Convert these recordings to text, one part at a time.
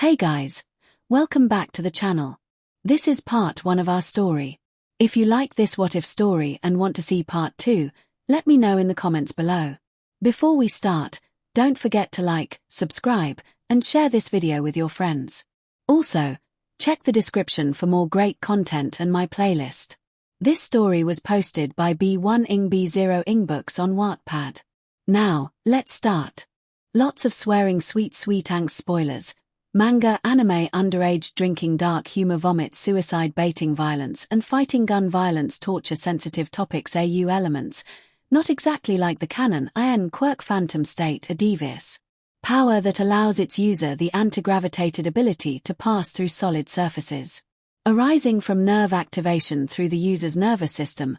Hey guys, welcome back to the channel. This is part 1 of our story. If you like this what if story and want to see part 2, let me know in the comments below. Before we start, don't forget to like, subscribe, and share this video with your friends. Also, check the description for more great content and my playlist. This story was posted by B1IngB0 Books on Wattpad. Now, let's start. Lots of swearing sweet angst spoilers. Manga, anime, underage drinking, dark humor, vomit, suicide, baiting, violence, and fighting, gun violence, torture, sensitive topics, AU elements. Not exactly like the canon, IN quirk, phantom state, a devious power that allows its user the anti-gravitated ability to pass through solid surfaces. Arising from nerve activation through the user's nervous system,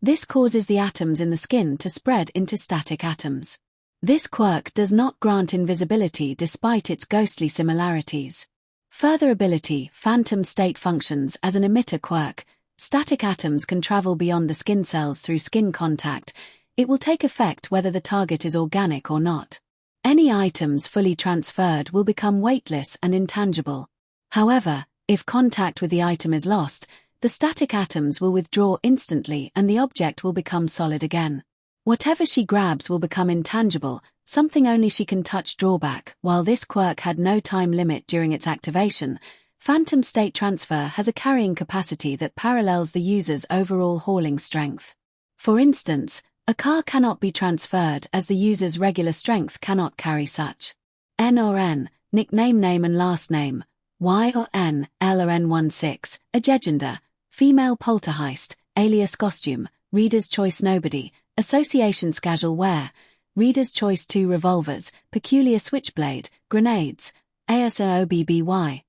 this causes the atoms in the skin to spread into static atoms. This quirk does not grant invisibility despite its ghostly similarities. Further ability, phantom state functions as an emitter quirk. Static atoms can travel beyond the skin cells through skin contact. It will take effect whether the target is organic or not. Any items fully transferred will become weightless and intangible. However, if contact with the item is lost, the static atoms will withdraw instantly and the object will become solid again. Whatever she grabs will become intangible, something only she can touch. Drawback, while this quirk had no time limit during its activation, phantom state transfer has a carrying capacity that parallels the user's overall hauling strength. For instance, a car cannot be transferred as the user's regular strength cannot carry such. N or N, nickname, name and last name. Y or N, L or N16, agenda, female poltergeist, alias costume, reader's choice nobody, associations casual wear, reader's choice 2 revolvers, peculiar switchblade, grenades, ASOBBY.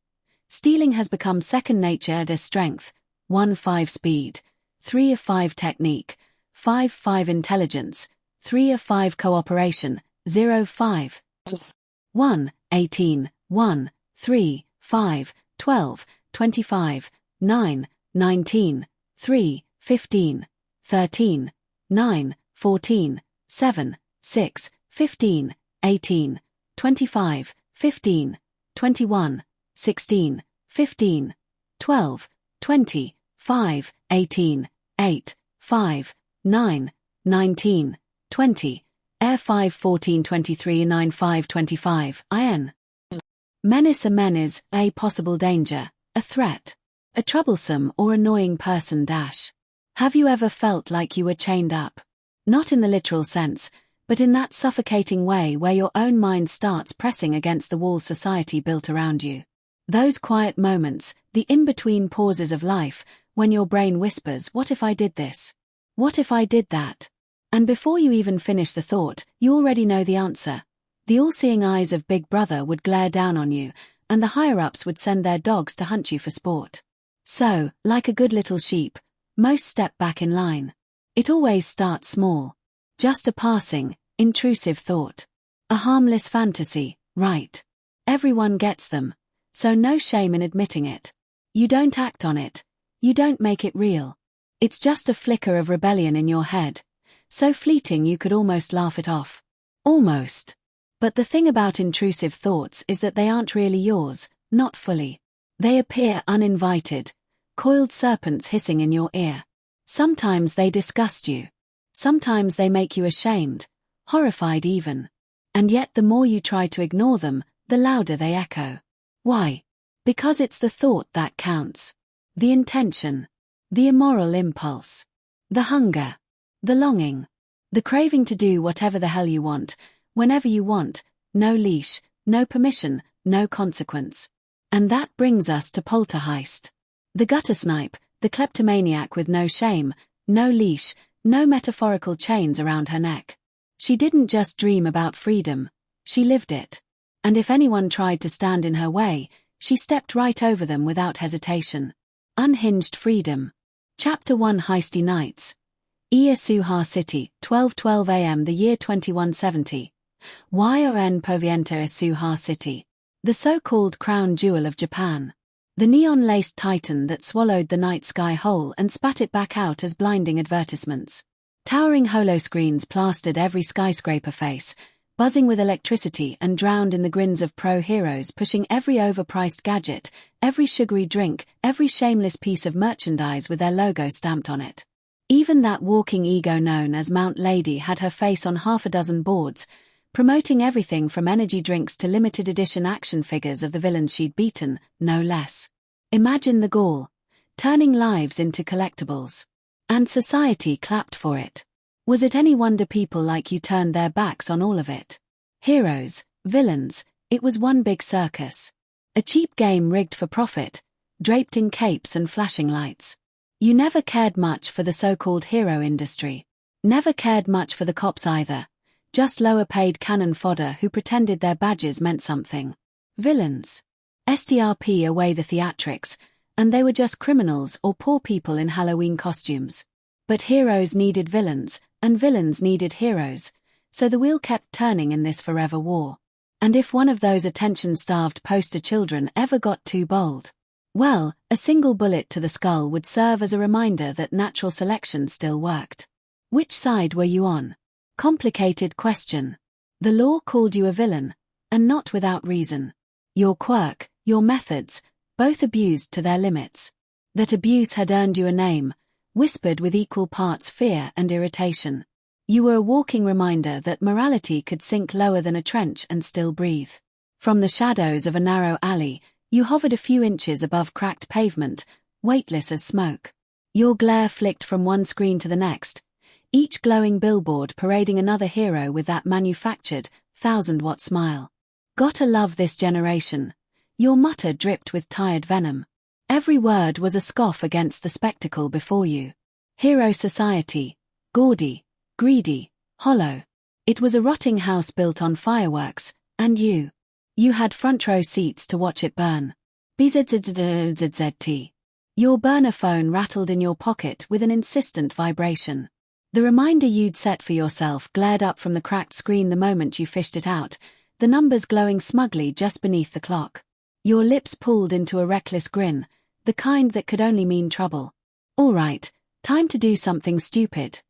Stealing has become second nature as strength, 1-5 speed, 3 of 5 technique, 5-5 intelligence, 3 of 5 cooperation, 0-5. 1, 18, 1, 3, 5, 12, 25, 9, 19, 3, 15, 13, 9, 14, 7, 6, 15, 18, 25, 15, 21, 16, 15, 12, 20, 5, 18, 8, 5, 9, 19, 20, Air 5, 14, 23, 9, 5, 25, IN. Menace. A menace, a possible danger, a threat, a troublesome or annoying person. Have you ever felt like you were chained up? Not in the literal sense, but in that suffocating way where your own mind starts pressing against the walls society built around you. Those quiet moments, the in-between pauses of life, when your brain whispers, what if I did this? What if I did that? And before you even finish the thought, you already know the answer. The all-seeing eyes of Big Brother would glare down on you, and the higher-ups would send their dogs to hunt you for sport. So, like a good little sheep, most step back in line. It always starts small. Just a passing, intrusive thought. A harmless fantasy, right? Everyone gets them, so no shame in admitting it. You don't act on it. You don't make it real. It's just a flicker of rebellion in your head, so fleeting you could almost laugh it off. Almost. But the thing about intrusive thoughts is that they aren't really yours, not fully. They appear uninvited, coiled serpents hissing in your ear. Sometimes they disgust you. Sometimes they make you ashamed, horrified even. And yet the more you try to ignore them, the louder they echo. Why? Because it's the thought that counts. The intention. The immoral impulse. The hunger. The longing. The craving to do whatever the hell you want, whenever you want, no leash, no permission, no consequence. And that brings us to Poltergeist. The gutter snipe, the kleptomaniac with no shame, no leash, no metaphorical chains around her neck. She didn't just dream about freedom, she lived it. And if anyone tried to stand in her way, she stepped right over them without hesitation. Unhinged freedom. Chapter 1. Heisty Nights. Suha City, 12:12 a.m. the year 2170. Yn Povienta Suha City. The so-called crown jewel of Japan. The neon-laced titan that swallowed the night sky whole and spat it back out as blinding advertisements. Towering holoscreens plastered every skyscraper face, buzzing with electricity and drowned in the grins of pro-heroes pushing every overpriced gadget, every sugary drink, every shameless piece of merchandise with their logo stamped on it. Even that walking ego known as Mount Lady had her face on half a dozen boards, promoting everything from energy drinks to limited edition action figures of the villains she'd beaten, no less. Imagine the gall, turning lives into collectibles. And society clapped for it. Was it any wonder people like you turned their backs on all of it? Heroes, villains, it was one big circus. A cheap game rigged for profit, draped in capes and flashing lights. You never cared much for the so-called hero industry. Never cared much for the cops either. Just lower-paid cannon fodder who pretended their badges meant something. Villains. STRP away the theatrics, and they were just criminals or poor people in Halloween costumes. But heroes needed villains, and villains needed heroes, so the wheel kept turning in this forever war. And if one of those attention-starved poster children ever got too bold, well, a single bullet to the skull would serve as a reminder that natural selection still worked. Which side were you on? Complicated question. The law called you a villain, and not without reason. Your quirk, your methods, both abused to their limits. That abuse had earned you a name, whispered with equal parts fear and irritation. You were a walking reminder that morality could sink lower than a trench and still breathe. From the shadows of a narrow alley, you hovered a few inches above cracked pavement, weightless as smoke. Your glare flicked from one screen to the next, each glowing billboard parading another hero with that manufactured, 1,000-watt smile. Gotta love this generation. Your mutter dripped with tired venom. Every word was a scoff against the spectacle before you. Hero society, gaudy, greedy, hollow. It was a rotting house built on fireworks, and you. You had front row seats to watch it burn. BZZZZZT. Your burner phone rattled in your pocket with an insistent vibration. The reminder you'd set for yourself glared up from the cracked screen the moment you fished it out, the numbers glowing smugly just beneath the clock. Your lips pulled into a reckless grin, the kind that could only mean trouble. All right, time to do something stupid.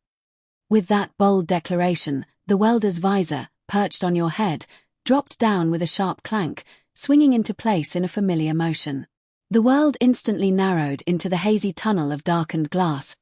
With that bold declaration, the welder's visor, perched on your head, dropped down with a sharp clank, swinging into place in a familiar motion. The world instantly narrowed into the hazy tunnel of darkened glass,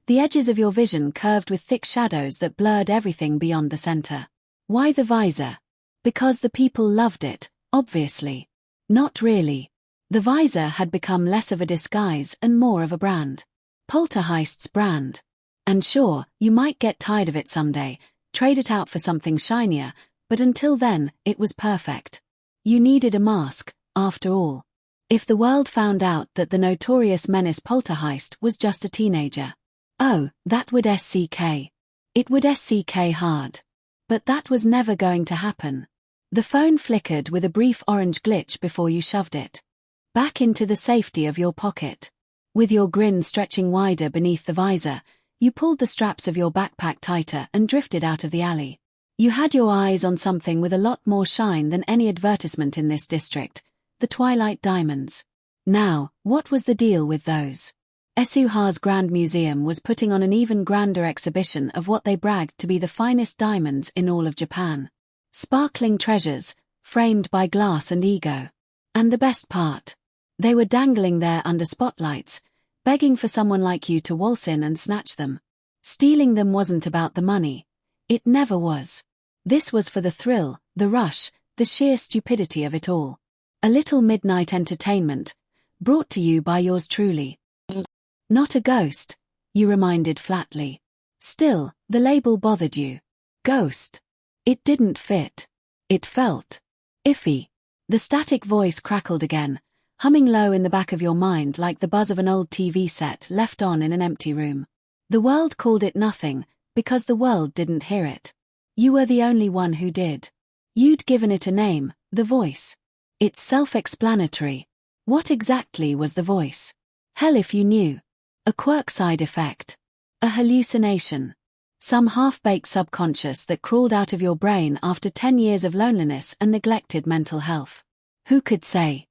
the edges of your vision curved with thick shadows that blurred everything beyond the center. Why the visor? Because the people loved it, obviously. Not really. The visor had become less of a disguise and more of a brand. Poltergeist's brand. And sure, you might get tired of it someday, trade it out for something shinier, but until then, it was perfect. You needed a mask, after all. If the world found out that the notorious menace Poltergeist was just a teenager. Oh, that would SCK. It would SCK hard. But that was never going to happen. The phone flickered with a brief orange glitch before you shoved it back into the safety of your pocket. With your grin stretching wider beneath the visor, you pulled the straps of your backpack tighter and drifted out of the alley. You had your eyes on something with a lot more shine than any advertisement in this district, the Twilight Diamonds. Now, what was the deal with those? Esuha's Grand Museum was putting on an even grander exhibition of what they bragged to be the finest diamonds in all of Japan. Sparkling treasures, framed by glass and ego. And the best part? They were dangling there under spotlights, begging for someone like you to waltz in and snatch them. Stealing them wasn't about the money. It never was. This was for the thrill, the rush, the sheer stupidity of it all. A little midnight entertainment, brought to you by yours truly. Not a ghost, you reminded flatly. Still, the label bothered you. Ghost. It didn't fit. It felt iffy. The static voice crackled again, humming low in the back of your mind like the buzz of an old TV set left on in an empty room. The world called it nothing, because the world didn't hear it. You were the only one who did. You'd given it a name, the voice. It's self-explanatory. What exactly was the voice? Hell if you knew. A quirk side effect. A hallucination. Some half-baked subconscious that crawled out of your brain after 10 years of loneliness and neglected mental health. Who could say?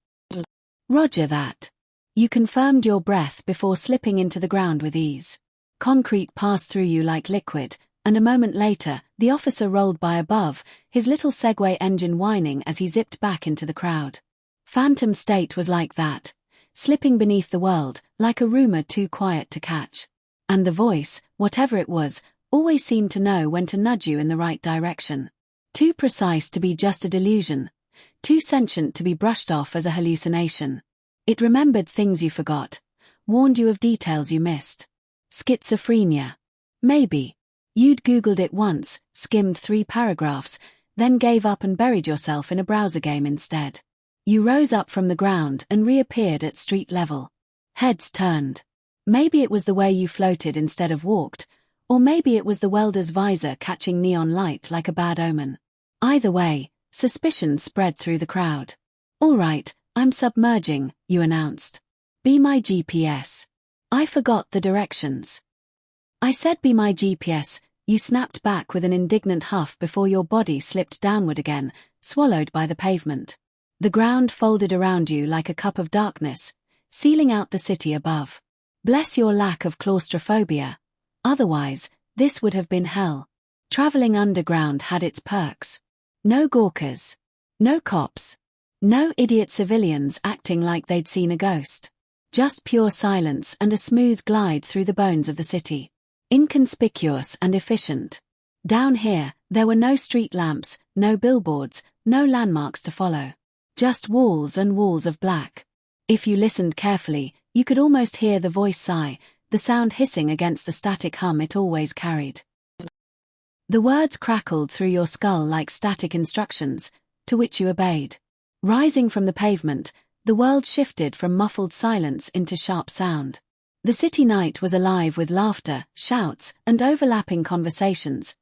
Roger that. You confirmed your breath before slipping into the ground with ease. Concrete passed through you like liquid, and a moment later, the officer rolled by above, his little Segway engine whining as he zipped back into the crowd. Phantom State was like that, slipping beneath the world, like a rumor too quiet to catch. And the voice, whatever it was, always seemed to know when to nudge you in the right direction. Too precise to be just a delusion, too sentient to be brushed off as a hallucination. It remembered things you forgot, warned you of details you missed. Schizophrenia. Maybe. You'd Googled it once, skimmed 3 paragraphs, then gave up and buried yourself in a browser game instead. You rose up from the ground and reappeared at street level. Heads turned. Maybe it was the way you floated instead of walked, or maybe it was the welder's visor catching neon light like a bad omen. Either way, suspicion spread through the crowd. "All right, I'm submerging," you announced. "Be my GPS." "I forgot the directions." "I said be my GPS," you snapped back with an indignant huff before your body slipped downward again, swallowed by the pavement. The ground folded around you like a cup of darkness, sealing out the city above. Bless your lack of claustrophobia. Otherwise, this would have been hell. Traveling underground had its perks. No gawkers. No cops. No idiot civilians acting like they'd seen a ghost. Just pure silence and a smooth glide through the bones of the city. Inconspicuous and efficient. Down here, there were no street lamps, no billboards, no landmarks to follow. Just walls and walls of black. If you listened carefully, you could almost hear the voice sigh, the sound hissing against the static hum it always carried. The words crackled through your skull like static instructions, to which you obeyed. Rising from the pavement, the world shifted from muffled silence into sharp sound. The city night was alive with laughter, shouts, and overlapping conversations,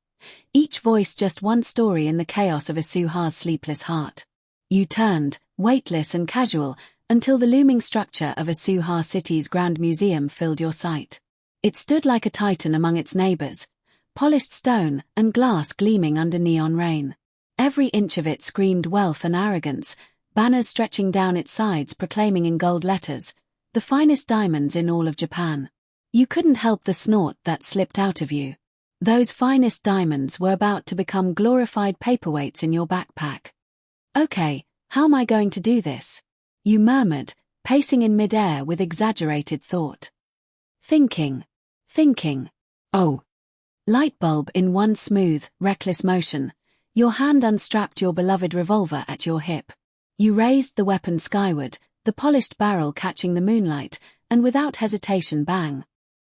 each voice just one story in the chaos of Isuha's sleepless heart. You turned, weightless and casual, until the looming structure of Isuha City's Grand Museum filled your sight. It stood like a titan among its neighbors, polished stone and glass gleaming under neon rain. Every inch of it screamed wealth and arrogance, banners stretching down its sides proclaiming in gold letters, "The finest diamonds in all of Japan." You couldn't help the snort that slipped out of you. Those finest diamonds were about to become glorified paperweights in your backpack. "Okay, how am I going to do this?" you murmured, pacing in midair with exaggerated thought. Thinking. Oh. Light bulb in one smooth, reckless motion, your hand unstrapped your beloved revolver at your hip. You raised the weapon skyward, the polished barrel catching the moonlight, and without hesitation bang.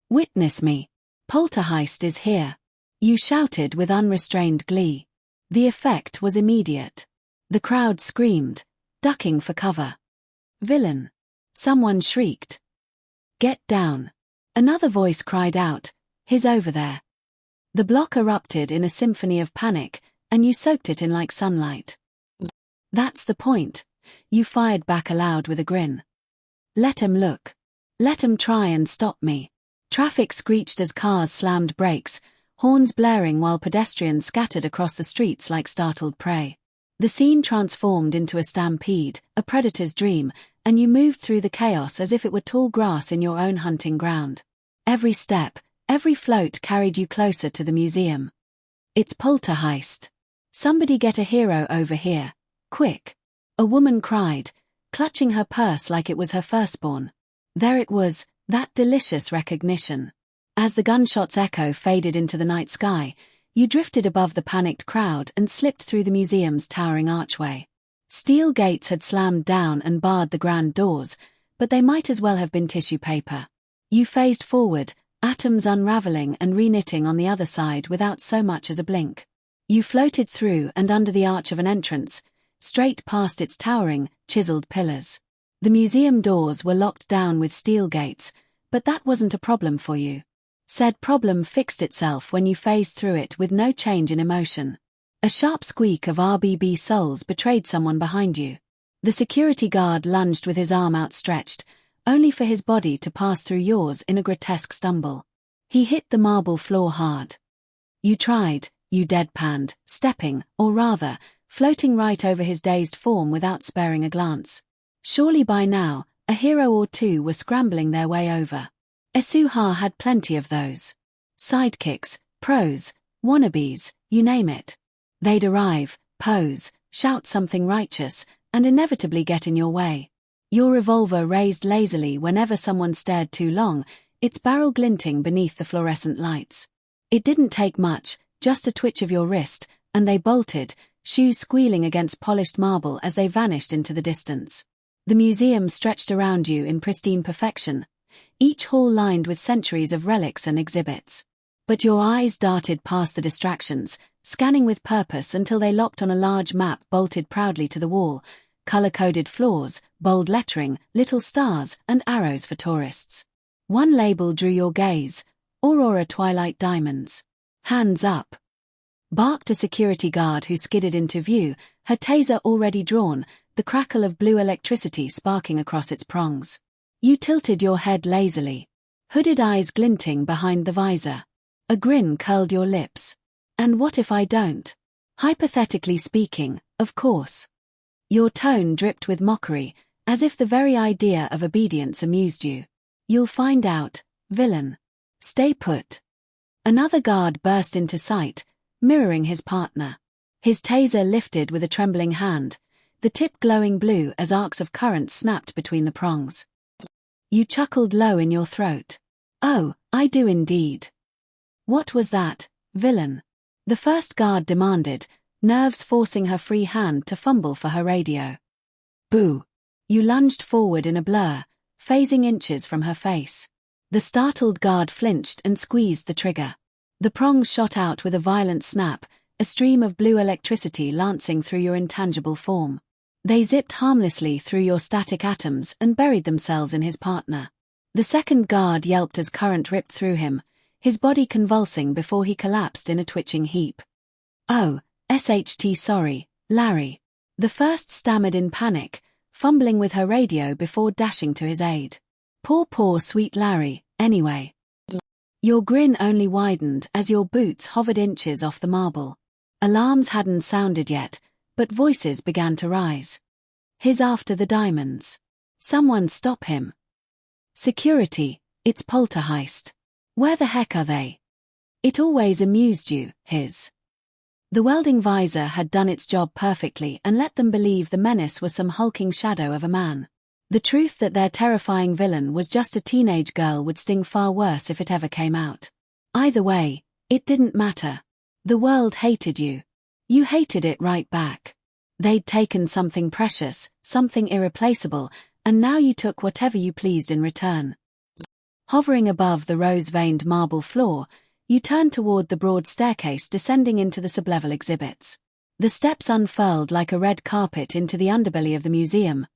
"Witness me. Poltergeist is here." You shouted with unrestrained glee. The effect was immediate. The crowd screamed, ducking for cover. "Villain!" Someone shrieked. "Get down!" Another voice cried out, "He's over there." The block erupted in a symphony of panic, and you soaked it in like sunlight. "That's the point," you fired back aloud with a grin. "Let 'em look. Let 'em try and stop me." Traffic screeched as cars slammed brakes, horns blaring while pedestrians scattered across the streets like startled prey. The scene transformed into a stampede, a predator's dream, and you moved through the chaos as if it were tall grass in your own hunting ground. Every step, every float carried you closer to the museum. "It's Poltergeist. Somebody get a hero over here, quick." A woman cried, clutching her purse like it was her firstborn. There it was, that delicious recognition. As the gunshots' echo faded into the night sky, you drifted above the panicked crowd and slipped through the museum's towering archway. Steel gates had slammed down and barred the grand doors, but they might as well have been tissue paper. You phased forward, atoms unraveling and reknitting on the other side without so much as a blink. You floated through and under the arch of an entrance, straight past its towering, chiseled pillars. The museum doors were locked down with steel gates, but that wasn't a problem for you. Said problem fixed itself when you phased through it with no change in emotion. A sharp squeak of RBB soles betrayed someone behind you. The security guard lunged with his arm outstretched, only for his body to pass through yours in a grotesque stumble. He hit the marble floor hard. You tried, you deadpanned, stepping, or rather, floating right over his dazed form without sparing a glance. Surely by now, a hero or two were scrambling their way over. Isuha had plenty of those. Sidekicks, pros, wannabes, you name it. They'd arrive, pose, shout something righteous, and inevitably get in your way. Your revolver raised lazily whenever someone stared too long, its barrel glinting beneath the fluorescent lights. It didn't take much, just a twitch of your wrist, and they bolted, shoes squealing against polished marble as they vanished into the distance. The museum stretched around you in pristine perfection, each hall lined with centuries of relics and exhibits. But your eyes darted past the distractions, scanning with purpose until they locked on a large map bolted proudly to the wall, color-coded floors, bold lettering, little stars, and arrows for tourists. One label drew your gaze: Aurora Twilight Diamonds. Hands up, barked a security guard who skidded into view, her taser already drawn, the crackle of blue electricity sparking across its prongs. You tilted your head lazily, hooded eyes glinting behind the visor. A grin curled your lips. And what if I don't? Hypothetically speaking, of course. Your tone dripped with mockery, as if the very idea of obedience amused you. You'll find out, villain. Stay put. Another guard burst into sight, mirroring his partner. His taser lifted with a trembling hand, the tip glowing blue as arcs of current snapped between the prongs. You chuckled low in your throat. Oh, I do indeed. What was that, villain? The first guard demanded, nerves forcing her free hand to fumble for her radio. Boo. You lunged forward in a blur, phasing inches from her face. The startled guard flinched and squeezed the trigger. The prongs shot out with a violent snap, a stream of blue electricity lancing through your intangible form. They zipped harmlessly through your static atoms and buried themselves in his partner. The second guard yelped as current ripped through him, his body convulsing before he collapsed in a twitching heap. Oh, sorry, Larry. The first stammered in panic, fumbling with her radio before dashing to his aid. Poor sweet Larry, anyway. Your grin only widened as your boots hovered inches off the marble. Alarms hadn't sounded yet, but voices began to rise. He's after the diamonds. Someone stop him. Security, it's Poltergeist. Where the heck are they? It always amused you, his. The welding visor had done its job perfectly and let them believe the menace was some hulking shadow of a man. The truth that their terrifying villain was just a teenage girl would sting far worse if it ever came out. Either way, it didn't matter. The world hated you. You hated it right back. They'd taken something precious, something irreplaceable, and now you took whatever you pleased in return. Hovering above the rose-veined marble floor, you turned toward the broad staircase descending into the sublevel exhibits. The steps unfurled like a red carpet into the underbelly of the museum,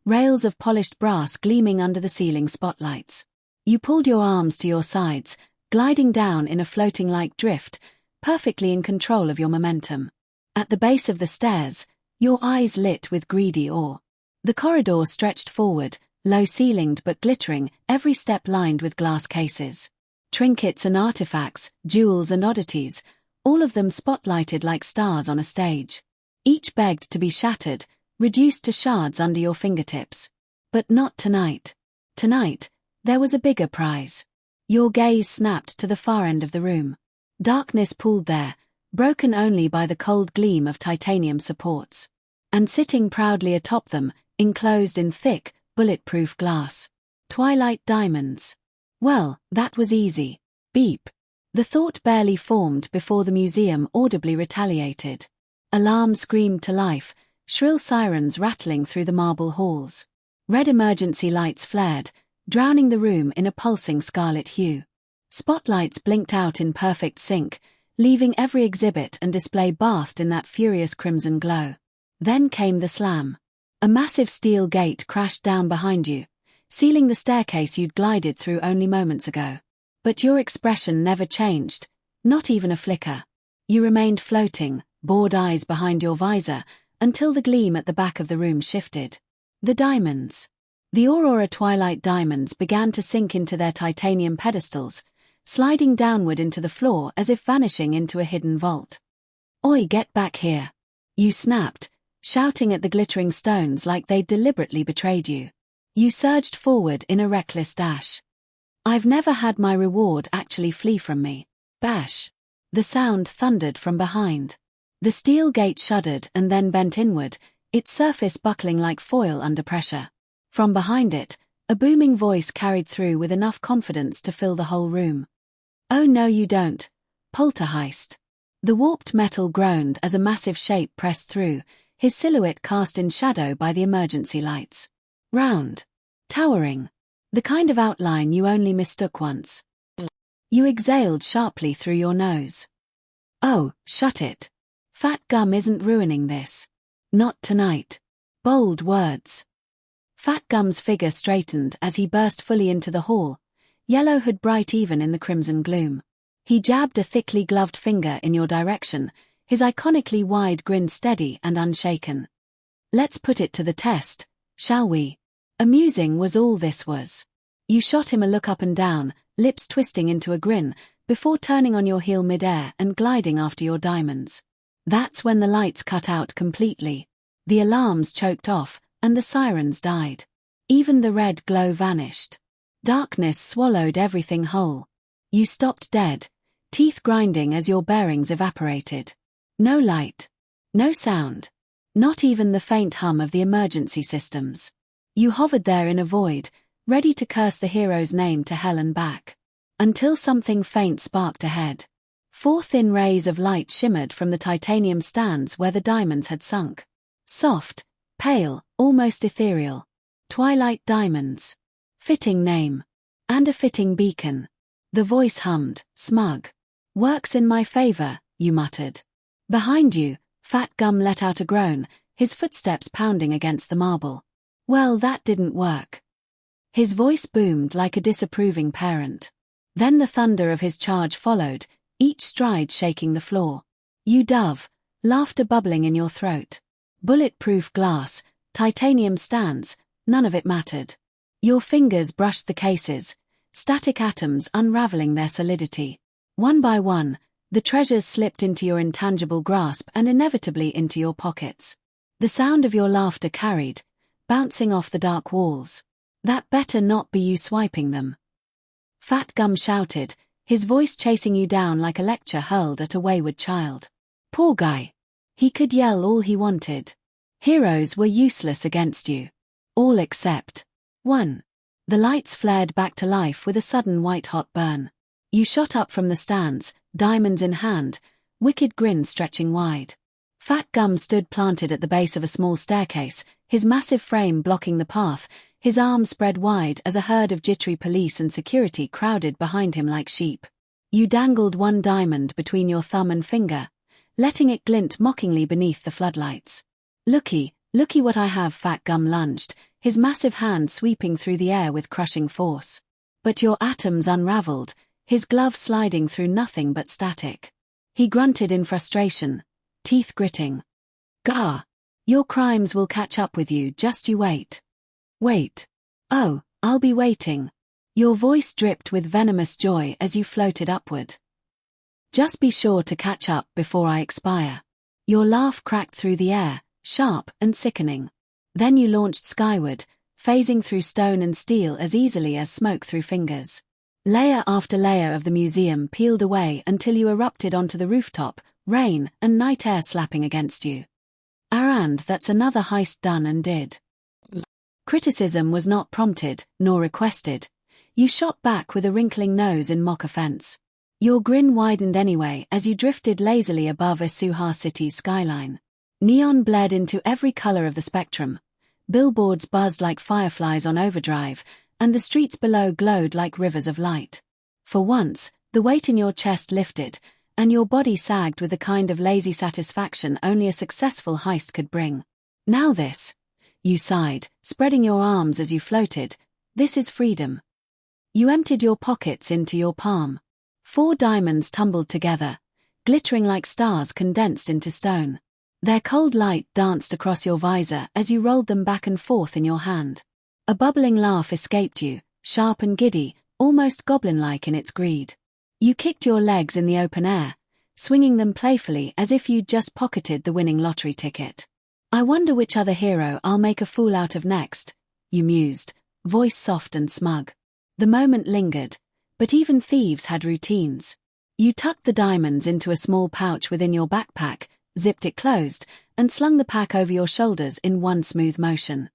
rails of polished brass gleaming under the ceiling spotlights. You pulled your arms to your sides, gliding down in a floating-like drift, perfectly in control of your momentum. At the base of the stairs, your eyes lit with greedy awe. The corridor stretched forward, low-ceilinged but glittering, every step lined with glass cases. Trinkets and artifacts, jewels and oddities, all of them spotlighted like stars on a stage. Each begged to be shattered, reduced to shards under your fingertips. But not tonight. Tonight, there was a bigger prize. Your gaze snapped to the far end of the room. Darkness pooled there, broken only by the cold gleam of titanium supports. And sitting proudly atop them, enclosed in thick, bulletproof glass. Twilight diamonds. Well, that was easy. Beep. The thought barely formed before the museum audibly retaliated. Alarm screamed to life, shrill sirens rattling through the marble halls. Red emergency lights flared, drowning the room in a pulsing scarlet hue. Spotlights blinked out in perfect sync, leaving every exhibit and display bathed in that furious crimson glow. Then came the slam. A massive steel gate crashed down behind you, sealing the staircase you'd glided through only moments ago. But your expression never changed, not even a flicker. You remained floating, bored eyes behind your visor, until the gleam at the back of the room shifted. The diamonds. The Aurora Twilight diamonds began to sink into their titanium pedestals, sliding downward into the floor as if vanishing into a hidden vault. Oi, get back here. You snapped, shouting at the glittering stones like they'd deliberately betrayed you. You surged forward in a reckless dash. I've never had my reward actually flee from me. Bash. The sound thundered from behind. The steel gate shuddered and then bent inward, its surface buckling like foil under pressure. From behind it, a booming voice carried through with enough confidence to fill the whole room. "Oh no you don't. Poltergeist." The warped metal groaned as a massive shape pressed through, his silhouette cast in shadow by the emergency lights. Round. Towering. The kind of outline you only mistook once. You exhaled sharply through your nose. "Oh, shut it. Fat Gum isn't ruining this. Not tonight." Bold words. Fat Gum's figure straightened as he burst fully into the hall, yellow hood bright even in the crimson gloom. He jabbed a thickly gloved finger in your direction, his iconically wide grin steady and unshaken. "Let's put it to the test, shall we?" Amusing was all this was. You shot him a look up and down, lips twisting into a grin, before turning on your heel mid-air and gliding after your diamonds. That's when the lights cut out completely. The alarms choked off, and the sirens died. Even the red glow vanished. Darkness swallowed everything whole. You stopped dead, teeth grinding as your bearings evaporated. No light. No sound. Not even the faint hum of the emergency systems. You hovered there in a void, ready to curse the hero's name to hell and back. Until something faint sparked ahead. 4 thin rays of light shimmered from the titanium stands where the diamonds had sunk. Soft, pale, almost ethereal. Twilight Diamonds. Fitting name. And a fitting beacon. The voice hummed, smug. "Works in my favor," you muttered. Behind you, Fat Gum let out a groan, his footsteps pounding against the marble. "Well, that didn't work." His voice boomed like a disapproving parent. Then the thunder of his charge followed, each stride shaking the floor. You dove, laughter bubbling in your throat. Bulletproof glass, titanium stands, none of it mattered. Your fingers brushed the cases, static atoms unraveling their solidity. One by one, the treasures slipped into your intangible grasp and inevitably into your pockets. The sound of your laughter carried, bouncing off the dark walls. "That better not be you swiping them." Fat Gum shouted, his voice chasing you down like a lecture hurled at a wayward child. Poor guy. He could yell all he wanted. Heroes were useless against you. All except one. The lights flared back to life with a sudden white-hot burn. You shot up from the stands, diamonds in hand, wicked grin stretching wide. Fat Gum stood planted at the base of a small staircase, his massive frame blocking the path, his arms spread wide as a herd of jittery police and security crowded behind him like sheep. You dangled one diamond between your thumb and finger, letting it glint mockingly beneath the floodlights. Looky what I have, Fat Gum lunged, his massive hand sweeping through the air with crushing force. But your atoms unraveled, his glove sliding through nothing but static. He grunted in frustration, teeth gritting. Gah! Your crimes will catch up with you, just you wait. Wait. Oh, I'll be waiting. Your voice dripped with venomous joy as you floated upward. Just be sure to catch up before I expire. Your laugh cracked through the air, sharp and sickening. Then you launched skyward, phasing through stone and steel as easily as smoke through fingers. Layer after layer of the museum peeled away until you erupted onto the rooftop, rain and night air slapping against you. And that's another heist done and did. Criticism was not prompted, nor requested. You shot back with a wrinkling nose in mock offense. Your grin widened anyway as you drifted lazily above Isuha City's skyline. Neon bled into every color of the spectrum. Billboards buzzed like fireflies on overdrive, and the streets below glowed like rivers of light. For once, the weight in your chest lifted, and your body sagged with the kind of lazy satisfaction only a successful heist could bring. Now this, you sighed, spreading your arms as you floated, this is freedom. You emptied your pockets into your palm. 4 diamonds tumbled together, glittering like stars condensed into stone. Their cold light danced across your visor as you rolled them back and forth in your hand. A bubbling laugh escaped you, sharp and giddy, almost goblin-like in its greed. You kicked your legs in the open air, swinging them playfully as if you'd just pocketed the winning lottery ticket. I wonder which other hero I'll make a fool out of next, you mused, voice soft and smug. The moment lingered, but even thieves had routines. You tucked the diamonds into a small pouch within your backpack, zipped it closed, and slung the pack over your shoulders in one smooth motion.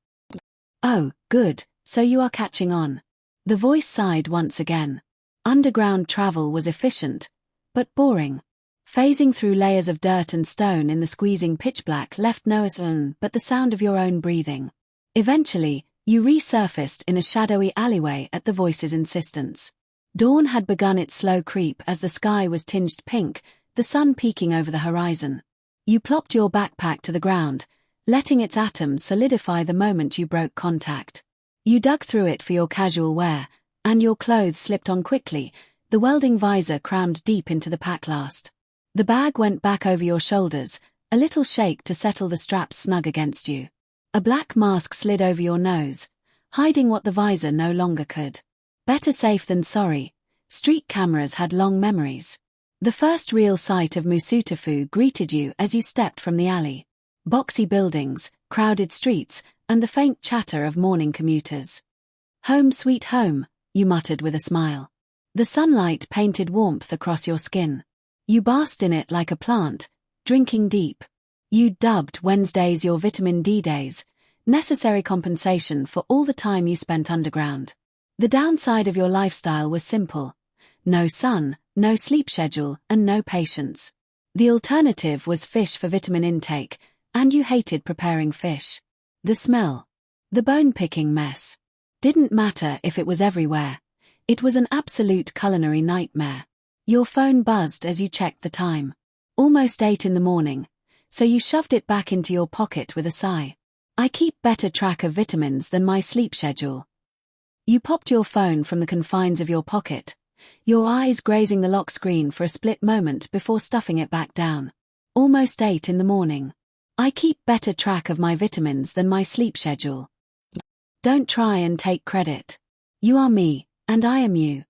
Oh, good, so you are catching on. The voice sighed once again. Underground travel was efficient, but boring. Phasing through layers of dirt and stone in the squeezing pitch black left no sound but the sound of your own breathing. Eventually, you resurfaced in a shadowy alleyway at the voice's insistence. Dawn had begun its slow creep as the sky was tinged pink, the sun peeking over the horizon. You plopped your backpack to the ground, letting its atoms solidify the moment you broke contact. You dug through it for your casual wear, and your clothes slipped on quickly, the welding visor crammed deep into the pack last. The bag went back over your shoulders, a little shake to settle the straps snug against you. A black mask slid over your nose, hiding what the visor no longer could. Better safe than sorry. Street cameras had long memories. The first real sight of Musutafu greeted you as you stepped from the alley. Boxy buildings, crowded streets, and the faint chatter of morning commuters. Home sweet home, you muttered with a smile. The sunlight painted warmth across your skin. You basked in it like a plant, drinking deep. You dubbed Wednesdays your vitamin D days, necessary compensation for all the time you spent underground. The downside of your lifestyle was simple. No sun, no sleep schedule, and no patience. The alternative was fish for vitamin intake, and you hated preparing fish. The smell. The bone-picking mess. Didn't matter if it was everywhere. It was an absolute culinary nightmare. Your phone buzzed as you checked the time. Almost 8 in the morning, so you shoved it back into your pocket with a sigh. I keep better track of vitamins than my sleep schedule. You popped your phone from the confines of your pocket, your eyes grazing the lock screen for a split moment before stuffing it back down. Almost 8 in the morning. I keep better track of my vitamins than my sleep schedule. Don't try and take credit. You are me, and I am you.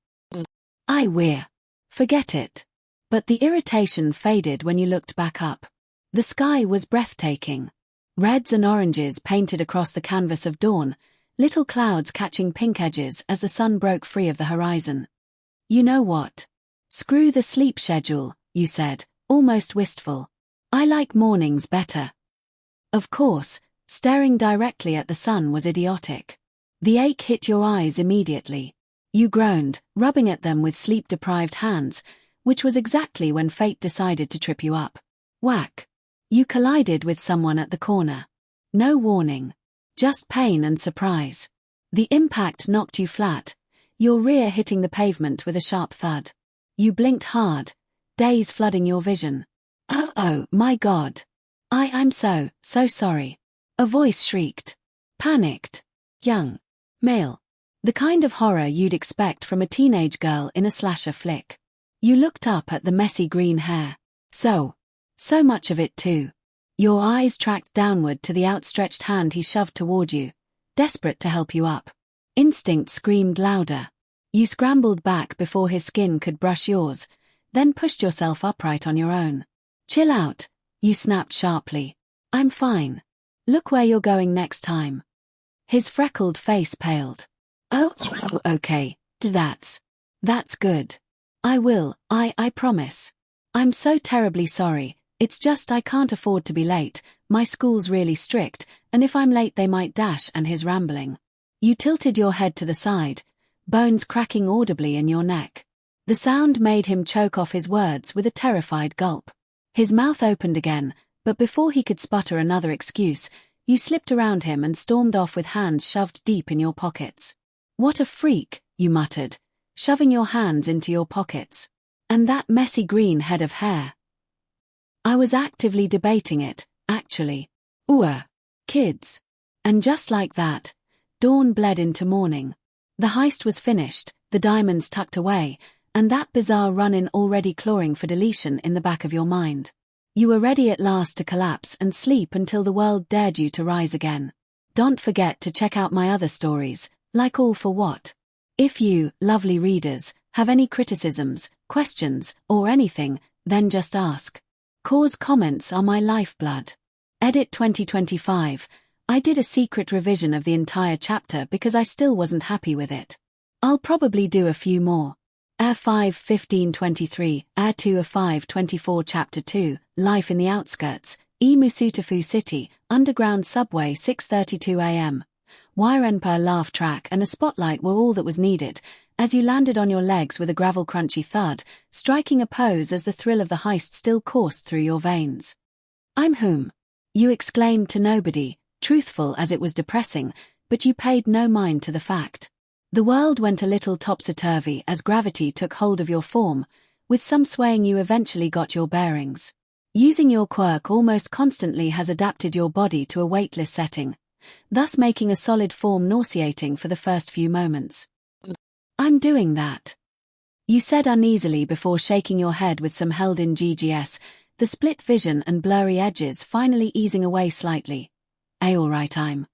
We're. Forget it. But the irritation faded when you looked back up. The sky was breathtaking. Reds and oranges painted across the canvas of dawn, little clouds catching pink edges as the sun broke free of the horizon. You know what? Screw the sleep schedule, you said, almost wistful. I like mornings better. Of course, staring directly at the sun was idiotic. The ache hit your eyes immediately. You groaned, rubbing at them with sleep-deprived hands, which was exactly when fate decided to trip you up. Whack! You collided with someone at the corner. No warning. Just pain and surprise. The impact knocked you flat, your rear hitting the pavement with a sharp thud. You blinked hard, daze flooding your vision. Oh my God. I'm so sorry. A voice shrieked. Panicked. Young. Male. The kind of horror you'd expect from a teenage girl in a slasher flick. You looked up at the messy green hair. So much of it too. Your eyes tracked downward to the outstretched hand he shoved toward you, desperate to help you up. Instinct screamed louder. You scrambled back before his skin could brush yours, then pushed yourself upright on your own. Chill out, you snapped sharply. I'm fine. Look where you're going next time. His freckled face paled. Oh, okay, that's good. I will, I promise. I'm so terribly sorry, it's just I can't afford to be late, my school's really strict, and if I'm late they might dash. And his rambling. You tilted your head to the side, bones cracking audibly in your neck. The sound made him choke off his words with a terrified gulp. His mouth opened again, but before he could sputter another excuse, you slipped around him and stormed off with hands shoved deep in your pockets. What a freak, you muttered, shoving your hands into your pockets. And that messy green head of hair. I was actively debating it, actually. Kids. And just like that, dawn bled into morning. The heist was finished, the diamonds tucked away, and that bizarre run-in already clawing for deletion in the back of your mind. You were ready at last to collapse and sleep until the world dared you to rise again. Don't forget to check out my other stories, like All for What. If you, lovely readers, have any criticisms, questions, or anything, then just ask. Cause comments are my lifeblood. Edit 2025. I did a secret revision of the entire chapter because I still wasn't happy with it. I'll probably do a few more. Air 5 1523, Air 2 of 524 Chapter 2, Life in the Outskirts, Musutafu City, Underground Subway 6:32 a.m. Wirenpa laugh track and a spotlight were all that was needed, as you landed on your legs with a gravel crunchy thud, striking a pose as the thrill of the heist still coursed through your veins. "I'm whom?" you exclaimed to nobody, truthful as it was depressing, but you paid no mind to the fact. The world went a little topsy-turvy as gravity took hold of your form. With some swaying you eventually got your bearings. Using your quirk almost constantly has adapted your body to a weightless setting, thus making a solid form nauseating for the first few moments. "I'm doing that," you said uneasily before shaking your head with some held-in GGS, the split vision and blurry edges finally easing away slightly. Alright, I'm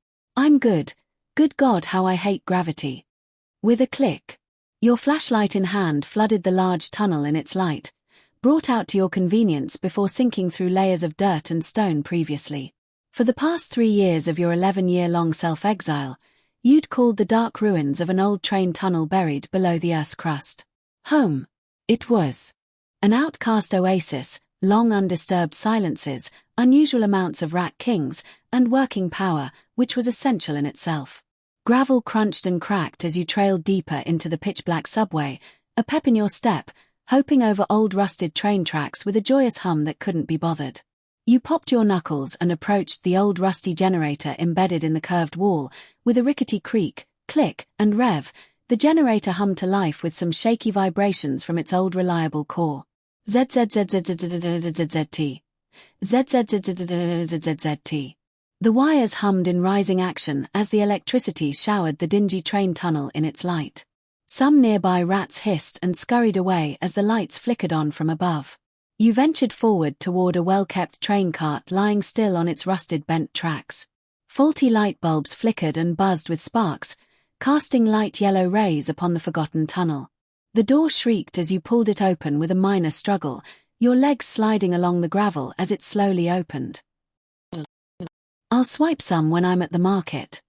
good. Good God, how I hate gravity." With a click, your flashlight in hand flooded the large tunnel in its light, brought out to your convenience before sinking through layers of dirt and stone previously. For the past 3 years of your 11-year-long self-exile, you'd called the dark ruins of an old train tunnel buried below the Earth's crust home. It was an outcast oasis, long undisturbed silences, unusual amounts of rat kings, and working power, which was essential in itself. Gravel crunched and cracked as you trailed deeper into the pitch-black subway, a pep in your step, hoping over old rusted train tracks with a joyous hum that couldn't be bothered. You popped your knuckles and approached the old rusty generator embedded in the curved wall. With a rickety creak, click, and rev, the generator hummed to life with some shaky vibrations from its old reliable core. ZZZZZZZZZT. ZZZZZZZT. The wires hummed in rising action as the electricity showered the dingy train tunnel in its light. Some nearby rats hissed and scurried away as the lights flickered on from above. You ventured forward toward a well-kept train cart lying still on its rusted bent tracks. Faulty light bulbs flickered and buzzed with sparks, casting light yellow rays upon the forgotten tunnel. The door shrieked as you pulled it open with a minor struggle, your legs sliding along the gravel as it slowly opened. "I'll swipe some when I'm at the market,"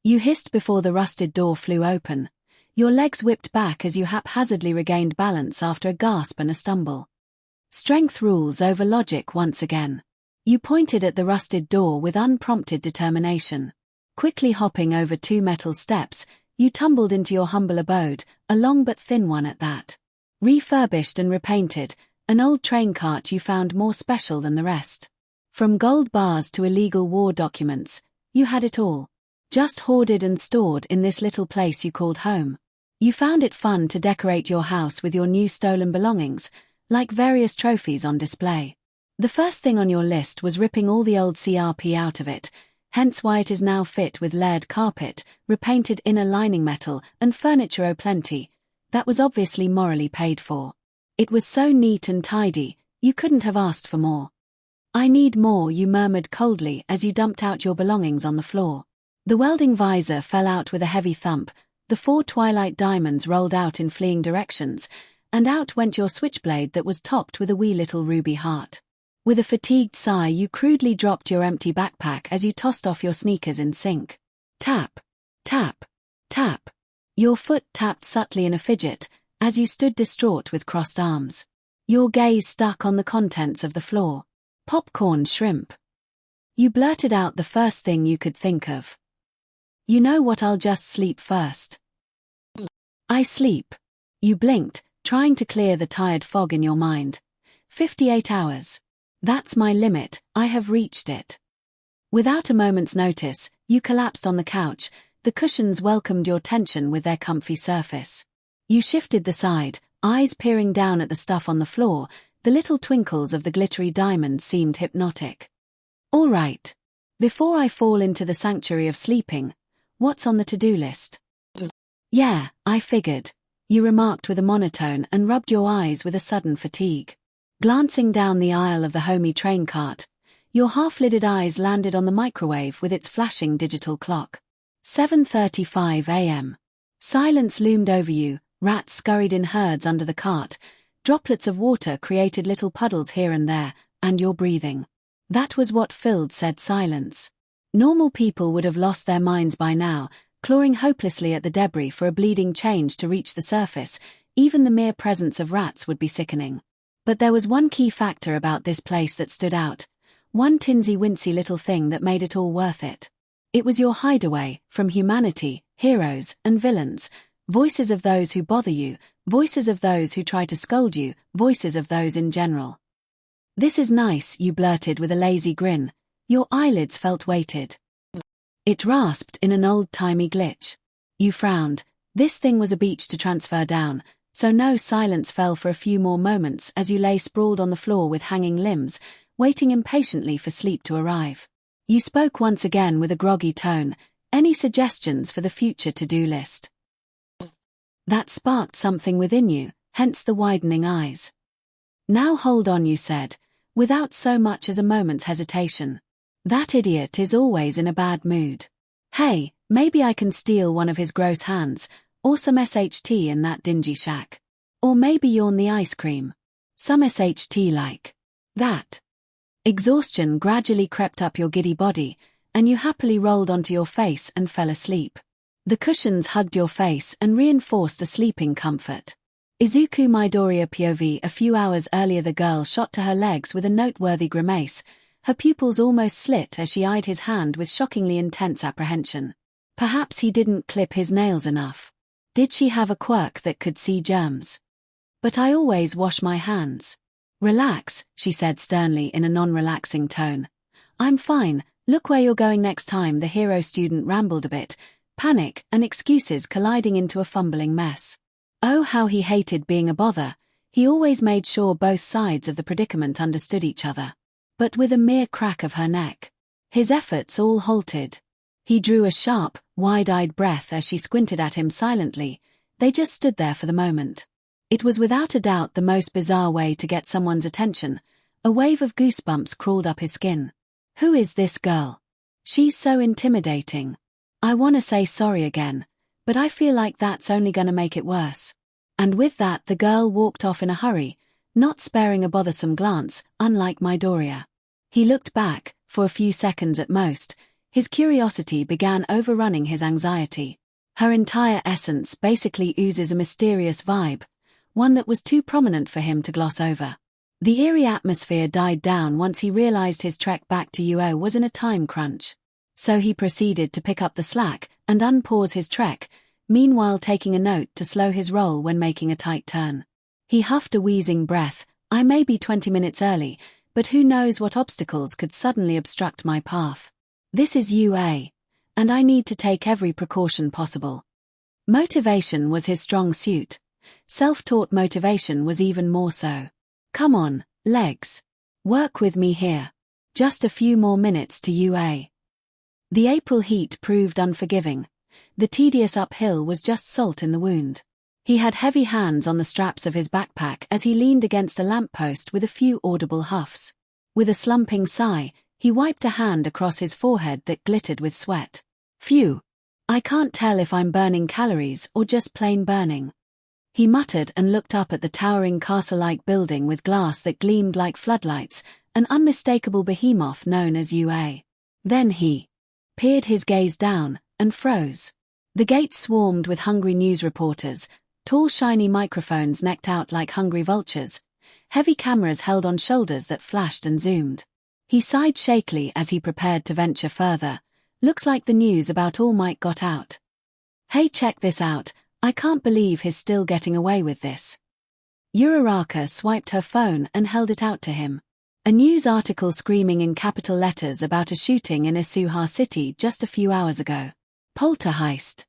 you hissed before the rusted door flew open. Your legs whipped back as you haphazardly regained balance after a gasp and a stumble. Strength rules over logic once again. You pointed at the rusted door with unprompted determination. Quickly hopping over 2 metal steps, you tumbled into your humble abode, a long but thin one at that. Refurbished and repainted, an old train cart you found more special than the rest. From gold bars to illegal war documents, you had it all. Just hoarded and stored in this little place you called home. You found it fun to decorate your house with your new stolen belongings, like various trophies on display. The first thing on your list was ripping all the old CRP out of it, hence why it is now fit with layered carpet, repainted inner lining metal, and furniture o'plenty. That was obviously morally paid for. It was so neat and tidy, you couldn't have asked for more. "I need more," you murmured coldly as you dumped out your belongings on the floor. The welding visor fell out with a heavy thump, the 4 twilight diamonds rolled out in fleeing directions, and out went your switchblade that was topped with a wee little ruby heart. With a fatigued sigh you crudely dropped your empty backpack as you tossed off your sneakers in sync. Tap, tap, tap. Your foot tapped subtly in a fidget as you stood distraught with crossed arms. Your gaze stuck on the contents of the floor. Popcorn shrimp. You blurted out the first thing you could think of. "You know what, I'll just sleep first." "I sleep." You blinked, trying to clear the tired fog in your mind. 58 hours. That's my limit, I have reached it. Without a moment's notice, you collapsed on the couch, the cushions welcomed your tension with their comfy surface. You shifted the side, eyes peering down at the stuff on the floor, the little twinkles of the glittery diamonds seemed hypnotic. "All right. Before I fall into the sanctuary of sleeping, what's on the to-do list?" "Yeah, I figured," you remarked with a monotone and rubbed your eyes with a sudden fatigue. Glancing down the aisle of the homey train cart, your half-lidded eyes landed on the microwave with its flashing digital clock. 7:35 a.m. Silence loomed over you, rats scurried in herds under the cart, droplets of water created little puddles here and there, and your breathing. That was what filled said silence. Normal people would have lost their minds by now, clawing hopelessly at the debris for a bleeding change to reach the surface, even the mere presence of rats would be sickening. But there was one key factor about this place that stood out, one tinsy-wincy little thing that made it all worth it. It was your hideaway from humanity, heroes and villains, voices of those who bother you, voices of those who try to scold you, voices of those in general. "This is nice," you blurted with a lazy grin. Your eyelids felt weighted. It rasped in an old-timey glitch. You frowned. This thing was a beach to transfer down, so no silence fell for a few more moments as you lay sprawled on the floor with hanging limbs, waiting impatiently for sleep to arrive. You spoke once again with a groggy tone. "Any suggestions for the future to-do list?" That sparked something within you, hence the widening eyes. "Now hold on," you said, without so much as a moment's hesitation. "That idiot is always in a bad mood. Hey, maybe I can steal one of his gross hands, or some SHT in that dingy shack. Or maybe yawn the ice cream. Some SHT like that." Exhaustion gradually crept up your giddy body, and you happily rolled onto your face and fell asleep. The cushions hugged your face and reinforced a sleeping comfort. Izuku Midoriya POV. A few hours earlier, the girl shot to her legs with a noteworthy grimace. Her pupils almost slit as she eyed his hand with shockingly intense apprehension. Perhaps he didn't clip his nails enough. Did she have a quirk that could see germs? "But I always wash my hands." "Relax," she said sternly in a non-relaxing tone. "I'm fine, look where you're going next time." The hero student rambled a bit, panic and excuses colliding into a fumbling mess. Oh, how he hated being a bother. He always made sure both sides of the predicament understood each other. But with a mere crack of her neck, his efforts all halted. He drew a sharp, wide-eyed breath as she squinted at him silently. They just stood there for the moment. It was without a doubt the most bizarre way to get someone's attention. A wave of goosebumps crawled up his skin. Who is this girl? She's so intimidating. I want to say sorry again, but I feel like that's only gonna make it worse. And with that, the girl walked off in a hurry, not sparing a bothersome glance, unlike Midoriya. He looked back, for a few seconds at most. His curiosity began overrunning his anxiety. Her entire essence basically oozes a mysterious vibe, one that was too prominent for him to gloss over. The eerie atmosphere died down once he realized his trek back to UO was in a time crunch. So he proceeded to pick up the slack and unpause his trek, meanwhile taking a note to slow his roll when making a tight turn. He huffed a wheezing breath. I may be 20 minutes early, but who knows what obstacles could suddenly obstruct my path. This is UA, and I need to take every precaution possible. Motivation was his strong suit. Self-taught motivation was even more so. Come on, legs. Work with me here. Just a few more minutes to UA. The April heat proved unforgiving. The tedious uphill was just salt in the wound. He had heavy hands on the straps of his backpack as he leaned against a lamppost with a few audible huffs. With a slumping sigh, he wiped a hand across his forehead that glittered with sweat. Phew. I can't tell if I'm burning calories or just plain burning. He muttered and looked up at the towering castle-like building with glass that gleamed like floodlights, an unmistakable behemoth known as UA. Then he peered his gaze down and froze. The gates swarmed with hungry news reporters, tall shiny microphones necked out like hungry vultures, heavy cameras held on shoulders that flashed and zoomed. He sighed shakily as he prepared to venture further. Looks like the news about All Might got out. Hey, check this out, I can't believe he's still getting away with this. Uraraka swiped her phone and held it out to him. A news article screaming in capital letters about a shooting in Isuha City just a few hours ago. Poltergeist.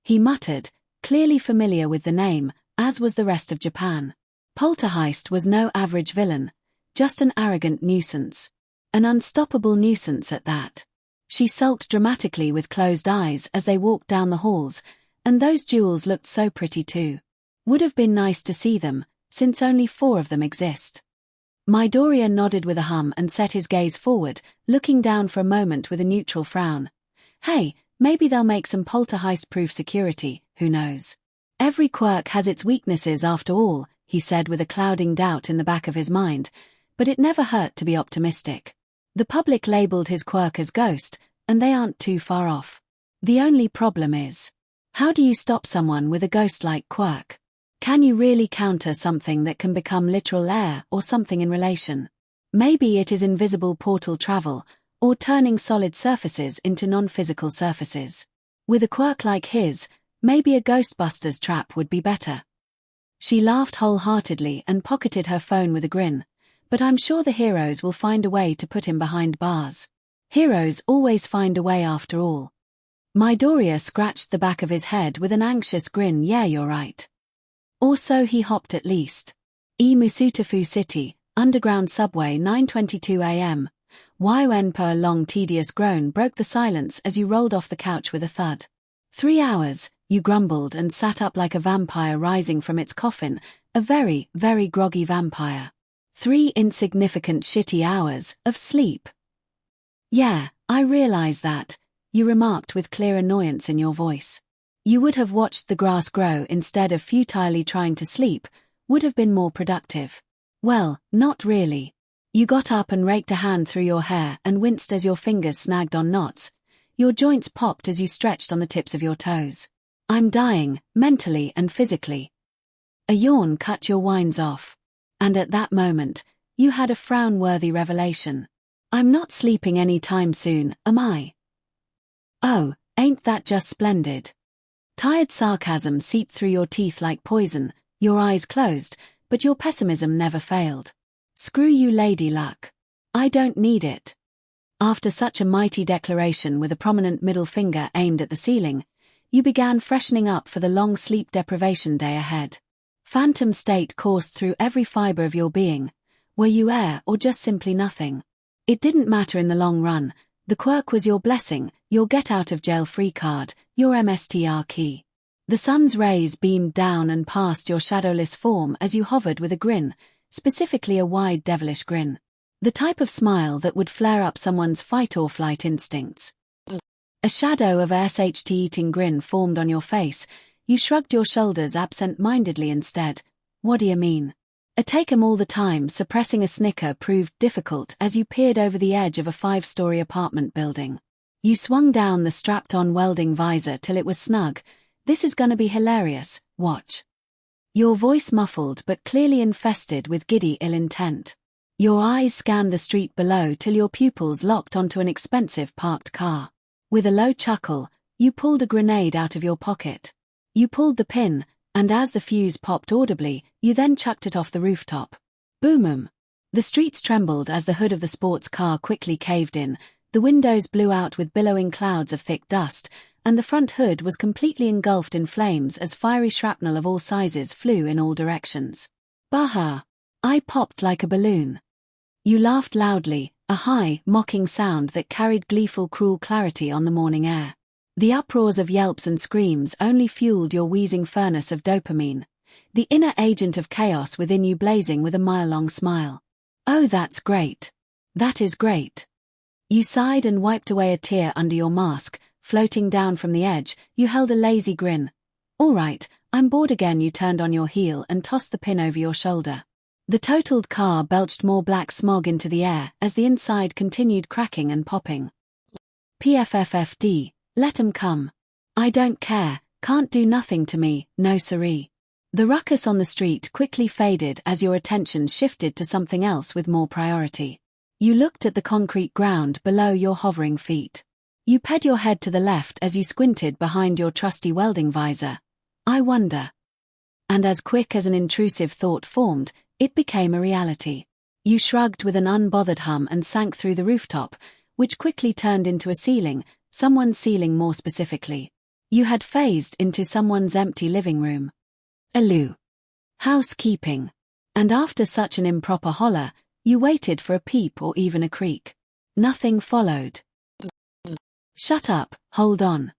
He muttered, clearly familiar with the name, as was the rest of Japan. Poltergeist was no average villain, just an arrogant nuisance. An unstoppable nuisance at that. She sulked dramatically with closed eyes as they walked down the halls, and those jewels looked so pretty too. Would have been nice to see them, since only 4 of them exist. Midoriya nodded with a hum and set his gaze forward, looking down for a moment with a neutral frown. Hey, maybe they'll make some poltergeist-proof security, who knows? Every quirk has its weaknesses after all, he said with a clouding doubt in the back of his mind, but it never hurt to be optimistic. The public labeled his quirk as Ghost, and they aren't too far off. The only problem is, how do you stop someone with a ghost-like quirk? Can you really counter something that can become literal air or something in relation? Maybe it is invisible portal travel, or turning solid surfaces into non-physical surfaces. With a quirk like his, maybe a Ghostbusters trap would be better. She laughed wholeheartedly and pocketed her phone with a grin. But I'm sure the heroes will find a way to put him behind bars. Heroes always find a way after all. Midoriya scratched the back of his head with an anxious grin. Yeah, you're right. Or so he hopped at least. Musutafu City, underground subway 9:22 a.m. Wenpo. A long tedious groan broke the silence as you rolled off the couch with a thud. 3 hours, you grumbled and sat up like a vampire rising from its coffin, a very, very groggy vampire. 3 insignificant shitty hours of sleep. Yeah, I realize that, you remarked with clear annoyance in your voice. You would have watched the grass grow instead of futilely trying to sleep, would have been more productive. Well, not really. You got up and raked a hand through your hair and winced as your fingers snagged on knots. Your joints popped as you stretched on the tips of your toes. I'm dying, mentally and physically. A yawn cut your whines off. And at that moment, you had a frown-worthy revelation. I'm not sleeping any time soon, am I? Oh, ain't that just splendid? Tired sarcasm seeped through your teeth like poison, your eyes closed, but your pessimism never failed. Screw you, Lady Luck. I don't need it. After such a mighty declaration with a prominent middle finger aimed at the ceiling, you began freshening up for the long sleep deprivation day ahead. Phantom state coursed through every fiber of your being. Were you air or just simply nothing? It didn't matter in the long run. The quirk was your blessing, your get-out-of-jail-free card, your MSTR key. The sun's rays beamed down and past your shadowless form as you hovered with a grin, specifically a wide devilish grin. The type of smile that would flare up someone's fight-or-flight instincts. A shadow of a SHT-eating grin formed on your face. You shrugged your shoulders absent-mindedly instead. What do you mean? A take 'em all the time suppressing a snicker proved difficult as you peered over the edge of a 5-story apartment building. You swung down the strapped-on welding visor till it was snug. This is gonna be hilarious, watch. Your voice muffled but clearly infested with giddy ill intent. Your eyes scanned the street below till your pupils locked onto an expensive parked car. With a low chuckle, you pulled a grenade out of your pocket. You pulled the pin, and as the fuse popped audibly, you then chucked it off the rooftop. Boom! The streets trembled as the hood of the sports car quickly caved in, the windows blew out with billowing clouds of thick dust, and the front hood was completely engulfed in flames as fiery shrapnel of all sizes flew in all directions. Baha! I popped like a balloon. You laughed loudly, a high, mocking sound that carried gleeful, cruel clarity on the morning air. The uproars of yelps and screams only fueled your wheezing furnace of dopamine, the inner agent of chaos within you blazing with a mile-long smile. Oh, that's great. That is great. You sighed and wiped away a tear under your mask, floating down from the edge. You held a lazy grin. All right, I'm bored again. You turned on your heel and tossed the pin over your shoulder. The totaled car belched more black smog into the air as the inside continued cracking and popping. PFFFD, let 'em come. I don't care, can't do nothing to me, no siree. The ruckus on the street quickly faded as your attention shifted to something else with more priority. You looked at the concrete ground below your hovering feet. You ped your head to the left as you squinted behind your trusty welding visor. I wonder. And as quick as an intrusive thought formed, it became a reality. You shrugged with an unbothered hum and sank through the rooftop, which quickly turned into a ceiling, someone's ceiling more specifically. You had phased into someone's empty living room. Aloo. Housekeeping. And after such an improper holler, you waited for a peep or even a creak. Nothing followed. Shut up, hold on.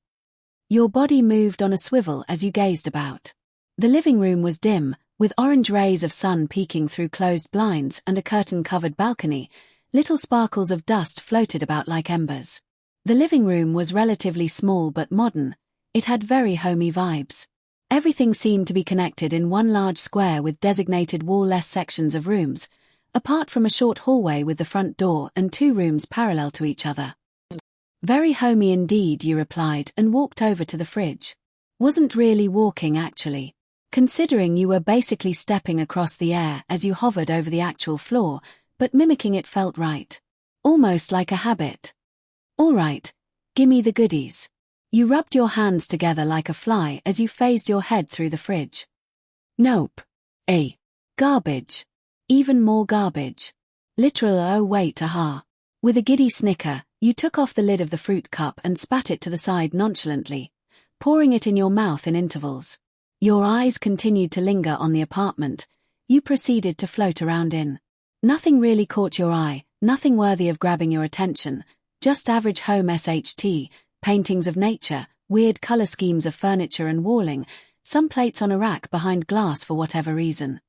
Your body moved on a swivel as you gazed about. The living room was dim, with orange rays of sun peeking through closed blinds and a curtain-covered balcony. Little sparkles of dust floated about like embers. The living room was relatively small but modern. It had very homey vibes. Everything seemed to be connected in one large square with designated wall-less sections of rooms, apart from a short hallway with the front door and 2 rooms parallel to each other. Very homey indeed, you replied and walked over to the fridge. Wasn't really walking actually. Considering you were basically stepping across the air as you hovered over the actual floor, but mimicking it felt right. Almost like a habit. All right, gimme the goodies. You rubbed your hands together like a fly as you phased your head through the fridge. Nope. Garbage. Even more garbage. Literal oh wait aha. With a giddy snicker, you took off the lid of the fruit cup and spat it to the side nonchalantly, pouring it in your mouth in intervals. Your eyes continued to linger on the apartment. You proceeded to float around in. Nothing really caught your eye, nothing worthy of grabbing your attention, just average home SHT, paintings of nature, weird color schemes of furniture and walling, some plates on a rack behind glass for whatever reason.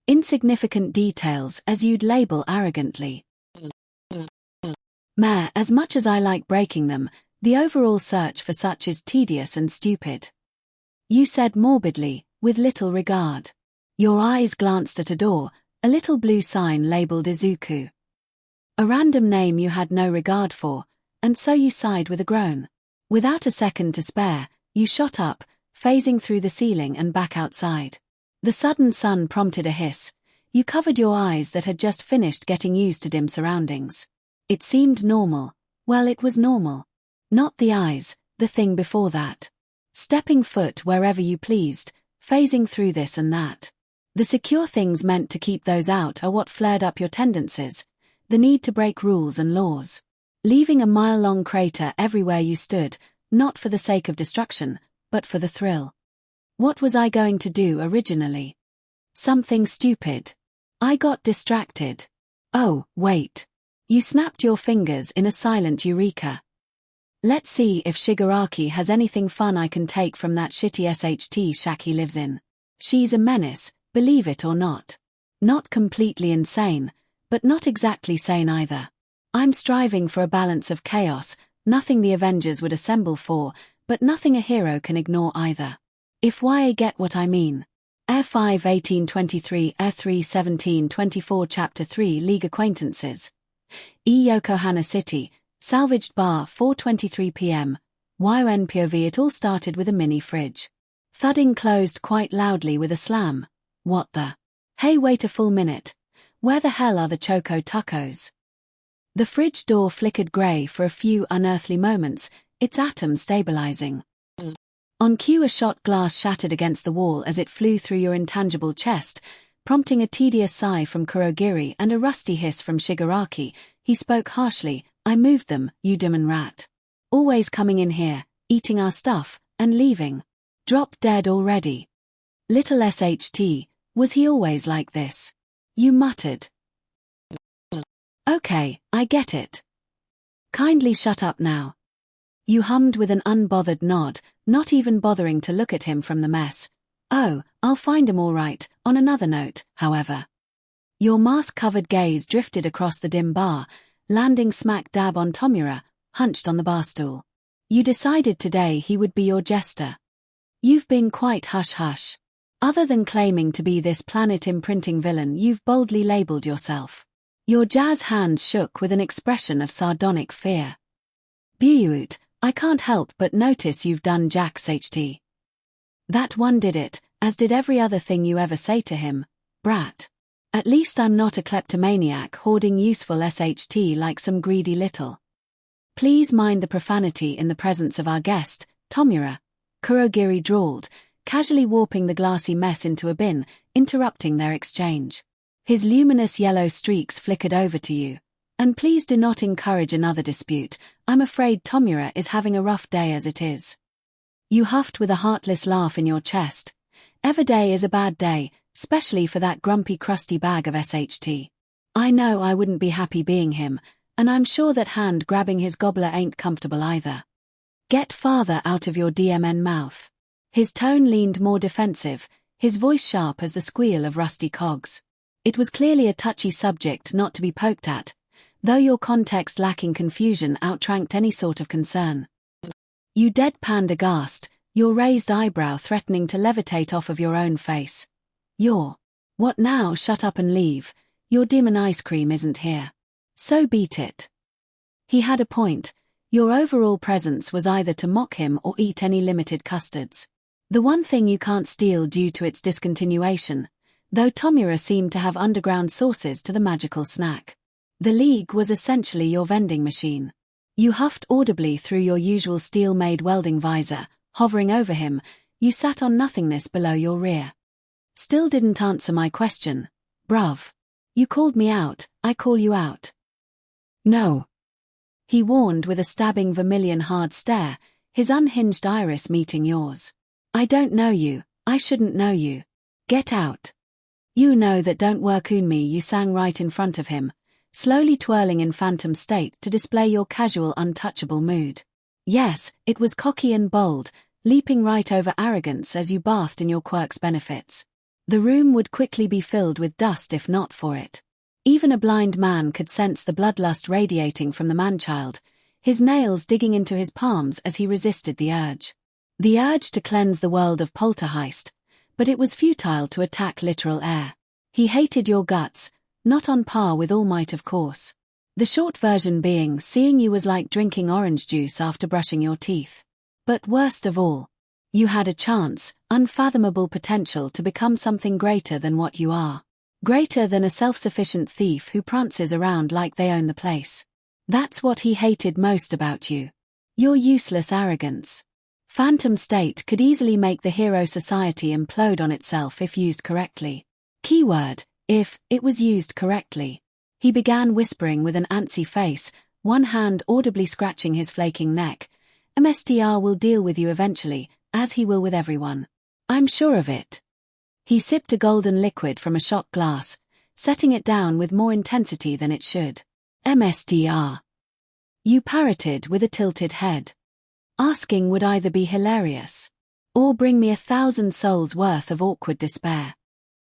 Insignificant details as you'd label arrogantly. Meh, as much as I like breaking them, the overall search for such is tedious and stupid. You said morbidly, with little regard. Your eyes glanced at a door, a little blue sign labeled Izuku. A random name you had no regard for, and so you sighed with a groan. Without a second to spare, you shot up, phasing through the ceiling and back outside. The sudden sun prompted a hiss. You covered your eyes that had just finished getting used to dim surroundings. It seemed normal. Well, it was normal. Not the eyes, the thing before that. Stepping foot wherever you pleased, phasing through this and that. The secure things meant to keep those out are what flared up your tendencies, the need to break rules and laws. Leaving a mile-long crater everywhere you stood, not for the sake of destruction, but for the thrill. What was I going to do originally? Something stupid. I got distracted. Oh, wait. You snapped your fingers in a silent eureka. Let's see if Shigaraki has anything fun I can take from that shitty SHT shack he lives in. She's a menace, believe it or not. Not completely insane, but not exactly sane either. I'm striving for a balance of chaos, nothing the Avengers would assemble for, but nothing a hero can ignore either. If I get what I mean. Air 5 1823 Air 3 1724 Chapter 3 League Acquaintances. Yokohama City. Salvaged bar 4:23 p.m. YON POV. It all started with a mini fridge. Thudding closed quite loudly with a slam. What the? Hey, wait a full minute. Where the hell are the Choco Tacos? The fridge door flickered grey for a few unearthly moments, its atom stabilizing. On cue, a shot glass shattered against the wall as it flew through your intangible chest, prompting a tedious sigh from Kurogiri and a rusty hiss from Shigaraki. He spoke harshly. I moved them, you demon rat. Always coming in here, eating our stuff, and leaving. Drop dead already. Little SHT, was he always like this? You muttered. Okay, I get it. Kindly shut up now. You hummed with an unbothered nod, not even bothering to look at him from the mess. Oh, I'll find him all right. On another note, however. Your mask-covered gaze drifted across the dim bar, landing smack dab on Tomura, hunched on the bar stool. You decided today he would be your jester. You've been quite hush-hush. Other than claiming to be this planet-imprinting villain, you've boldly labeled yourself. Your jazz hands shook with an expression of sardonic fear. Buyut, I can't help but notice you've done Jack's HT. That one did it, as did every other thing you ever say to him, brat. At least I'm not a kleptomaniac hoarding useful SHT like some greedy little. Please mind the profanity in the presence of our guest, Tomura, Kurogiri drawled, casually warping the glassy mess into a bin, interrupting their exchange. His luminous yellow streaks flickered over to you. And please do not encourage another dispute. I'm afraid Tomura is having a rough day as it is. You huffed with a heartless laugh in your chest. Every day is a bad day, especially for that grumpy crusty bag of SHT. I know I wouldn't be happy being him, and I'm sure that hand grabbing his gobbler ain't comfortable either. Get farther out of your DMN mouth. His tone leaned more defensive, his voice sharp as the squeal of rusty cogs. It was clearly a touchy subject not to be poked at, though your context lacking confusion outranked any sort of concern. You deadpanned aghast, your raised eyebrow threatening to levitate off of your own face. What now? Shut up and leave. Your demon ice cream isn't here. So beat it. He had a point. Your overall presence was either to mock him or eat any limited custards. The one thing you can't steal due to its discontinuation, though Tomura seemed to have underground sources to the magical snack. The League was essentially your vending machine. You huffed audibly through your usual steel-made welding visor, hovering over him. You sat on nothingness below your rear. Still didn't answer my question, bruv. You called me out, I call you out. No. He warned with a stabbing vermilion hard stare, his unhinged iris meeting yours. I don't know you, I shouldn't know you. Get out. You know that don't work on me, you sang right in front of him, slowly twirling in phantom state to display your casual untouchable mood. Yes, it was cocky and bold, leaping right over arrogance as you bathed in your quirk's benefits. The room would quickly be filled with dust if not for it. Even a blind man could sense the bloodlust radiating from the man-child, his nails digging into his palms as he resisted the urge. The urge to cleanse the world of poltergeist, but it was futile to attack literal air. He hated your guts, not on par with All Might of course. The short version being seeing you was like drinking orange juice after brushing your teeth. But worst of all, you had a chance, unfathomable potential to become something greater than what you are. Greater than a self-sufficient thief who prances around like they own the place. That's what he hated most about you. Your useless arrogance. Phantom state could easily make the hero society implode on itself if used correctly. Keyword, if it was used correctly. He began whispering with an antsy face, one hand audibly scratching his flaking neck. MSTR will deal with you eventually, as he will with everyone. I'm sure of it. He sipped a golden liquid from a shot glass, setting it down with more intensity than it should. MSTR. You parroted with a tilted head. Asking would either be hilarious, or bring me 1,000 souls worth of awkward despair.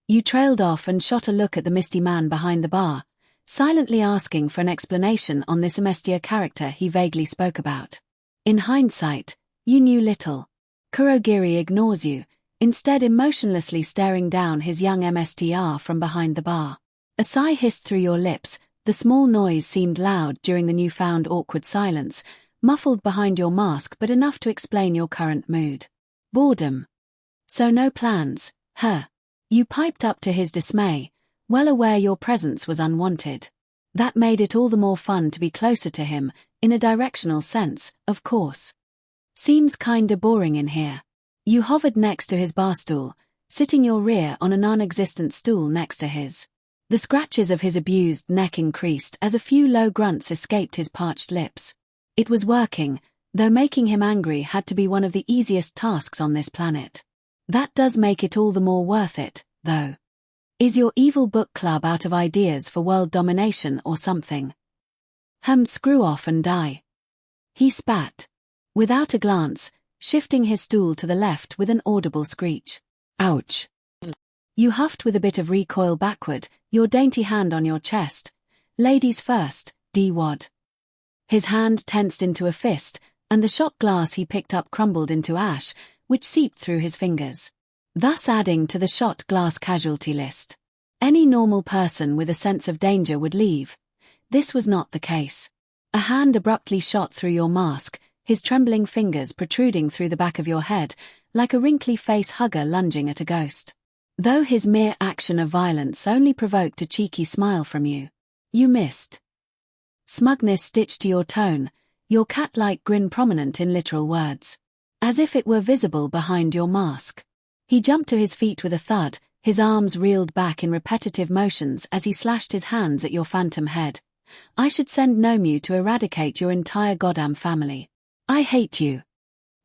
You trailed off and shot a look at the misty man behind the bar, silently asking for an explanation on this MSTR character he vaguely spoke about. In hindsight, you knew little. Kurogiri ignores you, instead emotionlessly staring down his young MSTR from behind the bar. A sigh hissed through your lips, the small noise seemed loud during the newfound awkward silence, muffled behind your mask but enough to explain your current mood. Boredom. So no plans, huh? You piped up to his dismay, well aware your presence was unwanted. That made it all the more fun to be closer to him, in a directional sense, of course. Seems kinda boring in here. You hovered next to his bar stool, sitting your rear on a non-existent stool next to his. The scratches of his abused neck increased as a few low grunts escaped his parched lips. It was working, though making him angry had to be one of the easiest tasks on this planet. That does make it all the more worth it, though. Is your evil book club out of ideas for world domination or something? Screw off and die. He spat. Without a glance, shifting his stool to the left with an audible screech. Ouch. You huffed with a bit of recoil backward, your dainty hand on your chest. Ladies first, D-Wad. His hand tensed into a fist, and the shot glass he picked up crumbled into ash, which seeped through his fingers, thus adding to the shot glass casualty list. Any normal person with a sense of danger would leave. This was not the case. A hand abruptly shot through your mask, his trembling fingers protruding through the back of your head, like a wrinkly face hugger lunging at a ghost. Though his mere action of violence only provoked a cheeky smile from you. You missed. Smugness stitched to your tone, your cat-like grin prominent in literal words. As if it were visible behind your mask. He jumped to his feet with a thud, his arms reeled back in repetitive motions as he slashed his hands at your phantom head. I should send Nomu to eradicate your entire goddamn family. I hate you.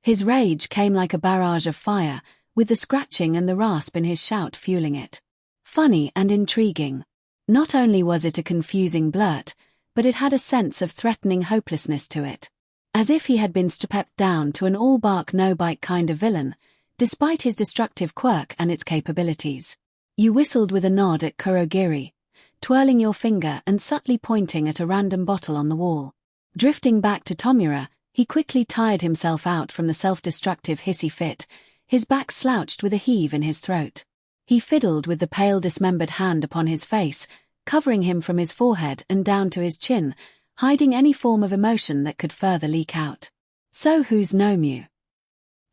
His rage came like a barrage of fire, with the scratching and the rasp in his shout fueling it. Funny and intriguing. Not only was it a confusing blurt, but it had a sense of threatening hopelessness to it. As if he had been stepped down to an all-bark no-bite kind of villain, despite his destructive quirk and its capabilities. You whistled with a nod at Kurogiri, twirling your finger and subtly pointing at a random bottle on the wall. Drifting back to Tomura, he quickly tired himself out from the self-destructive hissy fit, his back slouched with a heave in his throat. He fiddled with the pale dismembered hand upon his face, covering him from his forehead and down to his chin, hiding any form of emotion that could further leak out. So who's Nomu?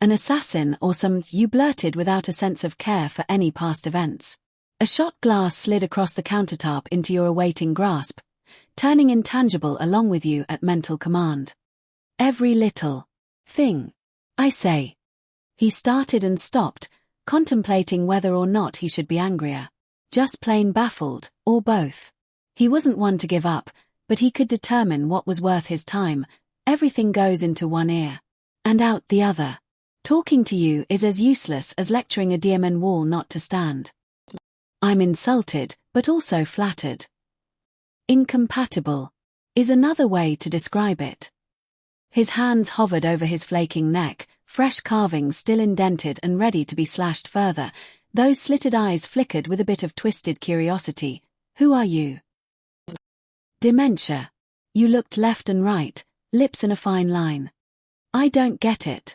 An assassin or some, you blurted without a sense of care for any past events. A shot glass slid across the countertop into your awaiting grasp, turning intangible along with you at mental command. Every little thing. I say. He started and stopped, contemplating whether or not he should be angrier. Just plain baffled, or both. He wasn't one to give up, but he could determine what was worth his time. Everything goes into one ear and out the other. Talking to you is as useless as lecturing a diamond wall not to stand. I'm insulted, but also flattered. Incompatible is another way to describe it. His hands hovered over his flaking neck, fresh carvings still indented and ready to be slashed further. Those slitted eyes flickered with a bit of twisted curiosity. Who are you? Dementia. You looked left and right, lips in a fine line. I don't get it.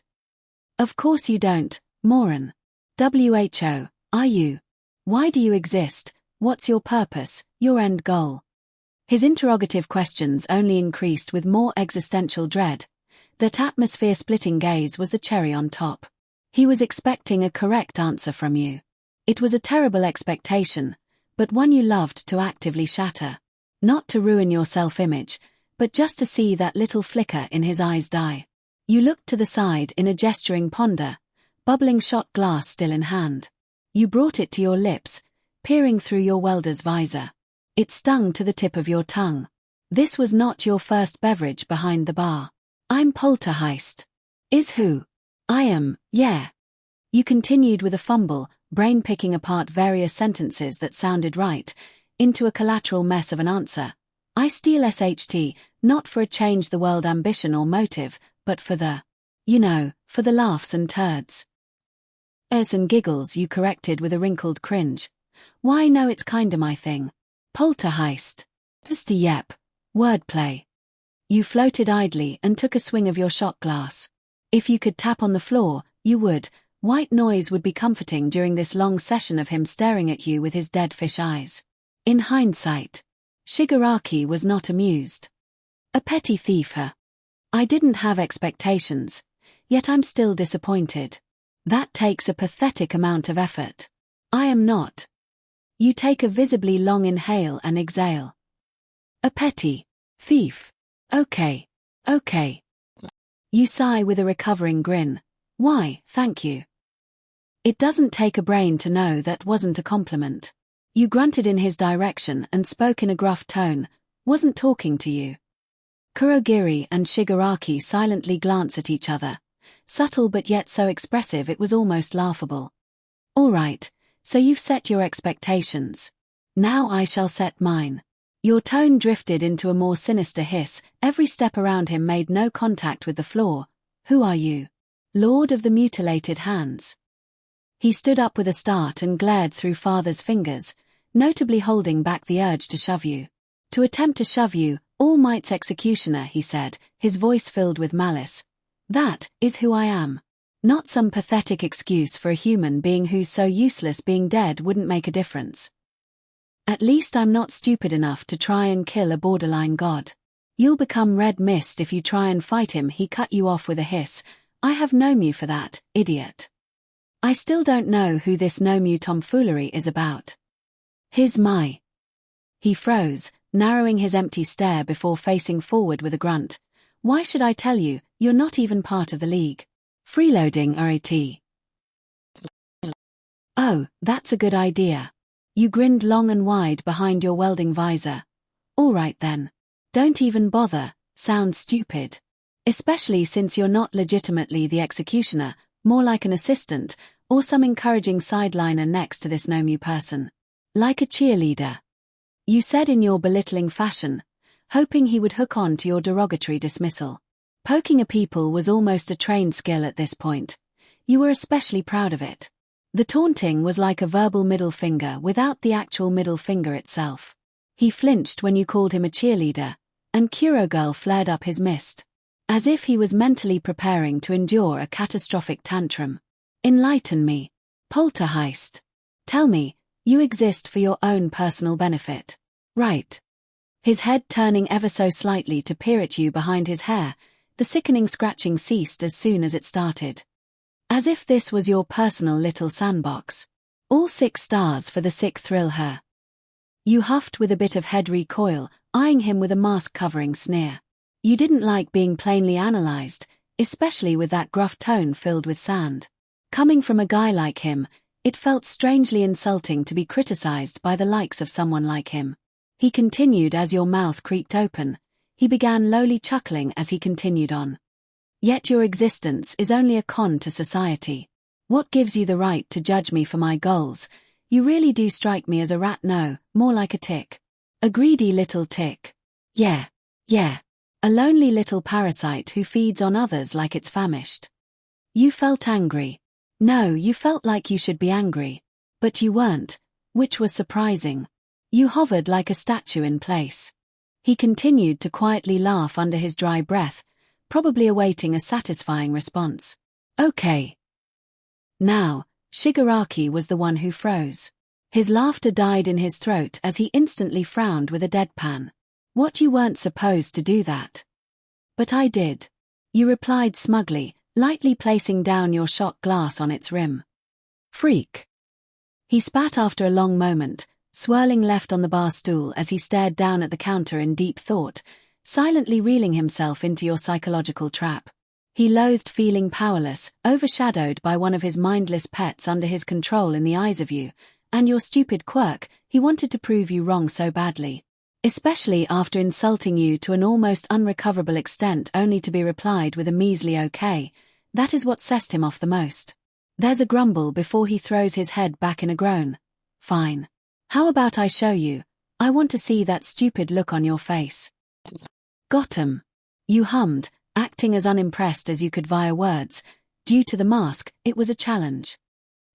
Of course you don't, moron. WHO, are you? Why do you exist? What's your purpose, your end goal? His interrogative questions only increased with more existential dread. That atmosphere-splitting gaze was the cherry on top. He was expecting a correct answer from you. It was a terrible expectation, but one you loved to actively shatter. Not to ruin your self-image, but just to see that little flicker in his eyes die. You looked to the side in a gesturing ponder, bubbling shot glass still in hand. You brought it to your lips, peering through your welder's visor. It stung to the tip of your tongue. This was not your first beverage behind the bar. I'm Poltergeist. Is who? I am, yeah. You continued with a fumble, brain picking apart various sentences that sounded right, into a collateral mess of an answer. I steal SHT, not for a change the world ambition or motive, but for the, for the laughs and turds. And giggles, you corrected with a wrinkled cringe. Why no, it's kinda my thing. Poltergeist. Mr. Yep. Wordplay. You floated idly and took a swing of your shot glass. If you could tap on the floor, you would. White noise would be comforting during this long session of him staring at you with his dead fish eyes. In hindsight, Shigaraki was not amused. A petty thief, huh? I didn't have expectations, yet I'm still disappointed. That takes a pathetic amount of effort. I am not. You take a visibly long inhale and exhale. A petty thief. Okay. You sigh with a recovering grin. Why, thank you. It doesn't take a brain to know that wasn't a compliment. You grunted in his direction and spoke in a gruff tone. Wasn't talking to you. Kurogiri and Shigaraki silently glance at each other. Subtle but yet so expressive it was almost laughable. All right, so you've set your expectations. Now I shall set mine. Your tone drifted into a more sinister hiss. Every step around him made no contact with the floor. Who are you? Lord of the Mutilated Hands. He stood up with a start and glared through father's fingers, notably holding back the urge to shove you. To attempt to shove you, All Might's executioner, he said, his voice filled with malice. That is who I am. Not some pathetic excuse for a human being who's so useless being dead wouldn't make a difference. At least I'm not stupid enough to try and kill a borderline god. You'll become red mist if you try and fight him. He cut you off with a hiss. I have known you for that, idiot. I still don't know who this Nomu tomfoolery is about. Here's my. He froze, narrowing his empty stare before facing forward with a grunt. Why should I tell you, you're not even part of the league. Freeloading RAT. Oh, that's a good idea. You grinned long and wide behind your welding visor. All right then. Don't even bother, sounds stupid. Especially since you're not legitimately the executioner, more like an assistant, or some encouraging sideliner next to this Nomu person. Like a cheerleader. You said in your belittling fashion, hoping he would hook on to your derogatory dismissal. Poking a people was almost a trained skill at this point. You were especially proud of it. The taunting was like a verbal middle finger without the actual middle finger itself. He flinched when you called him a cheerleader, and Kurogirl flared up his mist. As if he was mentally preparing to endure a catastrophic tantrum. Enlighten me. Poltergeist. Tell me, you exist for your own personal benefit. Right. His head turning ever so slightly to peer at you behind his hair, the sickening scratching ceased as soon as it started. As if this was your personal little sandbox. All 6 stars for the sick thrill her. You huffed with a bit of head recoil, eyeing him with a mask-covering sneer. You didn't like being plainly analyzed, especially with that gruff tone filled with sand. Coming from a guy like him, it felt strangely insulting to be criticized by the likes of someone like him. He continued as your mouth creaked open. He began lowly chuckling as he continued on. Yet your existence is only a con to society. What gives you the right to judge me for my goals? You really do strike me as a rat, no, more like a tick. A greedy little tick. Yeah. A lonely little parasite who feeds on others like it's famished. You felt angry. No, you felt like you should be angry. But you weren't, which was surprising. You hovered like a statue in place. He continued to quietly laugh under his dry breath, probably awaiting a satisfying response. Okay. Now, Shigaraki was the one who froze. His laughter died in his throat as he instantly frowned with a deadpan. What, you weren't supposed to do that? But I did. You replied smugly, lightly placing down your shot glass on its rim. Freak. He spat after a long moment, swirling left on the bar stool as he stared down at the counter in deep thought, silently reeling himself into your psychological trap. He loathed feeling powerless, overshadowed by one of his mindless pets under his control in the eyes of you, and your stupid quirk. He wanted to prove you wrong so badly. Especially after insulting you to an almost unrecoverable extent only to be replied with a measly okay. That is what sessed him off the most. There's a grumble before he throws his head back in a groan. Fine. How about I show you? I want to see that stupid look on your face. Got 'em. You hummed, acting as unimpressed as you could via words. Due to the mask, it was a challenge.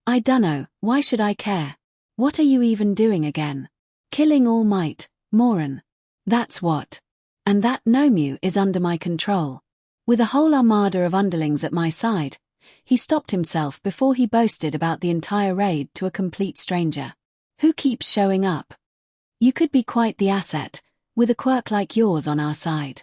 I dunno, why should I care? What are you even doing again? Killing All Might, Moran. That's what. And that Nomu is under my control. With a whole armada of underlings at my side. He stopped himself before he boasted about the entire raid to a complete stranger. Who keeps showing up? You could be quite the asset, with a quirk like yours on our side.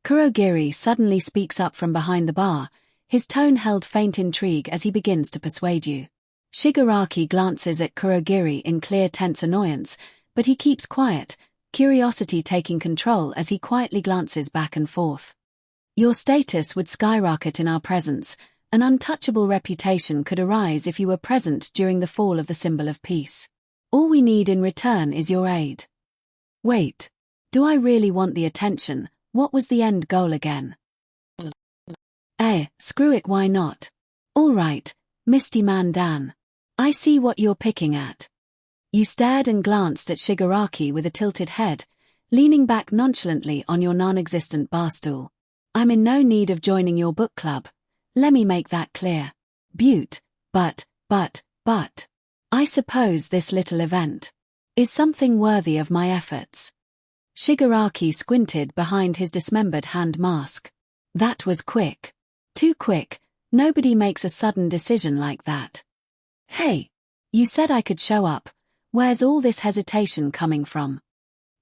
Kurogiri suddenly speaks up from behind the bar, his tone held faint intrigue as he begins to persuade you. Shigaraki glances at Kurogiri in clear tense annoyance, but he keeps quiet, curiosity taking control as he quietly glances back and forth. Your status would skyrocket in our presence. An untouchable reputation could arise if you were present during the fall of the symbol of peace. All we need in return is your aid. Wait. Do I really want the attention? What was the end goal again? Screw it, why not? All right, Misty Man Dan. I see what you're picking at. You stared and glanced at Shigaraki with a tilted head, leaning back nonchalantly on your non-existent bar stool. I'm in no need of joining your book club. Let me make that clear. Butte, but, I suppose this little event is something worthy of my efforts. Shigaraki squinted behind his dismembered hand mask. That was quick. Too quick. Nobody makes a sudden decision like that. Hey, you said I could show up. Where's all this hesitation coming from?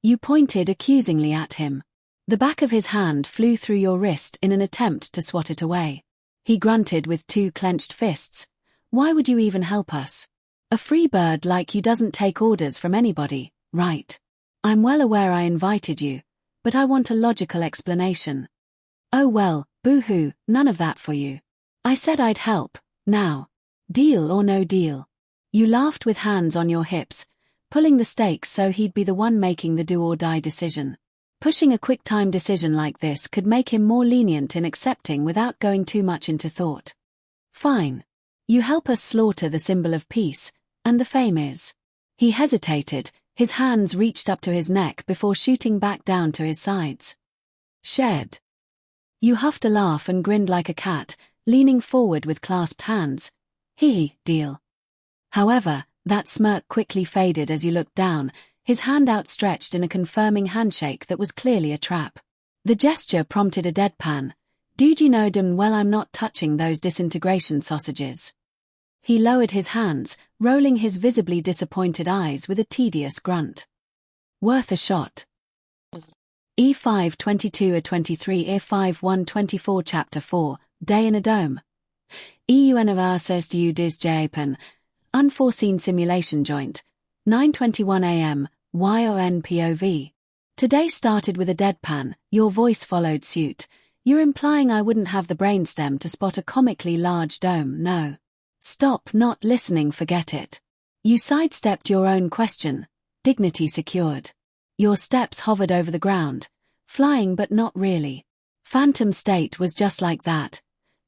You pointed accusingly at him. The back of his hand flew through your wrist in an attempt to swat it away. He grunted with 2 clenched fists. Why would you even help us? A free bird like you doesn't take orders from anybody, right? I'm well aware I invited you, but I want a logical explanation. Oh well, boo-hoo, none of that for you. I said I'd help, now. Deal or no deal? You laughed with hands on your hips, pulling the stakes so he'd be the one making the do-or-die decision. Pushing a quick-time decision like this could make him more lenient in accepting without going too much into thought. Fine. You help us slaughter the symbol of peace, and the fame is. He hesitated, his hands reached up to his neck before shooting back down to his sides. Shed. You huffed a laugh and grinned like a cat, leaning forward with clasped hands. Deal. However, that smirk quickly faded as you looked down, his hand outstretched in a confirming handshake that was clearly a trap. The gesture prompted a deadpan. Dude, you know damn well I'm not touching those disintegration sausages. He lowered his hands, rolling his visibly disappointed eyes with a tedious grunt. Worth a shot. E5 22 23 E5 124 Chapter 4, Day in a Dome. EUNIVERSITY UDIS Japan. Unforeseen simulation joint. 9:21 a.m. YONPOV. Today started with a deadpan, your voice followed suit. You're implying I wouldn't have the brainstem to spot a comically large dome, no. Stop not listening, forget it. You sidestepped your own question, dignity secured. Your steps hovered over the ground, flying but not really. Phantom State was just like that.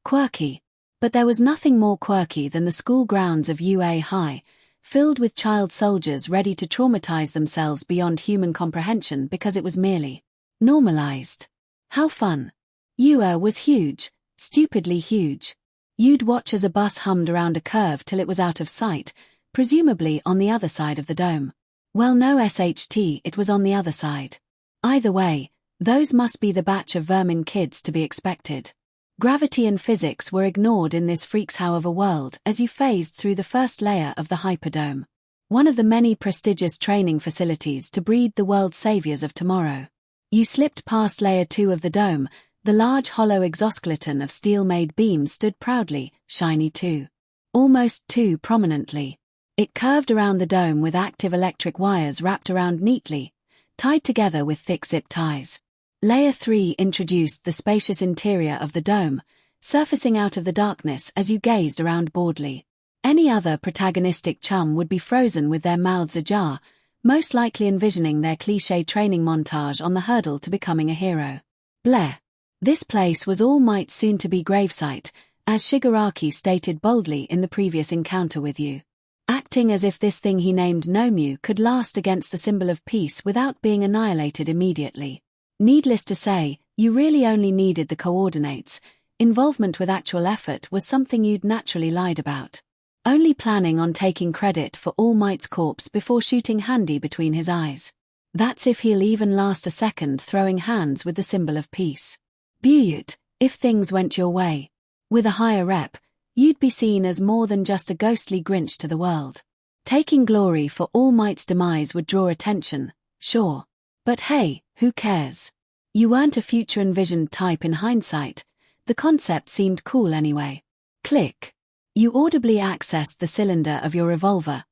Quirky. But there was nothing more quirky than the school grounds of UA High, filled with child soldiers ready to traumatize themselves beyond human comprehension because it was merely normalized. How fun. UA was huge, stupidly huge. You'd watch as a bus hummed around a curve till it was out of sight, presumably on the other side of the dome. Well, no SHT, it was on the other side. Either way, those must be the batch of vermin kids to be expected. Gravity and physics were ignored in this freaks however world as you phased through the first layer of the Hyperdome, one of the many prestigious training facilities to breed the world's saviors of tomorrow. You slipped past layer 2 of the dome. The large hollow exoskeleton of steel-made beams stood proudly, shiny too. Almost too prominently. It curved around the dome with active electric wires wrapped around neatly, tied together with thick zip ties. Layer 3 introduced the spacious interior of the dome, surfacing out of the darkness as you gazed around boredly. Any other protagonistic chum would be frozen with their mouths ajar, most likely envisioning their cliché training montage on the hurdle to becoming a hero. Bleh. This place was All Might's soon-to-be gravesite, as Shigaraki stated boldly in the previous encounter with you. Acting as if this thing he named Nomu could last against the symbol of peace without being annihilated immediately. Needless to say, you really only needed the coordinates. Involvement with actual effort was something you'd naturally lied about. Only planning on taking credit for All Might's corpse before shooting handy between his eyes. That's if he'll even last a second throwing hands with the symbol of peace. Beaut, if things went your way. With a higher rep, you'd be seen as more than just a ghostly Grinch to the world. Taking glory for All Might's demise would draw attention, sure. But hey, who cares? You weren't a future-envisioned type in hindsight. The concept seemed cool anyway. Click. You audibly accessed the cylinder of your revolver,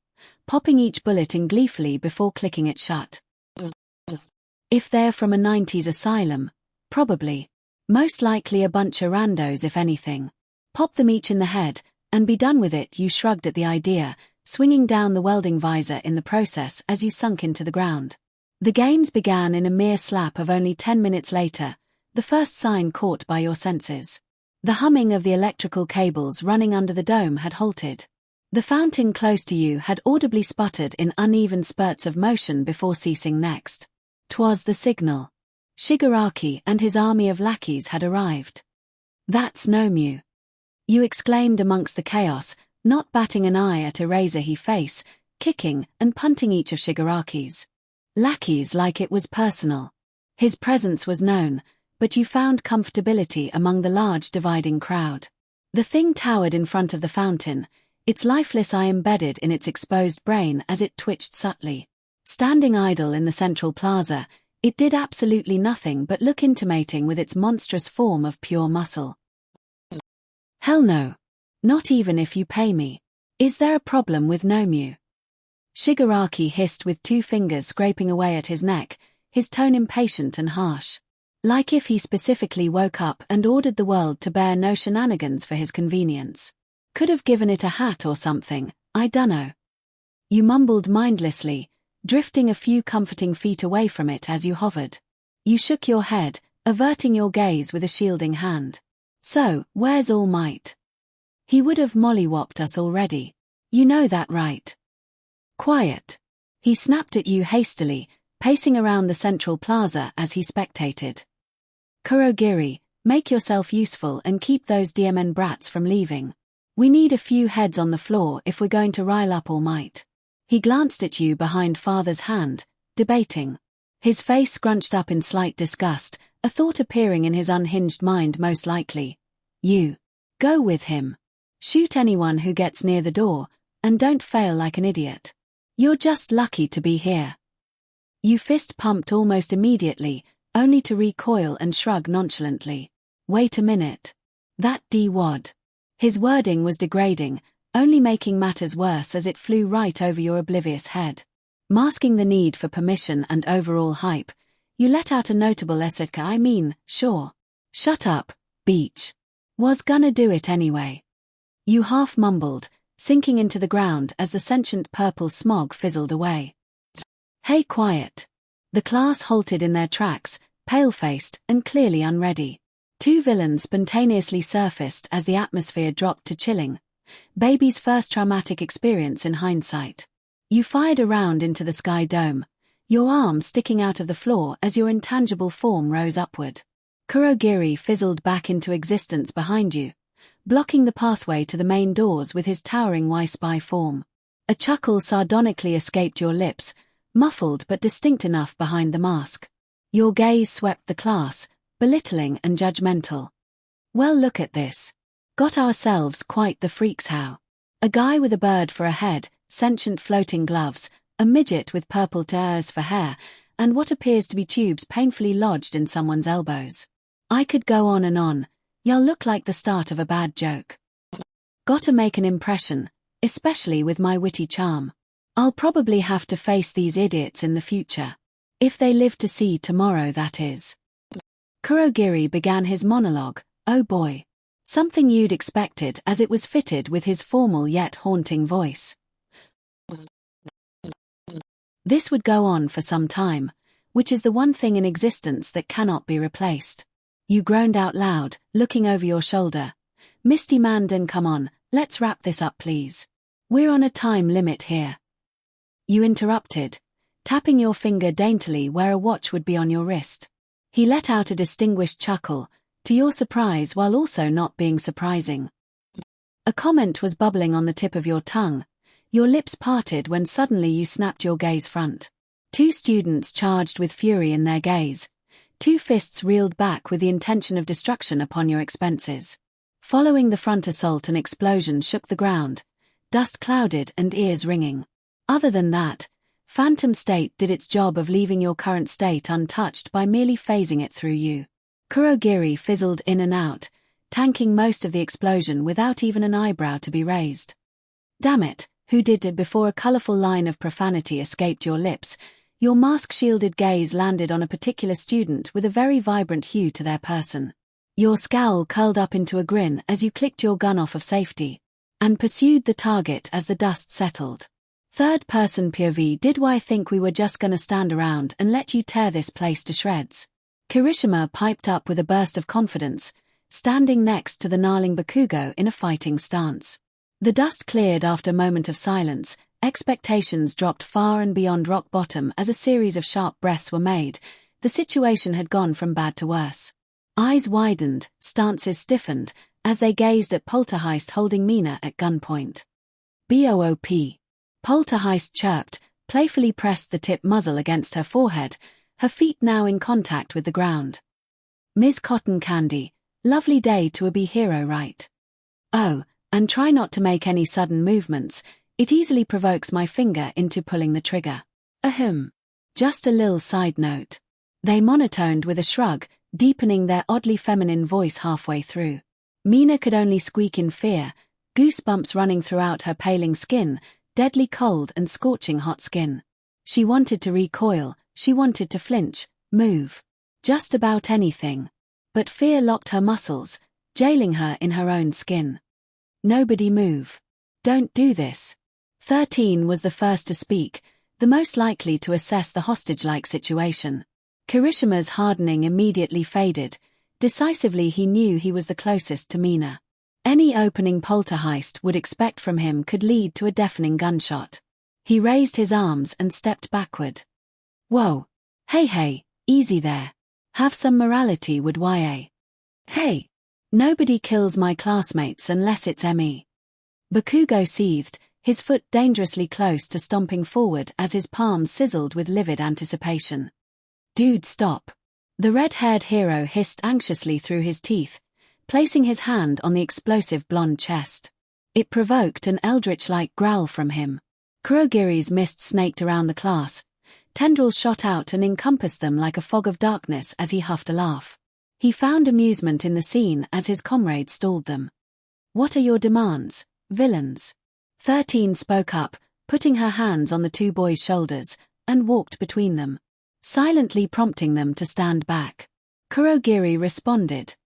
popping each bullet in gleefully before clicking it shut. If they're from a 90s asylum, probably. Most likely a bunch of randos if anything. Pop them each in the head, and be done with it. You shrugged at the idea, swinging down the welding visor in the process as you sunk into the ground. The games began in a mere slap of only 10 minutes later, the first sign caught by your senses. The humming of the electrical cables running under the dome had halted. The fountain close to you had audibly sputtered in uneven spurts of motion before ceasing next. 'Twas the signal. Shigaraki and his army of lackeys had arrived. That's Nomu. You exclaimed amongst the chaos, not batting an eye at Eraser he face, kicking and punting each of Shigaraki's lackeys like it was personal. His presence was known, but you found comfortability among the large dividing crowd. The thing towered in front of the fountain, its lifeless eye embedded in its exposed brain as it twitched subtly. Standing idle in the central plaza, it did absolutely nothing but look intimating with its monstrous form of pure muscle. Hell no. Not even if you pay me. Is there a problem with Nomu? Shigaraki hissed with 2 fingers scraping away at his neck, his tone impatient and harsh. Like if he specifically woke up and ordered the world to bear no shenanigans for his convenience. Could have given it a hat or something, I dunno. You mumbled mindlessly, drifting a few comforting feet away from it as you hovered. You shook your head, averting your gaze with a shielding hand. So, where's All Might? He would have mollywopped us already. You know that, right? Quiet. He snapped at you hastily, pacing around the central plaza as he spectated. Kurogiri, make yourself useful and keep those DMN brats from leaving. We need a few heads on the floor if we're going to rile up All Might. He glanced at you behind father's hand, debating. His face scrunched up in slight disgust, a thought appearing in his unhinged mind most likely. You. Go with him. Shoot anyone who gets near the door, and don't fail like an idiot. You're just lucky to be here. You fist-pumped almost immediately, only to recoil and shrug nonchalantly. Wait a minute. That D-wad. His wording was degrading, only making matters worse as it flew right over your oblivious head. Masking the need for permission and overall hype, you let out a notable sure. Shut up, Beach. Was gonna do it anyway. You half mumbled, sinking into the ground as the sentient purple smog fizzled away. Hey, quiet. The class halted in their tracks, pale-faced and clearly unready. Two villains spontaneously surfaced as the atmosphere dropped to chilling. Baby's first traumatic experience in hindsight. You fired a round into the sky dome, your arm sticking out of the floor as your intangible form rose upward. Kurogiri fizzled back into existence behind you, blocking the pathway to the main doors with his towering Y-spy form. A chuckle sardonically escaped your lips, muffled but distinct enough behind the mask. Your gaze swept the class, belittling and judgmental. Well, look at this. Got ourselves quite the freaks how. A guy with a bird for a head, sentient floating gloves, a midget with purple tears for hair, and what appears to be tubes painfully lodged in someone's elbows. I could go on and on. You'll look like the start of a bad joke. Gotta make an impression, especially with my witty charm. I'll probably have to face these idiots in the future. If they live to see tomorrow, that is. Kurogiri began his monologue, oh boy. Something you'd expected as it was fitted with his formal yet haunting voice. This would go on for some time, which is the one thing in existence that cannot be replaced. You groaned out loud, looking over your shoulder. Misty Mandan, come on, let's wrap this up please. We're on a time limit here. You interrupted, tapping your finger daintily where a watch would be on your wrist. He let out a distinguished chuckle, to your surprise while also not being surprising. A comment was bubbling on the tip of your tongue. Your lips parted when suddenly you snapped your gaze front. Two students charged with fury in their gaze. Two fists reeled back with the intention of destruction upon your expenses. Following the front assault, an explosion shook the ground, dust clouded and ears ringing. Other than that, Phantom State did its job of leaving your current state untouched by merely phasing it through you. Kurogiri fizzled in and out, tanking most of the explosion without even an eyebrow to be raised. Damn it, who did it before a colorful line of profanity escaped your lips? Your mask-shielded gaze landed on a particular student with a very vibrant hue to their person. Your scowl curled up into a grin as you clicked your gun off of safety, and pursued the target as the dust settled. Third-person POV, did I think we were just gonna stand around and let you tear this place to shreds? Kirishima piped up with a burst of confidence, standing next to the gnarling Bakugo in a fighting stance. The dust cleared after a moment of silence. Expectations dropped far and beyond rock bottom as a series of sharp breaths were made. The situation had gone from bad to worse. Eyes widened, stances stiffened, as they gazed at Poltergeist holding Mina at gunpoint. BOOP. Poltergeist chirped, playfully pressed the tip muzzle against her forehead, her feet now in contact with the ground. Ms. Cotton Candy, lovely day to be hero, right? Oh, and try not to make any sudden movements. It easily provokes my finger into pulling the trigger. Ahem. Just a lil side note. They monotoned with a shrug, deepening their oddly feminine voice halfway through. Mina could only squeak in fear, goosebumps running throughout her paling skin, deadly cold and scorching hot skin. She wanted to recoil, she wanted to flinch, move. Just about anything. But fear locked her muscles, jailing her in her own skin. Nobody move. Don't do this. 13 was the first to speak, the most likely to assess the hostage-like situation. Kirishima's hardening immediately faded. Decisively he knew he was the closest to Mina. Any opening Poltergeist would expect from him could lead to a deafening gunshot. He raised his arms and stepped backward. Whoa. Hey, easy there. Have some morality, would ya? Hey. Nobody kills my classmates unless it's me. Bakugo seethed, his foot dangerously close to stomping forward as his palms sizzled with livid anticipation. Dude, stop. The red-haired hero hissed anxiously through his teeth, placing his hand on the explosive blonde chest. It provoked an eldritch-like growl from him. Kurogiri's mist snaked around the class. Tendrils shot out and encompassed them like a fog of darkness as he huffed a laugh. He found amusement in the scene as his comrades stalled them. What are your demands, villains? 13 spoke up, putting her hands on the two boys' shoulders, and walked between them, silently prompting them to stand back. Kurogiri responded.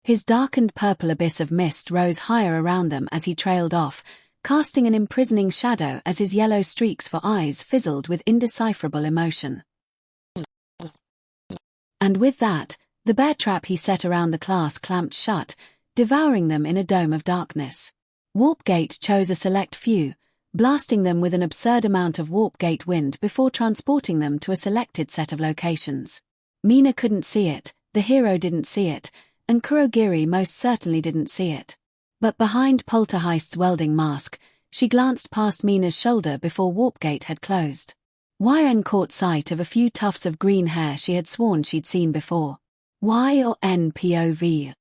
His darkened purple abyss of mist rose higher around them as he trailed off, casting an imprisoning shadow as his yellow streaks for eyes fizzled with indecipherable emotion. And with that, the bear trap he set around the class clamped shut, devouring them in a dome of darkness. Warpgate chose a select few, blasting them with an absurd amount of Warpgate wind before transporting them to a selected set of locations. Mina couldn't see it, the hero didn't see it, and Kurogiri most certainly didn't see it. But behind Poltergeist's welding mask, she glanced past Mina's shoulder before Warpgate had closed. Yn caught sight of a few tufts of green hair she had sworn she'd seen before. Y or NPOV.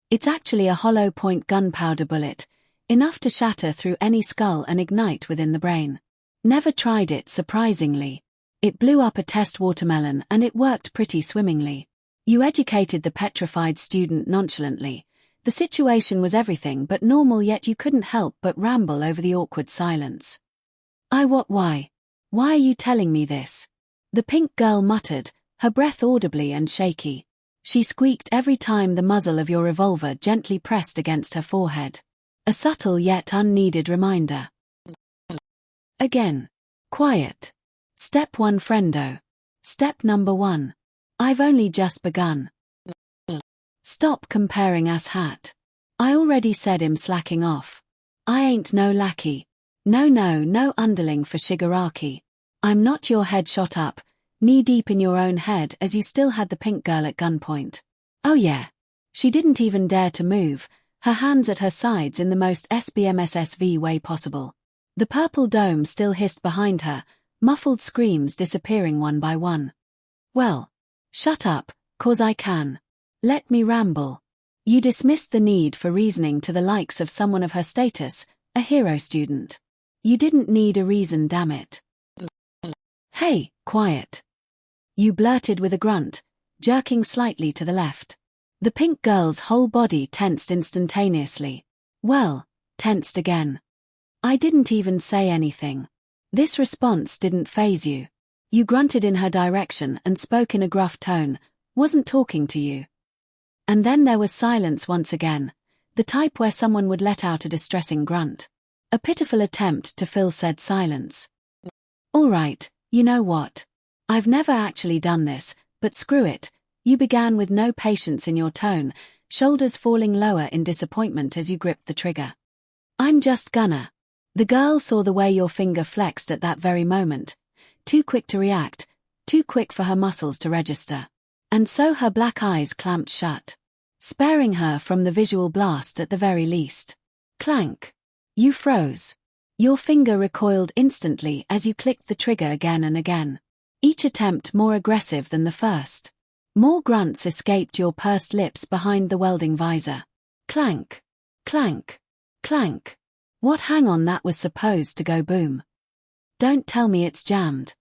It's actually a hollow point gunpowder bullet, enough to shatter through any skull and ignite within the brain. Never tried it, surprisingly. It blew up a test watermelon and it worked pretty swimmingly. You educated the petrified student nonchalantly. The situation was everything but normal, yet you couldn't help but ramble over the awkward silence. Why? Why are you telling me this? The pink girl muttered, her breath audibly and shaky. She squeaked every time the muzzle of your revolver gently pressed against her forehead. A subtle yet unneeded reminder. Again. Quiet. Step 1, friendo. Step number 1. I've only just begun. Stop comparing asshat. I already said him slacking off. I ain't no lackey. No underling for Shigaraki. I'm not your head shot up, knee-deep in your own head as you still had the pink girl at gunpoint. Oh yeah. She didn't even dare to move, her hands at her sides in the most SBMSSV way possible. The purple dome still hissed behind her, muffled screams disappearing one by one. Well, shut up, 'cause I can. Let me ramble. You dismissed the need for reasoning to the likes of someone of her status, a hero student. You didn't need a reason, damn it. Hey, quiet. You blurted with a grunt, jerking slightly to the left. The pink girl's whole body tensed instantaneously. Well, tensed again. I didn't even say anything. This response didn't faze you. You grunted in her direction and spoke in a gruff tone, wasn't talking to you. And then there was silence once again, the type where someone would let out a distressing grunt. A pitiful attempt to fill said silence. All right, you know what? I've never actually done this, but screw it. You began with no patience in your tone, shoulders falling lower in disappointment as you gripped the trigger. I'm just gonna. The girl saw the way your finger flexed at that very moment. Too quick to react, too quick for her muscles to register. And so her black eyes clamped shut, sparing her from the visual blast at the very least. Clank. You froze. Your finger recoiled instantly as you clicked the trigger again and again. Each attempt more aggressive than the first. More grunts escaped your pursed lips behind the welding visor. Clank. Clank. Clank. What, hang on, that was supposed to go boom. Don't tell me it's jammed.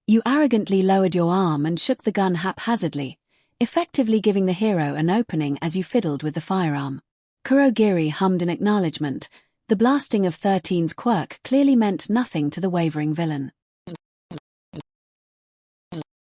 You arrogantly lowered your arm and shook the gun haphazardly, effectively giving the hero an opening as you fiddled with the firearm. Kurogiri hummed an acknowledgement. The blasting of 13's quirk clearly meant nothing to the wavering villain.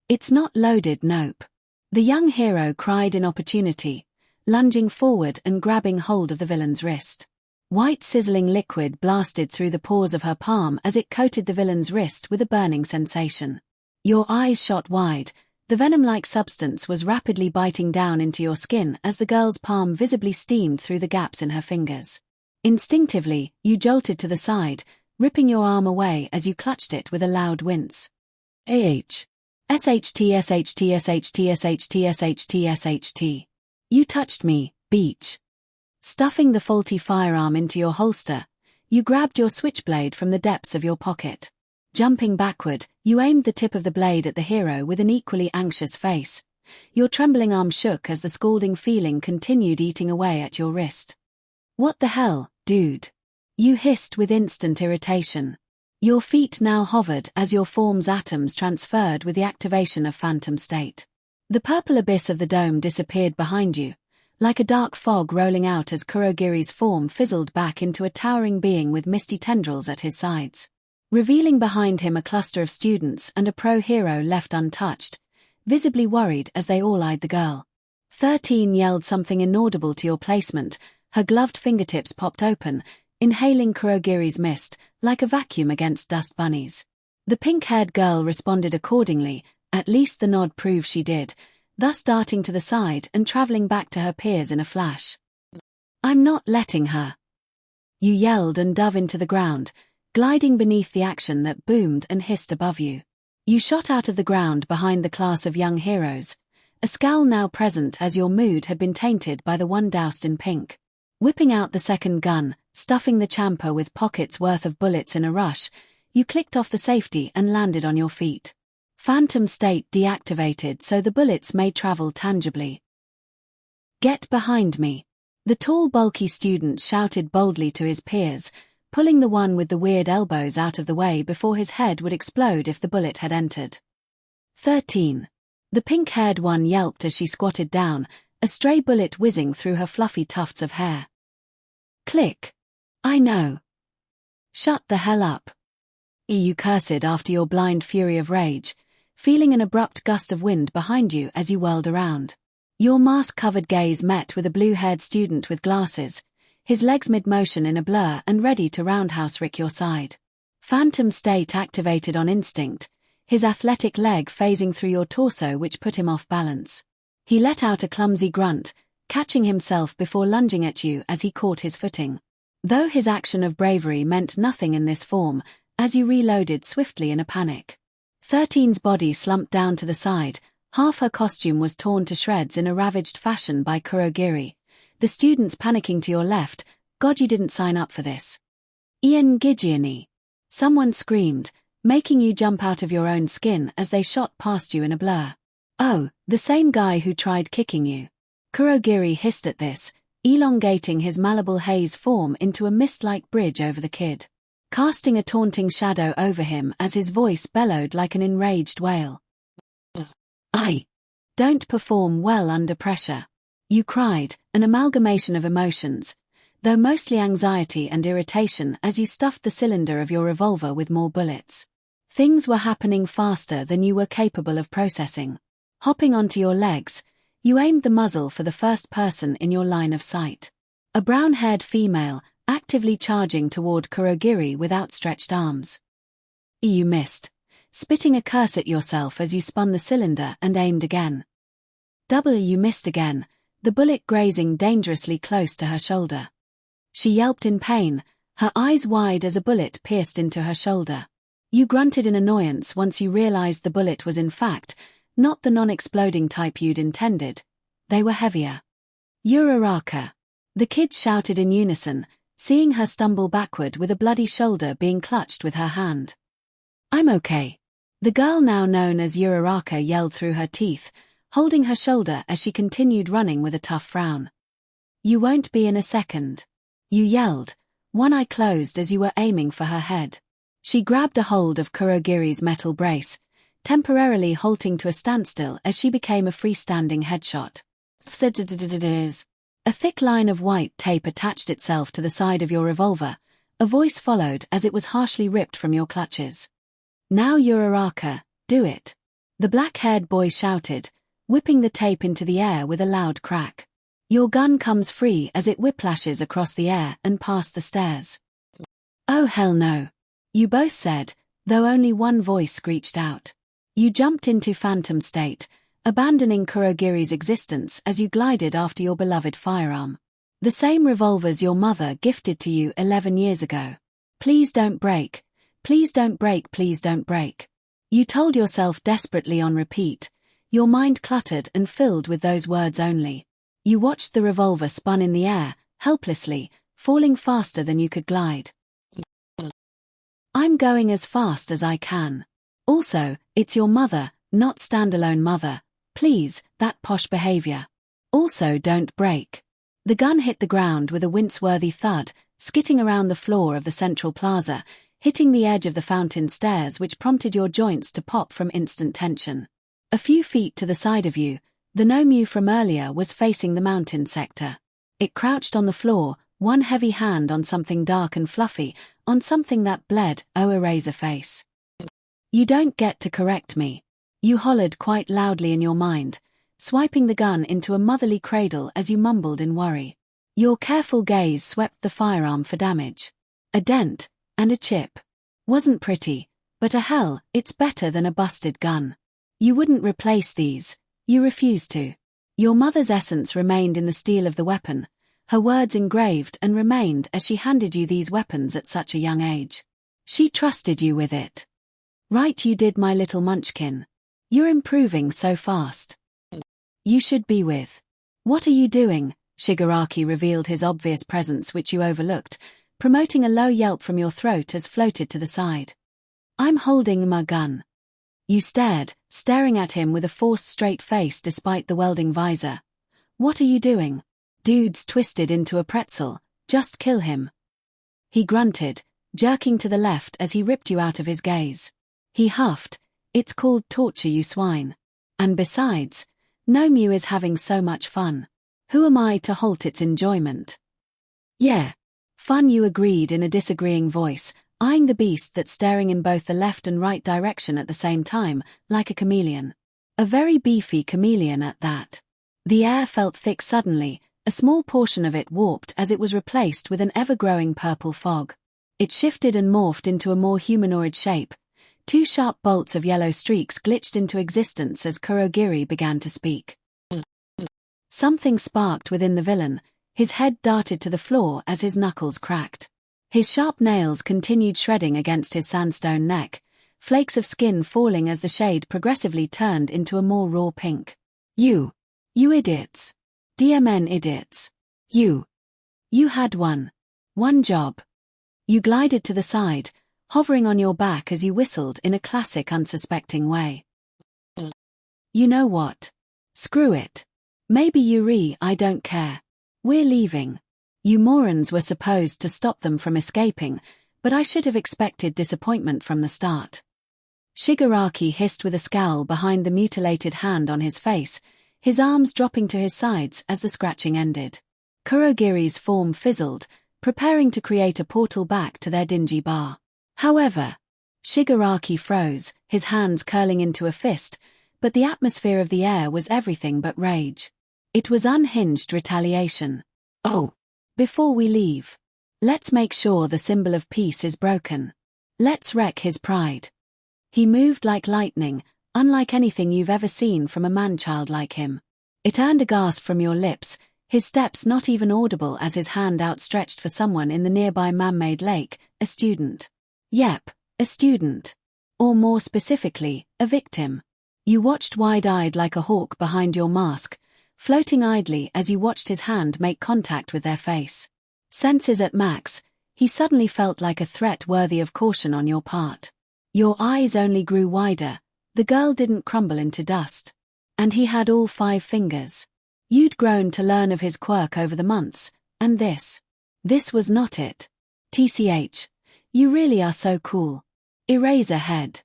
It's not loaded, nope. The young hero cried in opportunity, lunging forward and grabbing hold of the villain's wrist. White sizzling liquid blasted through the pores of her palm as it coated the villain's wrist with a burning sensation. Your eyes shot wide. The venom-like substance was rapidly biting down into your skin as the girl's palm visibly steamed through the gaps in her fingers. Instinctively, you jolted to the side, ripping your arm away as you clutched it with a loud wince. SHT SHT SHT SHT SHT SHT. You touched me, beach. Stuffing the faulty firearm into your holster, you grabbed your switchblade from the depths of your pocket. Jumping backward, you aimed the tip of the blade at the hero with an equally anxious face. Your trembling arm shook as the scalding feeling continued eating away at your wrist. What the hell, dude? You hissed with instant irritation. Your feet now hovered as your form's atoms transferred with the activation of Phantom State. The purple abyss of the dome disappeared behind you, like a dark fog rolling out as Kurogiri's form fizzled back into a towering being with misty tendrils at his sides, revealing behind him a cluster of students and a pro-hero left untouched, visibly worried as they all eyed the girl. 13 yelled something inaudible to your placement, her gloved fingertips popped open, inhaling Kurogiri's mist, like a vacuum against dust bunnies. The pink-haired girl responded accordingly, at least the nod proved she did, thus darting to the side and traveling back to her peers in a flash. "I'm not letting her!" You yelled and dove into the ground, gliding beneath the action that boomed and hissed above you. You shot out of the ground behind the class of young heroes, a scowl now present as your mood had been tainted by the one doused in pink. Whipping out the second gun, stuffing the champer with pockets worth of bullets in a rush, you clicked off the safety and landed on your feet. Phantom state deactivated so the bullets may travel tangibly. "Get behind me!" The tall bulky student shouted boldly to his peers, pulling the one with the weird elbows out of the way before his head would explode if the bullet had entered. 13. The pink-haired one yelped as she squatted down, a stray bullet whizzing through her fluffy tufts of hair. Click. "I know." "Shut the hell up." You cursed after your blind fury of rage, feeling an abrupt gust of wind behind you as you whirled around. Your mask-covered gaze met with a blue-haired student with glasses, his legs mid-motion in a blur and ready to roundhouse Rick your side. Phantom state activated on instinct, his athletic leg phasing through your torso which put him off balance. He let out a clumsy grunt, catching himself before lunging at you as he caught his footing. Though his action of bravery meant nothing in this form, as you reloaded swiftly in a panic. 13's body slumped down to the side, half her costume was torn to shreds in a ravaged fashion by Kurogiri. The students panicking to your left, "God, you didn't sign up for this." "Ian Gigiani!" Someone screamed, making you jump out of your own skin as they shot past you in a blur. "Oh, the same guy who tried kicking you." Kurogiri hissed at this, elongating his malleable haze form into a mist-like bridge over the kid, casting a taunting shadow over him as his voice bellowed like an enraged whale. "I don't perform well under pressure," you cried, an amalgamation of emotions, though mostly anxiety and irritation as you stuffed the cylinder of your revolver with more bullets. Things were happening faster than you were capable of processing. Hopping onto your legs, you aimed the muzzle for the first person in your line of sight. A brown-haired female, actively charging toward Kurogiri with outstretched arms. You missed, spitting a curse at yourself as you spun the cylinder and aimed again. You missed again, the bullet grazing dangerously close to her shoulder. She yelped in pain, her eyes wide as a bullet pierced into her shoulder. You grunted in annoyance once you realized the bullet was in fact not the non-exploding type you'd intended. They were heavier. "Uraraka!" The kids shouted in unison, seeing her stumble backward with a bloody shoulder being clutched with her hand. "I'm okay." The girl now known as Uraraka yelled through her teeth, holding her shoulder as she continued running with a tough frown. "You won't be in a second." You yelled, one eye closed as you were aiming for her head. She grabbed a hold of Kurogiri's metal brace, temporarily halting to a standstill as she became a freestanding headshot. A thick line of white tape attached itself to the side of your revolver. A voice followed as it was harshly ripped from your clutches. "Now Uraraka, do it." The black-haired boy shouted, whipping the tape into the air with a loud crack. Your gun comes free as it whiplashes across the air and past the stairs. "Oh hell no," you both said, though only one voice screeched out. You jumped into phantom state, abandoning Kurogiri's existence as you glided after your beloved firearm. The same revolvers your mother gifted to you 11 years ago. "Please don't break. Please don't break. Please don't break." You told yourself desperately on repeat, your mind cluttered and filled with those words only. You watched the revolver spun in the air, helplessly, falling faster than you could glide. "I'm going as fast as I can. Also, it's your mother, not standalone mother. Please, that posh behavior. Also don't break." The gun hit the ground with a wince-worthy thud, skitting around the floor of the central plaza, hitting the edge of the fountain stairs which prompted your joints to pop from instant tension. A few feet to the side of you, The Nomu from earlier was facing the mountain sector. It crouched on the floor, one heavy hand on something dark and fluffy, on something that bled. Oh, Eraser face. You don't get to correct me. You hollered quite loudly in your mind, swiping the gun into a motherly cradle as you mumbled in worry. Your careful gaze swept the firearm for damage. A dent, and a chip. Wasn't pretty, but hell, it's better than a busted gun. You wouldn't replace these, you refused to. Your mother's essence remained in the steel of the weapon, her words engraved and remained as she handed you these weapons at such a young age. She trusted you with it. Right, you did, my little munchkin. You're improving so fast. You should be with. What are you doing? Shigaraki revealed his obvious presence, which you overlooked, promoting a low yelp from your throat as floated to the side. I'm holding my gun. You stared, staring at him with a forced straight face despite the welding visor. What are you doing? Dude's twisted into a pretzel. Just kill him. He grunted, jerking to the left as he ripped you out of his gaze. He huffed. It's called torture, you swine. And besides, Nomu is having so much fun. Who am I to halt its enjoyment? Yeah. Fun, you agreed in a disagreeing voice, eyeing the beast that's staring in both the left and right direction at the same time, like a chameleon. A very beefy chameleon at that. The air felt thick suddenly, a small portion of it warped as it was replaced with an ever-growing purple fog. It shifted and morphed into a more humanoid shape. Two sharp bolts of yellow streaks glitched into existence as Kurogiri began to speak. Something sparked within the villain, his head darted to the floor as his knuckles cracked. His sharp nails continued shredding against his sandstone neck, flakes of skin falling as the shade progressively turned into a more raw pink. You idiots. DMN idiots. You had one job. You glided to the side, hovering on your back as you whistled in a classic unsuspecting way. You know what? Screw it. Maybe I don't care. We're leaving. You morons were supposed to stop them from escaping, but I should have expected disappointment from the start. Shigaraki hissed with a scowl behind the mutilated hand on his face, his arms dropping to his sides as the scratching ended. Kurogiri's form fizzled, preparing to create a portal back to their dingy bar. However, Shigaraki froze, his hands curling into a fist, but the atmosphere of the air was everything but rage. It was unhinged retaliation. Oh, before we leave, let's make sure the symbol of peace is broken. Let's wreck his pride. He moved like lightning, unlike anything you've ever seen from a man-child like him. It earned a gasp from your lips, his steps not even audible as his hand outstretched for someone in the nearby man-made lake, a student. Yep, a student. Or more specifically, a victim. You watched wide-eyed like a hawk behind your mask, floating idly as you watched his hand make contact with their face. Senses at max, he suddenly felt like a threat worthy of caution on your part. Your eyes only grew wider, the girl didn't crumble into dust. And he had all 5 fingers. You'd grown to learn of his quirk over the months, and this was not it. TCH. You really are so cool. Eraser head.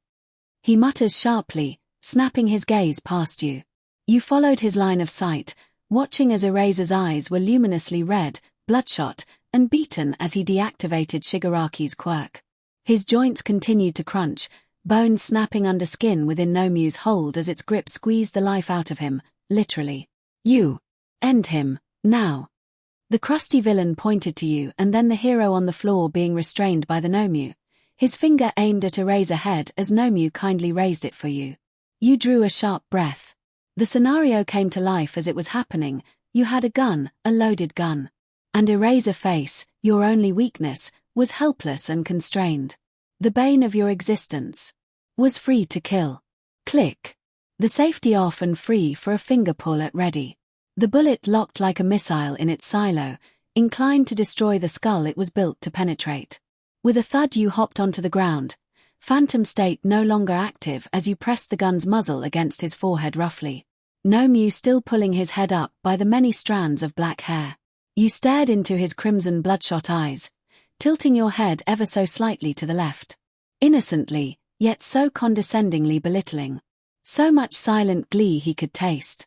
He mutters sharply, snapping his gaze past you. You followed his line of sight, watching as Eraser's eyes were luminously red, bloodshot, and beaten as he deactivated Shigaraki's quirk. His joints continued to crunch, bones snapping under skin within Nomu's hold as its grip squeezed the life out of him, literally. You. End him, now. The crusty villain pointed to you and then the hero on the floor being restrained by the Nomu, his finger aimed at Eraser head as Nomu kindly raised it for you. You drew a sharp breath. The scenario came to life as it was happening. You had a gun, a loaded gun. And Eraser face, your only weakness, was helpless and constrained. The bane of your existence. Was free to kill. Click. The safety off and free for a finger pull at ready. The bullet locked like a missile in its silo, inclined to destroy the skull it was built to penetrate. With a thud you hopped onto the ground, phantom state no longer active as you pressed the gun's muzzle against his forehead roughly. Nomu still pulling his head up by the many strands of black hair. You stared into his crimson bloodshot eyes, tilting your head ever so slightly to the left. Innocently, yet so condescendingly belittling. So much silent glee he could taste.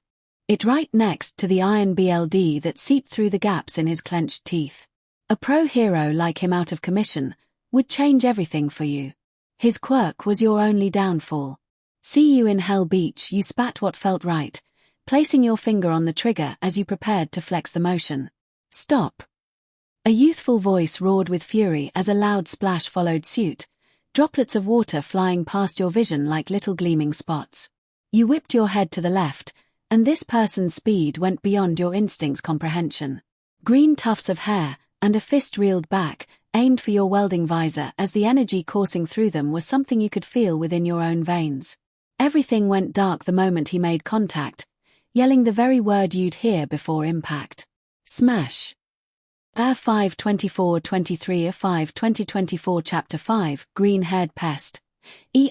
It right next to the iron BLD that seeped through the gaps in his clenched teeth. A pro-hero like him out of commission would change everything for you. His quirk was your only downfall. See you in Hell Beach, you spat what felt right, placing your finger on the trigger as you prepared to flex the motion. Stop. A youthful voice roared with fury as a loud splash followed suit, droplets of water flying past your vision like little gleaming spots. You whipped your head to the left, and this person's speed went beyond your instinct's comprehension. Green tufts of hair, and a fist reeled back, aimed for your welding visor as the energy coursing through them was something you could feel within your own veins. Everything went dark the moment he made contact, yelling the very word you'd hear before impact. Smash. Air 5-24-23 5 2024 Chapter 5 Green-Haired Pest.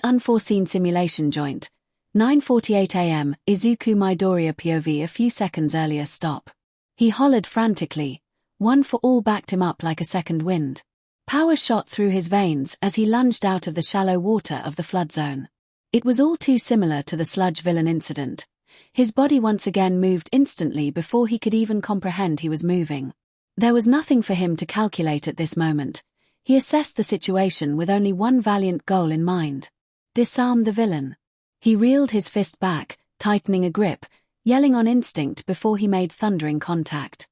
Unforeseen Simulation Joint. 9:48 a.m. Izuku Midoriya POV a few seconds earlier stop. He hollered frantically. One for all backed him up like a second wind. Power shot through his veins as he lunged out of the shallow water of the flood zone. It was all too similar to the sludge villain incident. His body once again moved instantly before he could even comprehend he was moving. There was nothing for him to calculate at this moment. He assessed the situation with only one valiant goal in mind. Disarm the villain. He reeled his fist back, tightening a grip, yelling on instinct before he made thundering contact.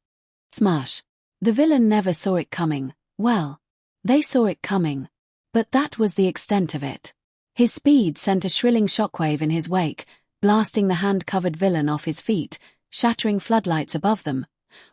Smash. The villain never saw it coming. Well, they saw it coming. But that was the extent of it. His speed sent a shrilling shockwave in his wake, blasting the hand-covered villain off his feet, shattering floodlights above them.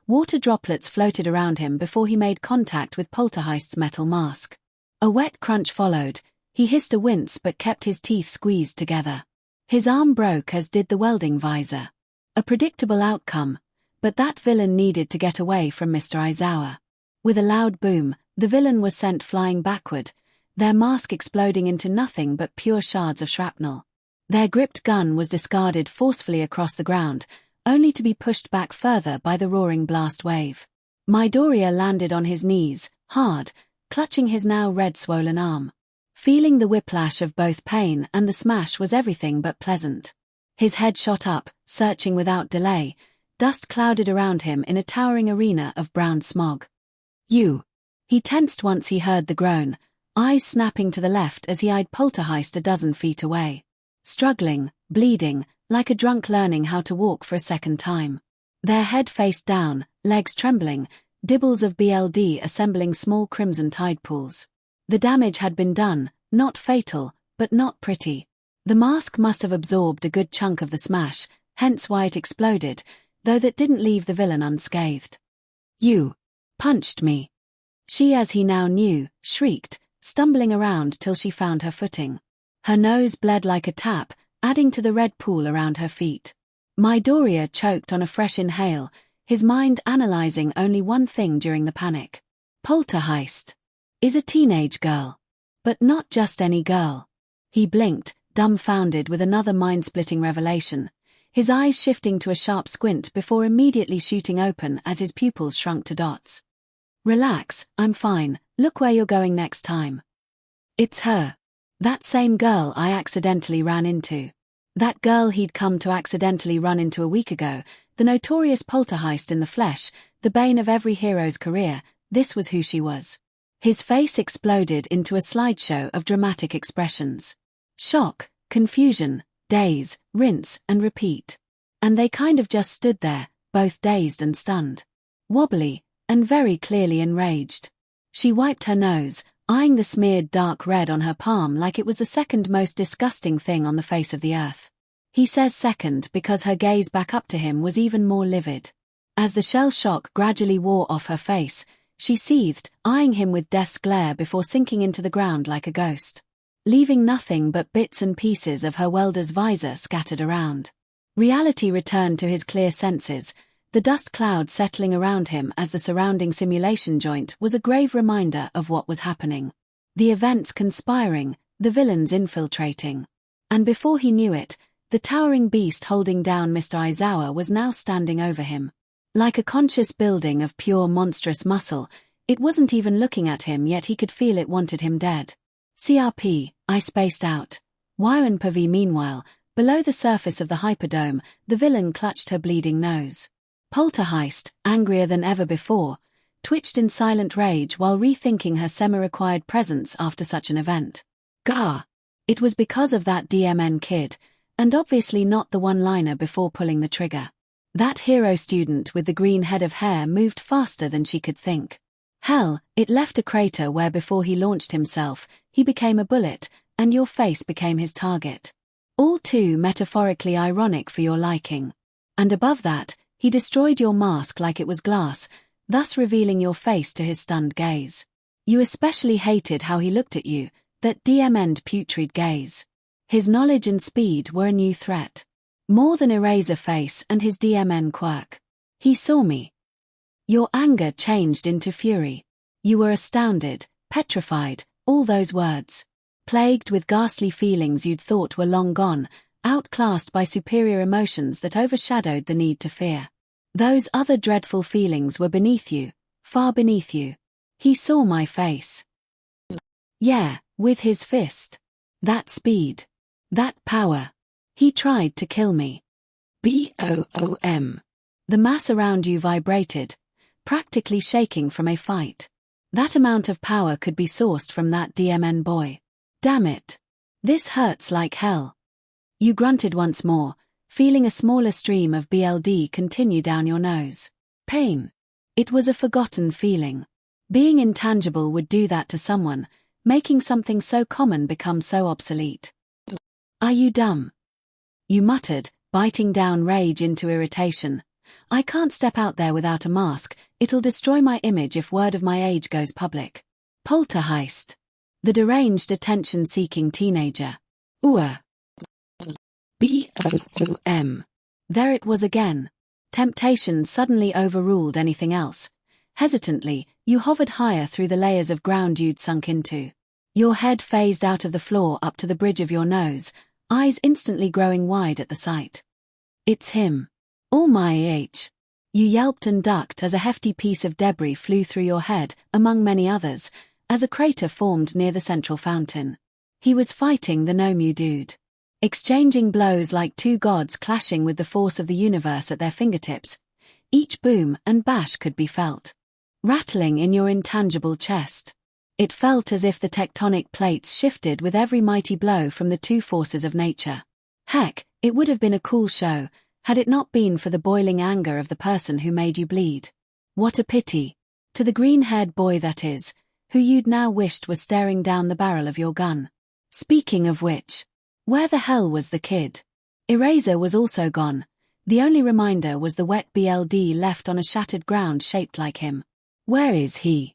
Water droplets floated around him before he made contact with Poltergeist's metal mask. A wet crunch followed. He hissed a wince but kept his teeth squeezed together. His arm broke as did the welding visor. A predictable outcome, but that villain needed to get away from Mr. Aizawa. With a loud boom, the villain was sent flying backward, their mask exploding into nothing but pure shards of shrapnel. Their gripped gun was discarded forcefully across the ground, only to be pushed back further by the roaring blast wave. Midoriya landed on his knees, hard, clutching his now red-swollen arm. Feeling the whiplash of both pain and the smash was everything but pleasant. His head shot up, searching without delay. Dust clouded around him in a towering arena of brown smog. You. He tensed once he heard the groan, eyes snapping to the left as he eyed Poltergeist a dozen feet away. Struggling, bleeding, like a drunk learning how to walk for a second time. Their head faced down, legs trembling, dibbles of BLD assembling small crimson tide pools. The damage had been done, not fatal, but not pretty. The mask must have absorbed a good chunk of the smash, hence why it exploded, though that didn't leave the villain unscathed. You punched me. She, as he now knew, shrieked, stumbling around till she found her footing. Her nose bled like a tap, adding to the red pool around her feet. Midoriya choked on a fresh inhale, his mind analyzing only one thing during the panic. Poltergeist is a teenage girl. But not just any girl. He blinked, dumbfounded with another mind-splitting revelation, his eyes shifting to a sharp squint before immediately shooting open as his pupils shrunk to dots. Relax, I'm fine, look where you're going next time. It's her. That same girl I accidentally ran into. That girl he'd come to accidentally run into a week ago, the notorious Poltergeist in the flesh, the bane of every hero's career, this was who she was. His face exploded into a slideshow of dramatic expressions. Shock, confusion, daze, rinse and repeat. And they kind of just stood there, both dazed and stunned. Wobbly, and very clearly enraged. She wiped her nose, eyeing the smeared dark red on her palm like it was the second most disgusting thing on the face of the earth. He says second because her gaze back up to him was even more livid. As the shell shock gradually wore off her face, she seethed, eyeing him with death's glare before sinking into the ground like a ghost, leaving nothing but bits and pieces of her welder's visor scattered around. Reality returned to his clear senses, the dust cloud settling around him as the surrounding simulation joint was a grave reminder of what was happening. The events conspiring, the villains infiltrating. And before he knew it, the towering beast holding down Mr. Aizawa was now standing over him. Like a conscious building of pure monstrous muscle, it wasn't even looking at him yet he could feel it wanted him dead. CRP, I spaced out. Wyron Pavi meanwhile, Below the surface of the Hyperdome, the villain clutched her bleeding nose. Poltergeist, angrier than ever before, twitched in silent rage while rethinking her semi-required presence after such an event. Gah! It was because of that DMN kid, and obviously not the one-liner before pulling the trigger. That hero student with the green head of hair moved faster than she could think. Hell, it left a crater where before he launched himself, he became a bullet, and your face became his target. All too metaphorically ironic for your liking. And above that, he destroyed your mask like it was glass, thus revealing your face to his stunned gaze. You especially hated how he looked at you, that DMN'd putrid gaze. His knowledge and speed were a new threat. More than Eraserface and his DMN quirk. He saw me. Your anger changed into fury. You were astounded, petrified, all those words. Plagued with ghastly feelings you'd thought were long gone, outclassed by superior emotions that overshadowed the need to fear. Those other dreadful feelings were beneath you, far beneath you. He saw my face. Yeah, with his fist. That speed. That power. He tried to kill me. BOOM. The mass around you vibrated, practically shaking from a fight. That amount of power could be sourced from that DMN boy. Damn it. This hurts like hell. You grunted once more, feeling a smaller stream of BLD continue down your nose. Pain. It was a forgotten feeling. Being intangible would do that to someone, making something so common become so obsolete. Are you dumb? You muttered, biting down rage into irritation. I can't step out there without a mask, it'll destroy my image if word of my age goes public. Poltergeist. The deranged attention-seeking teenager. BOOM. There it was again. Temptation suddenly overruled anything else. Hesitantly, you hovered higher through the layers of ground you'd sunk into. Your head phased out of the floor up to the bridge of your nose, eyes instantly growing wide at the sight. It's him. All my age. You yelped and ducked as a hefty piece of debris flew through your head, among many others, as a crater formed near the central fountain. He was fighting the Nomu dude. Exchanging blows like two gods clashing with the force of the universe at their fingertips. Each boom and bash could be felt. Rattling in your intangible chest. It felt as if the tectonic plates shifted with every mighty blow from the two forces of nature. Heck, it would have been a cool show, had it not been for the boiling anger of the person who made you bleed. What a pity. To the green-haired boy that is, who you'd now wished was staring down the barrel of your gun. Speaking of which, where the hell was the kid? Eraser was also gone. The only reminder was the wet BLD left on a shattered ground shaped like him. Where is he?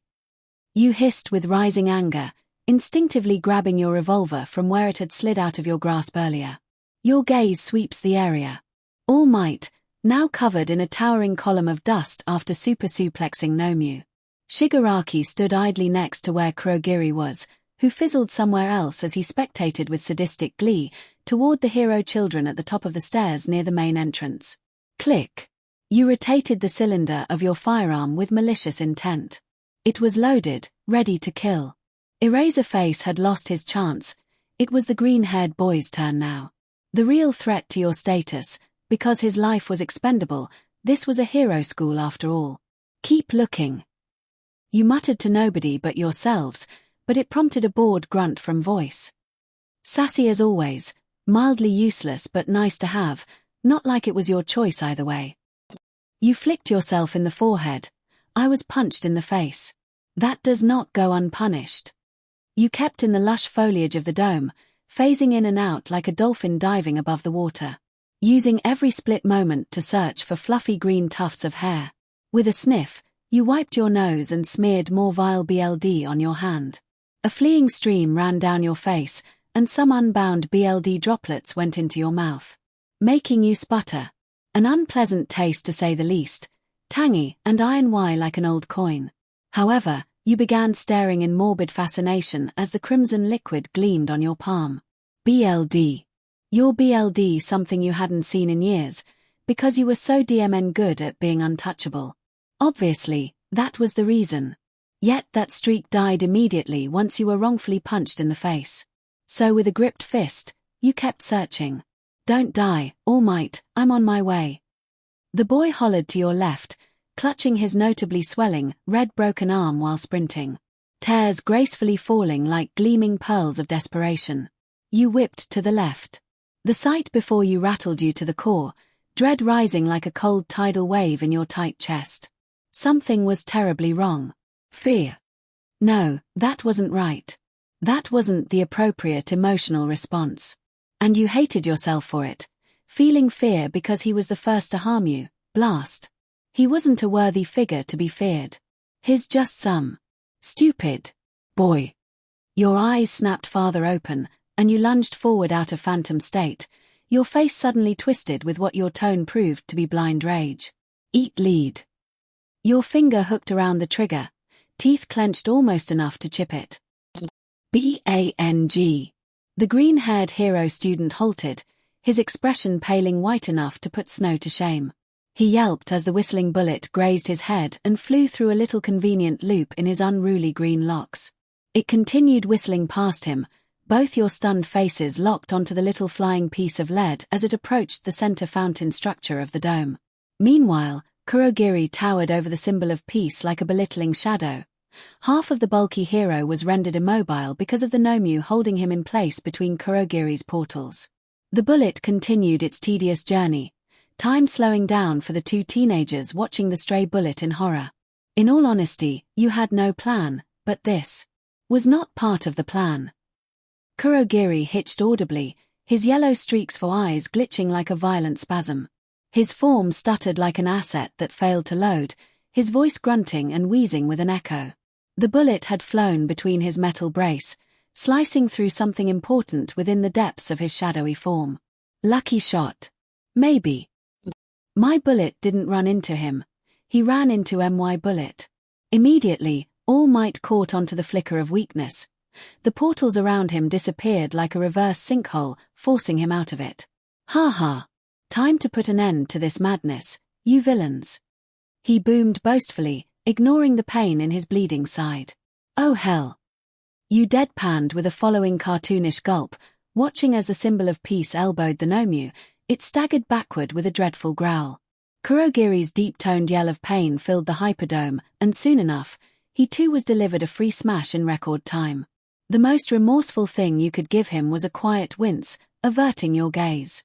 You hissed with rising anger, instinctively grabbing your revolver from where it had slid out of your grasp earlier. Your gaze sweeps the area. All Might, now covered in a towering column of dust after super suplexing Nomu. Shigaraki stood idly next to where Kurogiri was, who fizzled somewhere else as he spectated with sadistic glee toward the hero children at the top of the stairs near the main entrance. Click. You rotated the cylinder of your firearm with malicious intent. It was loaded, ready to kill. Eraserface had lost his chance. It was the green-haired boy's turn now. The real threat to your status, because his life was expendable, this was a hero school after all. Keep looking. You muttered to nobody but yourselves, but it prompted a bored grunt from voice. Sassy as always, mildly useless but nice to have, not like it was your choice either way. You flicked yourself in the forehead. I was punched in the face. That does not go unpunished. You kept in the lush foliage of the dome, phasing in and out like a dolphin diving above the water, using every split moment to search for fluffy green tufts of hair. With a sniff, you wiped your nose and smeared more vile BLD on your hand. A fleeing stream ran down your face, and some unbound BLD droplets went into your mouth, making you sputter. An unpleasant taste to say the least, tangy and iron-y like an old coin. However, you began staring in morbid fascination as the crimson liquid gleamed on your palm. BLD. Your BLD, something you hadn't seen in years, because you were so DMN good at being untouchable. Obviously, that was the reason. Yet that streak died immediately once you were wrongfully punched in the face. So with a gripped fist, you kept searching. Don't die, All Might, I'm on my way. The boy hollered to your left, clutching his notably swelling, red broken arm while sprinting. Tears gracefully falling like gleaming pearls of desperation. You whipped to the left. The sight before you rattled you to the core, dread rising like a cold tidal wave in your tight chest. Something was terribly wrong. Fear. No, that wasn't right. That wasn't the appropriate emotional response. And you hated yourself for it, feeling fear because he was the first to harm you. Blast. He wasn't a worthy figure to be feared. He's just some stupid boy. Your eyes snapped farther open, and you lunged forward out of phantom state, your face suddenly twisted with what your tone proved to be blind rage. Eat lead. Your finger hooked around the trigger, teeth clenched almost enough to chip it. Bang. The green-haired hero student halted, his expression paling white enough to put Snow to shame. He yelped as the whistling bullet grazed his head and flew through a little convenient loop in his unruly green locks. It continued whistling past him, both your stunned faces locked onto the little flying piece of lead as it approached the center fountain structure of the dome. Meanwhile, Kurogiri towered over the symbol of peace like a belittling shadow. Half of the bulky hero was rendered immobile because of the Nomu holding him in place between Kurogiri's portals. The bullet continued its tedious journey, time slowing down for the two teenagers watching the stray bullet in horror. In all honesty, you had no plan, but this was not part of the plan. Kurogiri hitched audibly, his yellow streaks for eyes glitching like a violent spasm. His form stuttered like an asset that failed to load, his voice grunting and wheezing with an echo. The bullet had flown between his metal brace, slicing through something important within the depths of his shadowy form. Lucky shot. Maybe. My bullet didn't run into him. He ran into my bullet. Immediately, All Might caught onto the flicker of weakness. The portals around him disappeared like a reverse sinkhole, forcing him out of it. Ha ha. Time to put an end to this madness, you villains. He boomed boastfully, ignoring the pain in his bleeding side. Oh hell. You deadpanned with a following cartoonish gulp, watching as the symbol of peace elbowed the Nomu. It staggered backward with a dreadful growl. Kurogiri's deep-toned yell of pain filled the Hyperdome, and soon enough, he too was delivered a free smash in record time. The most remorseful thing you could give him was a quiet wince, averting your gaze.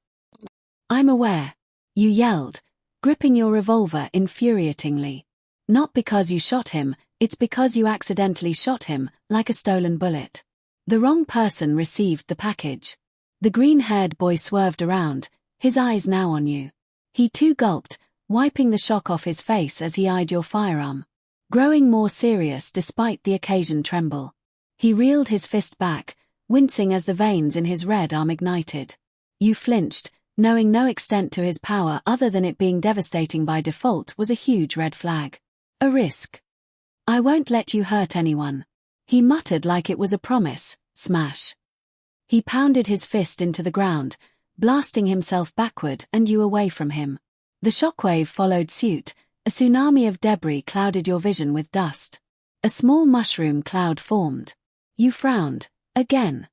I'm aware. You yelled, gripping your revolver infuriatingly. Not because you shot him, it's because you accidentally shot him, like a stolen bullet. The wrong person received the package. The green-haired boy swerved around, his eyes now on you. He too gulped, wiping the shock off his face as he eyed your firearm. Growing more serious despite the occasion tremble. He reeled his fist back, wincing as the veins in his red arm ignited. You flinched, knowing no extent to his power other than it being devastating by default was a huge red flag. A risk. I won't let you hurt anyone. He muttered like it was a promise. Smash. He pounded his fist into the ground, blasting himself backward and you away from him. The shockwave followed suit, a tsunami of debris clouded your vision with dust. A small mushroom cloud formed. You frowned, again.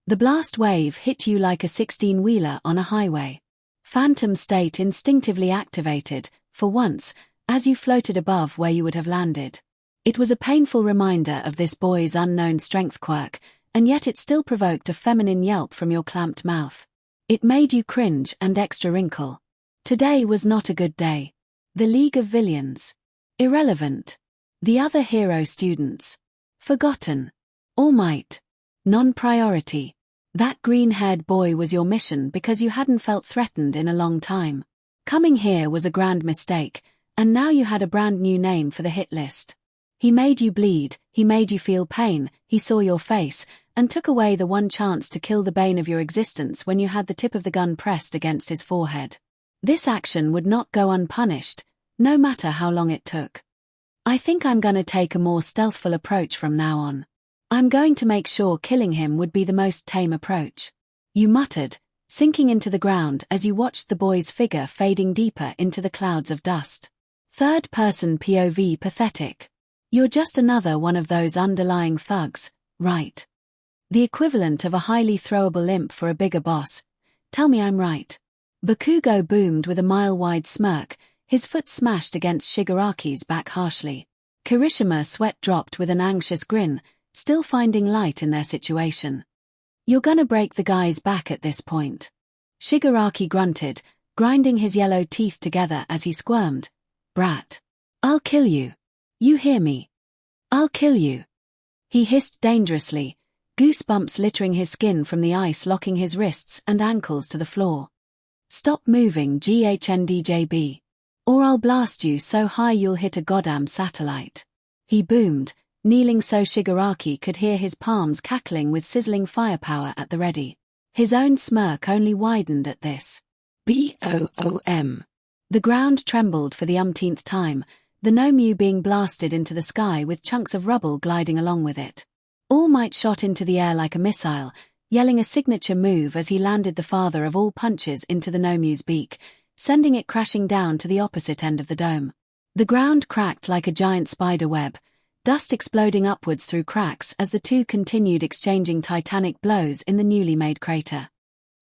The blast wave hit you like a 16-wheeler on a highway. Phantom state instinctively activated, for once, as you floated above where you would have landed. It was a painful reminder of this boy's unknown strength quirk, and yet it still provoked a feminine yelp from your clamped mouth. It made you cringe and extra wrinkle. Today was not a good day. The League of Villains. Irrelevant. The other hero students. Forgotten. All Might. Non-priority. That green-haired boy was your mission because you hadn't felt threatened in a long time. Coming here was a grand mistake, and now you had a brand new name for the hit list. He made you bleed, he made you feel pain, he saw your face, and took away the one chance to kill the bane of your existence when you had the tip of the gun pressed against his forehead. This action would not go unpunished, no matter how long it took. I think I'm gonna take a more stealthful approach from now on. I'm going to make sure killing him would be the most tame approach. You muttered, sinking into the ground as you watched the boy's figure fading deeper into the clouds of dust. Third-person POV pathetic. You're just another one of those underlying thugs, right? The equivalent of a highly throwable imp for a bigger boss, Tell me I'm right. Bakugo boomed with a mile-wide smirk, his foot smashed against Shigaraki's back harshly. Kirishima's sweat dropped with an anxious grin, still finding light in their situation. You're gonna break the guy's back at this point. Shigaraki grunted, grinding his yellow teeth together as he squirmed. Brat. I'll kill you. You hear me? I'll kill you. He hissed dangerously, goosebumps littering his skin from the ice locking his wrists and ankles to the floor. Stop moving, GHNDJB. Or I'll blast you so high you'll hit a goddamn satellite. He boomed, kneeling so Shigaraki could hear his palms cackling with sizzling firepower at the ready. His own smirk only widened at this. BOOM. The ground trembled for the umpteenth time, the Nomyu being blasted into the sky with chunks of rubble gliding along with it. All Might shot into the air like a missile, yelling a signature move as he landed the father of all punches into the Nomyu's beak, sending it crashing down to the opposite end of the dome. The ground cracked like a giant spider web, dust exploding upwards through cracks as the two continued exchanging titanic blows in the newly made crater.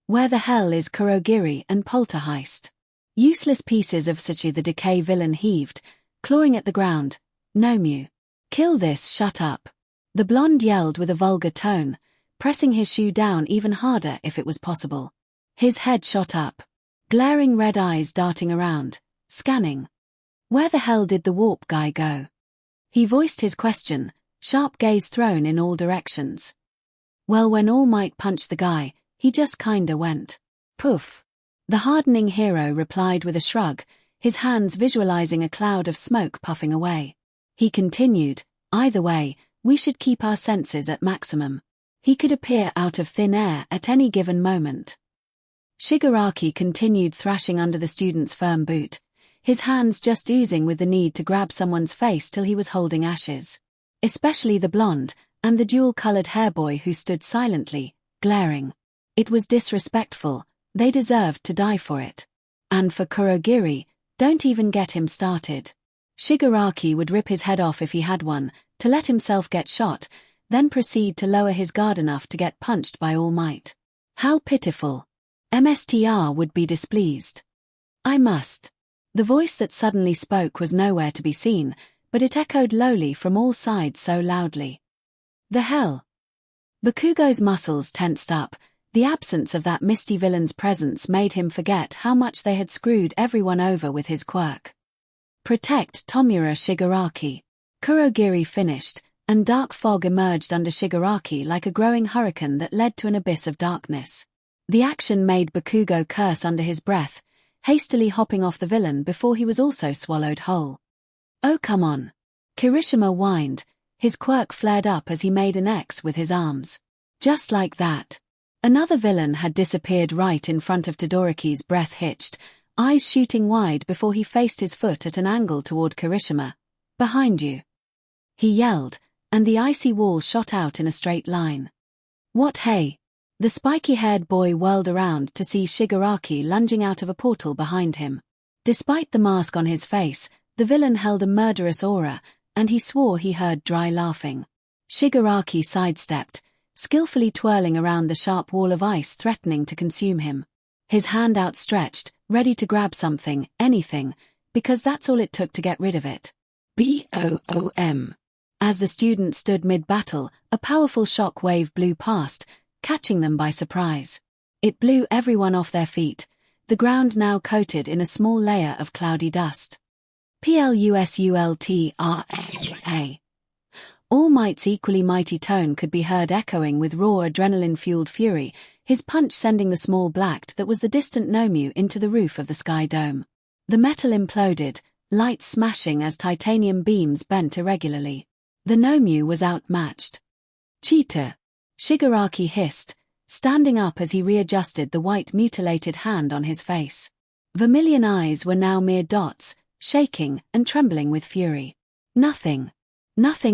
Where the hell is Kurogiri and Poltergeist? Useless pieces of Suchi the decay villain heaved, clawing at the ground. Nomyu. Kill this, shut up. The blonde yelled with a vulgar tone, pressing his shoe down even harder if it was possible. His head shot up, glaring red eyes darting around, scanning. Where the hell did the warp guy go? He voiced his question, sharp gaze thrown in all directions. Well, when All Might punched the guy, he just kinda went. Poof. The hardening hero replied with a shrug, his hands visualizing a cloud of smoke puffing away. He continued, either way, we should keep our senses at maximum. He could appear out of thin air at any given moment. Shigaraki continued thrashing under the student's firm boot, his hands just oozing with the need to grab someone's face till he was holding ashes. Especially the blonde, and the dual-colored hairboy who stood silently, glaring. It was disrespectful, they deserved to die for it. And for Kurogiri, don't even get him started. Shigaraki would rip his head off if he had one, to let himself get shot, then proceed to lower his guard enough to get punched by All Might. How pitiful. MSTR would be displeased. I must. The voice that suddenly spoke was nowhere to be seen, but it echoed lowly from all sides so loudly. The hell? Bakugo's muscles tensed up. The absence of that misty villain's presence made him forget how much they had screwed everyone over with his quirk. Protect Tomura Shigaraki. Kurogiri finished, and dark fog emerged under Shigaraki like a growing hurricane that led to an abyss of darkness. The action made Bakugo curse under his breath, hastily hopping off the villain before he was also swallowed whole. Oh come on. Kirishima whined, his quirk flared up as he made an X with his arms. Just like that. Another villain had disappeared right in front of Todoroki's breath hitched, eyes shooting wide before he faced his foot at an angle toward Kirishima. Behind you. He yelled, and the icy wall shot out in a straight line. What hey? The spiky-haired boy whirled around to see Shigaraki lunging out of a portal behind him. Despite the mask on his face, the villain held a murderous aura, and he swore he heard dry laughing. Shigaraki sidestepped, skillfully twirling around the sharp wall of ice threatening to consume him. His hand outstretched, ready to grab something, anything, because that's all it took to get rid of it. BOOM. As the student stood mid-battle, a powerful shock wave blew past, catching them by surprise. It blew everyone off their feet, the ground now coated in a small layer of cloudy dust. PLUSULTRA. All Might's equally mighty tone could be heard echoing with raw adrenaline-fueled fury, his punch sending the small blacked that was the distant Nomyu into the roof of the sky dome. The metal imploded, light smashing as titanium beams bent irregularly. The Nomyu was outmatched. Cheater! Shigaraki hissed, standing up as he readjusted the white mutilated hand on his face. Vermilion eyes were now mere dots, shaking and trembling with fury. Nothing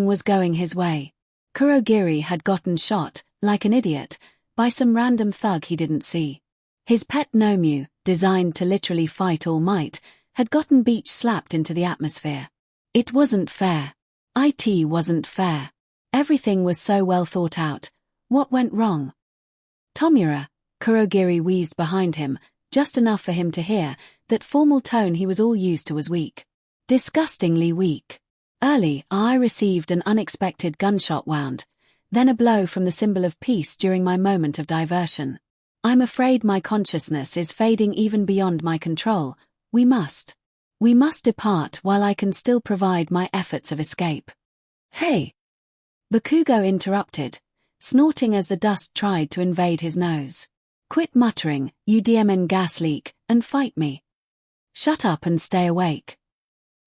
was going his way. Kurogiri had gotten shot, like an idiot, by some random thug he didn't see. His pet Nomyu, designed to literally fight All Might, had gotten beach slapped into the atmosphere. It wasn't fair. It wasn't fair. Everything was so well thought out. What went wrong? Tomura, Kurogiri wheezed behind him, just enough for him to hear. That formal tone he was all used to was weak. Disgustingly weak. Early, I received an unexpected gunshot wound, then a blow from the symbol of peace during my moment of diversion. I'm afraid my consciousness is fading even beyond my control. We must depart while I can still provide my efforts of escape. Hey! Bakugo interrupted, snorting as the dust tried to invade his nose. Quit muttering, you DMN gas leak, and fight me. Shut up and stay awake.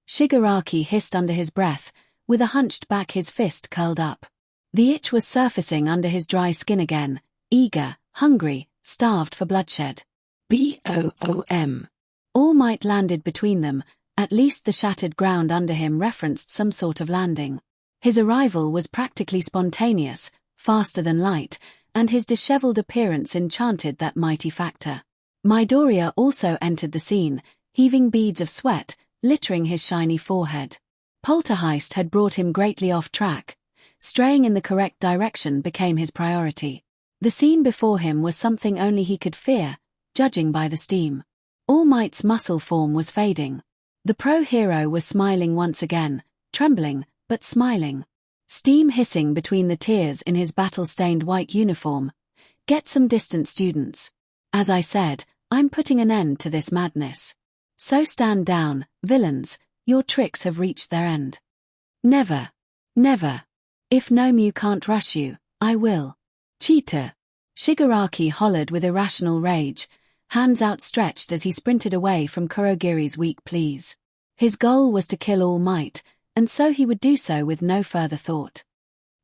Shigaraki hissed under his breath, with a hunched back, his fist curled up. The itch was surfacing under his dry skin again, eager, hungry, starved for bloodshed. Boom. All Might landed between them, at least the shattered ground under him referenced some sort of landing. His arrival was practically spontaneous, faster than light, and his disheveled appearance enchanted that mighty factor. Midoriya also entered the scene, heaving beads of sweat, littering his shiny forehead. Poltergeist had brought him greatly off track. Straying in the correct direction became his priority. The scene before him was something only he could fear, judging by the steam. All Might's muscle form was fading. The pro-hero was smiling once again, trembling, but smiling. Steam hissing between the tears in his battle-stained white uniform. Get some distance, students. As I said, I'm putting an end to this madness. So stand down, villains, your tricks have reached their end. Never. Never. If Nomu can't rush you, I will. Cheater. Shigaraki hollered with irrational rage, hands outstretched as he sprinted away from Kurogiri's weak pleas. His goal was to kill All Might, and so he would do so with no further thought.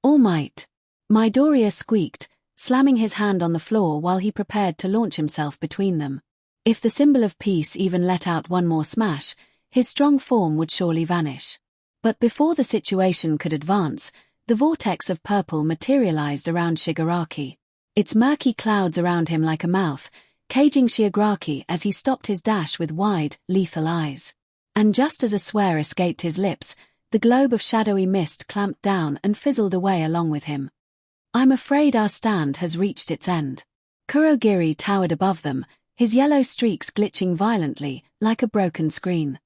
All Might. Midoriya squeaked, slamming his hand on the floor while he prepared to launch himself between them. If the symbol of peace even let out one more smash, his strong form would surely vanish. But before the situation could advance, the vortex of purple materialized around Shigaraki. Its murky clouds around him like a mouth, caging Shigaraki as he stopped his dash with wide, lethal eyes. And just as a swear escaped his lips, the globe of shadowy mist clamped down and fizzled away along with him. I'm afraid our stand has reached its end. Kurogiri towered above them, his yellow streaks glitching violently, like a broken screen.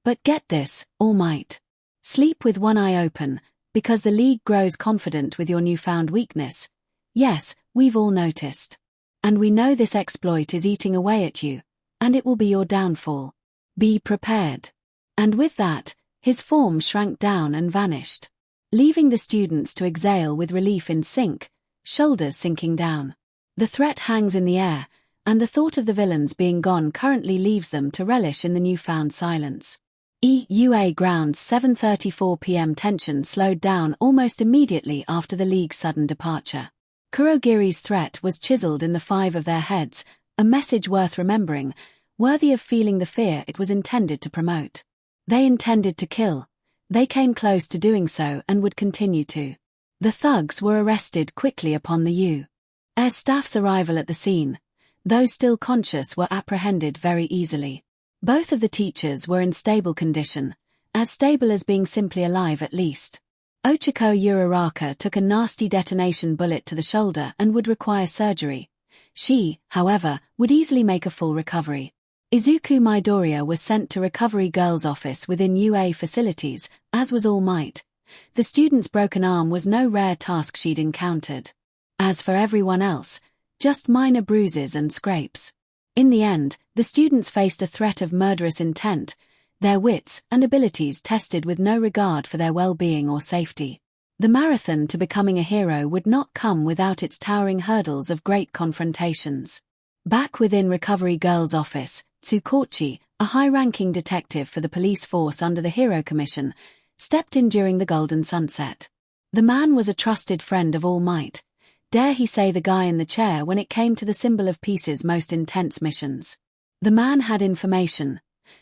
But get this, All Might. Sleep with one eye open, because the League grows confident with your newfound weakness. Yes, we've all noticed. And we know this exploit is eating away at you, and it will be your downfall. Be prepared. And with that, his form shrank down and vanished, leaving the students to exhale with relief in sync, shoulders sinking down. The threat hangs in the air, and the thought of the villains being gone currently leaves them to relish in the newfound silence. EUA grounds 7:34 p.m. Tension slowed down almost immediately after the League's sudden departure. Kurogiri's threat was chiseled in the five of their heads, a message worth remembering, worthy of feeling the fear it was intended to promote. They intended to kill. They came close to doing so and would continue to. The thugs were arrested quickly upon the U.S. staff's arrival at the scene. Those still conscious were apprehended very easily. Both of the teachers were in stable condition, as stable as being simply alive at least. Ochiko Uraraka took a nasty detonation bullet to the shoulder and would require surgery. She, however, would easily make a full recovery. Izuku Midoriya was sent to Recovery Girls' office within UA facilities, as was All Might. The student's broken arm was no rare task she'd encountered. As for everyone else, just minor bruises and scrapes. In the end, the students faced a threat of murderous intent, their wits and abilities tested with no regard for their well-being or safety. The marathon to becoming a hero would not come without its towering hurdles of great confrontations. Back within Recovery Girls' office, Tsukochi, a high-ranking detective for the police force under the Hero Commission, stepped in during the golden sunset. The man was a trusted friend of All Might. Dare he say the guy in the chair when it came to the symbol of peace's most intense missions. The man had information.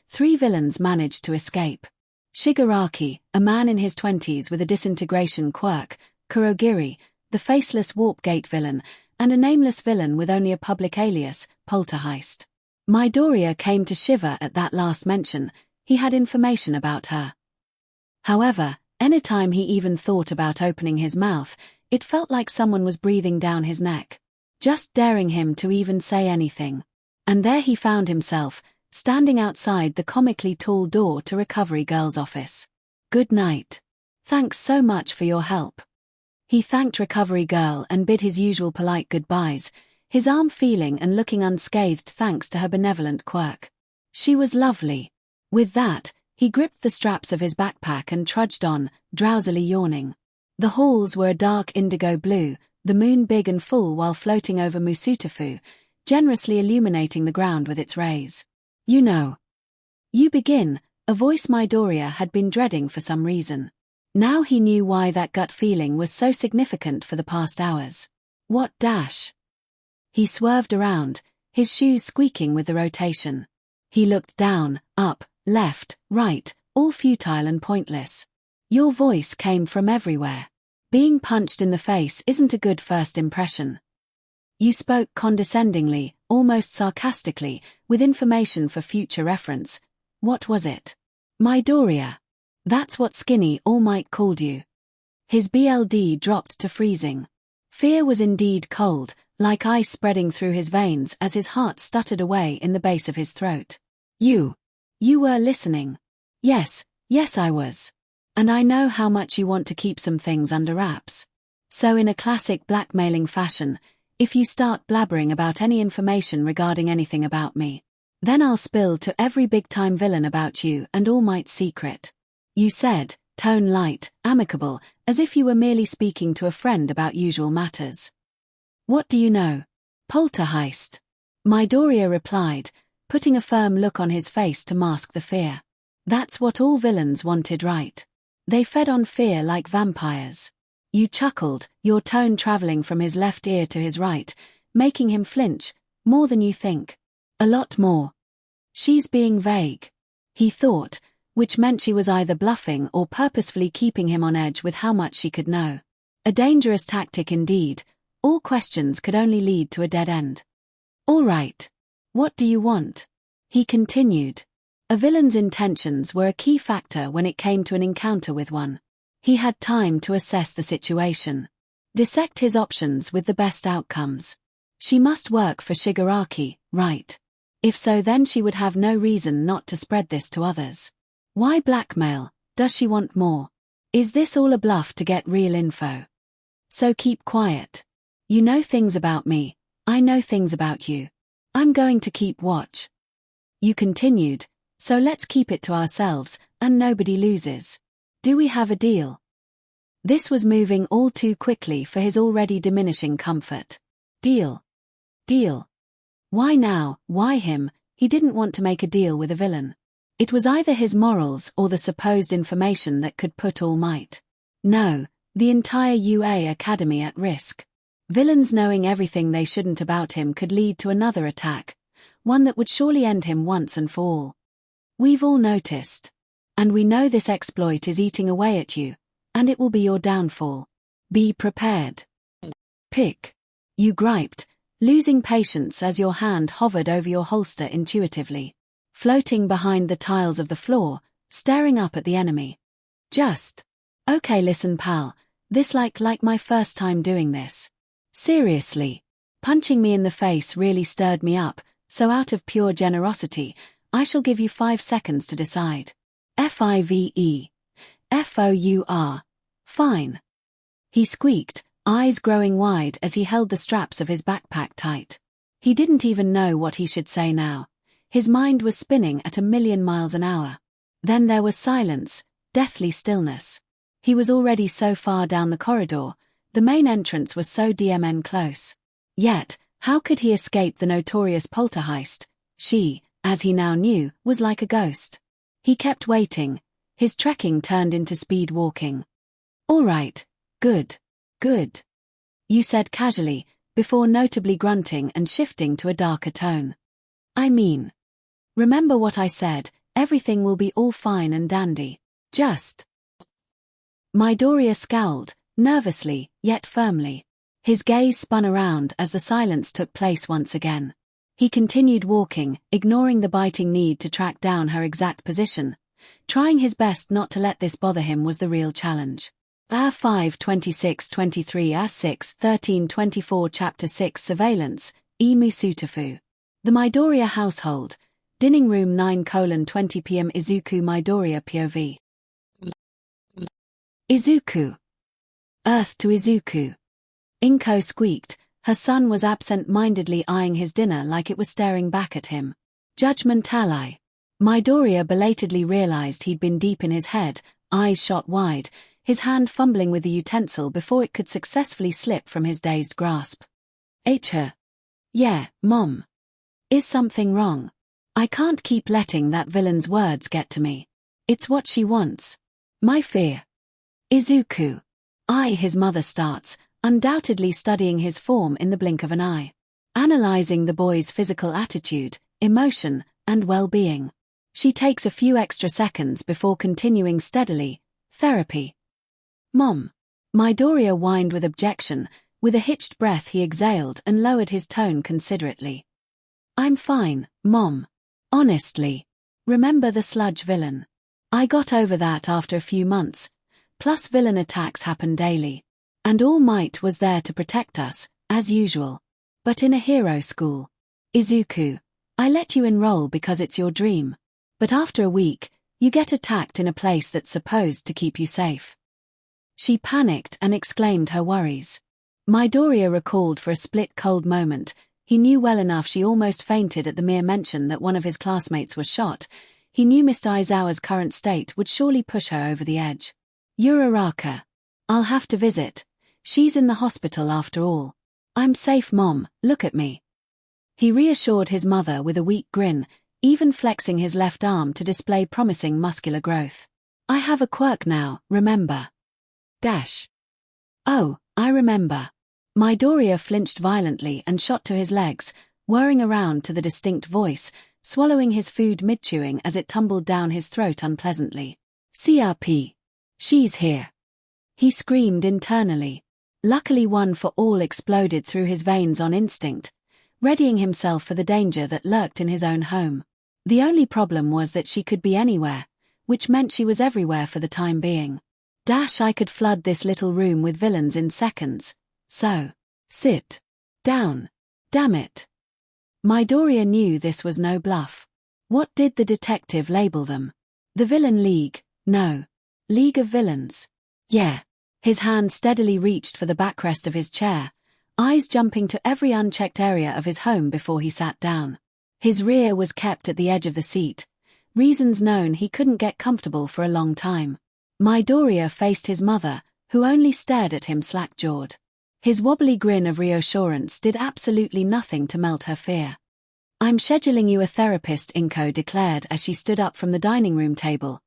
3 villains managed to escape. Shigaraki, a man in his 20s with a disintegration quirk, Kurogiri, the faceless Warp Gate villain, and a nameless villain with only a public alias, Poltergeist. Midoriya came to shiver at that last mention. He had information about her. However, anytime he even thought about opening his mouth, it felt like someone was breathing down his neck. just daring him to even say anything. And there he found himself, standing outside the comically tall door to Recovery Girl's office. "Good night. Thanks so much for your help." He thanked Recovery Girl and bid his usual polite goodbyes, his arm feeling and looking unscathed thanks to her benevolent quirk. She was lovely. With that, he gripped the straps of his backpack and trudged on, drowsily yawning. The halls were a dark indigo blue, the moon big and full while floating over Musutafu, generously illuminating the ground with its rays. "You know." "You begin," a voice Midoriya had been dreading for some reason. Now he knew why that gut feeling was so significant for the past hours. "What dash?" He swerved around, his shoes squeaking with the rotation. He looked down, up, left, right, all futile and pointless. "Your voice came from everywhere. Being punched in the face isn't a good first impression." You spoke condescendingly, almost sarcastically, with information for future reference. What was it? "Midoriya. That's what Skinny All Might called you." His BLD dropped to freezing. Fear was indeed cold, like ice spreading through his veins as his heart stuttered away in the base of his throat. You were listening." Yes, I was. And I know how much you want to keep some things under wraps. So in a classic blackmailing fashion, if you start blabbering about any information regarding anything about me, then I'll spill to every big-time villain about you and All Might's secret." You said, tone light, amicable, as if you were merely speaking to a friend about usual matters. "What do you know?" "Poltergeist." Midoriya replied, putting a firm look on his face to mask the fear. That's what all villains wanted, right? They fed on fear like vampires. You chuckled, your tone traveling from his left ear to his right, making him flinch, more than you think. A lot more. She's being vague, he thought, which meant she was either bluffing or purposefully keeping him on edge with how much she could know. A dangerous tactic indeed. All questions could only lead to a dead end. "All right. What do you want?" he continued. A villain's intentions were a key factor when it came to an encounter with one. He had time to assess the situation. Dissect his options with the best outcomes. She must work for Shigaraki, right? If so, then she would have no reason not to spread this to others. Why blackmail? Does she want more? Is this all a bluff to get real info? So keep quiet. You know things about me, I know things about you. I'm going to keep watch. You continued, so let's keep it to ourselves, and nobody loses. Do we have a deal? This was moving all too quickly for his already diminishing comfort. Deal. Deal. Why now, why him? He didn't want to make a deal with a villain. It was either his morals or the supposed information that could put All Might. No, the entire UA Academy at risk. Villains knowing everything they shouldn't about him could lead to another attack, one that would surely end him once and for all. We've all noticed. And we know this exploit is eating away at you, and it will be your downfall. Be prepared. Pick. You griped, losing patience as your hand hovered over your holster intuitively, floating behind the tiles of the floor, staring up at the enemy. Just. Okay, listen pal, this like my first time doing this. Seriously. Punching me in the face really stirred me up, so out of pure generosity, I shall give you 5 seconds to decide. FIVE. FOUR. Fine. He squeaked, eyes growing wide as he held the straps of his backpack tight. He didn't even know what he should say now. His mind was spinning at 1,000,000 miles an hour. Then there was silence, deathly stillness. He was already so far down the corridor, the main entrance was so DMN close. Yet, how could he escape the notorious Poltergeist? She, as he now knew, was like a ghost. He kept waiting, his trekking turned into speed walking. All right, good. You said casually, before notably grunting and shifting to a darker tone. I mean, remember what I said, everything will be all fine and dandy. Just. Midoriya scowled, nervously, yet firmly. His gaze spun around as the silence took place once again. He continued walking, ignoring the biting need to track down her exact position. Trying his best not to let this bother him was the real challenge. 5 26 23 6 13 24 Chapter 6 Surveillance, Musutafu. The Midoriya household, dining room 9:20 p.m. Izuku Midoriya POV. Izuku. Earth to Izuku. Inko squeaked. Her son was absent-mindedly eyeing his dinner like it was staring back at him. Judgmental. Midoriya belatedly realized he'd been deep in his head, eyes shot wide, his hand fumbling with the utensil before it could successfully slip from his dazed grasp. Her. Yeah, Mom. Is something wrong? I can't keep letting that villain's words get to me. It's what she wants. My fear. Izuku. His mother starts, undoubtedly studying his form in the blink of an eye. Analyzing the boy's physical attitude, emotion, and well-being. She takes a few extra seconds before continuing steadily. Therapy. Mom. Midoriya whined with objection. With a hitched breath he exhaled and lowered his tone considerately. I'm fine, Mom. Honestly. Remember the sludge villain? I got over that after a few months. Plus villain attacks happen daily. And All Might was there to protect us, as usual. But in a hero school. Izuku. I let you enroll because it's your dream. But after a week, you get attacked in a place that's supposed to keep you safe. She panicked and exclaimed her worries. Midoriya recalled for a split cold moment. He knew well enough she almost fainted at the mere mention that one of his classmates was shot. He knew Mr. Aizawa's current state would surely push her over the edge. Uraraka. I'll have to visit. She's in the hospital after all. I'm safe, Mom, look at me. He reassured his mother with a weak grin, even flexing his left arm to display promising muscular growth. I have a quirk now, remember? Oh, I remember. Midoriya flinched violently and shot to his legs, whirring around to the distinct voice, swallowing his food mid-chewing as it tumbled down his throat unpleasantly. CRP. She's here. He screamed internally. Luckily One for All exploded through his veins on instinct, readying himself for the danger that lurked in his own home. The only problem was that she could be anywhere, which meant she was everywhere for the time being. I could flood this little room with villains in seconds. So, sit down. Damn it. Midoriya knew this was no bluff. What did the detective label them? The Villain League? No. League of Villains. Yeah. His hand steadily reached for the backrest of his chair, eyes jumping to every unchecked area of his home before he sat down. His rear was kept at the edge of the seat, reasons known he couldn't get comfortable for a long time. Midoriya faced his mother, who only stared at him slack-jawed. His wobbly grin of reassurance did absolutely nothing to melt her fear. I'm scheduling you a therapist, Inko declared as she stood up from the dining room table,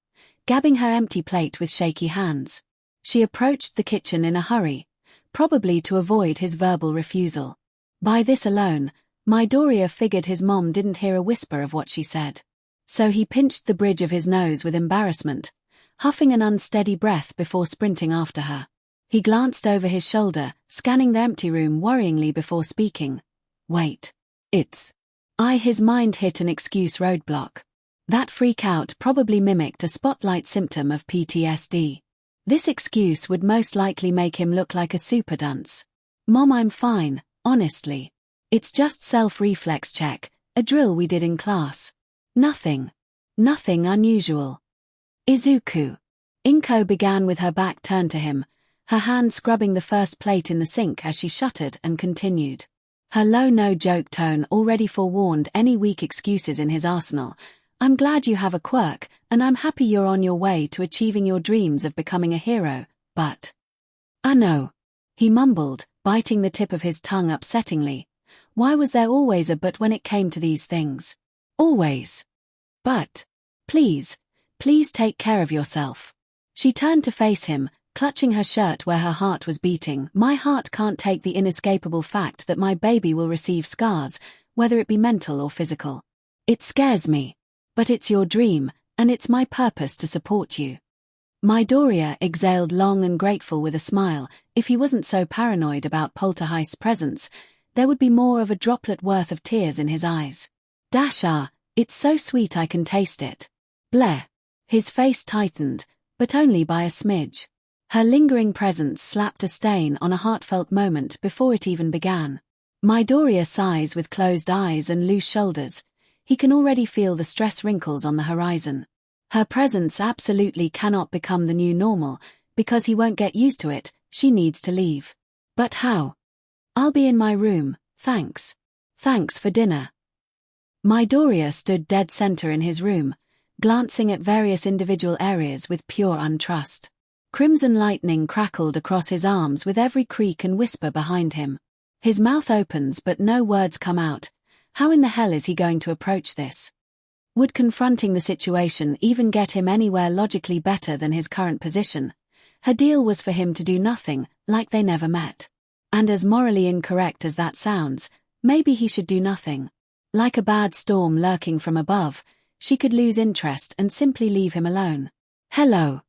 gabbing her empty plate with shaky hands. She approached the kitchen in a hurry, probably to avoid his verbal refusal. By this alone, Midoriya figured his mom didn't hear a whisper of what she said. So he pinched the bridge of his nose with embarrassment, huffing an unsteady breath before sprinting after her. He glanced over his shoulder, scanning the empty room worryingly before speaking. Wait. It's... his mind hit an excuse roadblock. That freak out probably mimicked a spotlight symptom of PTSD. This excuse would most likely make him look like a super dunce. Mom, I'm fine, honestly. It's just self-reflex check, a drill we did in class. Nothing unusual. Izuku. Inko began with her back turned to him, her hand scrubbing the first plate in the sink as she shuttered and continued. Her low no-joke tone already forewarned any weak excuses in his arsenal. I'm glad you have a quirk, and I'm happy you're on your way to achieving your dreams of becoming a hero, but... no. He mumbled, biting the tip of his tongue upsettingly. Why was there always a but when it came to these things? Always. But. Please take care of yourself. She turned to face him, clutching her shirt where her heart was beating. My heart can't take the inescapable fact that my baby will receive scars, whether it be mental or physical. It scares me. But it's your dream, and it's my purpose to support you. Midoriya exhaled long and grateful with a smile. If he wasn't so paranoid about Poltergeist's presence, there would be more of a droplet worth of tears in his eyes. It's so sweet I can taste it. Bleh. His face tightened, but only by a smidge. Her lingering presence slapped a stain on a heartfelt moment before it even began. Midoriya sighs with closed eyes and loose shoulders. He can already feel the stress wrinkles on the horizon. Her presence absolutely cannot become the new normal, because he won't get used to it. She needs to leave. But how? I'll be in my room, thanks. Thanks for dinner. Midoriya stood dead center in his room, glancing at various individual areas with pure untrust. Crimson lightning crackled across his arms with every creak and whisper behind him. His mouth opens but no words come out. How in the hell is he going to approach this? Would confronting the situation even get him anywhere logically better than his current position? Her deal was for him to do nothing, like they never met. And as morally incorrect as that sounds, maybe he should do nothing. Like a bad storm lurking from above, she could lose interest and simply leave him alone. Hello.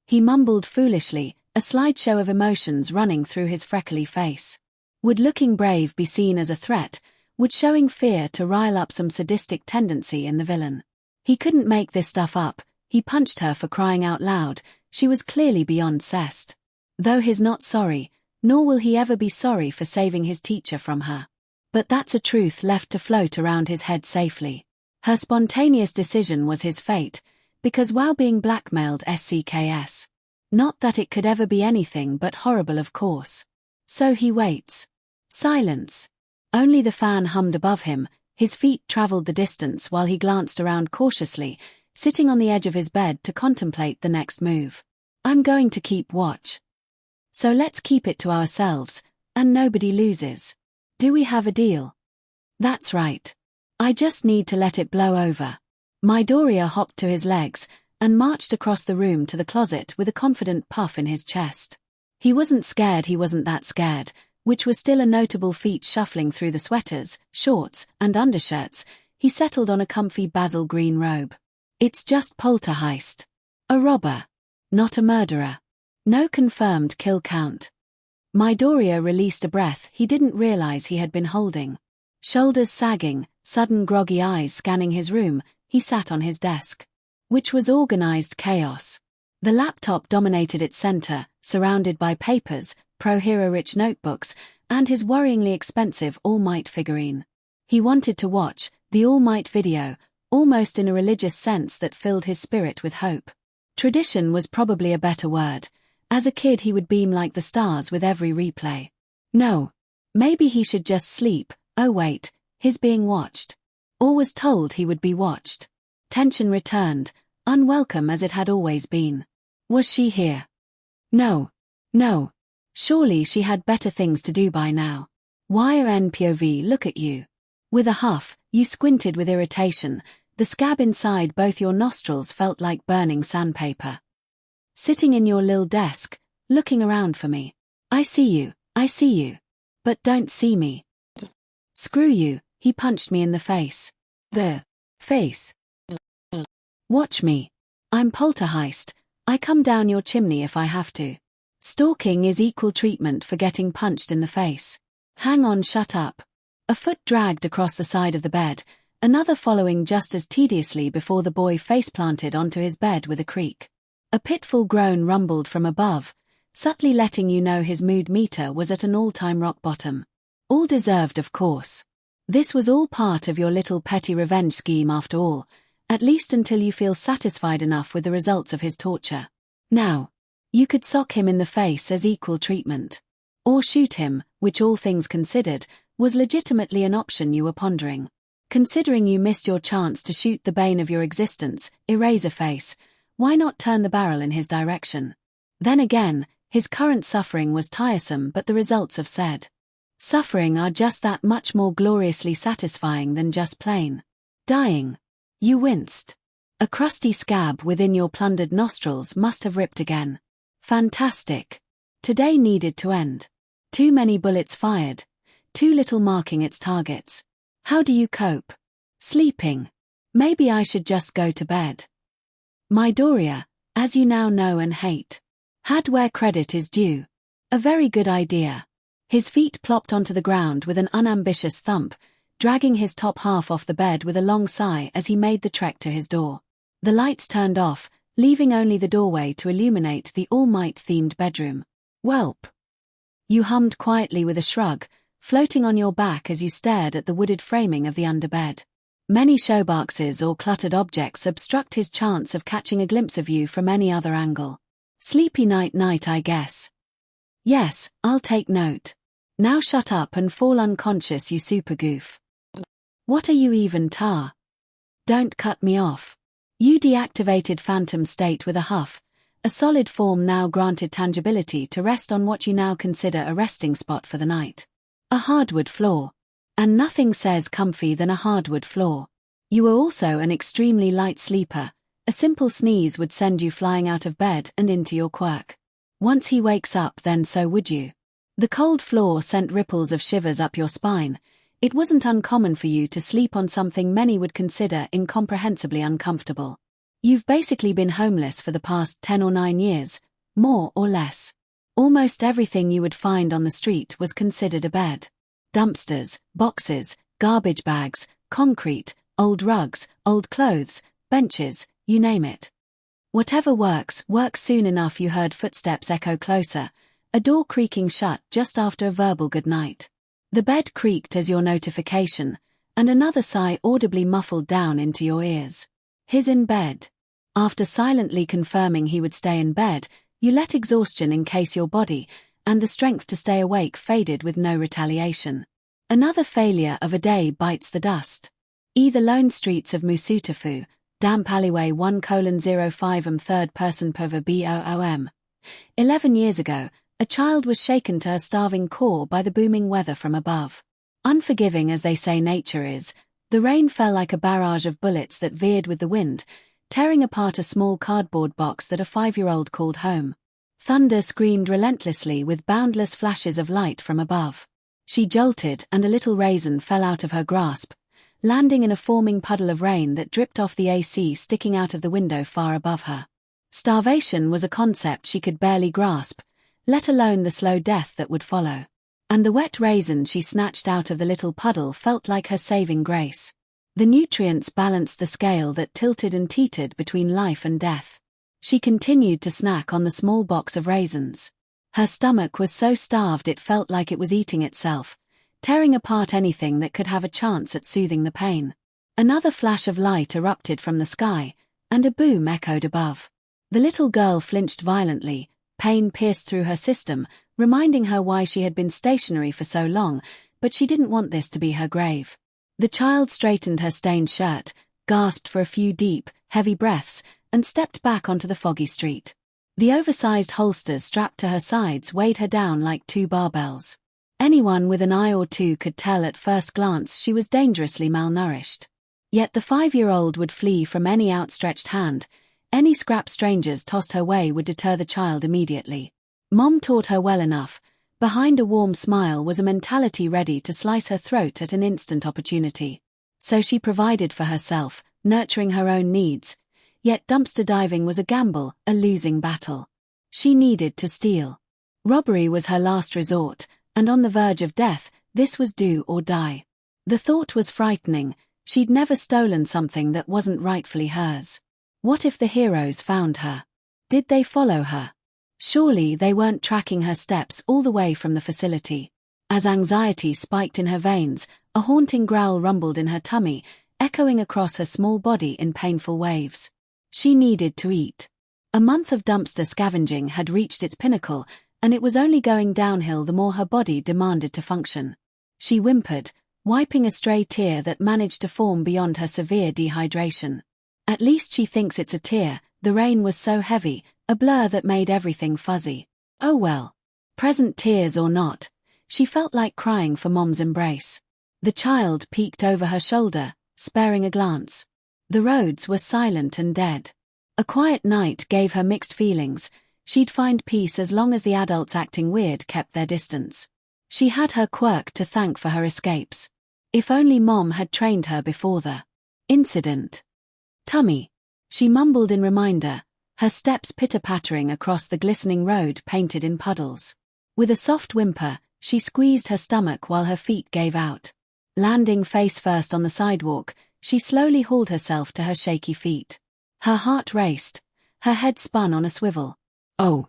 He mumbled foolishly, a slideshow of emotions running through his freckly face. Would looking brave be seen as a threat? Would showing fear to rile up some sadistic tendency in the villain? He couldn't make this stuff up. He punched her for crying out loud. She was clearly beyond cessed. Though he's not sorry, nor will he ever be sorry for saving his teacher from her. But that's a truth left to float around his head safely. Her spontaneous decision was his fate, because while being blackmailed SCKS. Not that it could ever be anything but horrible, of course. So he waits. Silence. Only the fan hummed above him. His feet traveled the distance while he glanced around cautiously, sitting on the edge of his bed to contemplate the next move. I'm going to keep watch. So let's keep it to ourselves, and nobody loses. Do we have a deal? That's right. I just need to let it blow over. Midoriya hopped to his legs and marched across the room to the closet with a confident puff in his chest. He wasn't scared, he wasn't that scared, which was still a notable feat. Shuffling through the sweaters, shorts, and undershirts, he settled on a comfy basil green robe. It's just Poltergeist. A robber. Not a murderer. No confirmed kill count. Midoriya released a breath he didn't realize he had been holding. Shoulders sagging, sudden groggy eyes scanning his room, he sat on his desk, which was organized chaos. The laptop dominated its center, surrounded by papers, pro-hero-rich notebooks, and his worryingly expensive All Might figurine. He wanted to watch the All Might video, almost in a religious sense that filled his spirit with hope. Tradition was probably a better word. As a kid he would beam like the stars with every replay. No. Maybe he should just sleep. Oh wait, he's being watched. Or was told he would be watched. Tension returned, unwelcome as it had always been. Was she here? No. No. Surely she had better things to do by now. Wire NPOV, look at you. With a huff, you squinted with irritation. The scab inside both your nostrils felt like burning sandpaper. Sitting in your lil desk, looking around for me. I see you, but don't see me. Screw you, he punched me in the face. The face. Watch me. I'm Poltergeist. I come down your chimney if I have to. Stalking is equal treatment for getting punched in the face. Hang on, shut up. A foot dragged across the side of the bed, another following just as tediously before the boy face-planted onto his bed with a creak. A pitiful groan rumbled from above, subtly letting you know his mood meter was at an all-time rock bottom. All deserved, of course. This was all part of your little petty revenge scheme after all, at least until you feel satisfied enough with the results of his torture. Now, you could sock him in the face as equal treatment. Or shoot him, which all things considered, was legitimately an option you were pondering. Considering you missed your chance to shoot the bane of your existence, Eraserface, why not turn the barrel in his direction? Then again, his current suffering was tiresome, but the results of said suffering are just that much more gloriously satisfying than just plain dying. You winced. A crusty scab within your plundered nostrils must have ripped again. Fantastic. Today needed to end. Too many bullets fired. Too little marking its targets. How do you cope? Sleeping. Maybe I should just go to bed. Midoriya, as you now know and hate, had where credit is due. A very good idea. His feet plopped onto the ground with an unambitious thump, dragging his top half off the bed with a long sigh as he made the trek to his door. The lights turned off, leaving only the doorway to illuminate the All Might-themed bedroom. "Welp," you hummed quietly with a shrug, floating on your back as you stared at the wooded framing of the underbed. Many showboxes or cluttered objects obstruct his chance of catching a glimpse of you from any other angle. Sleepy night, I guess. Yes, I'll take note. Now shut up and fall unconscious, you super goof. What are you even, tar? Don't cut me off. You deactivated Phantom State with a huff, a solid form now granted tangibility to rest on what you now consider a resting spot for the night. A hardwood floor. And nothing says comfy than a hardwood floor. You were also an extremely light sleeper. A simple sneeze would send you flying out of bed and into your quirk. Once he wakes up, then so would you. The cold floor sent ripples of shivers up your spine. It wasn't uncommon for you to sleep on something many would consider incomprehensibly uncomfortable. You've basically been homeless for the past 10 or 9 years, more or less. Almost everything you would find on the street was considered a bed. Dumpsters, boxes, garbage bags, concrete, old rugs, old clothes, benches, you name it. Whatever works soon enough. You heard footsteps echo closer, a door creaking shut just after a verbal goodnight. The bed creaked as your notification, and another sigh audibly muffled down into your ears. He's in bed. After silently confirming he would stay in bed, you let exhaustion encase your body, and the strength to stay awake faded with no retaliation. Another failure of a day bites the dust. Either lone streets of Musutafu, damp alleyway 1:05 third-person POVA BOOM. 11 years ago, a child was shaken to her starving core by the booming weather from above. Unforgiving as they say nature is, the rain fell like a barrage of bullets that veered with the wind, tearing apart a small cardboard box that a 5-year-old called home. Thunder screamed relentlessly with boundless flashes of light from above. She jolted and a little raisin fell out of her grasp, landing in a foaming puddle of rain that dripped off the AC sticking out of the window far above her. Starvation was a concept she could barely grasp, let alone the slow death that would follow. And the wet raisin she snatched out of the little puddle felt like her saving grace. The nutrients balanced the scale that tilted and teetered between life and death. She continued to snack on the small box of raisins. Her stomach was so starved it felt like it was eating itself, tearing apart anything that could have a chance at soothing the pain. Another flash of light erupted from the sky, and a boom echoed above. The little girl flinched violently, pain pierced through her system, reminding her why she had been stationary for so long, but she didn't want this to be her grave. The child straightened her stained shirt, gasped for a few deep, heavy breaths, and stepped back onto the foggy street. The oversized holsters strapped to her sides weighed her down like 2 barbells. Anyone with an eye or two could tell at first glance she was dangerously malnourished. Yet the 5-year-old would flee from any outstretched hand. Any scrap strangers tossed her way would deter the child immediately. Mom taught her well enough. Behind a warm smile was a mentality ready to slice her throat at an instant opportunity. So she provided for herself, nurturing her own needs. Yet dumpster diving was a gamble, a losing battle. She needed to steal. Robbery was her last resort, and on the verge of death, this was do or die. The thought was frightening. She'd never stolen something that wasn't rightfully hers. What if the heroes found her? Did they follow her? Surely they weren't tracking her steps all the way from the facility. As anxiety spiked in her veins, a haunting growl rumbled in her tummy, echoing across her small body in painful waves. She needed to eat. A month of dumpster scavenging had reached its pinnacle, and it was only going downhill the more her body demanded to function. She whimpered, wiping a stray tear that managed to form beyond her severe dehydration. At least she thinks it's a tear. The rain was so heavy, a blur that made everything fuzzy. Oh well. Present tears or not, she felt like crying for Mom's embrace. The child peeked over her shoulder, sparing a glance. The roads were silent and dead. A quiet night gave her mixed feelings. She'd find peace as long as the adults acting weird kept their distance. She had her quirk to thank for her escapes. If only Mom had trained her before the incident. Tummy, she mumbled in reminder, her steps pitter-pattering across the glistening road painted in puddles. With a soft whimper, she squeezed her stomach while her feet gave out. Landing face first on the sidewalk, she slowly hauled herself to her shaky feet. Her heart raced. Her head spun on a swivel. Oh!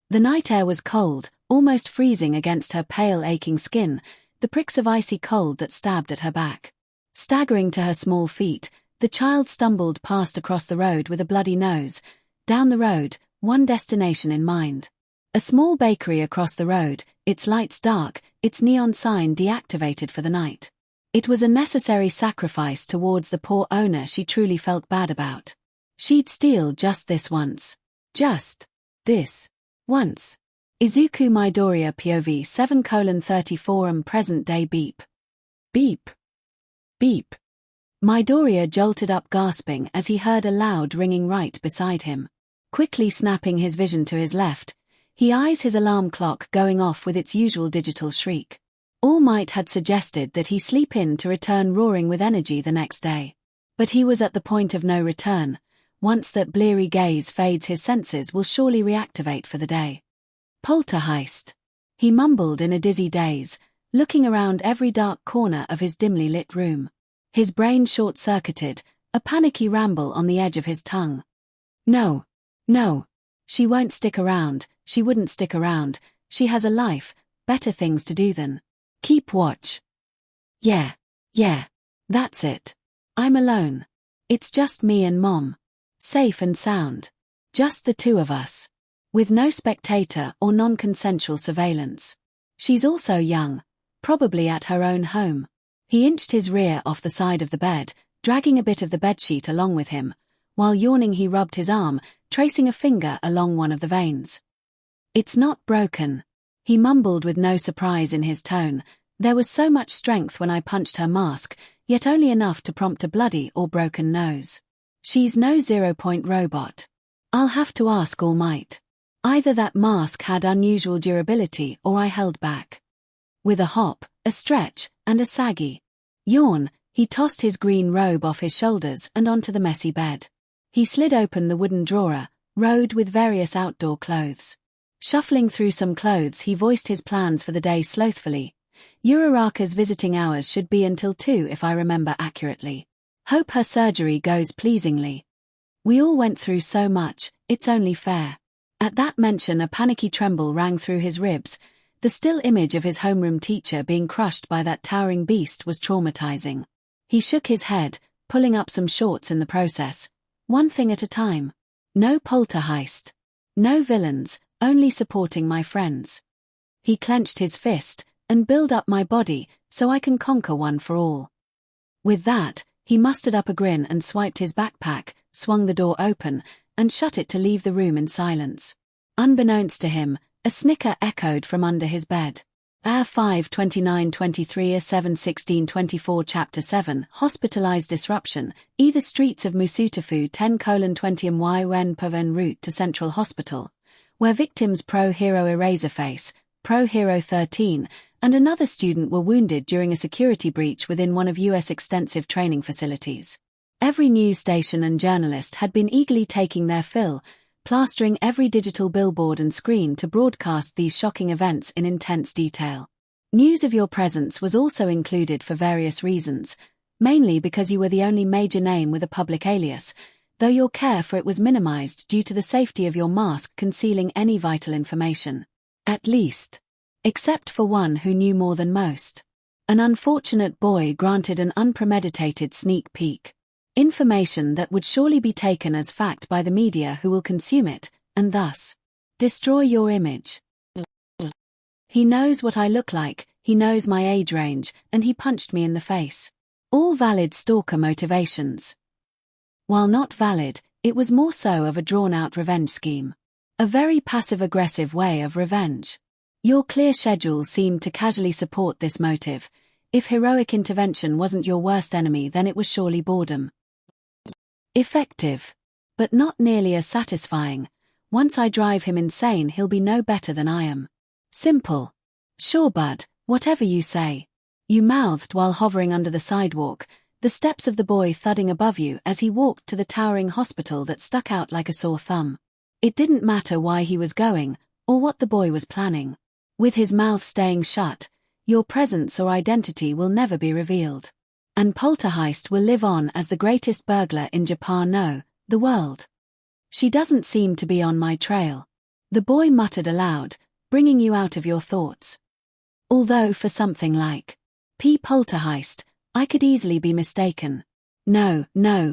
The night air was cold, almost freezing against her pale, aching skin, the pricks of icy cold that stabbed at her back. Staggering to her small feet, the child stumbled past across the road with a bloody nose, down the road, one destination in mind. A small bakery across the road, its lights dark, its neon sign deactivated for the night. It was a necessary sacrifice towards the poor owner she truly felt bad about. She'd steal just this once. Just this once. Izuku Midoriya POV 7:34 present-day beep. Beep. Beep. Midoriya jolted up gasping as he heard a loud ringing right beside him. Quickly snapping his vision to his left, he eyes his alarm clock going off with its usual digital shriek. All Might had suggested that he sleep in to return roaring with energy the next day. But he was at the point of no return. Once that bleary gaze fades, his senses will surely reactivate for the day. Poltergeist. He mumbled in a dizzy daze, looking around every dark corner of his dimly lit room. His brain short-circuited, a panicky ramble on the edge of his tongue. No. No. She won't stick around, she wouldn't stick around, she has a life, better things to do than keep watch. Yeah. That's it. I'm alone. It's just me and Mom. Safe and sound. Just the two of us. With no spectator or non-consensual surveillance. She's also young, probably at her own home. He inched his rear off the side of the bed, dragging a bit of the bedsheet along with him. While yawning, he rubbed his arm, tracing a finger along one of the veins. It's not broken. He mumbled with no surprise in his tone. There was so much strength when I punched her mask, yet only enough to prompt a bloody or broken nose. She's no 0-point robot. I'll have to ask All Might. Either that mask had unusual durability or I held back. With a hop, a stretch, and a saggy yawn, he tossed his green robe off his shoulders and onto the messy bed. He slid open the wooden drawer, rode with various outdoor clothes. Shuffling through some clothes, he voiced his plans for the day slothfully. Uraraka's visiting hours should be until 2 if I remember accurately. Hope her surgery goes pleasingly. We all went through so much, it's only fair. At that mention, a panicky tremble rang through his ribs. The still image of his homeroom teacher being crushed by that towering beast was traumatizing. He shook his head, pulling up some shorts in the process. One thing at a time. No poltergeist. No villains, only supporting my friends. He clenched his fist, and build up my body, so I can conquer one for all. With that, he mustered up a grin and swiped his backpack, swung the door open, and shut it to leave the room in silence. Unbeknownst to him, a snicker echoed from under his bed. 5:29:23 7:16:24 Chapter 7 Hospitalized Disruption. Either streets of Musutafu 10:20 Mwy en route to Central Hospital, where victims Pro-Hero Eraserface, Pro-Hero 13, and another student were wounded during a security breach within one of U.S. extensive training facilities. Every news station and journalist had been eagerly taking their fill, plastering every digital billboard and screen to broadcast these shocking events in intense detail. News of your presence was also included for various reasons, mainly because you were the only major name with a public alias, though your care for it was minimized due to the safety of your mask concealing any vital information. At least. Except for one who knew more than most. An unfortunate boy granted an unpremeditated sneak peek. Information that would surely be taken as fact by the media who will consume it, and thus destroy your image. He knows what I look like, he knows my age range, and he punched me in the face. All valid stalker motivations. While not valid, it was more so of a drawn-out revenge scheme. A very passive-aggressive way of revenge. Your clear schedule seemed to casually support this motive. If heroic intervention wasn't your worst enemy, then it was surely boredom. Effective. But not nearly as satisfying. Once I drive him insane, he'll be no better than I am. Simple. Sure, bud, whatever you say. You mouthed while hovering under the sidewalk, the steps of the boy thudding above you as he walked to the towering hospital that stuck out like a sore thumb. It didn't matter why he was going, or what the boy was planning. With his mouth staying shut, your presence or identity will never be revealed. And Poltergeist will live on as the greatest burglar in Japan, no, the world. She doesn't seem to be on my trail. The boy muttered aloud, bringing you out of your thoughts. Although for something like poltergeist, I could easily be mistaken. No,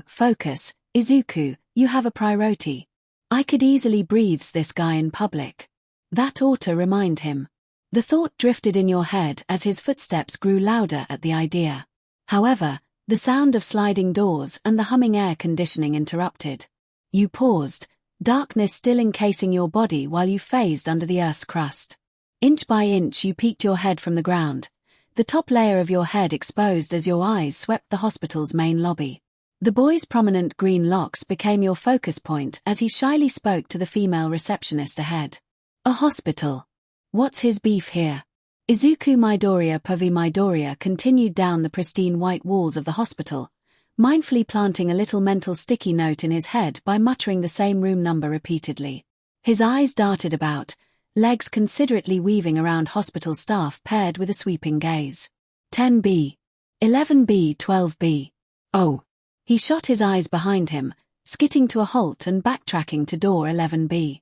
focus, Izuku, you have a priority. I could easily breathe this guy in public. That ought to remind him. The thought drifted in your head as his footsteps grew louder at the idea. However, the sound of sliding doors and the humming air conditioning interrupted. You paused, darkness still encasing your body while you phased under the earth's crust. Inch by inch you peeked your head from the ground, the top layer of your head exposed as your eyes swept the hospital's main lobby. The boy's prominent green locks became your focus point as he shyly spoke to the female receptionist ahead. A hospital. What's his beef here? Izuku Midoriya continued down the pristine white walls of the hospital, mindfully planting a little mental sticky note in his head by muttering the same room number repeatedly. His eyes darted about, legs considerately weaving around hospital staff paired with a sweeping gaze. 10B. 11B. 12B. Oh. He shot his eyes behind him, skidding to a halt and backtracking to door 11B.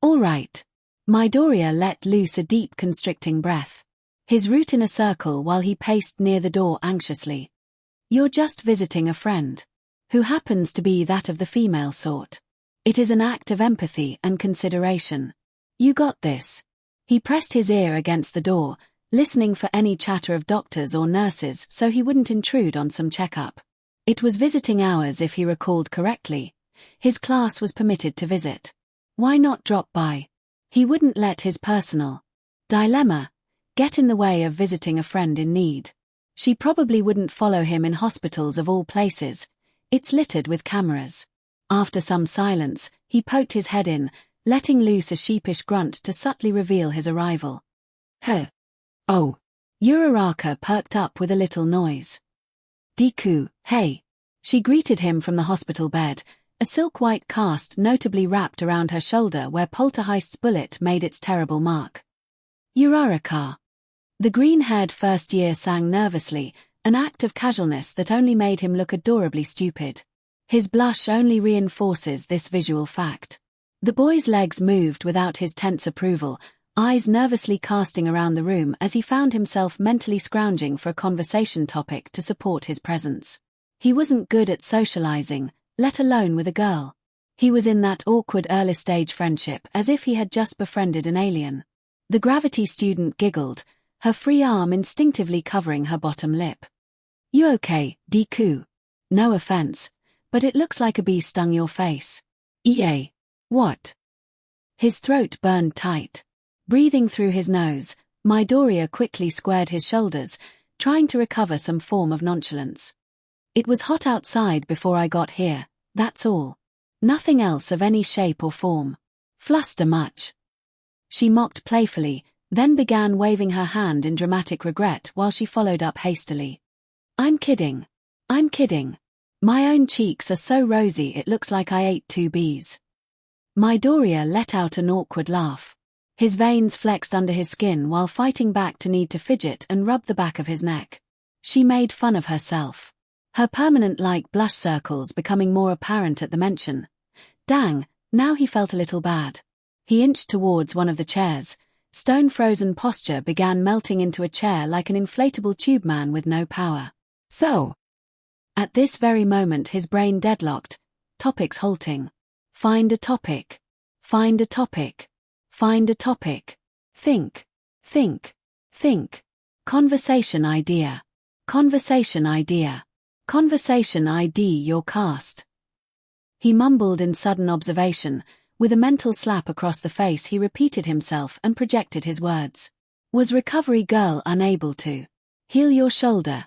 All right. Midoriya let loose a deep constricting breath. His root in a circle while he paced near the door anxiously. You're just visiting a friend. Who happens to be that of the female sort. It is an act of empathy and consideration. You got this. He pressed his ear against the door, listening for any chatter of doctors or nurses so he wouldn't intrude on some checkup. It was visiting hours if he recalled correctly. His class was permitted to visit. Why not drop by? He wouldn't let his personal dilemma get in the way of visiting a friend in need. She probably wouldn't follow him in hospitals of all places. It's littered with cameras. After some silence, he poked his head in, letting loose a sheepish grunt to subtly reveal his arrival. Huh. Oh. Uraraka perked up with a little noise. Deku, hey. She greeted him from the hospital bed, a silk-white cast notably wrapped around her shoulder where Poltergeist's bullet made its terrible mark. Uraraka. The green-haired first-year sang nervously, an act of casualness that only made him look adorably stupid. His blush only reinforces this visual fact. The boy's legs moved without his tense approval, eyes nervously casting around the room as he found himself mentally scrounging for a conversation topic to support his presence. He wasn't good at socializing, let alone with a girl. He was in that awkward early-stage friendship as if he had just befriended an alien. The gravity student giggled, her free arm instinctively covering her bottom lip. You okay, Deku? No offense, but it looks like a bee stung your face. EA. What? His throat burned tight. Breathing through his nose, Midoriya quickly squared his shoulders, trying to recover some form of nonchalance. It was hot outside before I got here, that's all. Nothing else of any shape or form. Fluster much. She mocked playfully, then began waving her hand in dramatic regret while she followed up hastily. I'm kidding. I'm kidding. My own cheeks are so rosy it looks like I ate 2 bees. Midoriya let out an awkward laugh. His veins flexed under his skin while fighting back to need to fidget and rub the back of his neck. She made fun of herself. Her permanent-like blush circles becoming more apparent at the mention. Dang, now he felt a little bad. He inched towards one of the chairs. Stone-frozen posture began melting into a chair like an inflatable tube man with no power. So. At this very moment his brain deadlocked, topics halting. Find a topic. Find a topic. Find a topic. Think. Think. Think. Conversation idea. Conversation idea. Conversation ID your cast. He mumbled in sudden observation. With a mental slap across the face he repeated himself and projected his words. Was recovery girl unable to heal your shoulder?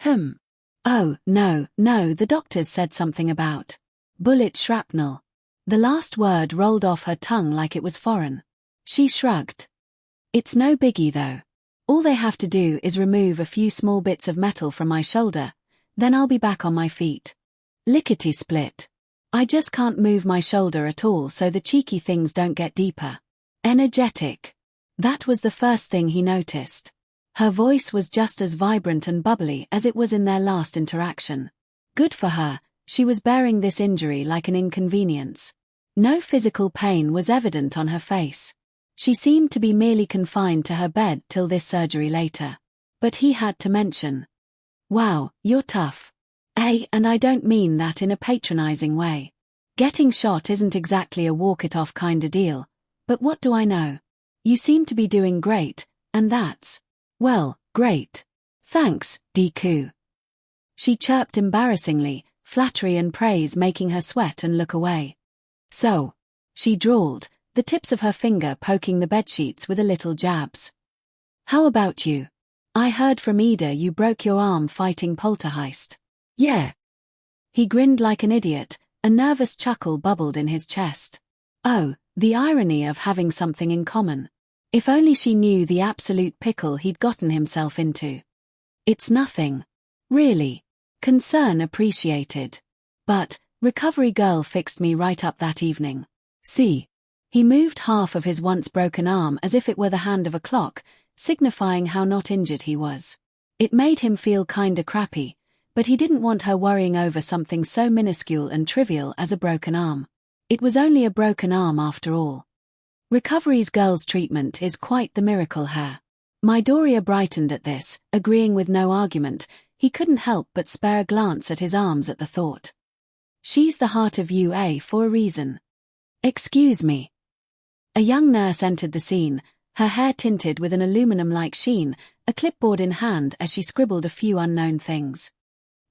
Oh, no, the doctors said something about bullet shrapnel. The last word rolled off her tongue like it was foreign. She shrugged. It's no biggie though. All they have to do is remove a few small bits of metal from my shoulder, then I'll be back on my feet. Lickety-split. I just can't move my shoulder at all so the cheeky things don't get deeper. Energetic. That was the first thing he noticed. Her voice was just as vibrant and bubbly as it was in their last interaction. Good for her, she was bearing this injury like an inconvenience. No physical pain was evident on her face. She seemed to be merely confined to her bed till this surgery later. But he had to mention. Wow, you're tough. And I don't mean that in a patronizing way. Getting shot isn't exactly a walk-it-off kinda deal, but what do I know? You seem to be doing great, and that's, well, great. Thanks, Deku. She chirped embarrassingly, flattery and praise making her sweat and look away. So, she drawled, the tips of her finger poking the bedsheets with a little jabs. How about you? I heard from Ida you broke your arm fighting Poltergeist. Yeah. He grinned like an idiot, a nervous chuckle bubbled in his chest. Oh, the irony of having something in common. If only she knew the absolute pickle he'd gotten himself into. It's nothing. Really. Concern appreciated. But, recovery girl fixed me right up that evening. See. He moved half of his once broken arm as if it were the hand of a clock, signifying how not injured he was. It made him feel kinda crappy, but he didn't want her worrying over something so minuscule and trivial as a broken arm. It was only a broken arm after all. Recovery's girl's treatment is quite the miracle here. Midoriya brightened at this, agreeing with no argument. He couldn't help but spare a glance at his arms at the thought. She's the heart of UA for a reason. Excuse me. A young nurse entered the scene, her hair tinted with an aluminum-like sheen, a clipboard in hand as she scribbled a few unknown things.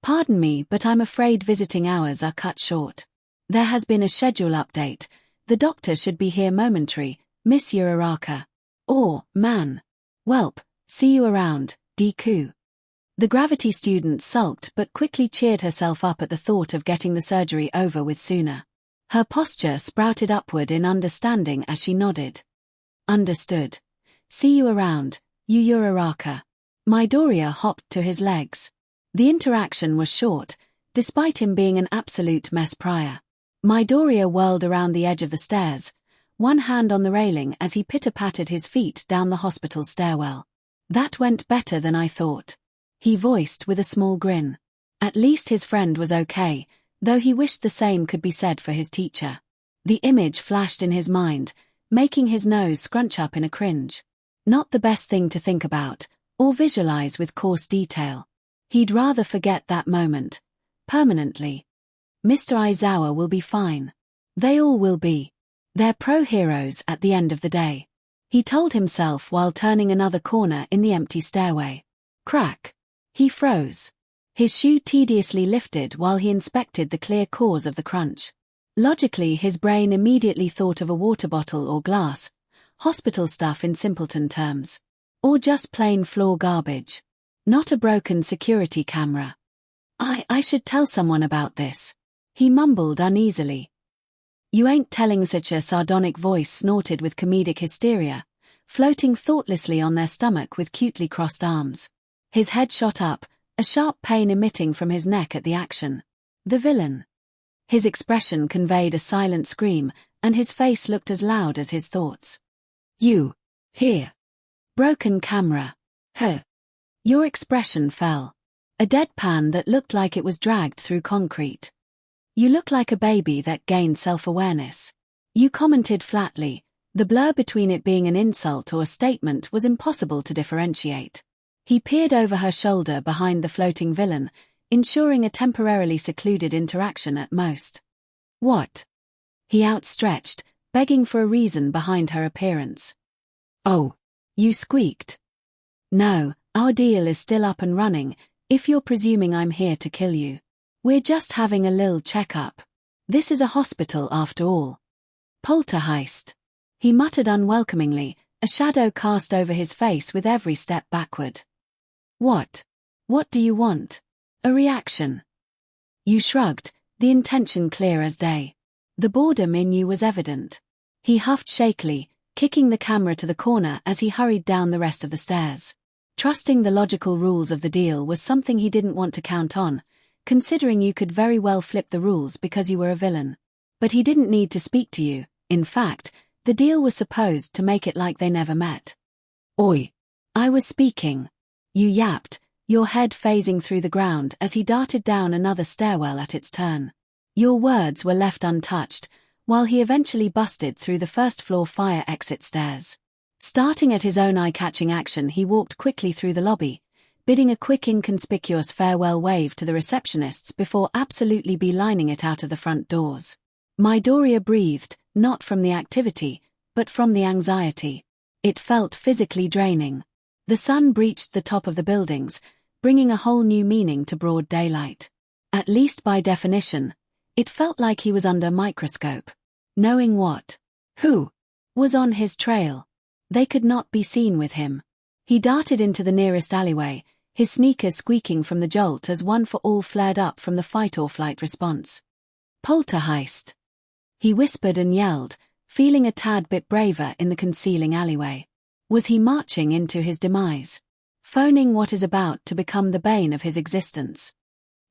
Pardon me, but I'm afraid visiting hours are cut short. There has been a schedule update. The doctor should be here momentary, Miss Uraraka. Or, man. Welp, see you around, Deku. The gravity student sulked but quickly cheered herself up at the thought of getting the surgery over with sooner. Her posture sprouted upward in understanding as she nodded. Understood. See you around, Uraraka. Midoriya hopped to his legs. The interaction was short, despite him being an absolute mess prior. Midoriya whirled around the edge of the stairs, one hand on the railing as he pitter-pattered his feet down the hospital stairwell. That went better than I thought. He voiced with a small grin. At least his friend was okay, though he wished the same could be said for his teacher. The image flashed in his mind, making his nose scrunch up in a cringe. Not the best thing to think about, or visualize with coarse detail. He'd rather forget that moment. Permanently. Mr. Aizawa will be fine. They all will be. They're pro-heroes at the end of the day. He told himself while turning another corner in the empty stairway. Crack. He froze. His shoe tediously lifted while he inspected the clear cause of the crunch. Logically, his brain immediately thought of a water bottle or glass, hospital stuff in simpleton terms. Or just plain floor garbage. Not a broken security camera. I should tell someone about this. He mumbled uneasily. You ain't telling, such a sardonic voice snorted with comedic hysteria, floating thoughtlessly on their stomach with cutely crossed arms. His head shot up, a sharp pain emitting from his neck at the action. The villain. His expression conveyed a silent scream, and his face looked as loud as his thoughts. You. Here. Broken camera. Huh. Your expression fell. A deadpan that looked like it was dragged through concrete. You look like a baby that gained self-awareness. You commented flatly. The blur between it being an insult or a statement was impossible to differentiate. He peered over her shoulder behind the floating villain, ensuring a temporarily secluded interaction at most. What? He outstretched, begging for a reason behind her appearance. Oh. You squeaked. No, our deal is still up and running, if you're presuming I'm here to kill you. We're just having a lil checkup. This is a hospital after all. Poltergeist. He muttered unwelcomingly, a shadow cast over his face with every step backward. What? What do you want? A reaction. You shrugged, the intention clear as day. The boredom in you was evident. He huffed shakily, kicking the camera to the corner as he hurried down the rest of the stairs. Trusting the logical rules of the deal was something he didn't want to count on, considering you could very well flip the rules because you were a villain. But he didn't need to speak to you. In fact, the deal was supposed to make it like they never met. Oi. I was speaking. You yapped, your head phasing through the ground as he darted down another stairwell at its turn. Your words were left untouched, while he eventually busted through the first-floor fire exit stairs. Starting at his own eye-catching action, he walked quickly through the lobby, bidding a quick inconspicuous farewell wave to the receptionists before absolutely beelining it out of the front doors. Midoriya breathed, not from the activity, but from the anxiety. It felt physically draining. The sun breached the top of the buildings, bringing a whole new meaning to broad daylight. At least by definition, it felt like he was under a microscope. Knowing what? Who? Was on his trail. They could not be seen with him. He darted into the nearest alleyway, his sneakers squeaking from the jolt as One for All flared up from the fight-or-flight response. Poltergeist! He whispered and yelled, feeling a tad bit braver in the concealing alleyway. Was he marching into his demise? Phoning what is about to become the bane of his existence?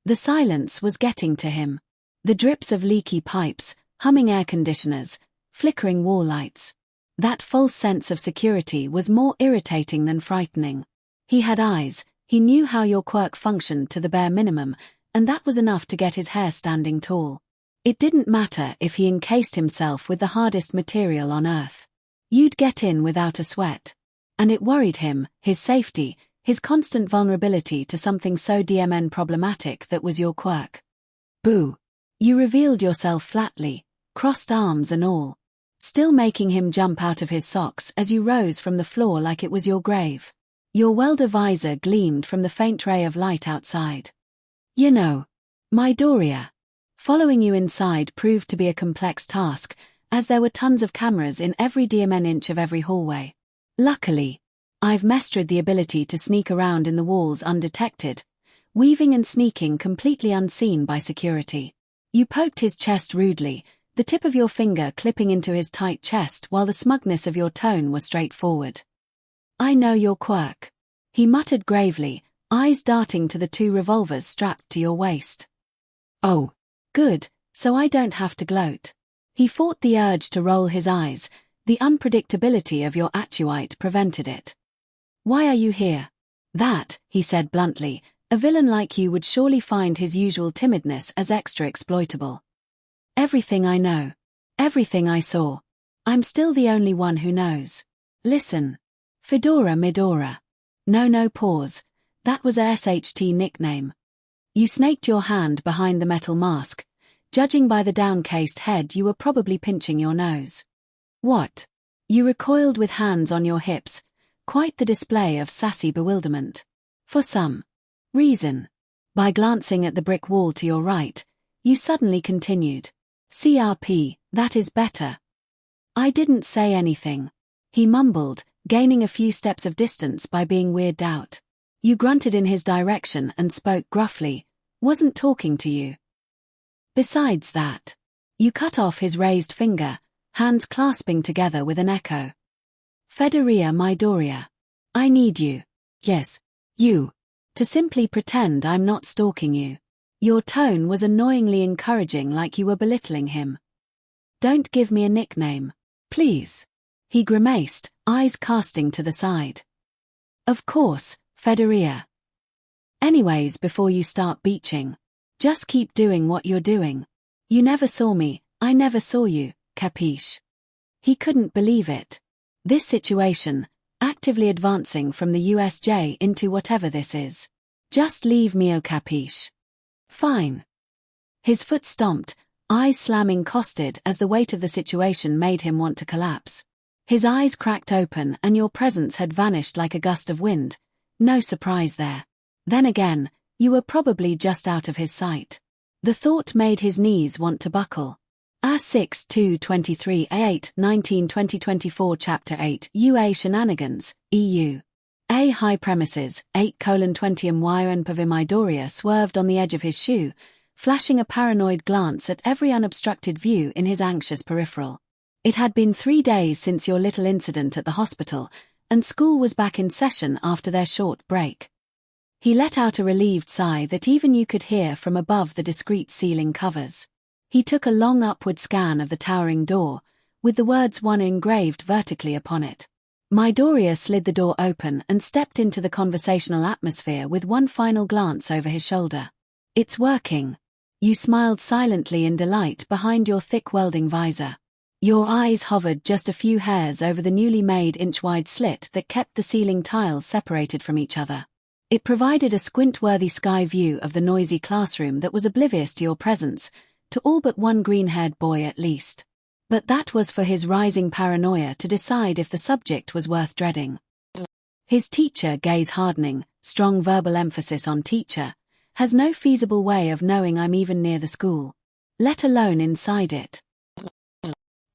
The silence was getting to him. The drips of leaky pipes, humming air conditioners, flickering wall lights. That false sense of security was more irritating than frightening. He had eyes, he knew how your quirk functioned to the bare minimum, and that was enough to get his hair standing tall. It didn't matter if he encased himself with the hardest material on earth. You'd get in without a sweat. And it worried him, his safety, his constant vulnerability to something so DMN problematic that was your quirk. Boo. You revealed yourself flatly, crossed arms and all, still making him jump out of his socks as you rose from the floor like it was your grave. Your welder visor gleamed from the faint ray of light outside. You know, Midoriya. Following you inside proved to be a complex task, as there were tons of cameras in every DMN inch of every hallway. Luckily, I've mastered the ability to sneak around in the walls undetected, weaving and sneaking completely unseen by security. You poked his chest rudely, the tip of your finger clipping into his tight chest while the smugness of your tone was straightforward. I know your quirk. He muttered gravely, eyes darting to the 2 revolvers strapped to your waist. Oh, good, so I don't have to gloat. He fought the urge to roll his eyes, the unpredictability of your Atuite prevented it. Why are you here? That, he said bluntly, a villain like you would surely find his usual timidness as extra exploitable. Everything I know. Everything I saw. I'm still the only one who knows. Listen. Fedora Midora. No pause. That was a SHT nickname. You snaked your hand behind the metal mask. Judging by the downcased head, you were probably pinching your nose. What? You recoiled with hands on your hips, quite the display of sassy bewilderment. For some reason. By glancing at the brick wall to your right, you suddenly continued. CRP, that is better. I didn't say anything. He mumbled, gaining a few steps of distance by being weirded out. You grunted in his direction and spoke gruffly, wasn't talking to you. Besides that, you cut off his raised finger, hands clasping together with an echo. Fedora Midoriya. I need you. Yes, you. To simply pretend I'm not stalking you. Your tone was annoyingly encouraging, like you were belittling him. Don't give me a nickname, please. He grimaced, eyes casting to the side. Of course, Fedora. Anyways, before you start beaching, just keep doing what you're doing. You never saw me, I never saw you, capiche? He couldn't believe it. This situation, actively advancing from the USJ into whatever this is. Just leave me, oh capiche? Fine. His foot stomped, eyes slamming costed as the weight of the situation made him want to collapse. His eyes cracked open and your presence had vanished like a gust of wind. No surprise there. Then again, you were probably just out of his sight. The thought made his knees want to buckle. A6-2-23-A8-19-2024 Chapter 8 UA Shenanigans, EU. A high premises, 8:20 MY and Midoriya swerved on the edge of his shoe, flashing a paranoid glance at every unobstructed view in his anxious peripheral. It had been 3 days since your little incident at the hospital, and school was back in session after their short break. He let out a relieved sigh that even you could hear from above the discreet ceiling covers. He took a long upward scan of the towering door, with the words "one" engraved vertically upon it. Midoriya slid the door open and stepped into the conversational atmosphere with one final glance over his shoulder. It's working. You smiled silently in delight behind your thick welding visor. Your eyes hovered just a few hairs over the newly made inch-wide slit that kept the ceiling tiles separated from each other. It provided a squint-worthy sky view of the noisy classroom that was oblivious to your presence, to all but one green-haired boy at least. But that was for his rising paranoia to decide if the subject was worth dreading. His teacher, gaze hardening, strong verbal emphasis on teacher, has no feasible way of knowing I'm even near the school, let alone inside it.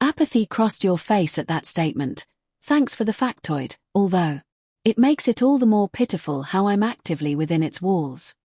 Apathy crossed your face at that statement. Thanks for the factoid, although it makes it all the more pitiful how I'm actively within its walls.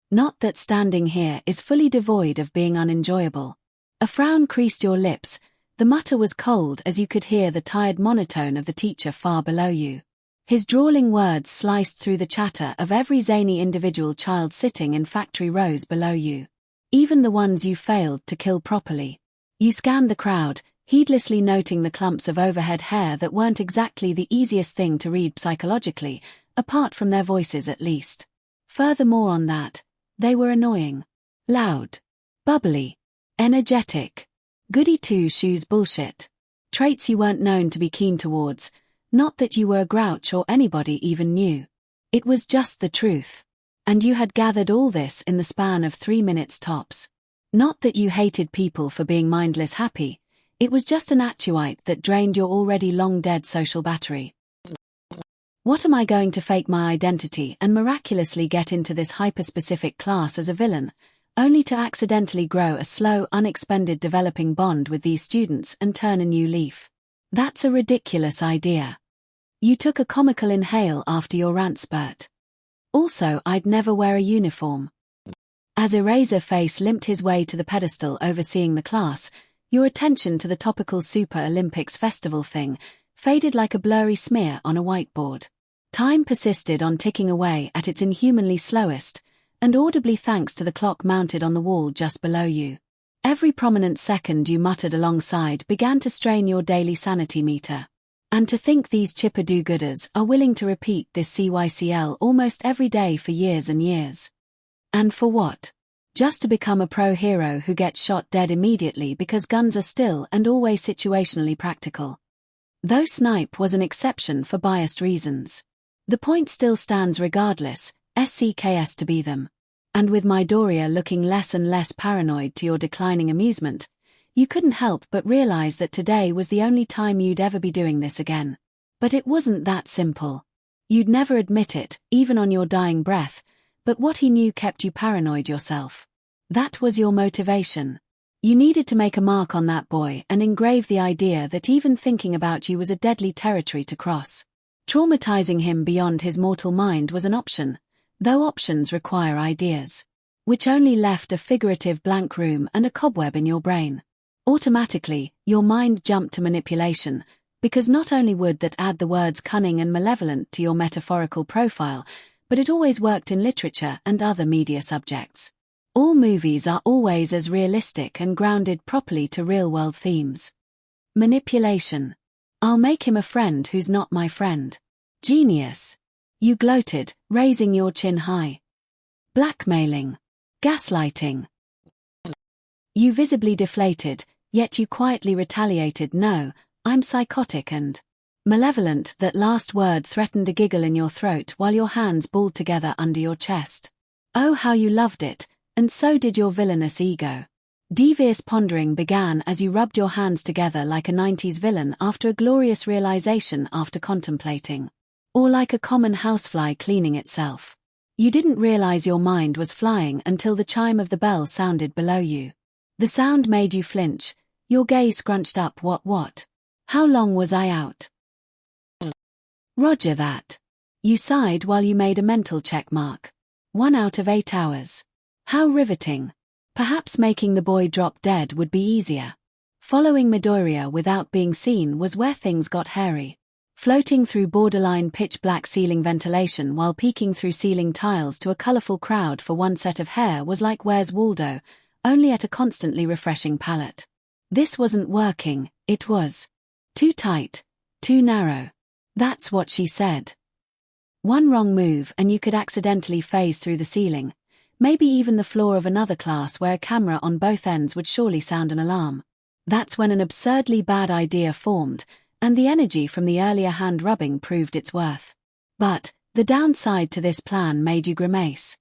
Not that standing here is fully devoid of being unenjoyable. A frown creased your lips, the mutter was cold as you could hear the tired monotone of the teacher far below you. His drawling words sliced through the chatter of every zany individual child sitting in factory rows below you. Even the ones you failed to kill properly. You scanned the crowd, heedlessly noting the clumps of overhead hair that weren't exactly the easiest thing to read psychologically, apart from their voices at least. Furthermore on that, they were annoying. Loud. Bubbly. Energetic. Goody two-shoes bullshit. Traits you weren't known to be keen towards, not that you were a grouch or anybody even knew. It was just the truth. And you had gathered all this in the span of 3 minutes tops. Not that you hated people for being mindless happy, it was just an actuite that drained your already long-dead social battery. What am I going to fake my identity and miraculously get into this hyper-specific class as a villain, only to accidentally grow a slow, unexpended developing bond with these students and turn a new leaf? That's a ridiculous idea. You took a comical inhale after your rant spurt. Also, I'd never wear a uniform. As Eraserface limped his way to the pedestal overseeing the class, your attention to the topical Super Olympics festival thing faded like a blurry smear on a whiteboard. Time persisted on ticking away at its inhumanly slowest, and audibly thanks to the clock mounted on the wall just below you. Every prominent second you muttered alongside began to strain your daily sanity meter. And to think these chipper do-gooders are willing to repeat this CYCL almost every day for years and years. And for what? Just to become a pro-hero who gets shot dead immediately because guns are still and always situationally practical. Though Snipe was an exception for biased reasons. The point still stands regardless, SCKS to be them. And with Midoriya looking less and less paranoid to your declining amusement, you couldn't help but realize that today was the only time you'd ever be doing this again. But it wasn't that simple. You'd never admit it, even on your dying breath, but what he knew kept you paranoid yourself. That was your motivation. You needed to make a mark on that boy and engrave the idea that even thinking about you was a deadly territory to cross. Traumatizing him beyond his mortal mind was an option, though options require ideas. Which only left a figurative blank room and a cobweb in your brain. Automatically, your mind jumped to manipulation, because not only would that add the words cunning and malevolent to your metaphorical profile, but it always worked in literature and other media subjects. All movies are always as realistic and grounded properly to real-world themes. Manipulation. I'll make him a friend who's not my friend. Genius. You gloated, raising your chin high. Blackmailing. Gaslighting. You visibly deflated, yet you quietly retaliated, no, I'm psychotic and malevolent. That last word threatened a giggle in your throat while your hands balled together under your chest. Oh, how you loved it, and so did your villainous ego. Devious pondering began as you rubbed your hands together like a 90s villain after a glorious realization after contemplating. Or like a common housefly cleaning itself. You didn't realize your mind was flying until the chime of the bell sounded below you. The sound made you flinch, your gaze scrunched up. What? How long was I out? Roger that. You sighed while you made a mental check mark. 1 out of 8 hours. How riveting. Perhaps making the boy drop dead would be easier. Following Midoriya without being seen was where things got hairy. Floating through borderline pitch-black ceiling ventilation while peeking through ceiling tiles to a colorful crowd for one set of hair was like Where's Waldo, only at a constantly refreshing palate. This wasn't working, it was too tight, too narrow. That's what she said. One wrong move and you could accidentally phase through the ceiling, Maybe even the floor of another class where a camera on both ends would surely sound an alarm. That's when an absurdly bad idea formed, and the energy from the earlier hand-rubbing proved its worth. But the downside to this plan made you grimace.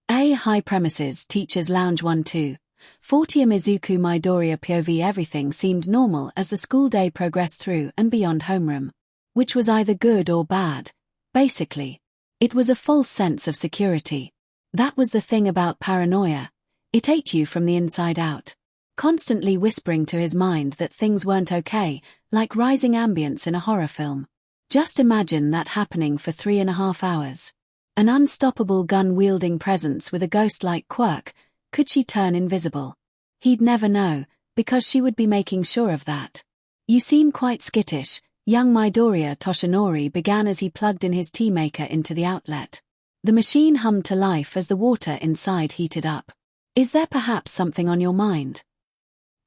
High premises, teachers lounge 1-2. 40 Mizuku Midoriya POV. Everything seemed normal as the school day progressed through and beyond homeroom. Which was either good or bad. Basically, it was a false sense of security. That was the thing about paranoia. It ate you from the inside out. Constantly whispering to his mind that things weren't okay, like rising ambience in a horror film. Just imagine that happening for 3.5 hours. An unstoppable gun-wielding presence with a ghost-like quirk. Could she turn invisible? He'd never know, because she would be making sure of that. You seem quite skittish, young Midoriya. Toshinori began as he plugged in his tea maker into the outlet. The machine hummed to life as the water inside heated up. Is there perhaps something on your mind?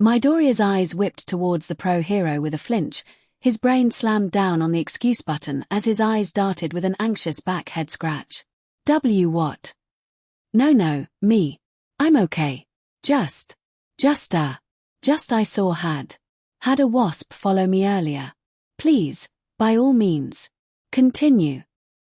Midoriya's eyes whipped towards the pro-hero with a flinch. His brain slammed down on the excuse button as his eyes darted with an anxious back head scratch. What? No, me. I'm okay. Just I saw had a wasp follow me earlier. Please, by all means. Continue.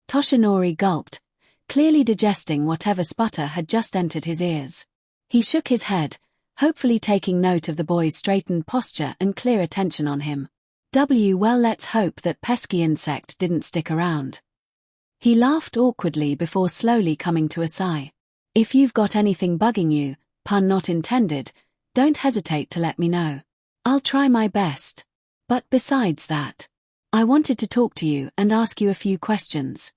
Toshinori gulped, clearly digesting whatever sputter had just entered his ears. He shook his head, hopefully taking note of the boy's straightened posture and clear attention on him. Well, let's hope that pesky insect didn't stick around. He laughed awkwardly before slowly coming to a sigh. If you've got anything bugging you, pun not intended, don't hesitate to let me know. I'll try my best. But besides that, I wanted to talk to you and ask you a few questions.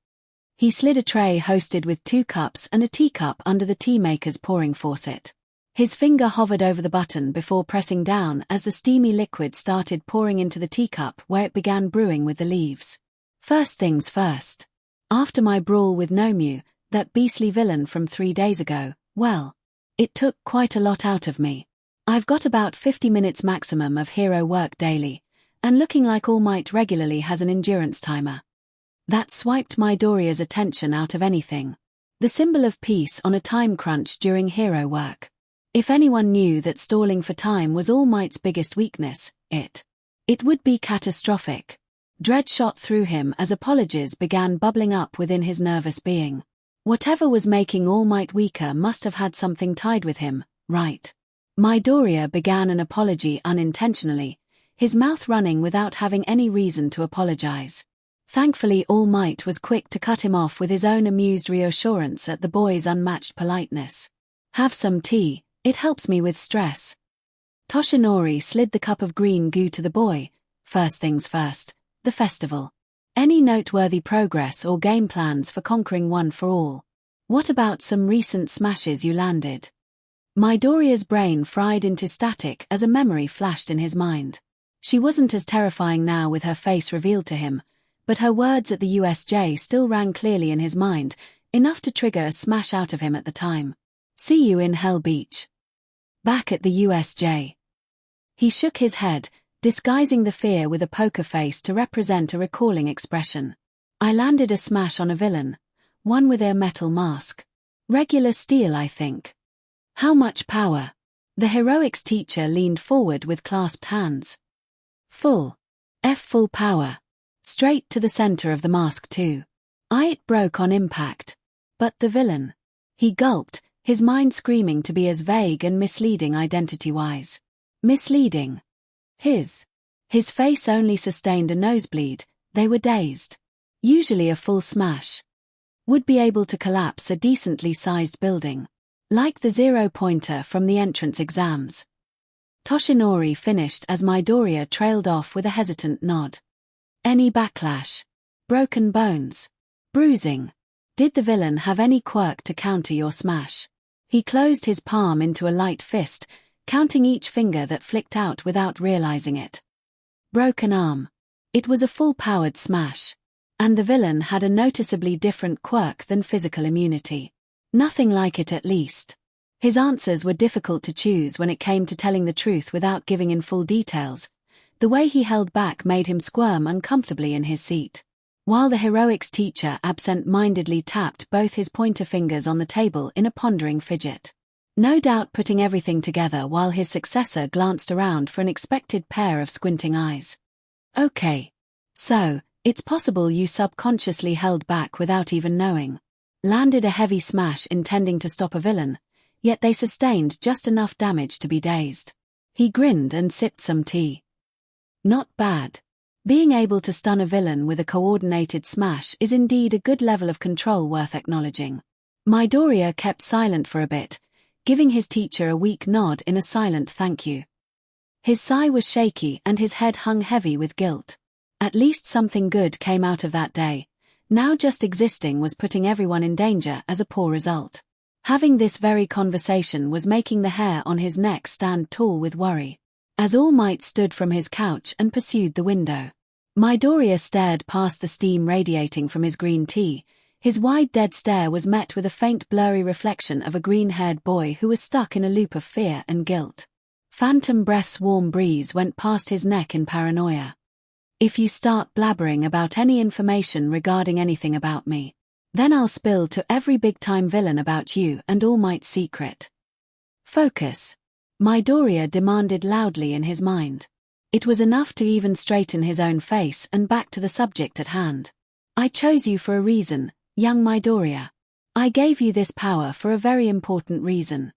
He slid a tray hosted with 2 cups and a teacup under the tea maker's pouring faucet. His finger hovered over the button before pressing down as the steamy liquid started pouring into the teacup where it began brewing with the leaves. First things first. After my brawl with Nomu, that beastly villain from 3 days ago, well, it took quite a lot out of me. I've got about 50 minutes maximum of hero work daily, and looking like All Might regularly has an endurance timer. That swiped Midoriya's attention out of anything. The symbol of peace on a time crunch during hero work. If anyone knew that stalling for time was All Might's biggest weakness, it would be catastrophic. Dread shot through him as apologies began bubbling up within his nervous being. Whatever was making All Might weaker must have had something tied with him, right? Midoriya began an apology unintentionally, his mouth running without having any reason to apologize. Thankfully, All Might was quick to cut him off with his own amused reassurance at the boy's unmatched politeness. Have some tea. It helps me with stress. Toshinori slid the cup of green goo to the boy. First things first, the festival. Any noteworthy progress or game plans for conquering One for All? What about some recent smashes you landed? Midoriya's brain fried into static as a memory flashed in his mind. She wasn't as terrifying now with her face revealed to him, but her words at the USJ still rang clearly in his mind, enough to trigger a smash out of him at the time. See you in Hell Beach. Back at the USJ. He shook his head, disguising the fear with a poker face to represent a recalling expression. I landed a smash on a villain, one with a metal mask. Regular steel, I think. How much power? The heroics teacher leaned forward with clasped hands. Full power. Straight to the center of the mask too. It broke on impact. But the villain. He gulped, his mind screaming to be as vague and misleading identity-wise. Misleading. His face only sustained a nosebleed, they were dazed. Usually a full smash would be able to collapse a decently sized building. Like the 0-pointer from the entrance exams. Toshinori finished as Midoriya trailed off with a hesitant nod. Any backlash? Broken bones? Bruising? Did the villain have any quirk to counter your smash? He closed his palm into a light fist, counting each finger that flicked out without realizing it. Broken arm. It was a full-powered smash. And the villain had a noticeably different quirk than physical immunity. Nothing like it at least. His answers were difficult to choose when it came to telling the truth without giving in full details. The way he held back made him squirm uncomfortably in his seat. while the heroics teacher absent-mindedly tapped both his pointer fingers on the table in a pondering fidget. No doubt putting everything together while his successor glanced around for an expected pair of squinting eyes. Okay. So, it's possible you subconsciously held back without even knowing. Landed a heavy smash intending to stop a villain, yet they sustained just enough damage to be dazed. He grinned and sipped some tea. Not bad. Being able to stun a villain with a coordinated smash is indeed a good level of control worth acknowledging. Midoriya kept silent for a bit, giving his teacher a weak nod in a silent thank you. His sigh was shaky and his head hung heavy with guilt. At least something good came out of that day. Now just existing was putting everyone in danger as a poor result. Having this very conversation was making the hair on his neck stand tall with worry. As All Might stood from his couch and pursued the window. Midoriya stared past the steam radiating from his green tea. His wide dead stare was met with a faint blurry reflection of a green-haired boy who was stuck in a loop of fear and guilt. Phantom Breath's warm breeze went past his neck in paranoia. If you start blabbering about any information regarding anything about me, then I'll spill to every big-time villain about you and All Might's secret. Focus. Midoriya demanded loudly in his mind. It was enough to even straighten his own face and back to the subject at hand. I chose you for a reason, young Midoriya. I gave you this power for a very important reason.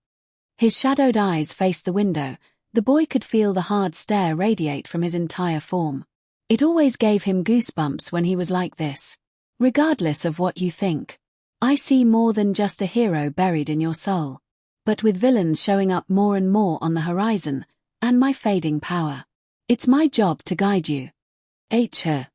His shadowed eyes faced the window. The boy could feel the hard stare radiate from his entire form. It always gave him goosebumps when he was like this. Regardless of what you think, I see more than just a hero buried in your soul. But with villains showing up more and more on the horizon, and my fading power, it's my job to guide you. Her.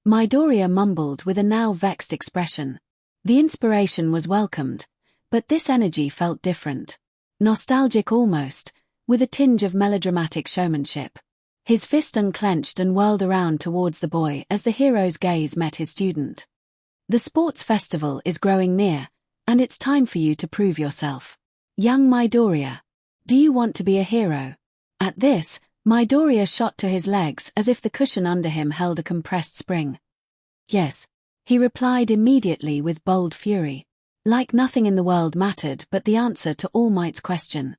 Midoriya mumbled with a now vexed expression. The inspiration was welcomed, but this energy felt different. Nostalgic almost, with a tinge of melodramatic showmanship. His fist unclenched and whirled around towards the boy as the hero's gaze met his student. The sports festival is growing near, and it's time for you to prove yourself. Young Midoriya. Do you want to be a hero? At this, Midoriya shot to his legs as if the cushion under him held a compressed spring. Yes, he replied immediately with bold fury. Like nothing in the world mattered but the answer to All Might's question.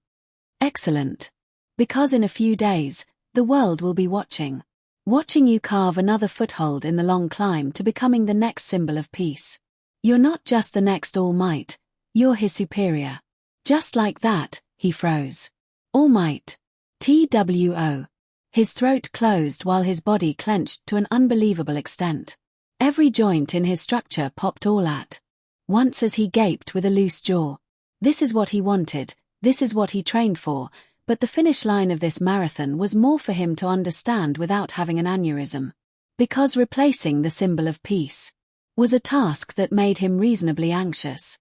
Excellent. Because in a few days, the world will be watching. Watching you carve another foothold in the long climb to becoming the next symbol of peace. You're not just the next All Might, you're his superior. Just like that, he froze. All Might. TWO. His throat closed while his body clenched to an unbelievable extent. Every joint in his structure popped all at once as he gaped with a loose jaw. This is what he wanted, this is what he trained for, but the finish line of this marathon was more for him to understand without having an aneurysm. Because replacing the symbol of peace was a task that made him reasonably anxious.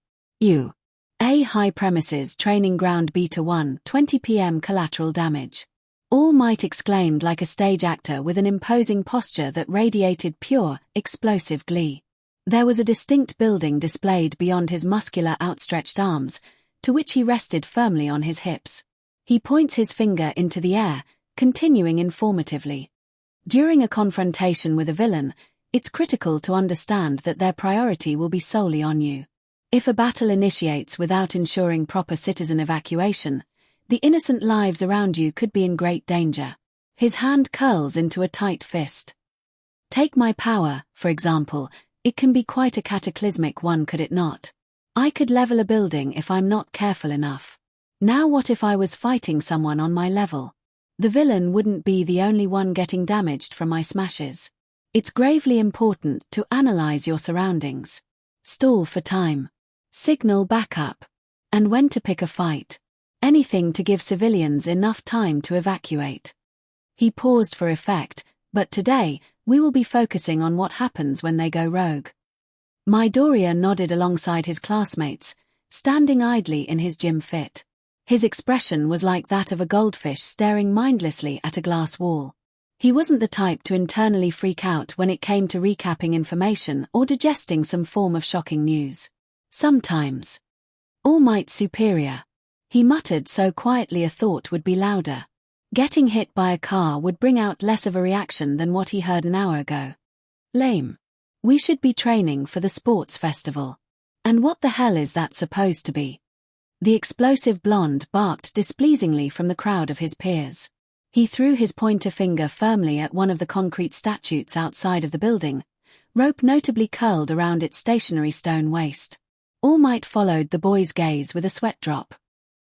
High premises training ground beta 1, 20 p.m. collateral damage. All Might exclaimed like a stage actor with an imposing posture that radiated pure, explosive glee. There was a distinct building displayed beyond his muscular outstretched arms, to which he rested firmly on his hips. He points his finger into the air, continuing informatively. During a confrontation with a villain, it's critical to understand that their priority will be solely on you. If a battle initiates without ensuring proper citizen evacuation, the innocent lives around you could be in great danger. His hand curls into a tight fist. Take my power, for example, it can be quite a cataclysmic one, could it not? I could level a building if I'm not careful enough. Now what if I was fighting someone on my level? The villain wouldn't be the only one getting damaged from my smashes. It's gravely important to analyze your surroundings. Stall for time. Signal backup. And when to pick a fight. Anything to give civilians enough time to evacuate. He paused for effect, but today, we will be focusing on what happens when they go rogue. Midoriya nodded alongside his classmates, standing idly in his gym fit. His expression was like that of a goldfish staring mindlessly at a glass wall. He wasn't the type to internally freak out when it came to recapping information or digesting some form of shocking news. Sometimes. All Might's superior. He muttered so quietly a thought would be louder. Getting hit by a car would bring out less of a reaction than what he heard an hour ago. Lame. We should be training for the sports festival. And what the hell is that supposed to be? The explosive blonde barked displeasingly from the crowd of his peers. He threw his pointer finger firmly at one of the concrete statues outside of the building, rope notably curled around its stationary stone waist. All Might followed the boy's gaze with a sweat drop.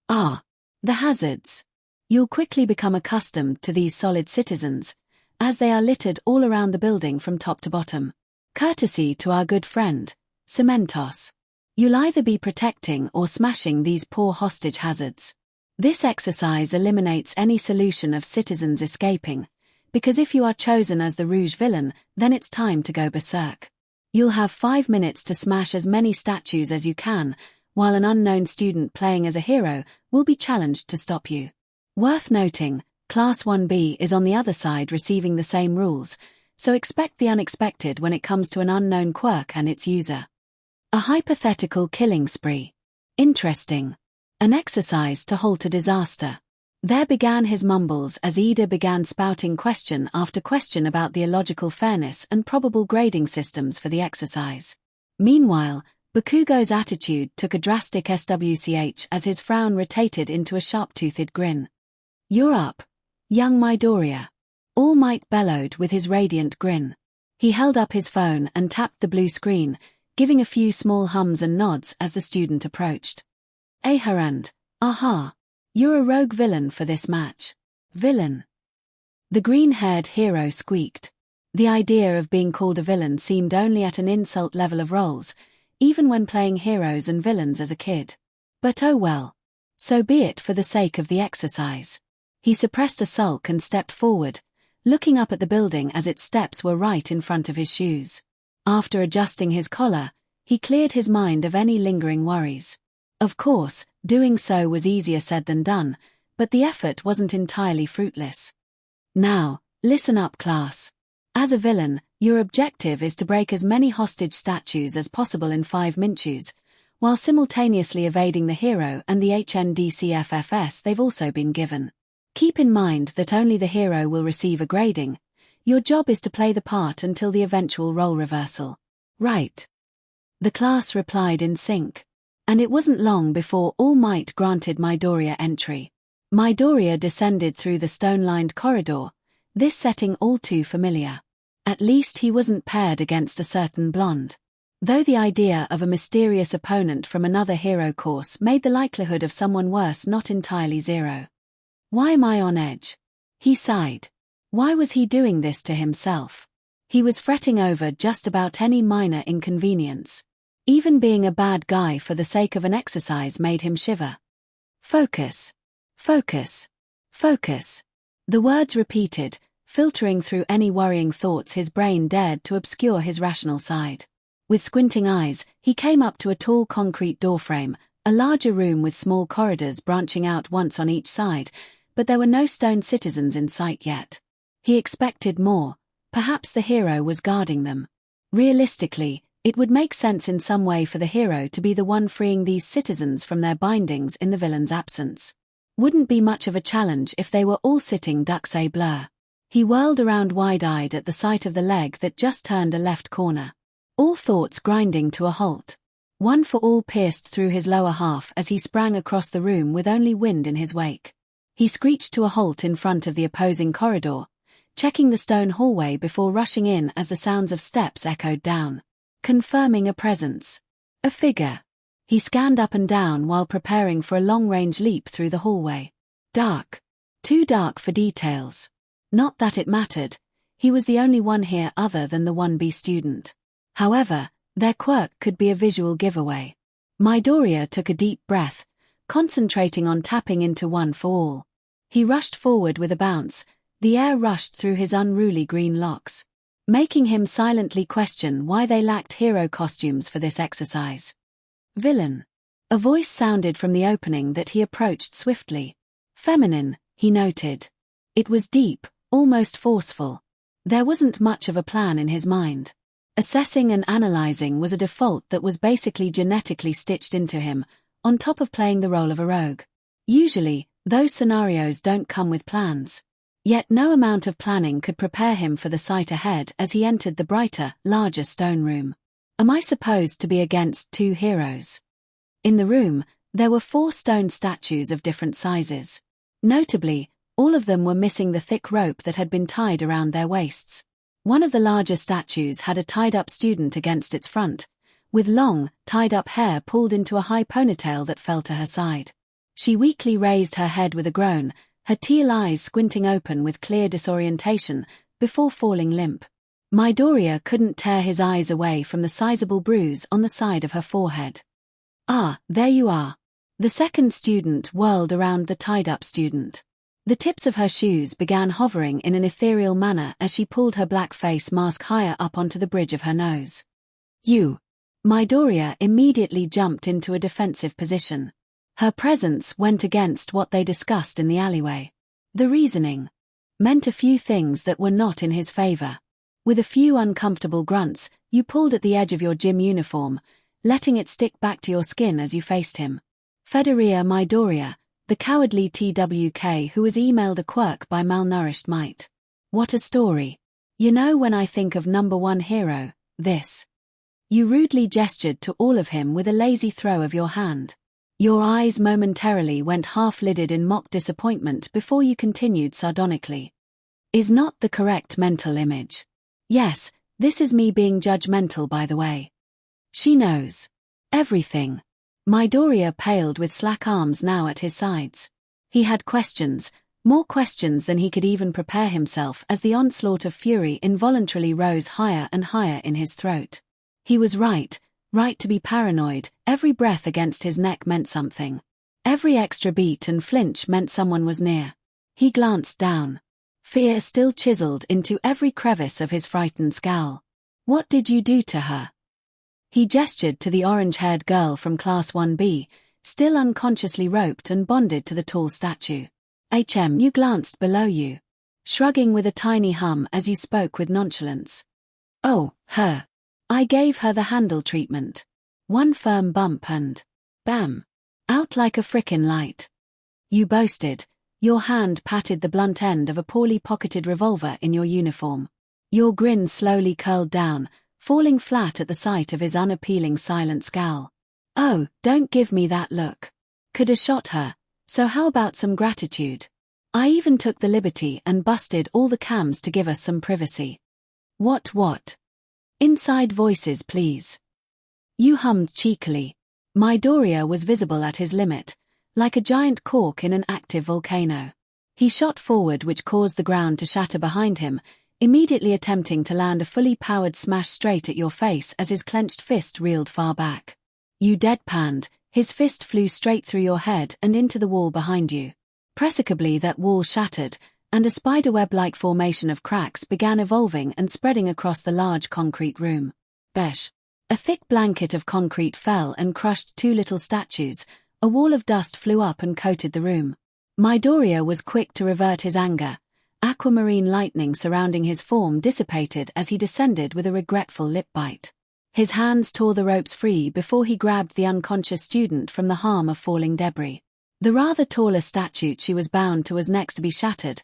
Ah, the hazards. You'll quickly become accustomed to these solid citizens, as they are littered all around the building from top to bottom. Courtesy to our good friend, Cementos. You'll either be protecting or smashing these poor hostage hazards. This exercise eliminates any solution of citizens escaping, because if you are chosen as the Rouge villain, then it's time to go berserk. You'll have 5 minutes to smash as many statues as you can, while an unknown student playing as a hero will be challenged to stop you. Worth noting, Class 1B is on the other side receiving the same rules, so expect the unexpected when it comes to an unknown quirk and its user. A hypothetical killing spree. Interesting. An exercise to halt a disaster. There began his mumbles as Ida began spouting question after question about the illogical fairness and probable grading systems for the exercise. Meanwhile, Bakugo's attitude took a drastic SWCH as his frown rotated into a sharp-toothed grin. You're up, young Midoriya. All Might bellowed with his radiant grin. He held up his phone and tapped the blue screen, giving a few small hums and nods as the student approached. Aharand, aha. You're a rogue villain for this match. Villain. The green-haired hero squeaked. The idea of being called a villain seemed only at an insult level of roles, even when playing heroes and villains as a kid. But oh well. So be it for the sake of the exercise. He suppressed a sulk and stepped forward, looking up at the building as its steps were right in front of his shoes. After adjusting his collar, he cleared his mind of any lingering worries. Of course, doing so was easier said than done, but the effort wasn't entirely fruitless. Now, listen up, class. As a villain, your objective is to break as many hostage statues as possible in 5 minutes, while simultaneously evading the hero and the HNDCFFS they've also been given. Keep in mind that only the hero will receive a grading. Your job is to play the part until the eventual role reversal. Right. The class replied in sync. And it wasn't long before All Might granted Midoriya entry. Midoriya descended through the stone-lined corridor, this setting all too familiar. At least he wasn't paired against a certain blonde. Though the idea of a mysterious opponent from another hero course made the likelihood of someone worse not entirely zero. Why am I on edge? He sighed. Why was he doing this to himself? He was fretting over just about any minor inconvenience. Even being a bad guy for the sake of an exercise made him shiver. Focus. Focus. Focus. The words repeated, filtering through any worrying thoughts his brain dared to obscure his rational side. With squinting eyes, he came up to a tall concrete doorframe, a larger room with small corridors branching out once on each side, but there were no stone citizens in sight yet. He expected more. Perhaps the hero was guarding them. Realistically, it would make sense in some way for the hero to be the one freeing these citizens from their bindings in the villain's absence. Wouldn't be much of a challenge if they were all sitting ducks a blur. He whirled around wide-eyed at the sight of the leg that just turned a left corner. All thoughts grinding to a halt. One for all pierced through his lower half as he sprang across the room with only wind in his wake. He screeched to a halt in front of the opposing corridor, checking the stone hallway before rushing in as the sounds of steps echoed down. Confirming a presence. A figure. He scanned up and down while preparing for a long-range leap through the hallway. Dark. Too dark for details. Not that it mattered. He was the only one here other than the 1B student. However, their quirk could be a visual giveaway. Midoriya took a deep breath, concentrating on tapping into one for all. He rushed forward with a bounce, the air rushed through his unruly green locks, making him silently question why they lacked hero costumes for this exercise. Villain. A voice sounded from the opening that he approached swiftly. Feminine, he noted. It was deep, almost forceful. There wasn't much of a plan in his mind. Assessing and analyzing was a default that was basically genetically stitched into him, on top of playing the role of a rogue. Usually, those scenarios don't come with plans. Yet no amount of planning could prepare him for the sight ahead as he entered the brighter, larger stone room. Am I supposed to be against two heroes? In the room, there were 4 stone statues of different sizes. Notably, all of them were missing the thick rope that had been tied around their waists. One of the larger statues had a tied-up student against its front, with long, tied-up hair pulled into a high ponytail that fell to her side. She weakly raised her head with a groan, her teal eyes squinting open with clear disorientation, before falling limp. Midoriya couldn't tear his eyes away from the sizable bruise on the side of her forehead. Ah, there you are. The second student whirled around the tied-up student. The tips of her shoes began hovering in an ethereal manner as she pulled her black face mask higher up onto the bridge of her nose. You. Midoriya immediately jumped into a defensive position. Her presence went against what they discussed in the alleyway. The reasoning meant a few things that were not in his favor. With a few uncomfortable grunts, you pulled at the edge of your gym uniform, letting it stick back to your skin as you faced him. Federiya Midoriya, the cowardly TWK who was emailed a quirk by malnourished might. What a story. You know, when I think of #1 hero, this. You rudely gestured to all of him with a lazy throw of your hand. Your eyes momentarily went half-lidded in mock disappointment before you continued sardonically. Is not the correct mental image. Yes, this is me being judgmental, by the way. She knows everything. Midoriya paled with slack arms now at his sides. He had questions, more questions than he could even prepare himself as the onslaught of fury involuntarily rose higher and higher in his throat. He was right to be paranoid. Every breath against his neck meant something. Every extra beat and flinch meant someone was near. He glanced down. Fear still chiseled into every crevice of his frightened scowl. What did you do to her? He gestured to the orange-haired girl from Class 1B, still unconsciously roped and bonded to the tall statue. You glanced below you, shrugging with a tiny hum as you spoke with nonchalance. Oh, her. I gave her the handle treatment. One firm bump and bam. Out like a frickin' light. You boasted. Your hand patted the blunt end of a poorly pocketed revolver in your uniform. Your grin slowly curled down, falling flat at the sight of his unappealing silent scowl. Oh, don't give me that look. Coulda shot her, so how about some gratitude? I even took the liberty and busted all the cams to give us some privacy. What? Inside voices, please. You hummed cheekily. Midoriya was visible at his limit, like a giant cork in an active volcano. He shot forward, which caused the ground to shatter behind him, immediately attempting to land a fully powered smash straight at your face as his clenched fist reeled far back. You deadpanned. His fist flew straight through your head and into the wall behind you. Precipitously that wall shattered, and a spiderweb-like formation of cracks began evolving and spreading across the large concrete room. Besh. A thick blanket of concrete fell and crushed 2 little statues. A wall of dust flew up and coated the room. Midoriya was quick to revert his anger. Aquamarine lightning surrounding his form dissipated as he descended with a regretful lip bite. His hands tore the ropes free before he grabbed the unconscious student from the harm of falling debris. The rather taller statue she was bound to was next to be shattered.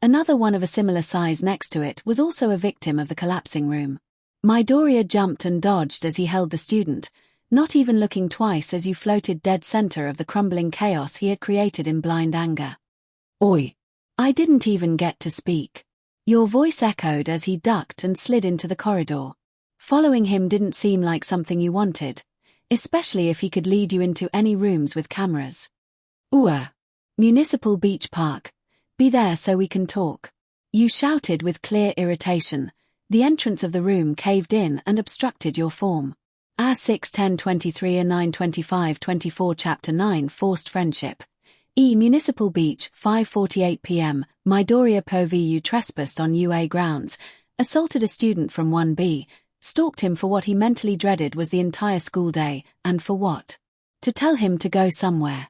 Another one of a similar size next to it was also a victim of the collapsing room. Midoriya jumped and dodged as he held the student, not even looking twice as you floated dead center of the crumbling chaos he had created in blind anger. Oi! I didn't even get to speak. Your voice echoed as he ducked and slid into the corridor. Following him didn't seem like something you wanted, especially if he could lead you into any rooms with cameras. Municipal Beach Park. Be there so we can talk. You shouted with clear irritation. The entrance of the room caved in and obstructed your form. 6:10:23 and 9:25:24 Chapter 9 Forced Friendship. Municipal Beach, 5:48 p.m. Midoriya Povu trespassed on UA grounds, assaulted a student from 1B, stalked him for what he mentally dreaded was the entire school day, and for what? To tell him to go somewhere.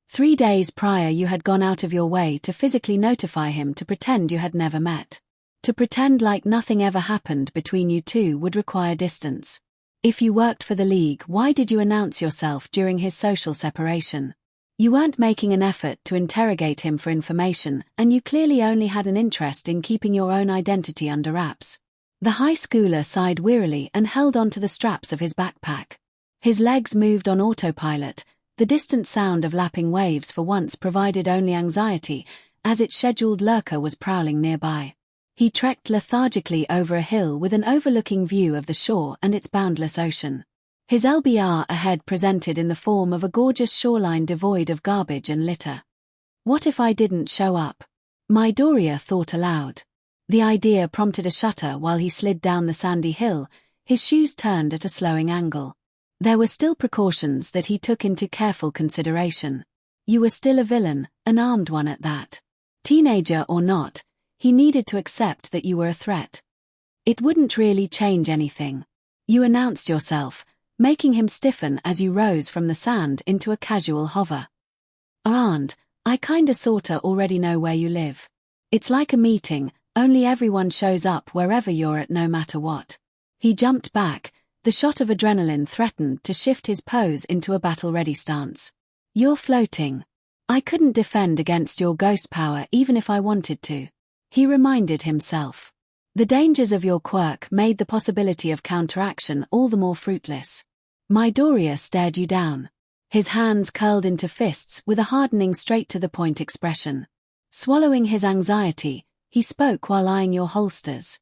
3 days prior you had gone out of your way to physically notify him to pretend you had never met. To pretend like nothing ever happened between you two would require distance. If you worked for the League, why did you announce yourself during his social separation? You weren't making an effort to interrogate him for information, and you clearly only had an interest in keeping your own identity under wraps. The high schooler sighed wearily and held onto the straps of his backpack. His legs moved on autopilot. The distant sound of lapping waves for once provided only anxiety, as its scheduled lurker was prowling nearby. He trekked lethargically over a hill with an overlooking view of the shore and its boundless ocean. His LBR ahead presented in the form of a gorgeous shoreline devoid of garbage and litter. What if I didn't show up? Midoriya thought aloud. The idea prompted a shudder while he slid down the sandy hill, his shoes turned at a slowing angle. There were still precautions that he took into careful consideration. You were still a villain, an armed one at that. Teenager or not, he needed to accept that you were a threat. It wouldn't really change anything. You announced yourself, making him stiffen as you rose from the sand into a casual hover. And I kinda sorta already know where you live. It's like a meeting, only everyone shows up wherever you're at no matter what. He jumped back, the shot of adrenaline threatened to shift his pose into a battle-ready stance. You're floating. I couldn't defend against your ghost power even if I wanted to. He reminded himself. The dangers of your quirk made the possibility of counteraction all the more fruitless. Midoriya stared you down. His hands curled into fists with a hardening straight-to-the-point expression. Swallowing his anxiety, he spoke while eyeing your holsters.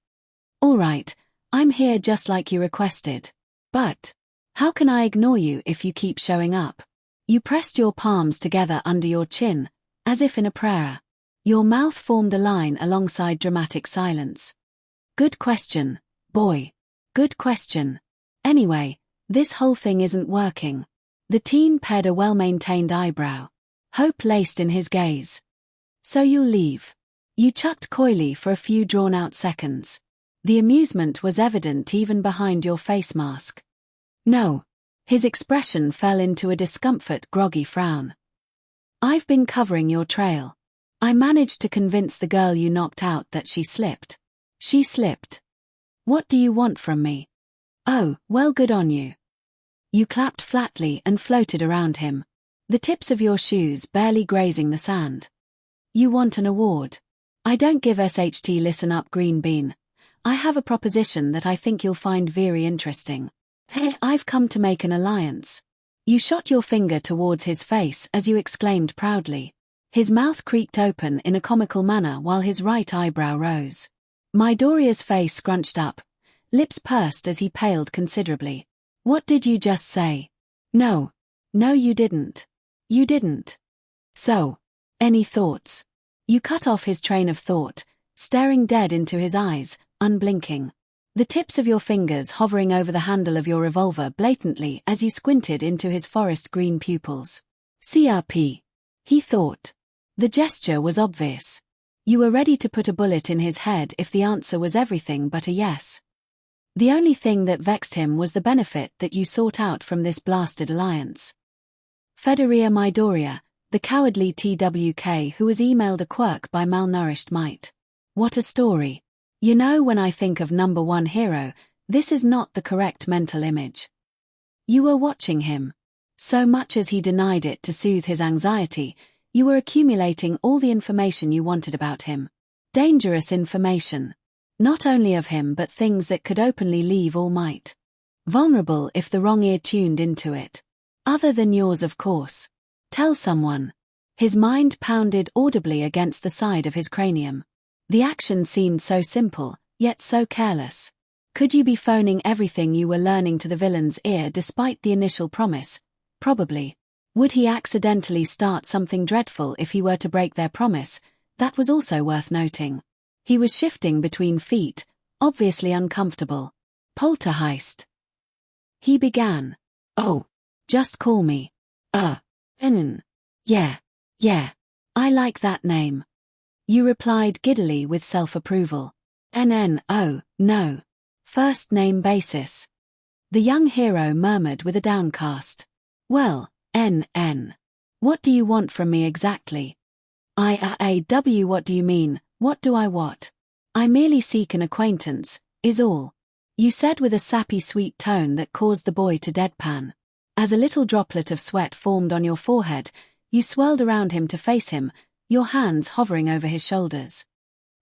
All right, I'm here just like you requested. But how can I ignore you if you keep showing up? You pressed your palms together under your chin, as if in a prayer. Your mouth formed a line alongside dramatic silence. Good question, boy. Good question. Anyway, this whole thing isn't working. The teen pared a well-maintained eyebrow. Hope laced in his gaze. So you'll leave. You chucked coyly for a few drawn-out seconds. The amusement was evident even behind your face mask. No. His expression fell into a discomfort-groggy frown. I've been covering your trail. I managed to convince the girl you knocked out that she slipped. She slipped. What do you want from me? Oh, well, good on you. You clapped flatly and floated around him, the tips of your shoes barely grazing the sand. You want an award. I don't give SHT. Listen up, Green Bean. I have a proposition that I think you'll find very interesting. Hey, I've come to make an alliance. You shot your finger towards his face as you exclaimed proudly. His mouth creaked open in a comical manner while his right eyebrow rose. Midoriya's face scrunched up, lips pursed as he paled considerably. What did you just say? No. No, you didn't. You didn't. So, any thoughts? You cut off his train of thought, staring dead into his eyes, unblinking. The tips of your fingers hovering over the handle of your revolver blatantly as you squinted into his forest green pupils. CRP. He thought. The gesture was obvious. You were ready to put a bullet in his head if the answer was everything but a yes. The only thing that vexed him was the benefit that you sought out from this blasted alliance. Federica Midoriya, the cowardly TWK who was emailed a quirk by malnourished might. What a story. You know, when I think of number one hero, this is not the correct mental image. You were watching him. So much as he denied it to soothe his anxiety, you were accumulating all the information you wanted about him. Dangerous information. Not only of him but things that could openly leave All Might vulnerable if the wrong ear tuned into it. Other than yours, of course. Tell someone. His mind pounded audibly against the side of his cranium. The action seemed so simple, yet so careless. Could you be phoning everything you were learning to the villain's ear despite the initial promise? Probably. Would he accidentally start something dreadful if he were to break their promise? That was also worth noting. He was shifting between feet, obviously uncomfortable. Poltergeist. He began. Oh. Just call me. N. Yeah. I like that name. You replied giddily with self-approval. Oh, no. First name basis. The young hero murmured with a downcast. Well, NN. What do you want from me exactly? IAW. What do you mean? What do I what? I merely seek an acquaintance, is all. You said with a sappy sweet tone that caused the boy to deadpan. As a little droplet of sweat formed on your forehead, You swirled around him to face him, your hands hovering over his shoulders.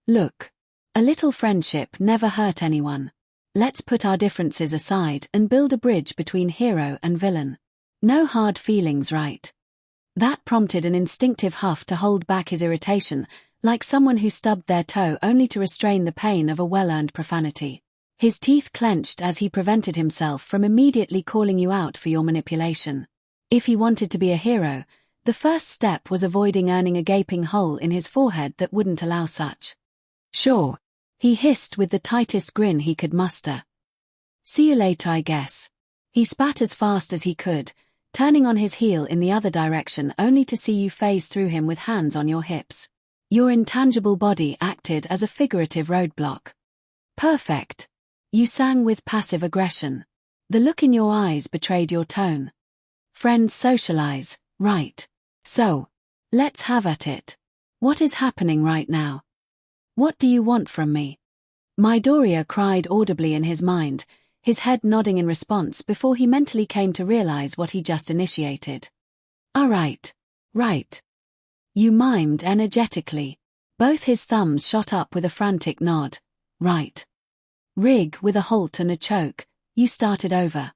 Look. A little friendship never hurt anyone. Let's put our differences aside and build a bridge between hero and villain. No hard feelings, right? That prompted an instinctive huff to hold back his irritation, like someone who stubbed their toe only to restrain the pain of a well-earned profanity. His teeth clenched as he prevented himself from immediately calling you out for your manipulation. If he wanted to be a hero, the first step was avoiding earning a gaping hole in his forehead that wouldn't allow such. Sure. He hissed with the tightest grin he could muster. See you later, I guess. He spat as fast as he could, turning on his heel in the other direction only to see you phase through him with hands on your hips. Your intangible body acted as a figurative roadblock. Perfect. You sang with passive aggression. The look in your eyes betrayed your tone. Friends socialize, right? So, let's have at it. What is happening right now? What do you want from me? Midoriya cried audibly in his mind, his head nodding in response before he mentally came to realize what he just initiated. Right. You mimed energetically. Both his thumbs shot up with a frantic nod. Right. Rig with a halt and a choke, you started over.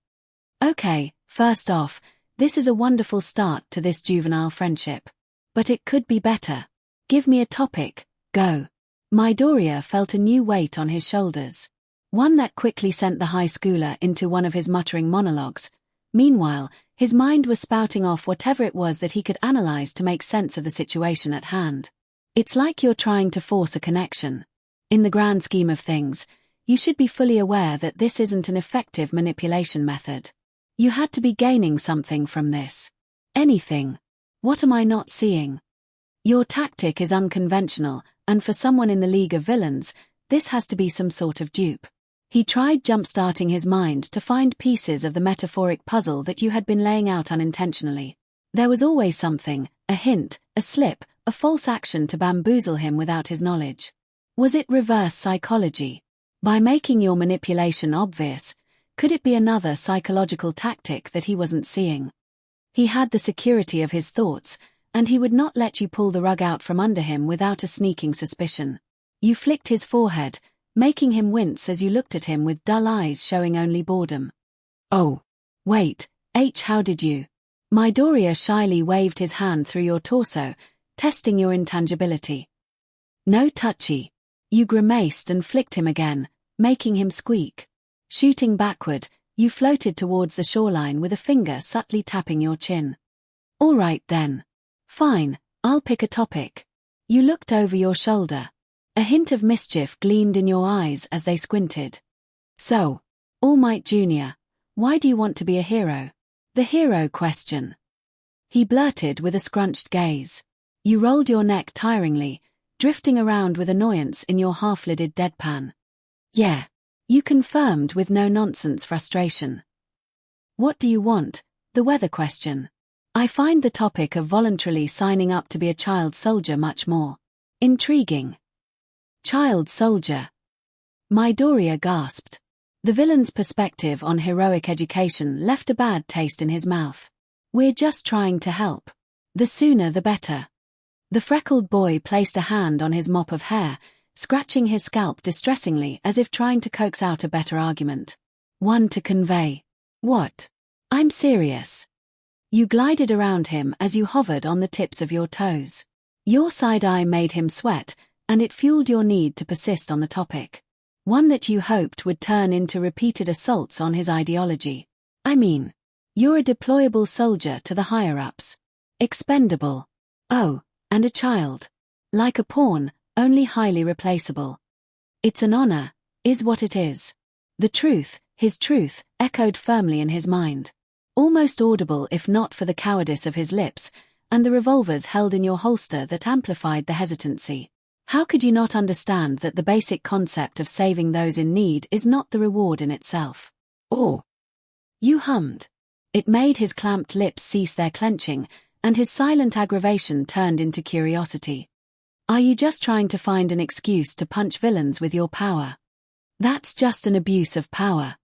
Okay, first off, this is a wonderful start to this juvenile friendship. But it could be better. Give me a topic, go. Midoriya felt a new weight on his shoulders. One that quickly sent the high schooler into one of his muttering monologues. Meanwhile, his mind was spouting off whatever it was that he could analyze to make sense of the situation at hand. It's like you're trying to force a connection. In the grand scheme of things, you should be fully aware that this isn't an effective manipulation method. You had to be gaining something from this. Anything. What am I not seeing? Your tactic is unconventional, and for someone in the League of Villains, this has to be some sort of dupe. He tried jump-starting his mind to find pieces of the metaphoric puzzle that you had been laying out unintentionally. There was always something, a hint, a slip, a false action to bamboozle him without his knowledge. Was it reverse psychology? By making your manipulation obvious, could it be another psychological tactic that he wasn't seeing? He had the security of his thoughts, and he would not let you pull the rug out from under him without a sneaking suspicion. You flicked his forehead, making him wince as you looked at him with dull eyes showing only boredom. Oh. Wait, how did you? Midoriya shyly waved his hand through your torso, testing your intangibility. No touchy. You grimaced and flicked him again, making him squeak. Shooting backward, you floated towards the shoreline with a finger subtly tapping your chin. All right then. Fine, I'll pick a topic. You looked over your shoulder. A hint of mischief gleamed in your eyes as they squinted. So, All Might Jr., why do you want to be a hero? The hero question. He blurted with a scrunched gaze. You rolled your neck tiringly, drifting around with annoyance in your half-lidded deadpan. Yeah. You confirmed with no-nonsense frustration. What do you want? The weather question. I find the topic of voluntarily signing up to be a child soldier much more intriguing. Child soldier. Midoriya gasped. The villain's perspective on heroic education left a bad taste in his mouth. We're just trying to help. The sooner the better. The freckled boy placed a hand on his mop of hair, scratching his scalp distressingly as if trying to coax out a better argument. One to convey. What? I'm serious. You glided around him as you hovered on the tips of your toes. Your side eye made him sweat, and it fueled your need to persist on the topic. One that you hoped would turn into repeated assaults on his ideology. I mean, you're a deployable soldier to the higher-ups. Expendable. Oh, and a child. Like a pawn, only highly replaceable. It's an honor, is what it is. The truth, his truth, echoed firmly in his mind. Almost audible if not for the cowardice of his lips, and the revolvers held in your holster that amplified the hesitancy. How could you not understand that the basic concept of saving those in need is not the reward in itself? Or. You hummed. It made his clamped lips cease their clenching, and his silent aggravation turned into curiosity. Are you just trying to find an excuse to punch villains with your power? That's just an abuse of power.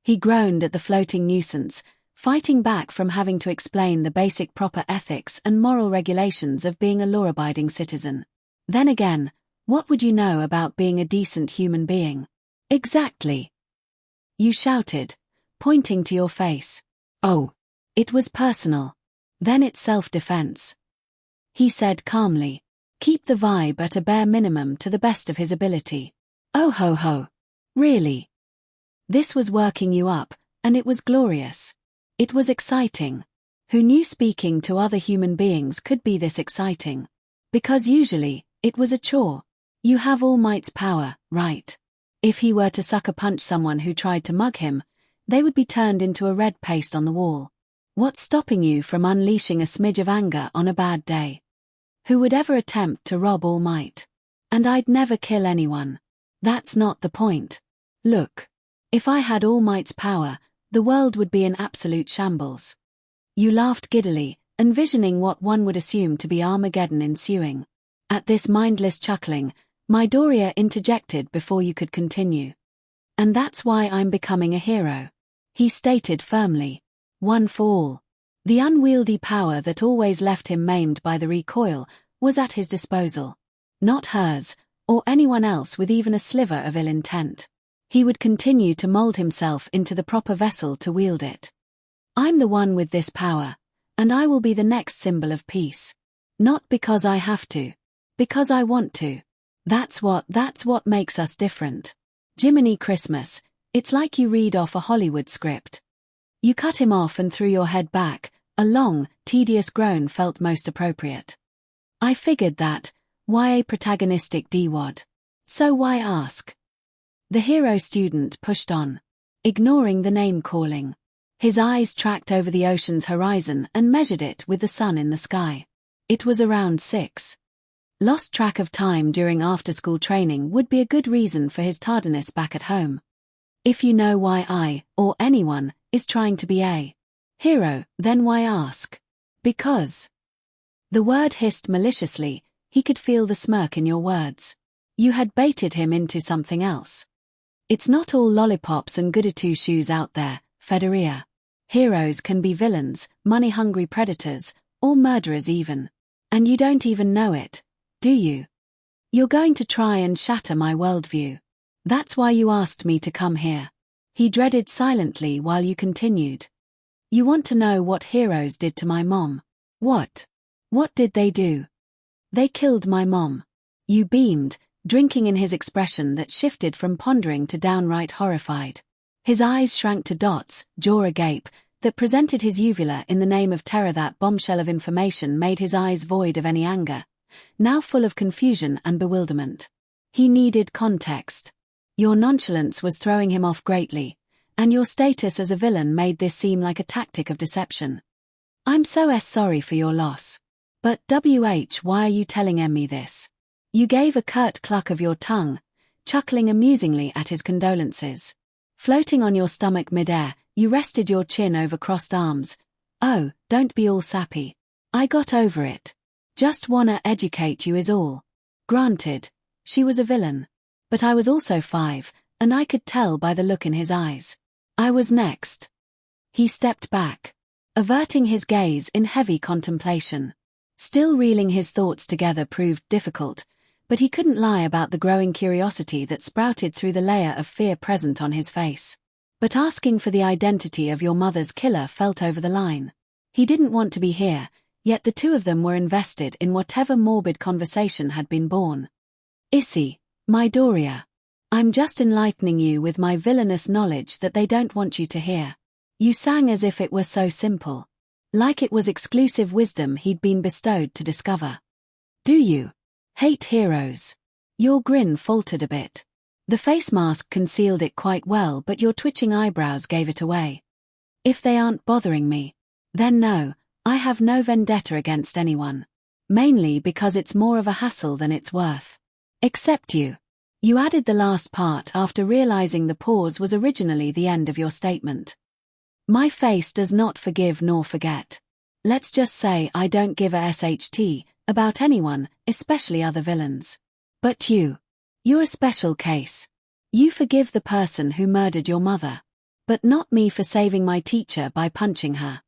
He groaned at the floating nuisance, fighting back from having to explain the basic proper ethics and moral regulations of being a law-abiding citizen. Then again, what would you know about being a decent human being? Exactly. You shouted, pointing to your face. Oh, it was personal. Then it's self-defense. He said calmly. Keep the vibe at a bare minimum to the best of his ability. Oh ho ho. Really? This was working you up, and it was glorious. It was exciting. Who knew speaking to other human beings could be this exciting? Because usually, it was a chore. You have All Might's power, right? If he were to sucker punch someone who tried to mug him, they would be turned into a red paste on the wall. What's stopping you from unleashing a smidge of anger on a bad day? Who would ever attempt to rob All Might? And I'd never kill anyone. That's not the point. Look. If I had All Might's power, the world would be in absolute shambles. You laughed giddily, envisioning what one would assume to be Armageddon ensuing. At this mindless chuckling, Midoriya interjected before you could continue. And that's why I'm becoming a hero. He stated firmly. One for all. The unwieldy power that always left him maimed by the recoil was at his disposal. Not hers, or anyone else with even a sliver of ill intent. He would continue to mold himself into the proper vessel to wield it. I'm the one with this power, and I will be the next symbol of peace. Not because I have to. Because I want to. That's what makes us different. Jiminy Christmas, it's like you read off a Hollywood script. You cut him off and threw your head back. A long, tedious groan felt most appropriate. I figured that. Why a protagonistic D-wad? So why ask? The hero student pushed on, ignoring the name-calling. His eyes tracked over the ocean's horizon and measured it with the sun in the sky. It was around 6. Lost track of time during after-school training would be a good reason for his tardiness back at home. If you know why I, or anyone, is trying to be a hero, then why ask? Because. The word hissed maliciously. He could feel the smirk in your words. You had baited him into something else. It's not all lollipops and goody two-shoes out there, Federia. Heroes can be villains, money-hungry predators, or murderers even. And you don't even know it, do you? You're going to try and shatter my worldview. That's why you asked me to come here. He dreaded silently while you continued. You want to know what heroes did to my mom? What? What did they do? They killed my mom. You beamed, drinking in his expression that shifted from pondering to downright horrified. His eyes shrank to dots, jaw agape, that presented his uvula in the name of terror. That bombshell of information made his eyes void of any anger, now full of confusion and bewilderment. He needed context. Your nonchalance was throwing him off greatly, and your status as a villain made this seem like a tactic of deception. I'm so sorry for your loss. But why are you telling me this? You gave a curt cluck of your tongue, chuckling amusingly at his condolences. Floating on your stomach midair, you rested your chin over crossed arms. Oh, don't be all sappy. I got over it. Just wanna educate you is all. Granted, she was a villain. But I was also 5, and I could tell by the look in his eyes. I was next. He stepped back, averting his gaze in heavy contemplation. Still reeling his thoughts together proved difficult, but he couldn't lie about the growing curiosity that sprouted through the layer of fear present on his face. But asking for the identity of your mother's killer felt over the line. He didn't want to be here, yet the two of them were invested in whatever morbid conversation had been born. Issy, Midoriya. I'm just enlightening you with my villainous knowledge that they don't want you to hear. You sang as if it were so simple. Like it was exclusive wisdom he'd been bestowed to discover. Do you hate heroes? Your grin faltered a bit. The face mask concealed it quite well, but your twitching eyebrows gave it away. If they aren't bothering me, then no, I have no vendetta against anyone. Mainly because it's more of a hassle than it's worth. Except you. You added the last part after realizing the pause was originally the end of your statement. My face does not forgive nor forget. Let's just say I don't give a SHT about anyone, especially other villains. But you're a special case. You forgive the person who murdered your mother. But not me for saving my teacher by punching her.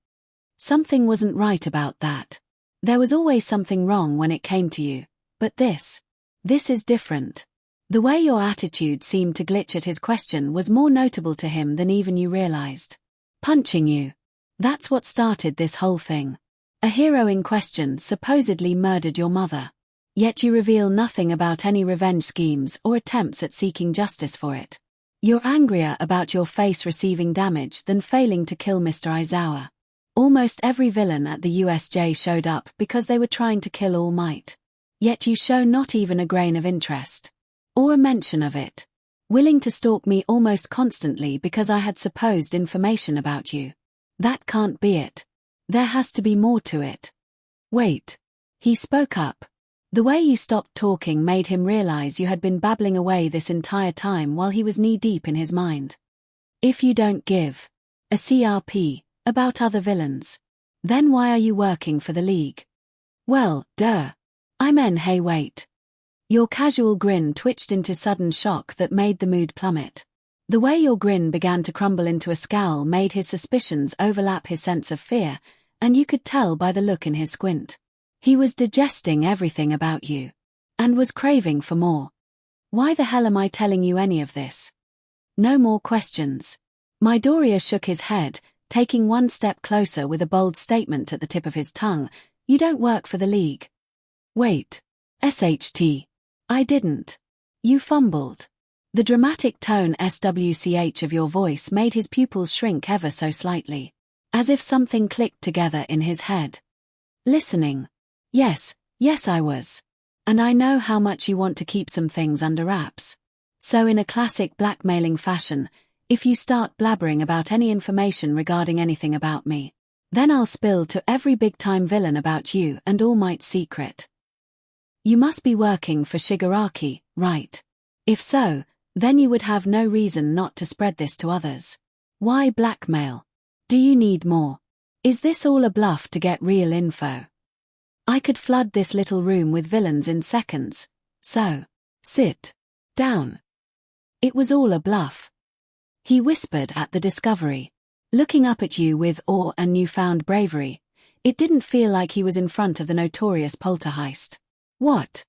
Something wasn't right about that. There was always something wrong when it came to you, but this is different. The way your attitude seemed to glitch at his question was more notable to him than even you realized. Punching you. That's what started this whole thing. A hero in question supposedly murdered your mother. Yet you reveal nothing about any revenge schemes or attempts at seeking justice for it. You're angrier about your face receiving damage than failing to kill Mr. Aizawa. Almost every villain at the USJ showed up because they were trying to kill All Might. Yet you show not even a grain of interest. Or a mention of it. Willing to stalk me almost constantly because I had supposed information about you. That can't be it. There has to be more to it. Wait. He spoke up. The way you stopped talking made him realize you had been babbling away this entire time while he was knee-deep in his mind. If you don't give a CRP about other villains, then why are you working for the League? Well, duh. Hey wait. Your casual grin twitched into sudden shock that made the mood plummet. The way your grin began to crumble into a scowl made his suspicions overlap his sense of fear, and you could tell by the look in his squint. He was digesting everything about you. And was craving for more. Why the hell am I telling you any of this? No more questions. Midoriya shook his head, taking one step closer with a bold statement at the tip of his tongue. You don't work for the League. Wait. SHT. I didn't. You fumbled. The dramatic tone SWCH of your voice made his pupils shrink ever so slightly. As if something clicked together in his head. Listening. Yes I was. And I know how much you want to keep some things under wraps. So in a classic blackmailing fashion, if you start blabbering about any information regarding anything about me, then I'll spill to every big-time villain about you and All Might's secret. You must be working for Shigaraki, right? If so, then you would have no reason not to spread this to others. Why blackmail? Do you need more? Is this all a bluff to get real info? I could flood this little room with villains in seconds, so sit down. It was all a bluff. He whispered at the discovery, looking up at you with awe and newfound bravery. It didn't feel like he was in front of the notorious poltergeist. What?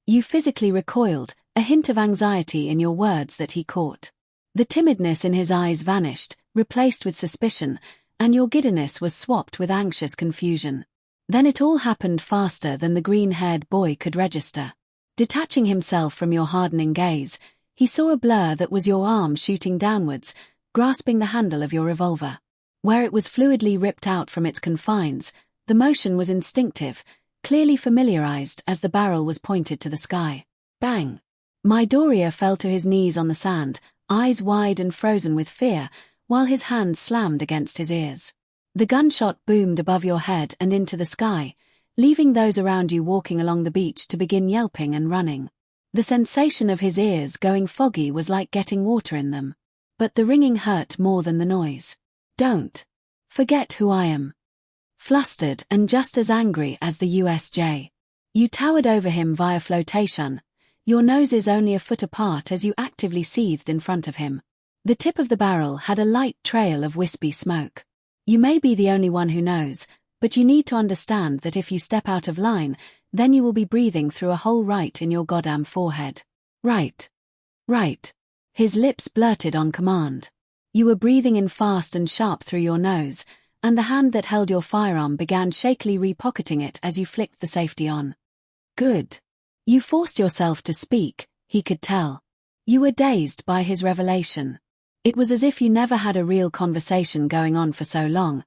You physically recoiled, a hint of anxiety in your words that he caught. The timidness in his eyes vanished, replaced with suspicion, and your giddiness was swapped with anxious confusion. Then it all happened faster than the green-haired boy could register. Detaching himself from your hardening gaze, he saw a blur that was your arm shooting downwards, grasping the handle of your revolver. Where it was fluidly ripped out from its confines, the motion was instinctive, clearly familiarized as the barrel was pointed to the sky. Bang! Midoriya fell to his knees on the sand, eyes wide and frozen with fear, while his hands slammed against his ears. The gunshot boomed above your head and into the sky, leaving those around you walking along the beach to begin yelping and running. The sensation of his ears going foggy was like getting water in them. But the ringing hurt more than the noise. Don't forget who I am. Flustered and just as angry as the USJ. You towered over him via flotation, your noses only a foot apart as you actively seethed in front of him. The tip of the barrel had a light trail of wispy smoke. You may be the only one who knows, but you need to understand that if you step out of line, then you will be breathing through a hole right in your goddamn forehead. Right. His lips blurted on command. You were breathing in fast and sharp through your nose, and the hand that held your firearm began shakily repocketing it as you flicked the safety on. Good. You forced yourself to speak, he could tell. You were dazed by his revelation. It was as if you never had a real conversation going on for so long.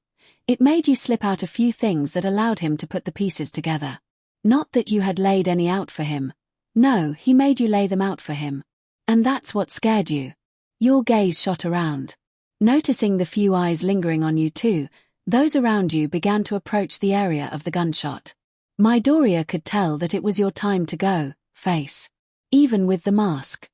It made you slip out a few things that allowed him to put the pieces together. Not that you had laid any out for him. No, he made you lay them out for him. And that's what scared you. Your gaze shot around. Noticing the few eyes lingering on you too, those around you began to approach the area of the gunshot. Midoriya could tell that it was your time to go, face. Even with the mask.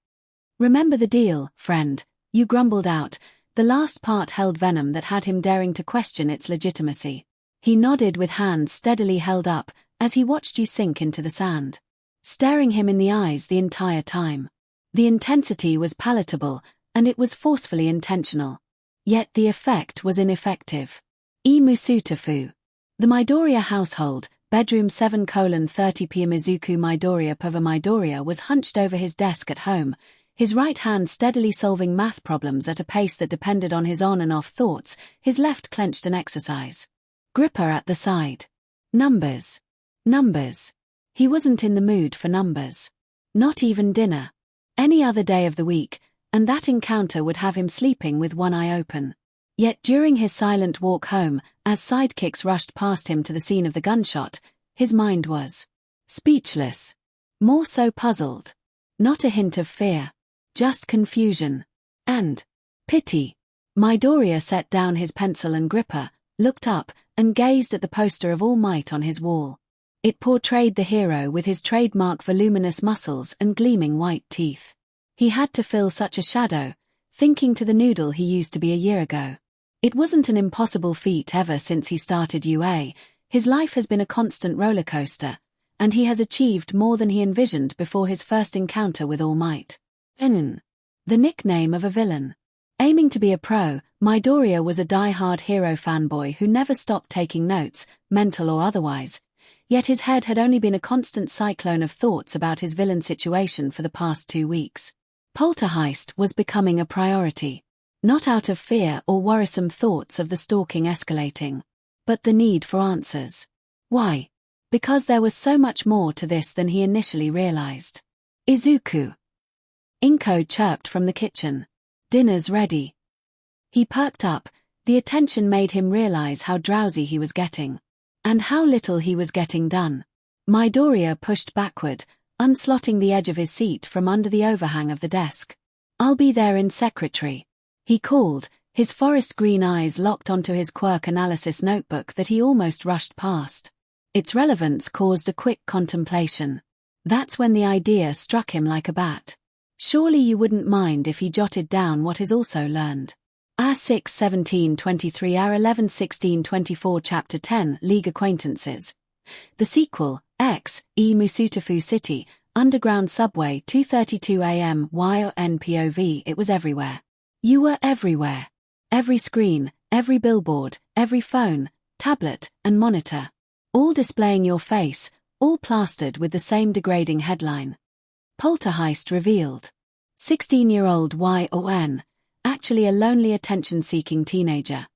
Remember the deal, friend, you grumbled out. The last part held venom that had him daring to question its legitimacy. He nodded with hands steadily held up as he watched you sink into the sand. Staring him in the eyes the entire time. The intensity was palatable, and it was forcefully intentional. Yet the effect was ineffective. Musutafu. The Midoriya household, bedroom 7:30 Mizuku Midoriya Pava Midoriya was hunched over his desk at home, his right hand steadily solving math problems at a pace that depended on his on and off thoughts, his left clenched an exercise gripper at the side. Numbers. Numbers. He wasn't in the mood for numbers. Not even dinner. Any other day of the week, and that encounter would have him sleeping with one eye open. Yet during his silent walk home, as sidekicks rushed past him to the scene of the gunshot, his mind was speechless. More so puzzled. Not a hint of fear. Just confusion. And pity. Midoriya set down his pencil and gripper, looked up, and gazed at the poster of All Might on his wall. It portrayed the hero with his trademark voluminous muscles and gleaming white teeth. He had to fill such a shadow, thinking to the noodle he used to be a year ago. It wasn't an impossible feat ever since he started UA. His life has been a constant roller coaster, and he has achieved more than he envisioned before his first encounter with All Might. The nickname of a villain. Aiming to be a pro, Midoriya was a die-hard hero fanboy who never stopped taking notes, mental or otherwise, yet his head had only been a constant cyclone of thoughts about his villain situation for the past 2 weeks. Poltergeist was becoming a priority. Not out of fear or worrisome thoughts of the stalking escalating, but the need for answers. Why? Because there was so much more to this than he initially realized. Izuku. Inko chirped from the kitchen. Dinner's ready. He perked up, the attention made him realize how drowsy he was getting. And how little he was getting done. Midoriya pushed backward, unslotting the edge of his seat from under the overhang of the desk. I'll be there in secretary. He called, his forest green eyes locked onto his quirk analysis notebook that he almost rushed past. Its relevance caused a quick contemplation. That's when the idea struck him like a bat. Surely you wouldn't mind if he jotted down what is also learned. A6-17-23 A11-16-24 Chapter 10 League Acquaintances. The sequel, X, Musutafu City, Underground Subway 2:32 a.m. YONPOV. It was everywhere. You were everywhere. Every screen, every billboard, every phone, tablet, and monitor. All displaying your face, all plastered with the same degrading headline. Poltergeist revealed. 16-year-old YON, actually a lonely attention-seeking teenager.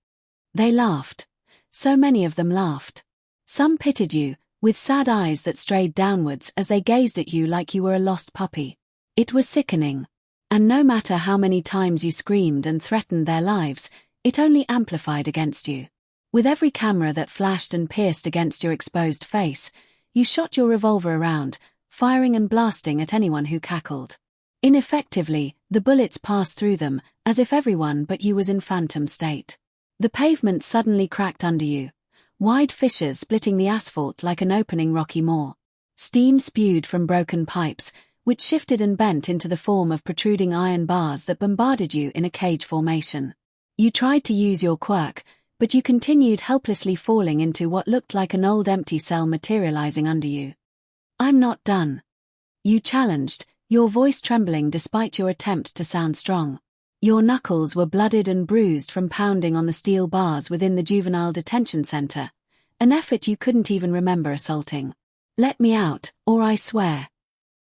They laughed. So many of them laughed. Some pitied you, with sad eyes that strayed downwards as they gazed at you like you were a lost puppy. It was sickening. And no matter how many times you screamed and threatened their lives, it only amplified against you. With every camera that flashed and pierced against your exposed face, you shot your revolver around, firing and blasting at anyone who cackled. Ineffectively, the bullets passed through them, as if everyone but you was in phantom state. The pavement suddenly cracked under you, wide fissures splitting the asphalt like an opening rocky maw. Steam spewed from broken pipes, which shifted and bent into the form of protruding iron bars that bombarded you in a cage formation. You tried to use your quirk, but you continued helplessly falling into what looked like an old empty cell materializing under you. I'm not done. You challenged, your voice trembling despite your attempt to sound strong. Your knuckles were blooded and bruised from pounding on the steel bars within the juvenile detention center, an effort you couldn't even remember assaulting. Let me out, or I swear.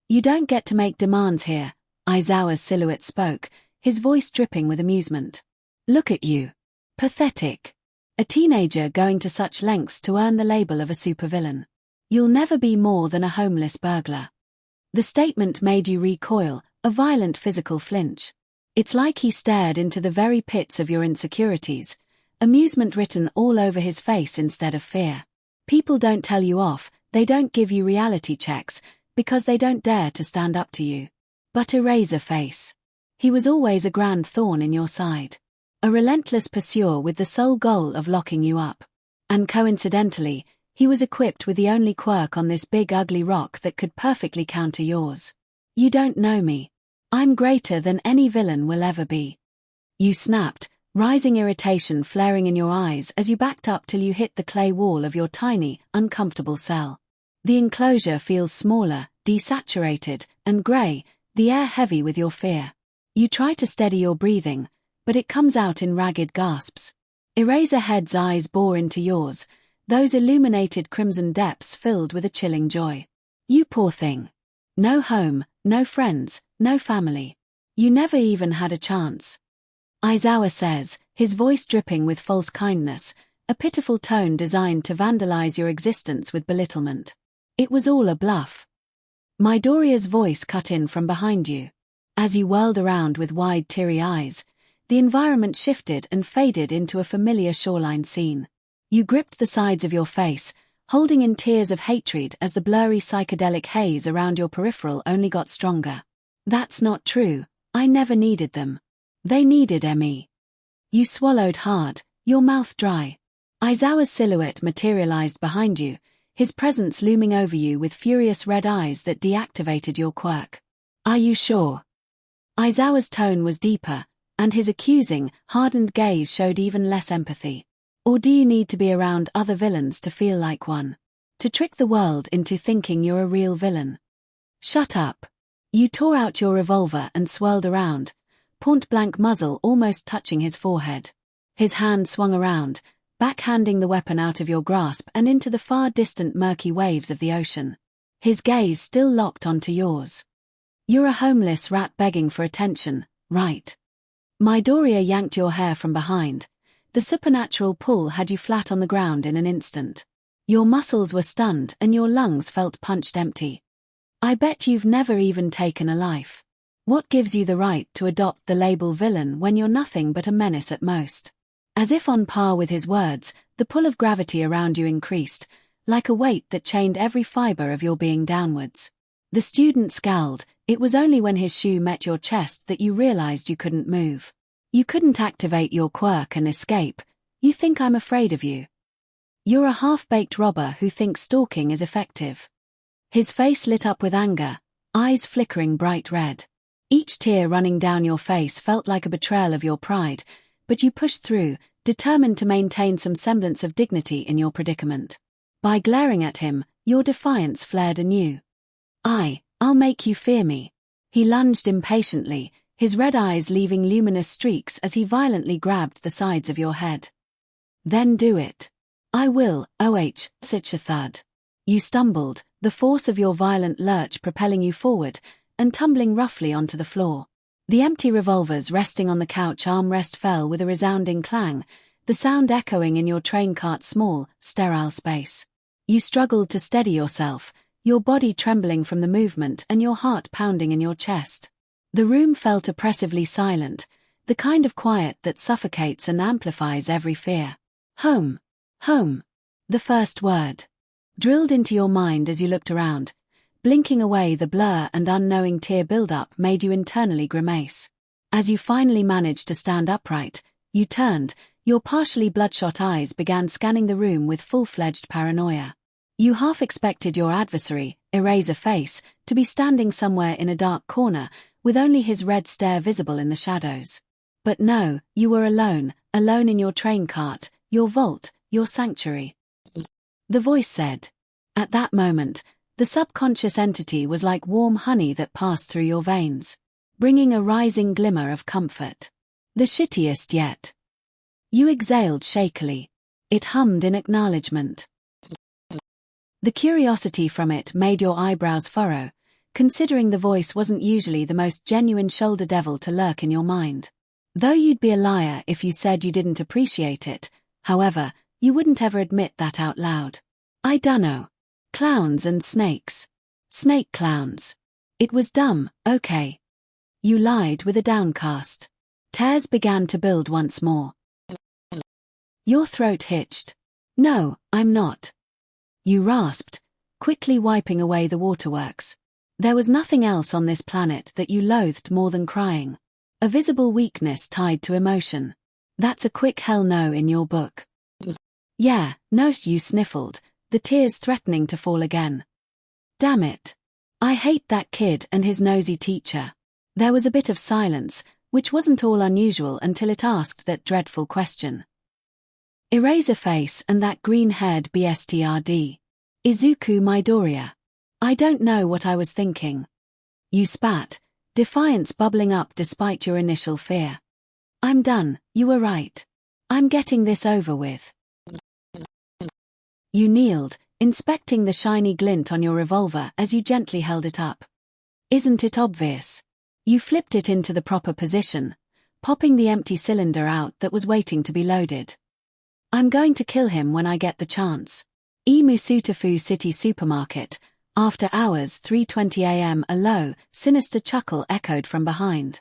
You don't get to make demands here, Aizawa's silhouette spoke, his voice dripping with amusement. Look at you. Pathetic. A teenager going to such lengths to earn the label of a supervillain. You'll never be more than a homeless burglar. The statement made you recoil, a violent physical flinch. It's like he stared into the very pits of your insecurities, amusement written all over his face instead of fear. People don't tell you off, they don't give you reality checks, because they don't dare to stand up to you. But a razor face. He was always a grand thorn in your side. A relentless pursuer with the sole goal of locking you up. And coincidentally, he was equipped with the only quirk on this big ugly rock that could perfectly counter yours. You don't know me. I'm greater than any villain will ever be. You snapped, rising irritation flaring in your eyes as you backed up till you hit the clay wall of your tiny, uncomfortable cell. The enclosure feels smaller, desaturated, and grey, the air heavy with your fear. You try to steady your breathing, but it comes out in ragged gasps. Eraserhead's eyes bore into yours, those illuminated crimson depths filled with a chilling joy. You poor thing. No home, no friends, no family. You never even had a chance. Aizawa says, his voice dripping with false kindness, a pitiful tone designed to vandalize your existence with belittlement. It was all a bluff. Midoriya's voice cut in from behind you. As you whirled around with wide, teary eyes, the environment shifted and faded into a familiar shoreline scene. You gripped the sides of your face, holding in tears of hatred as the blurry psychedelic haze around your peripheral only got stronger. That's not true. I never needed them. They needed me. You swallowed hard, your mouth dry. Aizawa's silhouette materialized behind you, his presence looming over you with furious red eyes that deactivated your quirk. Are you sure? Aizawa's tone was deeper, and his accusing, hardened gaze showed even less empathy. Or do you need to be around other villains to feel like one? To trick the world into thinking you're a real villain? Shut up. You tore out your revolver and swirled around, point-blank muzzle almost touching his forehead. His hand swung around, backhanding the weapon out of your grasp and into the far-distant murky waves of the ocean. His gaze still locked onto yours. You're a homeless rat begging for attention, right? Midoriya yanked your hair from behind. The supernatural pull had you flat on the ground in an instant. Your muscles were stunned and your lungs felt punched empty. I bet you've never even taken a life. What gives you the right to adopt the label villain when you're nothing but a menace at most? As if on par with his words, the pull of gravity around you increased, like a weight that chained every fiber of your being downwards. The student scowled. It was only when his shoe met your chest that you realized you couldn't move. You couldn't activate your quirk and escape. You think I'm afraid of you? You're a half-baked robber who thinks stalking is effective. His face lit up with anger, eyes flickering bright red. Each tear running down your face felt like a betrayal of your pride, but you pushed through, determined to maintain some semblance of dignity in your predicament. By glaring at him, your defiance flared anew. I'll make you fear me. He lunged impatiently, his red eyes leaving luminous streaks as he violently grabbed the sides of your head. Then do it. I will, such a thud. You stumbled, the force of your violent lurch propelling you forward, and tumbling roughly onto the floor. The empty revolvers resting on the couch armrest fell with a resounding clang, the sound echoing in your train cart's small, sterile space. You struggled to steady yourself, your body trembling from the movement and your heart pounding in your chest. The room felt oppressively silent, the kind of quiet that suffocates and amplifies every fear. Home. Home. The first word. Drilled into your mind as you looked around. Blinking away the blur and unknowing tear buildup made you internally grimace. As you finally managed to stand upright, you turned, your partially bloodshot eyes began scanning the room with full-fledged paranoia. You half expected your adversary, Eraserface, to be standing somewhere in a dark corner, with only his red stare visible in the shadows. But no, you were alone in your train cart, your vault, your sanctuary. The voice said. At that moment, the subconscious entity was like warm honey that passed through your veins, bringing a rising glimmer of comfort. The shittiest yet. You exhaled shakily. It hummed in acknowledgement. The curiosity from it made your eyebrows furrow, considering the voice wasn't usually the most genuine shoulder devil to lurk in your mind. Though you'd be a liar if you said you didn't appreciate it, however, you wouldn't ever admit that out loud. I dunno. Clowns and snakes. Snake clowns. It was dumb, okay. You lied with a downcast. Tears began to build once more. Your throat hitched. No, I'm not. You rasped, quickly wiping away the waterworks. There was nothing else on this planet that you loathed more than crying. A visible weakness tied to emotion. That's a quick hell no in your book. Yeah, no, you sniffled, the tears threatening to fall again. Damn it. I hate that kid and his nosy teacher. There was a bit of silence, which wasn't all unusual until it asked that dreadful question. Eraserface and that green-haired BSTRD. Izuku Midoriya. I don't know what I was thinking. You spat, defiance bubbling up despite your initial fear. I'm done, you were right. I'm getting this over with. You kneeled, inspecting the shiny glint on your revolver as you gently held it up. Isn't it obvious? You flipped it into the proper position, popping the empty cylinder out that was waiting to be loaded. I'm going to kill him when I get the chance. Musutafu City Supermarket, after hours 3:20 a.m. A low, sinister chuckle echoed from behind.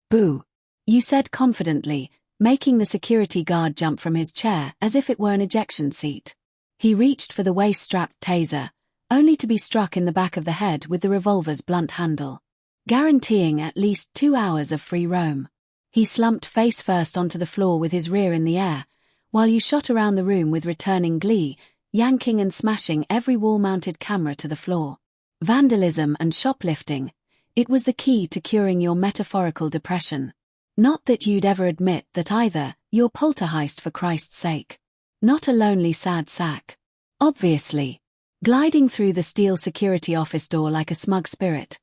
Boo! You said confidently, making the security guard jump from his chair as if it were an ejection seat. He reached for the waist-strapped taser, only to be struck in the back of the head with the revolver's blunt handle, guaranteeing at least 2 hours of free roam. He slumped face first onto the floor with his rear in the air, while you shot around the room with returning glee, yanking and smashing every wall-mounted camera to the floor. Vandalism and shoplifting, it was the key to curing your metaphorical depression. Not that you'd ever admit that either, your poltergeist for Christ's sake. Not a lonely sad sack. Obviously. Gliding through the steel security office door like a smug spirit,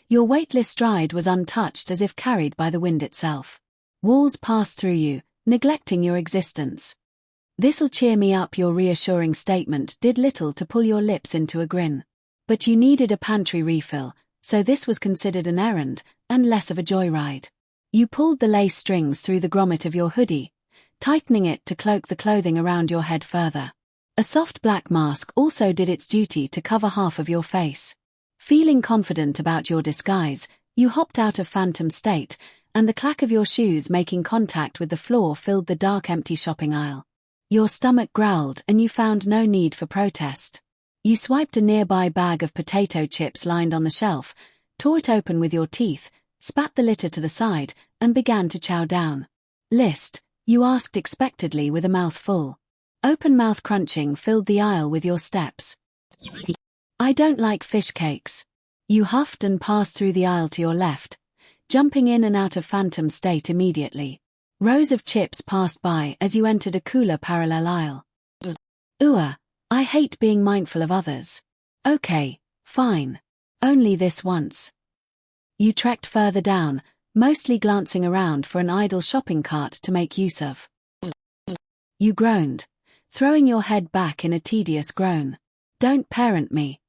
your weightless stride was untouched as if carried by the wind itself. Walls passed through you, neglecting your existence. "This'll cheer me up," your reassuring statement did little to pull your lips into a grin. But you needed a pantry refill, so this was considered an errand, and less of a joyride. You pulled the lace strings through the grommet of your hoodie, tightening it to cloak the clothing around your head further. A soft black mask also did its duty to cover half of your face. Feeling confident about your disguise, you hopped out of Phantom State, and the clack of your shoes making contact with the floor filled the dark, empty shopping aisle. Your stomach growled and you found no need for protest. You swiped a nearby bag of potato chips lined on the shelf, tore it open with your teeth, spat the litter to the side, and began to chow down. "List?" you asked expectedly with a mouth full. Open mouth crunching filled the aisle with your steps. "I don't like fish cakes." You huffed and passed through the aisle to your left, jumping in and out of Phantom State immediately. Rows of chips passed by as you entered a cooler parallel aisle. I hate being mindful of others. Okay, fine. Only this once. You trekked further down, mostly glancing around for an idle shopping cart to make use of. You groaned, throwing your head back in a tedious groan. "Don't parent me."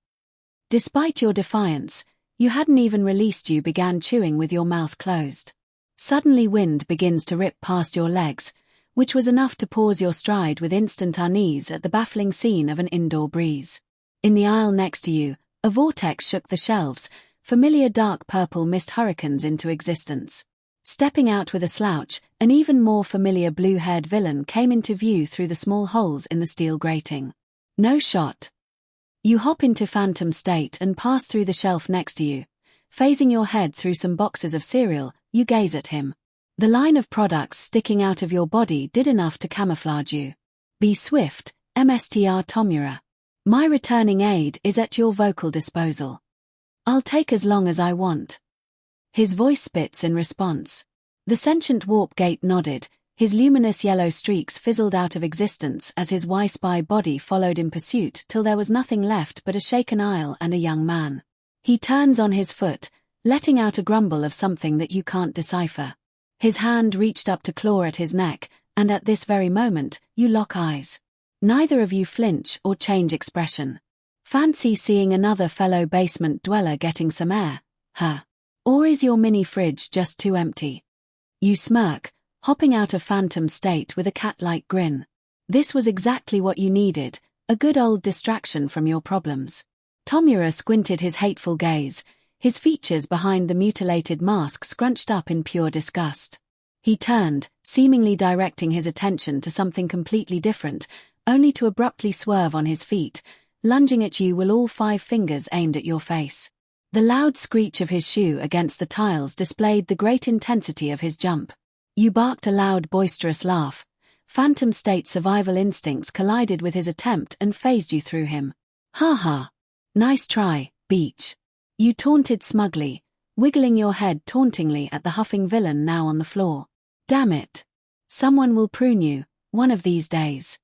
Despite your defiance, you hadn't even released. You began chewing with your mouth closed. Suddenly wind begins to rip past your legs, which was enough to pause your stride with instant unease at the baffling scene of an indoor breeze. In the aisle next to you, a vortex shook the shelves, familiar dark purple mist hurricanes into existence. Stepping out with a slouch, an even more familiar blue-haired villain came into view through the small holes in the steel grating. No shot. You hop into Phantom State and pass through the shelf next to you. Phasing your head through some boxes of cereal, you gaze at him. The line of products sticking out of your body did enough to camouflage you. "Be swift, Mr. Tomura. My returning aid is at your vocal disposal. I'll take as long as I want." His voice spits in response. The sentient warp gate nodded, his luminous yellow streaks fizzled out of existence as his Y-spy body followed in pursuit till there was nothing left but a shaken aisle and a young man. He turns on his foot, letting out a grumble of something that you can't decipher. His hand reached up to claw at his neck, and at this very moment, you lock eyes. Neither of you flinch or change expression. Fancy seeing another fellow basement dweller getting some air, huh? Or is your mini fridge just too empty? You smirk, hopping out of Phantom State with a cat-like grin. This was exactly what you needed, a good old distraction from your problems. Tomura squinted his hateful gaze, his features behind the mutilated mask scrunched up in pure disgust. He turned, seemingly directing his attention to something completely different, only to abruptly swerve on his feet, lunging at you with all 5 fingers aimed at your face. The loud screech of his shoe against the tiles displayed the great intensity of his jump. You barked a loud, boisterous laugh. Phantom State survival instincts collided with his attempt and phased you through him. "Ha ha. Nice try, Beach." You taunted smugly, wiggling your head tauntingly at the huffing villain now on the floor. "Damn it. Someone will prune you, one of these days."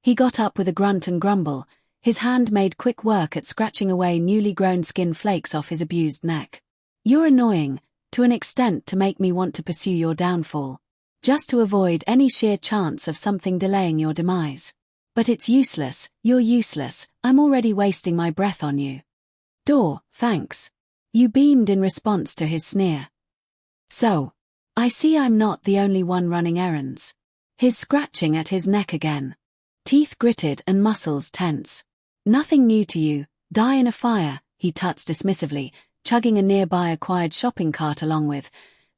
He got up with a grunt and grumble, his hand made quick work at scratching away newly grown skin flakes off his abused neck. "You're annoying, to an extent to make me want to pursue your downfall." just to avoid any sheer chance of something delaying your demise. But it's useless, you're useless, I'm already wasting my breath on you. Door, thanks. You beamed in response to his sneer. So, I see I'm not the only one running errands. His scratching at his neck again. Teeth gritted and muscles tense. Nothing new to you, die in a fire, he tuts dismissively, chugging a nearby acquired shopping cart along with,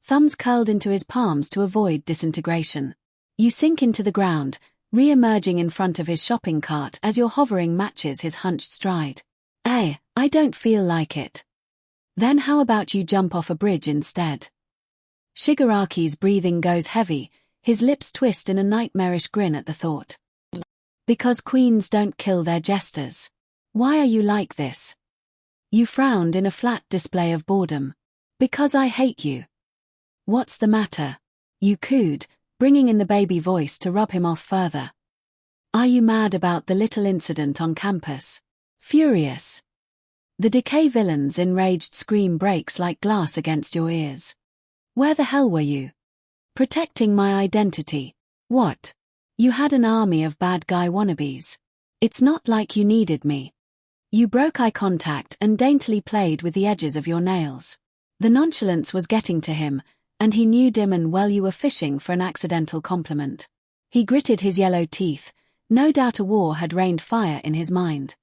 thumbs curled into his palms to avoid disintegration. You sink into the ground, re-emerging in front of his shopping cart as your hovering matches his hunched stride. I don't feel like it. Then how about you jump off a bridge instead? Shigaraki's breathing goes heavy, his lips twist in a nightmarish grin at the thought. Because queens don't kill their jesters. Why are you like this? You frowned in a flat display of boredom. Because I hate you. What's the matter? You cooed, bringing in the baby voice to rub him off further. Are you mad about the little incident on campus? Furious. The decay villain's enraged scream breaks like glass against your ears. Where the hell were you? Protecting my identity. What? You had an army of bad guy wannabes. It's not like you needed me. You broke eye contact and daintily played with the edges of your nails. The nonchalance was getting to him, and he knew dim and well you were fishing for an accidental compliment. He gritted his yellow teeth, no doubt a war had rained fire in his mind.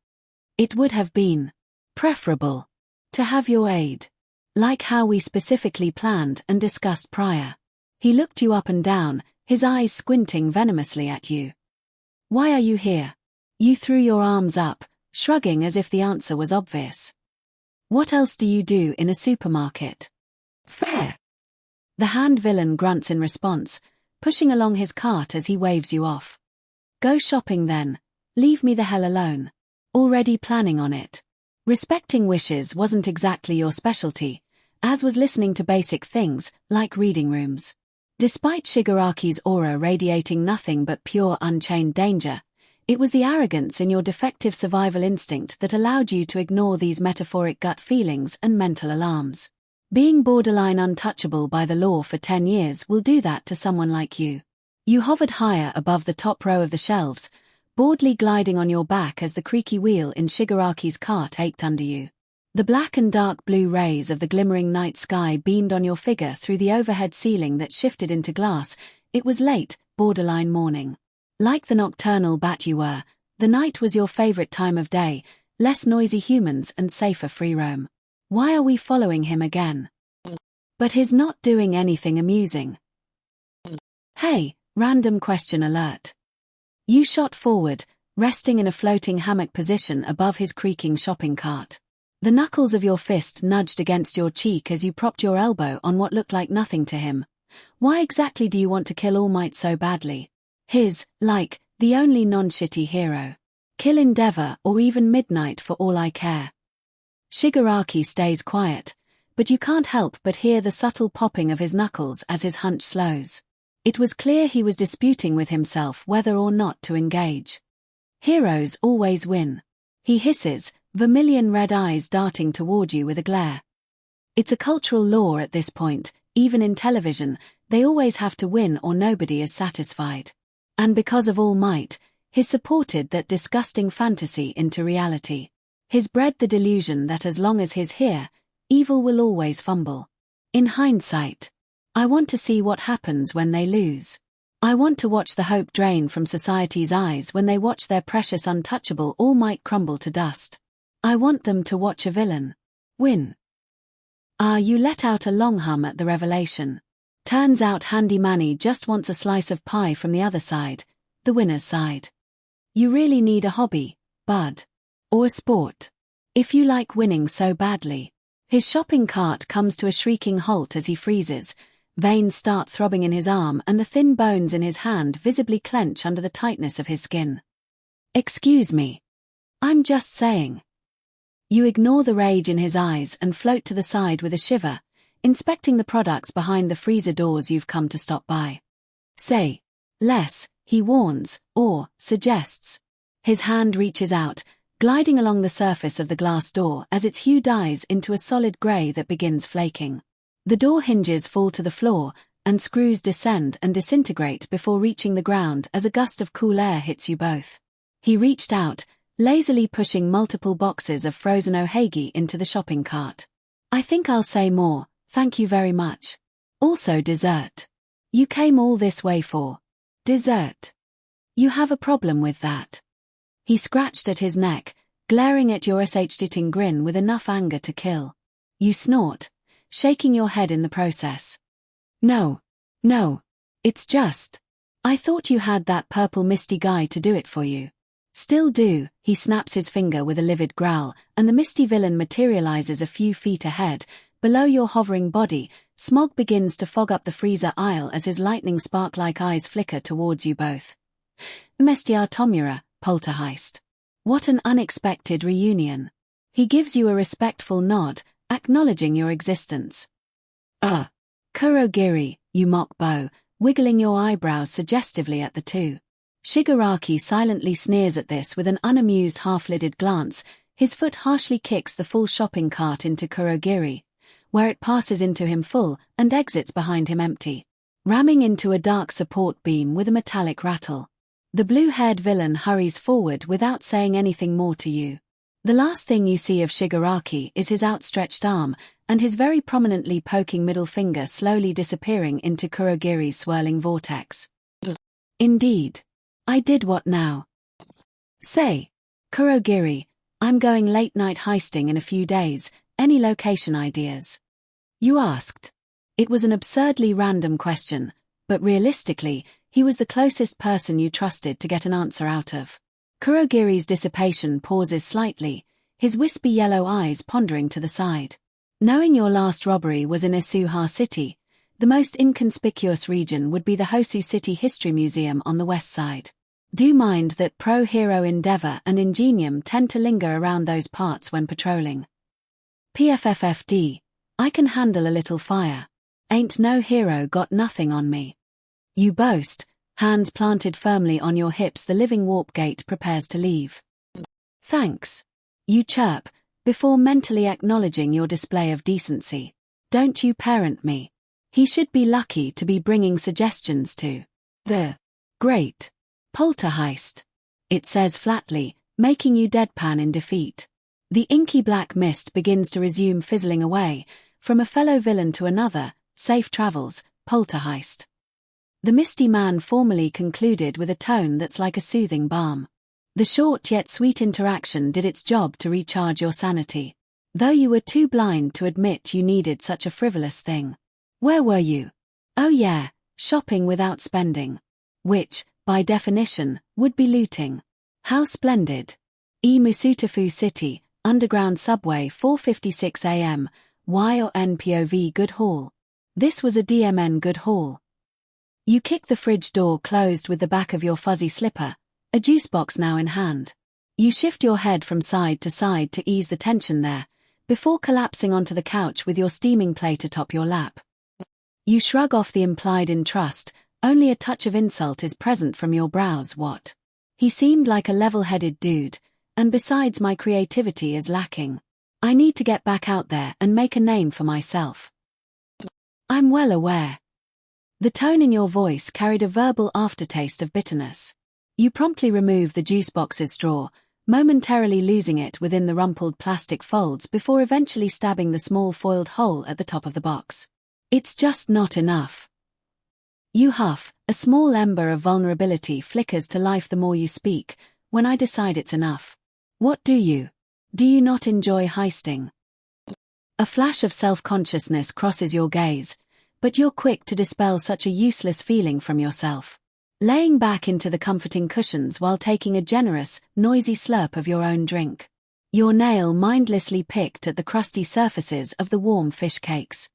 It would have been preferable to have your aid. Like how we specifically planned and discussed prior. He looked you up and down, his eyes squinting venomously at you. Why are you here? You threw your arms up, shrugging as if the answer was obvious. What else do you do in a supermarket? Fair. The hand villain grunts in response, pushing along his cart as he waves you off. Go shopping then. Leave me the hell alone. Already planning on it. Respecting wishes wasn't exactly your specialty, as was listening to basic things, like reading rooms. Despite Shigaraki's aura radiating nothing but pure unchained danger, it was the arrogance in your defective survival instinct that allowed you to ignore these metaphoric gut feelings and mental alarms. Being borderline untouchable by the law for 10 years will do that to someone like you. You hovered higher above the top row of the shelves, boredly gliding on your back as the creaky wheel in Shigaraki's cart ached under you. The black and dark blue rays of the glimmering night sky beamed on your figure through the overhead ceiling that shifted into glass. It was late, borderline morning. Like the nocturnal bat you were, the night was your favorite time of day, less noisy humans and safer free roam. Why are we following him again? But he's not doing anything amusing. Hey, random question alert. You shot forward, resting in a floating hammock position above his creaking shopping cart. The knuckles of your fist nudged against your cheek as you propped your elbow on what looked like nothing to him. Why exactly do you want to kill All Might so badly? The only non-shitty hero. Kill Endeavor or even Midnight for all I care. Shigaraki stays quiet, but you can't help but hear the subtle popping of his knuckles as his hunch slows. It was clear he was disputing with himself whether or not to engage. Heroes always win. He hisses, vermilion red eyes darting toward you with a glare. It's a cultural law at this point, even in television, they always have to win or nobody is satisfied. And because of All Might, he's supported that disgusting fantasy into reality. He's bred the delusion that as long as he's here, evil will always fumble. In hindsight, I want to see what happens when they lose. I want to watch the hope drain from society's eyes when they watch their precious untouchable All Might crumble to dust. I want them to watch a villain win. You let out a long hum at the revelation. Turns out Handy Manny just wants a slice of pie from the other side, the winner's side. You really need a hobby, bud. Or a sport. If you like winning so badly. His shopping cart comes to a shrieking halt as he freezes. Veins start throbbing in his arm and the thin bones in his hand visibly clench under the tightness of his skin. Excuse me. I'm just saying. You ignore the rage in his eyes and float to the side with a shiver, inspecting the products behind the freezer doors you've come to stop by. Say less, he warns, or suggests. His hand reaches out, gliding along the surface of the glass door as its hue dies into a solid grey that begins flaking. The door hinges fall to the floor, and screws descend and disintegrate before reaching the ground as a gust of cool air hits you both. He reached out, lazily pushing multiple boxes of frozen ohagi into the shopping cart. I think I'll say more, thank you very much. Also dessert. You came all this way for dessert. You have a problem with that. He scratched at his neck, glaring at your shitting grin with enough anger to kill. You snort, shaking your head in the process. No. It's just. I thought you had that purple misty guy to do it for you. Still do, he snaps his finger with a livid growl, and the misty villain materializes a few feet ahead. Below your hovering body, smog begins to fog up the freezer aisle as his lightning spark-like eyes flicker towards you both. Mestiar Tomura, Polterheist. What an unexpected reunion. He gives you a respectful nod, acknowledging your existence. Kurogiri, you mock Bo, wiggling your eyebrows suggestively at the two. Shigaraki silently sneers at this with an unamused half-lidded glance. His foot harshly kicks the full shopping cart into Kurogiri, where it passes into him full and exits behind him empty, ramming into a dark support beam with a metallic rattle. The blue-haired villain hurries forward without saying anything more to you. The last thing you see of Shigaraki is his outstretched arm and his very prominently poking middle finger slowly disappearing into Kurogiri's swirling vortex. Indeed. I did what now? Say, Kurogiri, I'm going late-night heisting in a few days, any location ideas? You asked. It was an absurdly random question, but realistically, he was the closest person you trusted to get an answer out of. Kurogiri's dissipation pauses slightly, his wispy yellow eyes pondering to the side. Knowing your last robbery was in Isuha City, the most inconspicuous region would be the Hosu City History Museum on the west side. Do mind that pro-hero Endeavor and Ingenium tend to linger around those parts when patrolling. PFFFD, I can handle a little fire. Ain't no hero got nothing on me. You boast, hands planted firmly on your hips. The living warp gate prepares to leave. Thanks. You chirp, before mentally acknowledging your display of decency. Don't you parent me. He should be lucky to be bringing suggestions to the great Polterheist. It says flatly, making you deadpan in defeat. The inky black mist begins to resume fizzling away, from a fellow villain to another, safe travels, Polterheist. The misty man formally concluded with a tone that's like a soothing balm. The short yet sweet interaction did its job to recharge your sanity, though you were too blind to admit you needed such a frivolous thing. Where were you? Oh yeah, shopping without spending. Which, by definition, would be looting. How splendid. Musutafu City, underground subway 4:56 a.m., Y or NPOV good haul. This was a DMN good haul. You kick the fridge door closed with the back of your fuzzy slipper, a juice box now in hand. You shift your head from side to ease the tension there, before collapsing onto the couch with your steaming plate atop your lap. You shrug off the implied intrust, only a touch of insult is present from your brows. What? He seemed like a level-headed dude, and besides my creativity is lacking. I need to get back out there and make a name for myself. I'm well aware. The tone in your voice carried a verbal aftertaste of bitterness. You promptly remove the juice box's straw, momentarily losing it within the rumpled plastic folds before eventually stabbing the small foiled hole at the top of the box. It's just not enough. You huff, a small ember of vulnerability flickers to life the more you speak. When I decide it's enough. What do you? Do you not enjoy heisting? A flash of self-consciousness crosses your gaze, but you're quick to dispel such a useless feeling from yourself. Laying back into the comforting cushions while taking a generous, noisy slurp of your own drink. Your nail mindlessly picked at the crusty surfaces of the warm fish cakes.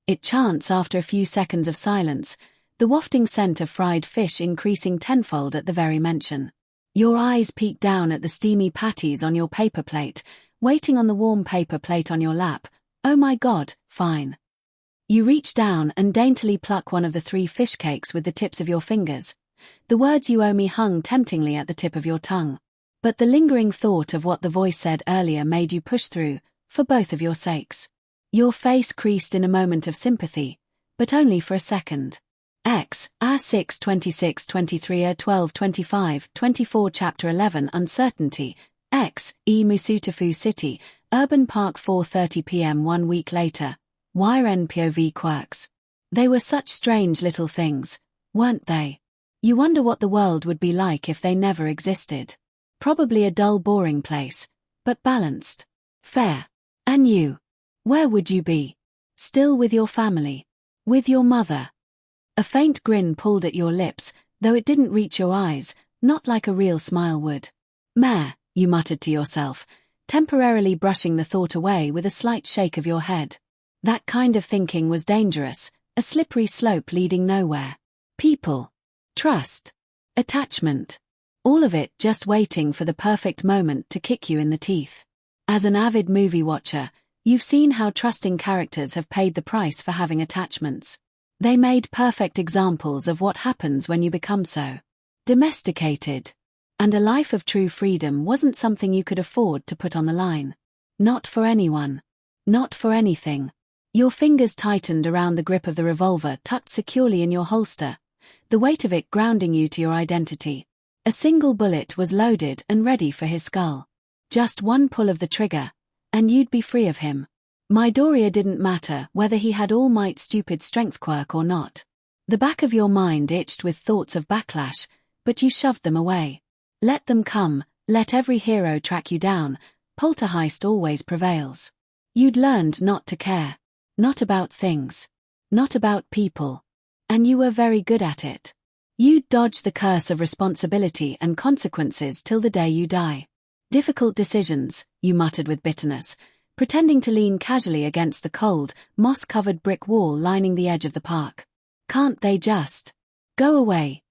It chants after a few seconds of silence, the wafting scent of fried fish increasing tenfold at the very mention. Your eyes peek down at the steamy patties on your paper plate, waiting on the warm paper plate on your lap. Oh my God, fine. You reach down and daintily pluck one of the 3 fish cakes with the tips of your fingers. The words "you owe me" hung temptingly at the tip of your tongue. But the lingering thought of what the voice said earlier made you push through, for both of your sakes. Your face creased in a moment of sympathy, but only for a second. X, A6 26 23 A 12 25 24 Chapter 11 Uncertainty, X, E Musutafu City, Urban Park 4:30 p.m. 1 week later. Wire NPOV quirks. They were such strange little things, weren't they? You wonder what the world would be like if they never existed. Probably a dull, boring place, but balanced. Fair. And you? Where would you be? Still with your family? With your mother? A faint grin pulled at your lips, though it didn't reach your eyes, not like a real smile would. Meh, you muttered to yourself, temporarily brushing the thought away with a slight shake of your head. That kind of thinking was dangerous, a slippery slope leading nowhere. People. Trust. Attachment. All of it just waiting for the perfect moment to kick you in the teeth. As an avid movie watcher, you've seen how trusting characters have paid the price for having attachments. They made perfect examples of what happens when you become so domesticated. And a life of true freedom wasn't something you could afford to put on the line. Not for anyone. Not for anything. Your fingers tightened around the grip of the revolver tucked securely in your holster, the weight of it grounding you to your identity. A single bullet was loaded and ready for his skull. Just one pull of the trigger, and you'd be free of him. Midoriya didn't matter whether he had All Might's stupid strength quirk or not. The back of your mind itched with thoughts of backlash, but you shoved them away. Let them come, let every hero track you down, Poltergeist always prevails. You'd learned not to care. Not about things. Not about people. And you were very good at it. You'd dodge the curse of responsibility and consequences till the day you die. Difficult decisions, you muttered with bitterness, pretending to lean casually against the cold, moss-covered brick wall lining the edge of the park. Can't they just go away?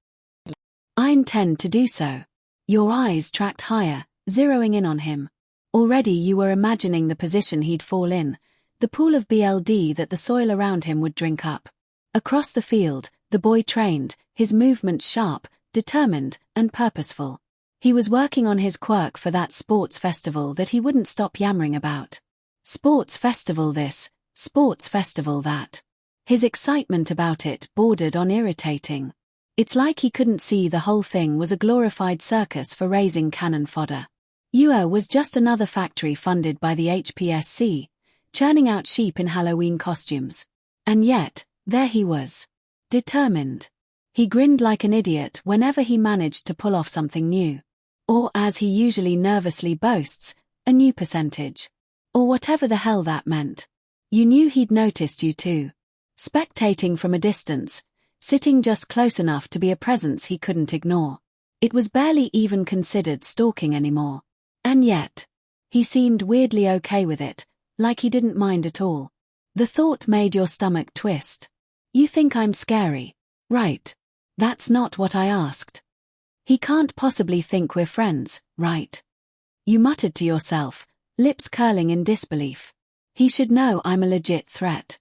I intend to do so. Your eyes tracked higher, zeroing in on him. Already you were imagining the position he'd fall in, the pool of BLD that the soil around him would drink up. Across the field, the boy trained, his movements sharp, determined, and purposeful. He was working on his quirk for that sports festival that he wouldn't stop yammering about. Sports festival this, sports festival that. His excitement about it bordered on irritating. It's like he couldn't see the whole thing was a glorified circus for raising cannon fodder. UA was just another factory funded by the HPSC, churning out sheep in Halloween costumes. And yet, there he was. Determined. He grinned like an idiot whenever he managed to pull off something new. Or, as he usually nervously boasts, a new percentage. Or whatever the hell that meant. You knew he'd noticed you too. Spectating from a distance, sitting just close enough to be a presence he couldn't ignore. It was barely even considered stalking anymore. And yet, he seemed weirdly okay with it, like he didn't mind at all. The thought made your stomach twist. You think I'm scary, right? That's not what I asked. He can't possibly think we're friends, right? You muttered to yourself, lips curling in disbelief. He should know I'm a legit threat.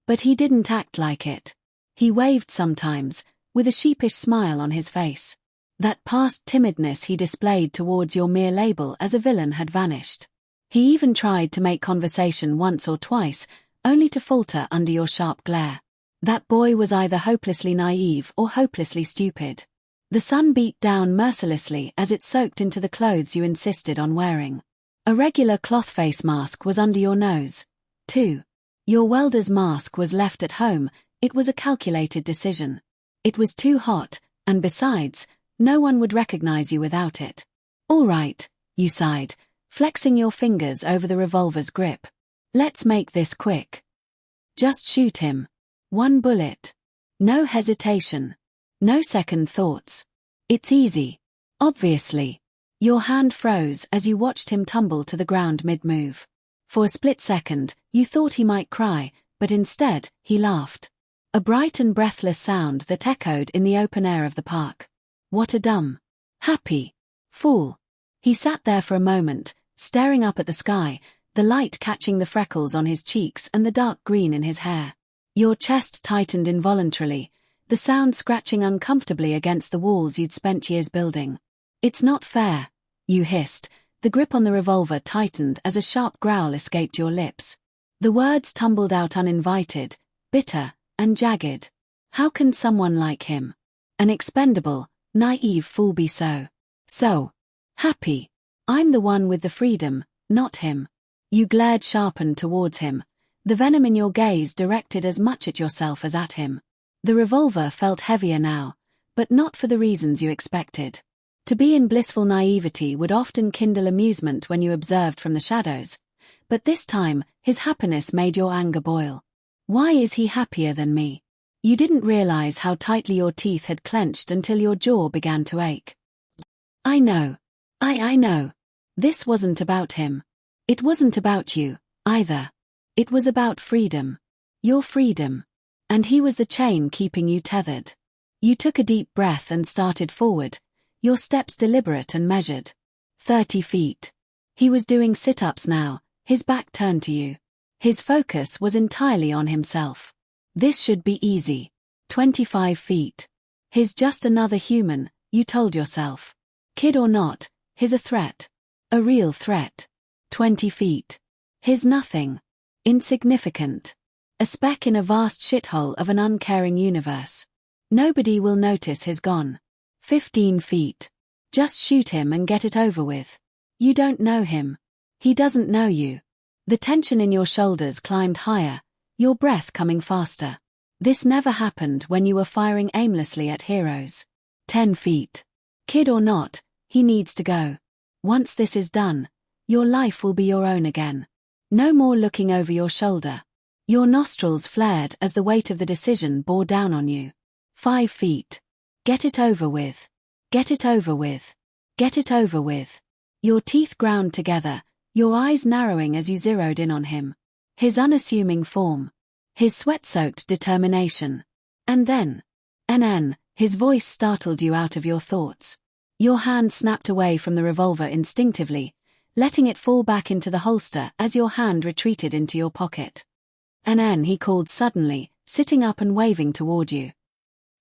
But he didn't act like it. He waved sometimes, with a sheepish smile on his face. That past timidness he displayed towards your mere label as a villain had vanished. He even tried to make conversation once or twice, only to falter under your sharp glare. That boy was either hopelessly naive or hopelessly stupid. The sun beat down mercilessly as it soaked into the clothes you insisted on wearing. A regular cloth face mask was under your nose, too. Your welder's mask was left at home. It was a calculated decision. It was too hot, and besides, no one would recognize you without it. All right, you sighed, flexing your fingers over the revolver's grip. Let's make this quick. Just shoot him. One bullet. No hesitation. No second thoughts. It's easy. Obviously. Your hand froze as you watched him tumble to the ground mid-move. For a split second, you thought he might cry, but instead, he laughed. A bright and breathless sound that echoed in the open air of the park. What a dumb, happy fool. He sat there for a moment, staring up at the sky, the light catching the freckles on his cheeks and the dark green in his hair. Your chest tightened involuntarily, the sound scratching uncomfortably against the walls you'd spent years building. It's not fair, you hissed, the grip on the revolver tightened as a sharp growl escaped your lips. The words tumbled out uninvited, bitter, and jagged. How can someone like him, an expendable, naive fool, be so happy? I'm the one with the freedom, not him. You glared sharpened towards him, the venom in your gaze directed as much at yourself as at him. The revolver felt heavier now, but not for the reasons you expected. To be in blissful naivety would often kindle amusement when you observed from the shadows, but this time his happiness made your anger boil. Why is he happier than me? You didn't realize how tightly your teeth had clenched until your jaw began to ache. I know. I know. This wasn't about him. It wasn't about you, either. It was about freedom. Your freedom. And he was the chain keeping you tethered. You took a deep breath and started forward, your steps deliberate and measured. 30 feet. He was doing sit-ups now, his back turned to you. His focus was entirely on himself. This should be easy. 25 feet. He's just another human, you told yourself. Kid or not, he's a threat. A real threat. 20 feet. He's nothing. Insignificant. A speck in a vast shithole of an uncaring universe. Nobody will notice he's gone. 15 feet. Just shoot him and get it over with. You don't know him. He doesn't know you. The tension in your shoulders climbed higher, your breath coming faster. This never happened when you were firing aimlessly at heroes. 10 feet. Kid or not, he needs to go. Once this is done, your life will be your own again. No more looking over your shoulder. Your nostrils flared as the weight of the decision bore down on you. 5 feet. Get it over with. Get it over with. Get it over with. Your teeth ground together, your eyes narrowing as you zeroed in on him. His unassuming form. His sweat-soaked determination. And then, his voice startled you out of your thoughts. Your hand snapped away from the revolver instinctively, letting it fall back into the holster as your hand retreated into your pocket. He called suddenly, sitting up and waving toward you.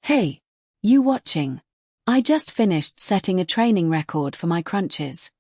Hey! You watching? I just finished setting a training record for my crunches.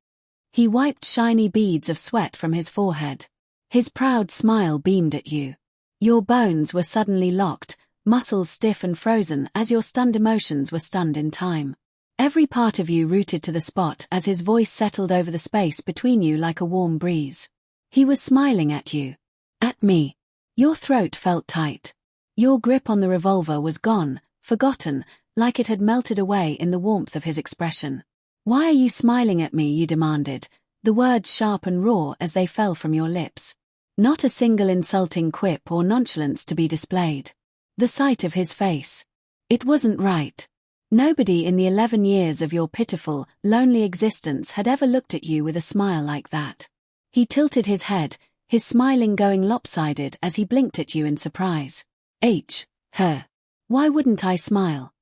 He wiped shiny beads of sweat from his forehead. His proud smile beamed at you. Your bones were suddenly locked, muscles stiff and frozen as your stunned emotions were stunned in time. Every part of you rooted to the spot as his voice settled over the space between you like a warm breeze. He was smiling at you. At me. Your throat felt tight. Your grip on the revolver was gone, forgotten, like it had melted away in the warmth of his expression. Why are you smiling at me, you demanded, the words sharp and raw as they fell from your lips. Not a single insulting quip or nonchalance to be displayed. The sight of his face. It wasn't right. Nobody in the 11 years of your pitiful, lonely existence had ever looked at you with a smile like that. He tilted his head, his smiling going lopsided as he blinked at you in surprise. Her. Why wouldn't I smile?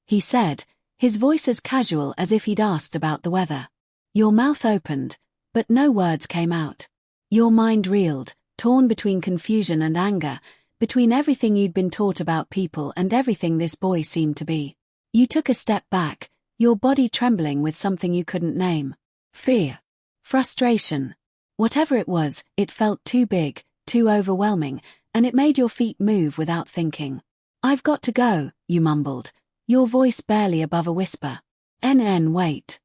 He said, his voice as casual as if he'd asked about the weather. Your mouth opened, but no words came out. Your mind reeled, torn between confusion and anger, between everything you'd been taught about people and everything this boy seemed to be. You took a step back, your body trembling with something you couldn't name. Fear. Frustration. Whatever it was, it felt too big, too overwhelming, and it made your feet move without thinking. I've got to go, you mumbled, your voice barely above a whisper. Wait.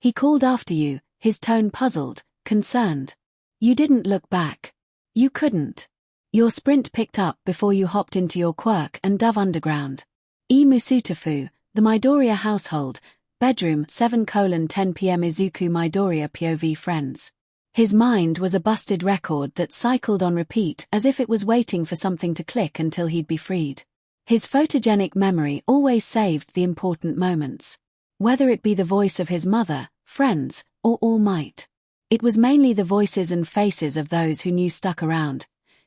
He called after you, his tone puzzled, concerned. You didn't look back. You couldn't. Your sprint picked up before you hopped into your Quirk and Dove Underground. Musutafu, the Midoriya household, bedroom 7:10 p.m. Izuku Midoriya POV friends. His mind was a busted record that cycled on repeat as if it was waiting for something to click until he'd be freed. His photogenic memory always saved the important moments. Whether it be the voice of his mother, friends, or All Might. It was mainly the voices and faces of those who knew stuck around,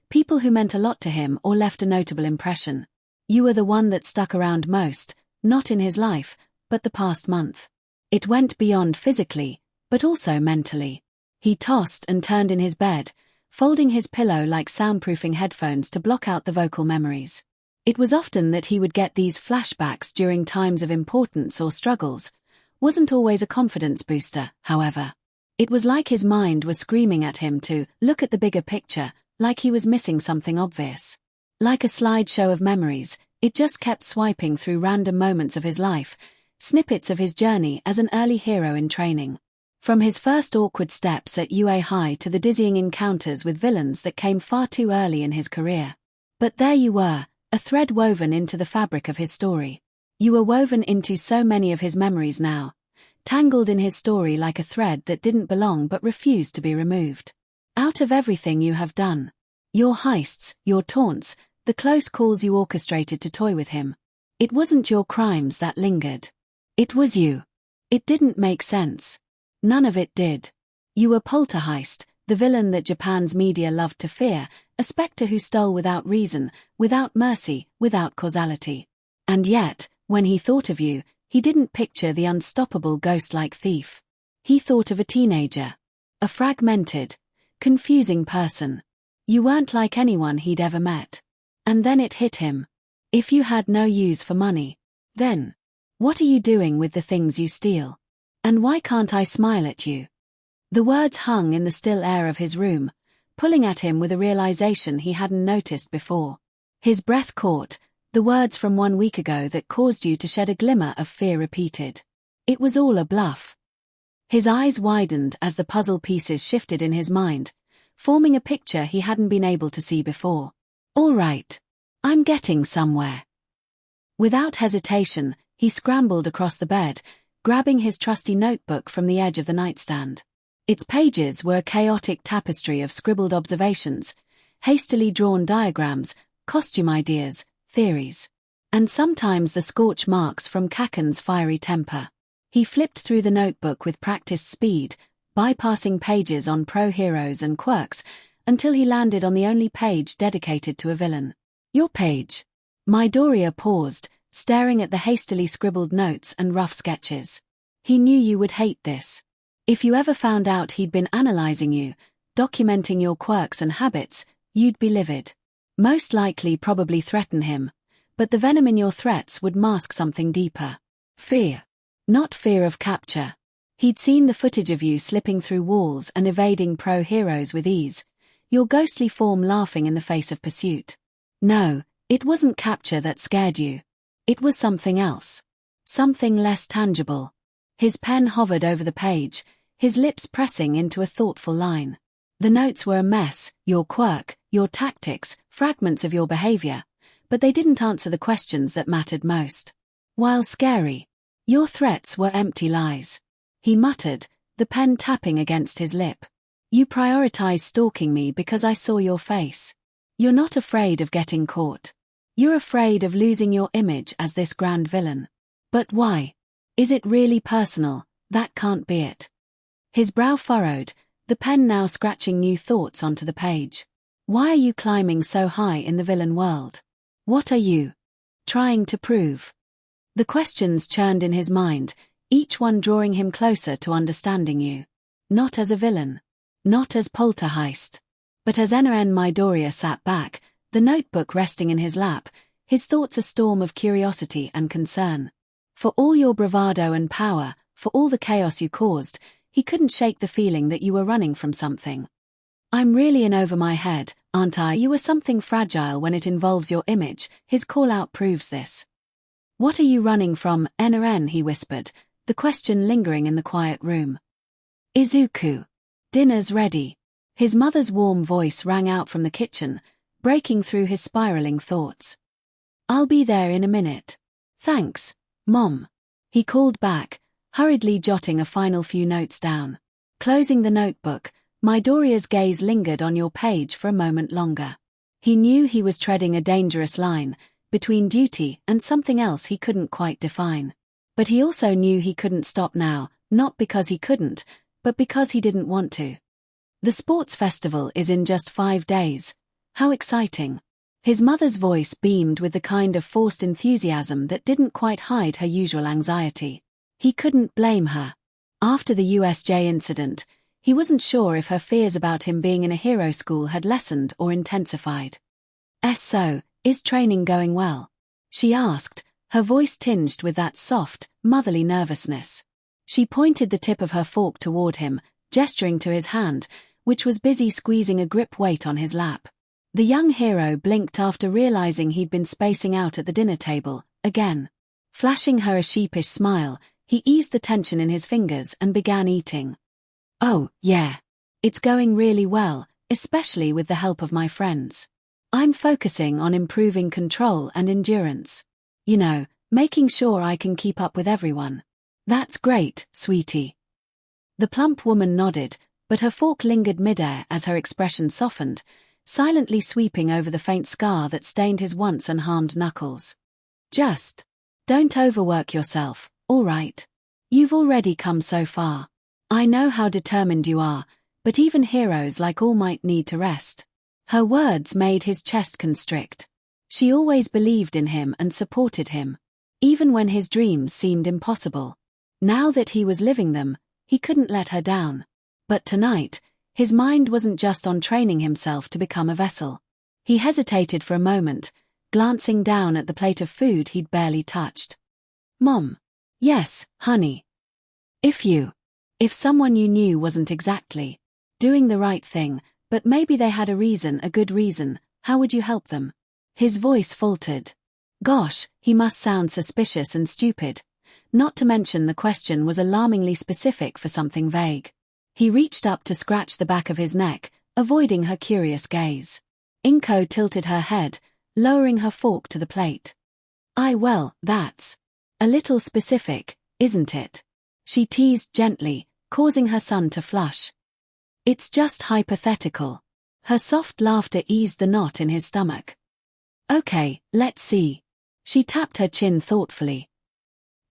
people who meant a lot to him or left a notable impression. You were the one that stuck around most, not in his life, but the past month. It went beyond physically, but also mentally. He tossed and turned in his bed, folding his pillow like soundproofing headphones to block out the vocal memories. It was often that he would get these flashbacks during times of importance or struggles. Wasn't always a confidence booster, however. It was like his mind was screaming at him to look at the bigger picture, like he was missing something obvious. Like a slideshow of memories, it just kept swiping through random moments of his life, snippets of his journey as an early hero in training. From his first awkward steps at UA High to the dizzying encounters with villains that came far too early in his career. But there you were, a thread woven into the fabric of his story. You were woven into so many of his memories now, tangled in his story like a thread that didn't belong but refused to be removed. Out of everything you have done, your heists, your taunts, the close calls you orchestrated to toy with him, it wasn't your crimes that lingered. It was you. It didn't make sense. None of it did. You were Poltergeist, the villain that Japan's media loved to fear, a spectre who stole without reason, without mercy, without causality. And yet, when he thought of you, he didn't picture the unstoppable ghost-like thief. He thought of a teenager. A fragmented, confusing person. You weren't like anyone he'd ever met. And then it hit him. If you had no use for money, then what are you doing with the things you steal? And why can't I smile at you? The words hung in the still air of his room, pulling at him with a realization he hadn't noticed before. His breath caught, the words from 1 week ago that caused you to shed a glimmer of fear repeated. It was all a bluff. His eyes widened as the puzzle pieces shifted in his mind, forming a picture he hadn't been able to see before. All right. I'm getting somewhere. Without hesitation, he scrambled across the bed, grabbing his trusty notebook from the edge of the nightstand. Its pages were a chaotic tapestry of scribbled observations, hastily drawn diagrams, costume ideas, theories, and sometimes the scorch marks from Kaken's fiery temper. He flipped through the notebook with practiced speed, bypassing pages on pro-heroes and quirks, until he landed on the only page dedicated to a villain. Your page. Midoriya paused, staring at the hastily scribbled notes and rough sketches. He knew you would hate this. If you ever found out he'd been analyzing you, documenting your quirks and habits, you'd be livid. Most likely probably threaten him, but the venom in your threats would mask something deeper. Fear. Not fear of capture. He'd seen the footage of you slipping through walls and evading pro-heroes with ease, your ghostly form laughing in the face of pursuit. No, it wasn't capture that scared you. It was something else. Something less tangible. His pen hovered over the page, his lips pressing into a thoughtful line. The notes were a mess, your quirk, your tactics, fragments of your behavior, but they didn't answer the questions that mattered most. While scary, your threats were empty lies. He muttered, the pen tapping against his lip. You prioritize stalking me because I saw your face. You're not afraid of getting caught. You're afraid of losing your image as this grand villain. But why? Is it really personal? That can't be it. His brow furrowed, the pen now scratching new thoughts onto the page. Why are you climbing so high in the villain world? What are you trying to prove? The questions churned in his mind, each one drawing him closer to understanding you. Not as a villain. Not as Poltergeist. But as NRN Midoriya sat back, the notebook resting in his lap, his thoughts a storm of curiosity and concern. For all your bravado and power, for all the chaos you caused, he couldn't shake the feeling that you were running from something. I'm really in over my head, aren't I? You are something fragile when it involves your image, his call-out proves this. What are you running from, NRN? He whispered, the question lingering in the quiet room. Izuku. Dinner's ready. His mother's warm voice rang out from the kitchen, breaking through his spiraling thoughts. I'll be there in a minute. Thanks, Mom. He called back, hurriedly jotting a final few notes down. Closing the notebook, Midoriya's gaze lingered on your page for a moment longer. He knew he was treading a dangerous line, between duty and something else he couldn't quite define. But he also knew he couldn't stop now, not because he couldn't, but because he didn't want to. The sports festival is in just 5 days. How exciting. His mother's voice beamed with the kind of forced enthusiasm that didn't quite hide her usual anxiety. He couldn't blame her. After the USJ incident, he wasn't sure if her fears about him being in a hero school had lessened or intensified. So, is training going well? She asked, her voice tinged with that soft, motherly nervousness. She pointed the tip of her fork toward him, gesturing to his hand, which was busy squeezing a grip weight on his lap. The young hero blinked after realizing he'd been spacing out at the dinner table, again. Flashing her a sheepish smile, he eased the tension in his fingers and began eating. Oh, yeah. It's going really well, especially with the help of my friends. I'm focusing on improving control and endurance. You know, making sure I can keep up with everyone. That's great, sweetie. The plump woman nodded, but her fork lingered midair as her expression softened, silently sweeping over the faint scar that stained his once unharmed knuckles. Just don't overwork yourself, all right? You've already come so far. I know how determined you are, but even heroes like All Might need to rest. Her words made his chest constrict. She always believed in him and supported him, even when his dreams seemed impossible. Now that he was living them, he couldn't let her down. But tonight, his mind wasn't just on training himself to become a vessel. He hesitated for a moment, glancing down at the plate of food he'd barely touched. Mom. Yes, honey. If someone you knew wasn't exactly doing the right thing, but maybe they had a good reason, how would you help them? His voice faltered. Gosh, he must sound suspicious and stupid. Not to mention the question was alarmingly specific for something vague. He reached up to scratch the back of his neck, avoiding her curious gaze. tilted her head, lowering her fork to the plate. Well, that's a little specific, isn't it? She teased gently, causing her son to flush. It's just hypothetical. Her soft laughter eased the knot in his stomach. Okay, let's see. She tapped her chin thoughtfully.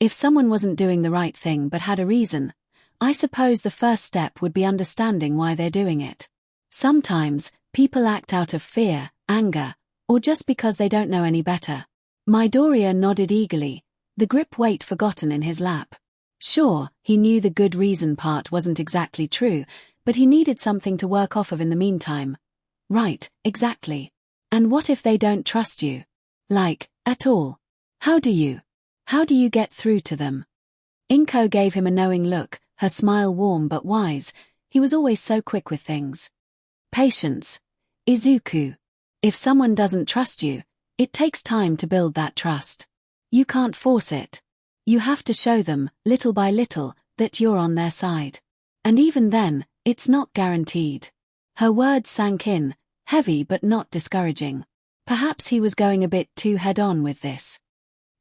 If someone wasn't doing the right thing but had a reason, I suppose the first step would be understanding why they're doing it. Sometimes, people act out of fear, anger, or just because they don't know any better. Midoriya nodded eagerly, the grip weight forgotten in his lap. Sure, he knew the good reason part wasn't exactly true, but he needed something to work off of in the meantime. Right, exactly. And what if they don't trust you? Like, at all? How do you get through to them? Inko gave him a knowing look, her smile warm but wise. He was always so quick with things. Patience. Izuku. If someone doesn't trust you, it takes time to build that trust. You can't force it. You have to show them, little by little, that you're on their side. And even then, it's not guaranteed. Her words sank in, heavy but not discouraging. Perhaps he was going a bit too head-on with this.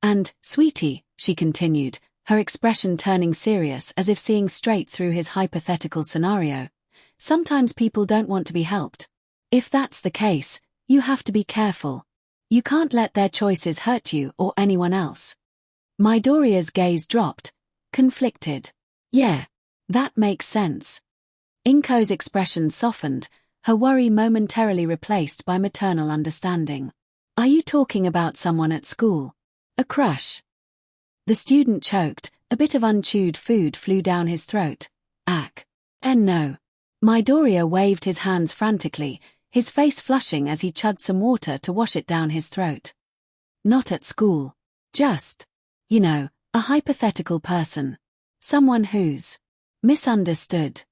And, sweetie, she continued, her expression turning serious as if seeing straight through his hypothetical scenario. Sometimes people don't want to be helped. If that's the case, you have to be careful. You can't let their choices hurt you or anyone else. Midoriya's gaze dropped, conflicted. Yeah, that makes sense. Inko's expression softened, her worry momentarily replaced by maternal understanding. Are you talking about someone at school? A crush? The student choked, a bit of unchewed food flew down his throat. No. Midoriya waved his hands frantically, his face flushing as he chugged some water to wash it down his throat. Not at school. Just, a hypothetical person. Someone who's misunderstood.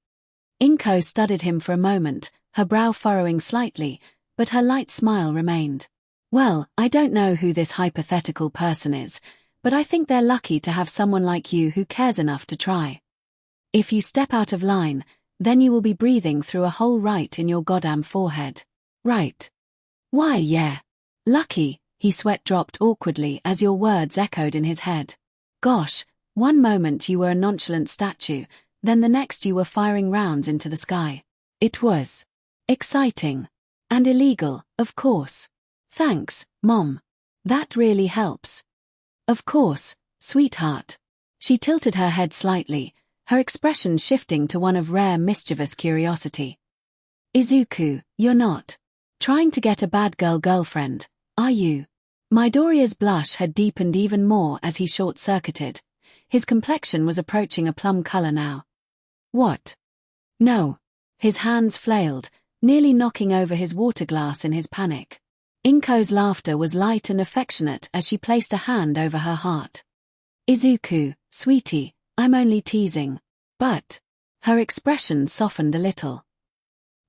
Inko studied him for a moment, her brow furrowing slightly, but her light smile remained. Well, I don't know who this hypothetical person is, but I think they're lucky to have someone like you who cares enough to try. If you step out of line, then you will be breathing through a hole right in your goddamn forehead. Right. Why, yeah. Lucky, his sweat dropped awkwardly as your words echoed in his head. Gosh, one moment you were a nonchalant statue, then the next you were firing rounds into the sky. It was exciting. And illegal, of course. Thanks, Mom. That really helps. Of course, sweetheart. She tilted her head slightly, her expression shifting to one of rare mischievous curiosity. Izuku, you're not trying to get a bad girlfriend, are you? Midoriya's blush had deepened even more as he short-circuited. His complexion was approaching a plum color now. What? No. His hands flailed, nearly knocking over his water glass in his panic. Inko's laughter was light and affectionate as she placed a hand over her heart. Izuku, sweetie, I'm only teasing. But her expression softened a little.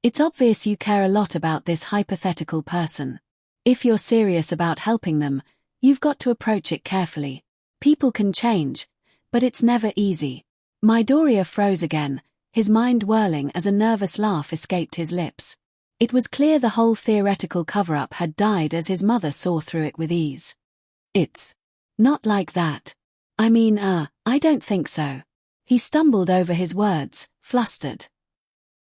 It's obvious you care a lot about this hypothetical person. If you're serious about helping them, you've got to approach it carefully. People can change, but it's never easy. Midoriya froze again, his mind whirling as a nervous laugh escaped his lips. It was clear the whole theoretical cover-up had died as his mother saw through it with ease. It's not like that. I don't think so. He stumbled over his words, flustered.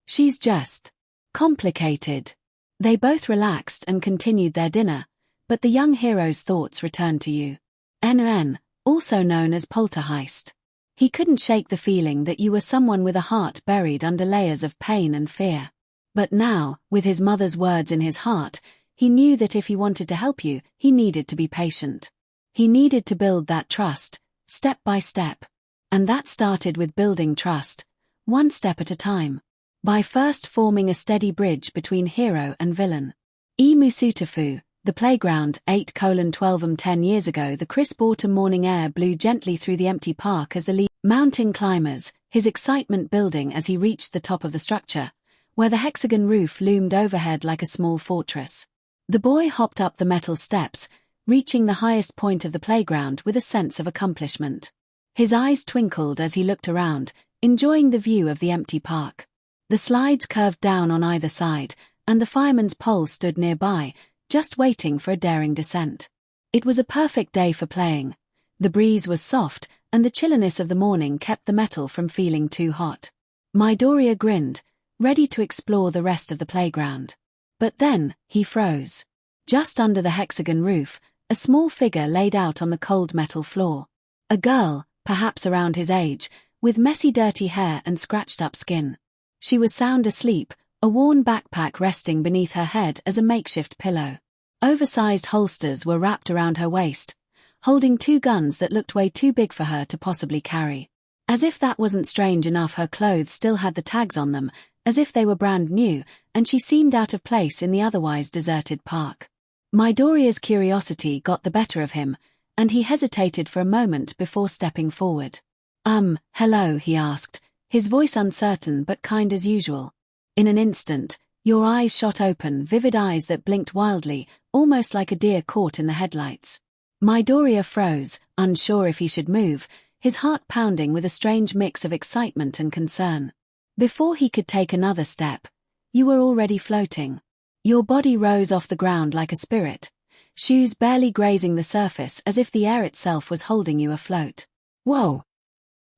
She's just complicated. They both relaxed and continued their dinner, but the young hero's thoughts returned to you. NN, also known as poltergeist. He couldn't shake the feeling that you were someone with a heart buried under layers of pain and fear. But now, with his mother's words in his heart, he knew that if he wanted to help you, he needed to be patient. He needed to build that trust, step by step. And that started with building trust, one step at a time. By first forming a steady bridge between hero and villain. Musutafu, the playground, 8:12 10 years ago. The crisp autumn morning air blew gently through the empty park as the mountain climbers, his excitement building as he reached the top of the structure, where the hexagon roof loomed overhead like a small fortress. The boy hopped up the metal steps, reaching the highest point of the playground with a sense of accomplishment. His eyes twinkled as he looked around, enjoying the view of the empty park. The slides curved down on either side, and the fireman's pole stood nearby, just waiting for a daring descent. It was a perfect day for playing. The breeze was soft, and the chilliness of the morning kept the metal from feeling too hot. Midoriya grinned, ready to explore the rest of the playground. But then, he froze. Just under the hexagon roof, a small figure laid out on the cold metal floor. A girl, perhaps around his age, with messy dirty hair and scratched-up skin. She was sound asleep, a worn backpack resting beneath her head as a makeshift pillow. Oversized holsters were wrapped around her waist, holding two guns that looked way too big for her to possibly carry. As if that wasn't strange enough, her clothes still had the tags on them, as if they were brand new, and she seemed out of place in the otherwise deserted park. Midoriya's curiosity got the better of him, and he hesitated for a moment before stepping forward. Hello, he asked, his voice uncertain but kind as usual. In an instant, your eyes shot open, vivid eyes that blinked wildly, almost like a deer caught in the headlights. Midoriya froze, unsure if he should move, his heart pounding with a strange mix of excitement and concern. Before he could take another step, you were already floating. Your body rose off the ground like a spirit, shoes barely grazing the surface as if the air itself was holding you afloat. Whoa!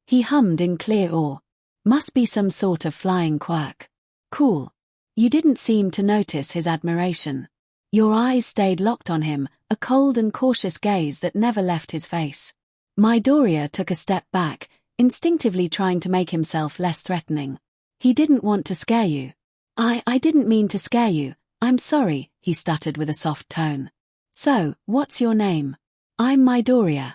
He hummed in clear awe. Must be some sort of flying quirk. Cool. You didn't seem to notice his admiration. Your eyes stayed locked on him, a cold and cautious gaze that never left his face. Midoriya took a step back, instinctively trying to make himself less threatening. He didn't want to scare you. I didn't mean to scare you. I'm sorry, he stuttered with a soft tone. So, what's your name? I'm Midoriya.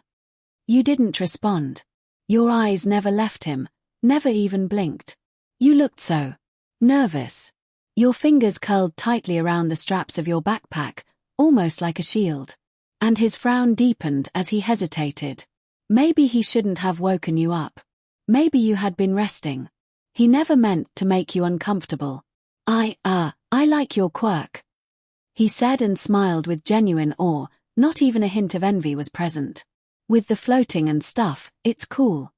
You didn't respond. Your eyes never left him, never even blinked. You looked so nervous. Your fingers curled tightly around the straps of your backpack, almost like a shield. And his frown deepened as he hesitated. Maybe he shouldn't have woken you up. Maybe you had been resting. He never meant to make you uncomfortable. I like your quirk, he said and smiled with genuine awe, not even a hint of envy was present. With the floating and stuff, it's cool.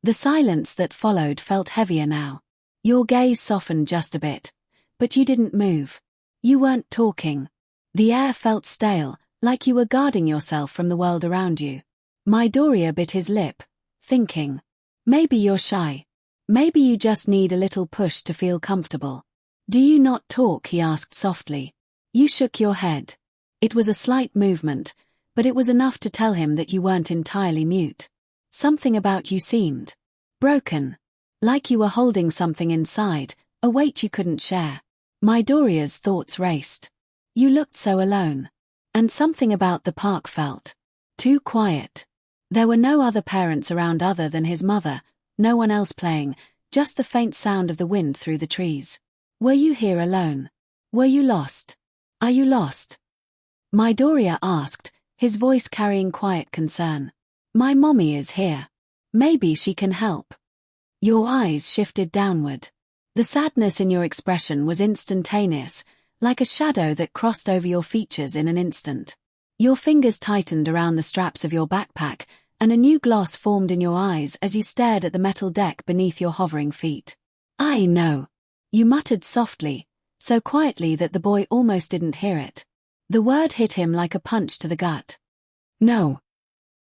The silence that followed felt heavier now. Your gaze softened just a bit, but you didn't move. You weren't talking. The air felt stale, like you were guarding yourself from the world around you. Midoriya bit his lip, thinking, maybe you're shy. Maybe you just need a little push to feel comfortable. Do you not talk? He asked softly. You shook your head. It was a slight movement, but it was enough to tell him that you weren't entirely mute. Something about you seemed broken. Like you were holding something inside, a weight you couldn't share. Midoriya's thoughts raced. You looked so alone. And something about the park felt too quiet. There were no other parents around other than his mother, no one else playing, just the faint sound of the wind through the trees. Were you here alone? Were you lost? Are you lost? Midoriya asked, his voice carrying quiet concern. My mommy is here. Maybe she can help. Your eyes shifted downward. The sadness in your expression was instantaneous, like a shadow that crossed over your features in an instant. Your fingers tightened around the straps of your backpack, and a new gloss formed in your eyes as you stared at the metal deck beneath your hovering feet. "I know," you muttered softly, so quietly that the boy almost didn't hear it. The word hit him like a punch to the gut. "No.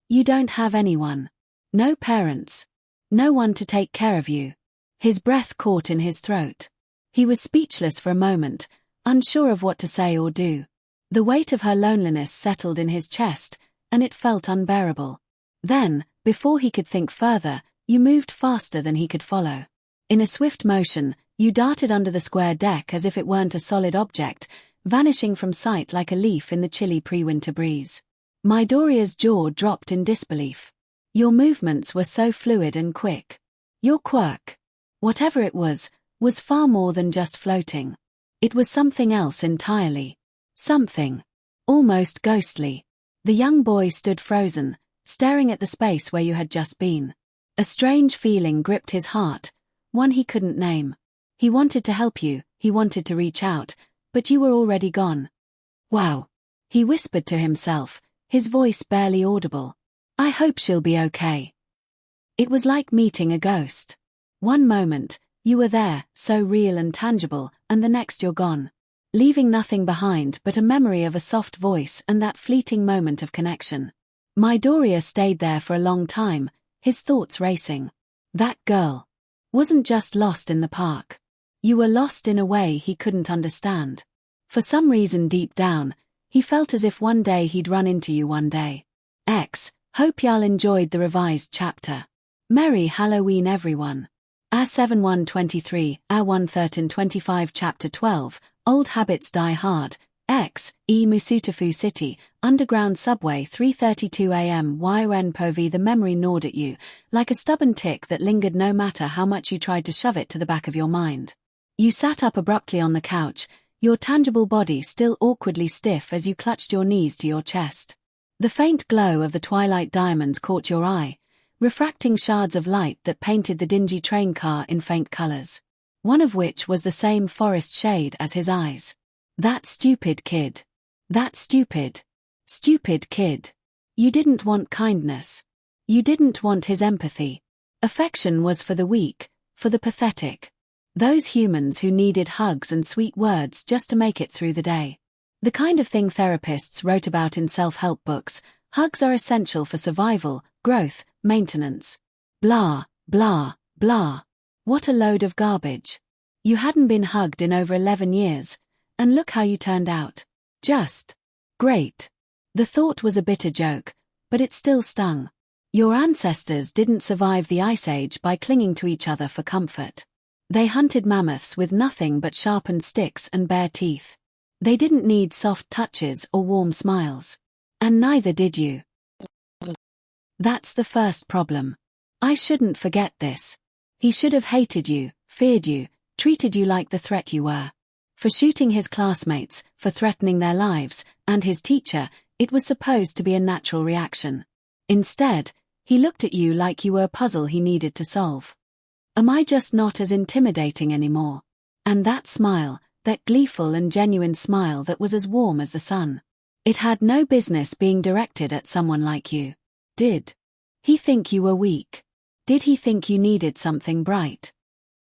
You don't have anyone. No parents. No one to take care of you." His breath caught in his throat. He was speechless for a moment, unsure of what to say or do. The weight of her loneliness settled in his chest, and it felt unbearable. Then, before he could think further, you moved faster than he could follow. In a swift motion, you darted under the square deck as if it weren't a solid object, vanishing from sight like a leaf in the chilly pre-winter breeze. Midoriya's jaw dropped in disbelief. Your movements were so fluid and quick. Your quirk, whatever it was far more than just floating. It was something else entirely. Something almost ghostly. The young boy stood frozen, staring at the space where you had just been. A strange feeling gripped his heart, one he couldn't name. He wanted to help you, he wanted to reach out, but you were already gone. "Wow," he whispered to himself, his voice barely audible. "I hope she'll be okay." It was like meeting a ghost. One moment, you were there, so real and tangible, and the next you're gone, leaving nothing behind but a memory of a soft voice and that fleeting moment of connection. Midoriya stayed there for a long time, his thoughts racing. That girl wasn't just lost in the park. You were lost in a way he couldn't understand. For some reason deep down, he felt as if one day he'd run into you one day. Hope y'all enjoyed the revised chapter. Merry Halloween everyone. A7123, A1325 Chapter 12, Old Habits Die Hard, Musutafu City, Underground Subway 3:32 a.m. Yenpovi. The memory gnawed at you, like a stubborn tick that lingered no matter how much you tried to shove it to the back of your mind. You sat up abruptly on the couch, your tangible body still awkwardly stiff as you clutched your knees to your chest. The faint glow of the twilight diamonds caught your eye, refracting shards of light that painted the dingy train car in faint colors, one of which was the same forest shade as his eyes. That stupid kid. That stupid kid. You didn't want kindness. You didn't want his empathy. Affection was for the weak, for the pathetic. Those humans who needed hugs and sweet words just to make it through the day. The kind of thing therapists wrote about in self-help books. Hugs are essential for survival, growth, maintenance. Blah, blah, blah. What a load of garbage. You hadn't been hugged in over 11 years, and look how you turned out. Just great. The thought was a bitter joke, but it still stung. Your ancestors didn't survive the Ice Age by clinging to each other for comfort. They hunted mammoths with nothing but sharpened sticks and bare teeth. They didn't need soft touches or warm smiles. And neither did you. That's the first problem. I shouldn't forget this. He should have hated you, feared you, treated you like the threat you were. For shooting his classmates, for threatening their lives, and his teacher, it was supposed to be a natural reaction. Instead, he looked at you like you were a puzzle he needed to solve. Am I just not as intimidating anymore? And that smile, that gleeful and genuine smile that was as warm as the sun. It had no business being directed at someone like you. Did he think you were weak? Did he think you needed something bright?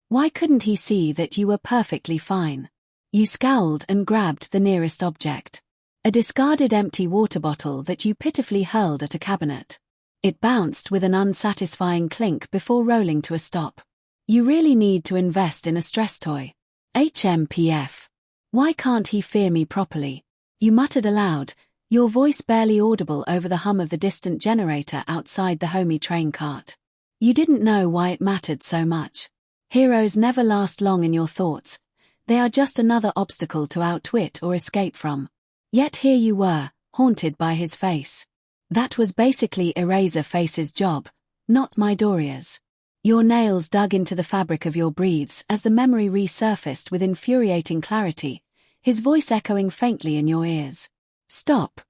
Why couldn't he see that you were perfectly fine? You scowled and grabbed the nearest object. A discarded empty water bottle that you pitifully hurled at a cabinet. It bounced with an unsatisfying clink before rolling to a stop. You really need to invest in a stress toy. HMPF. Why can't he fear me properly? You muttered aloud, your voice barely audible over the hum of the distant generator outside the homey train cart. You didn't know why it mattered so much. Heroes never last long in your thoughts. They are just another obstacle to outwit or escape from. Yet here you were, haunted by his face. That was basically Eraserface's job, not Midoriya's. Your nails dug into the fabric of your breathes as the memory resurfaced with infuriating clarity, his voice echoing faintly in your ears. Stop.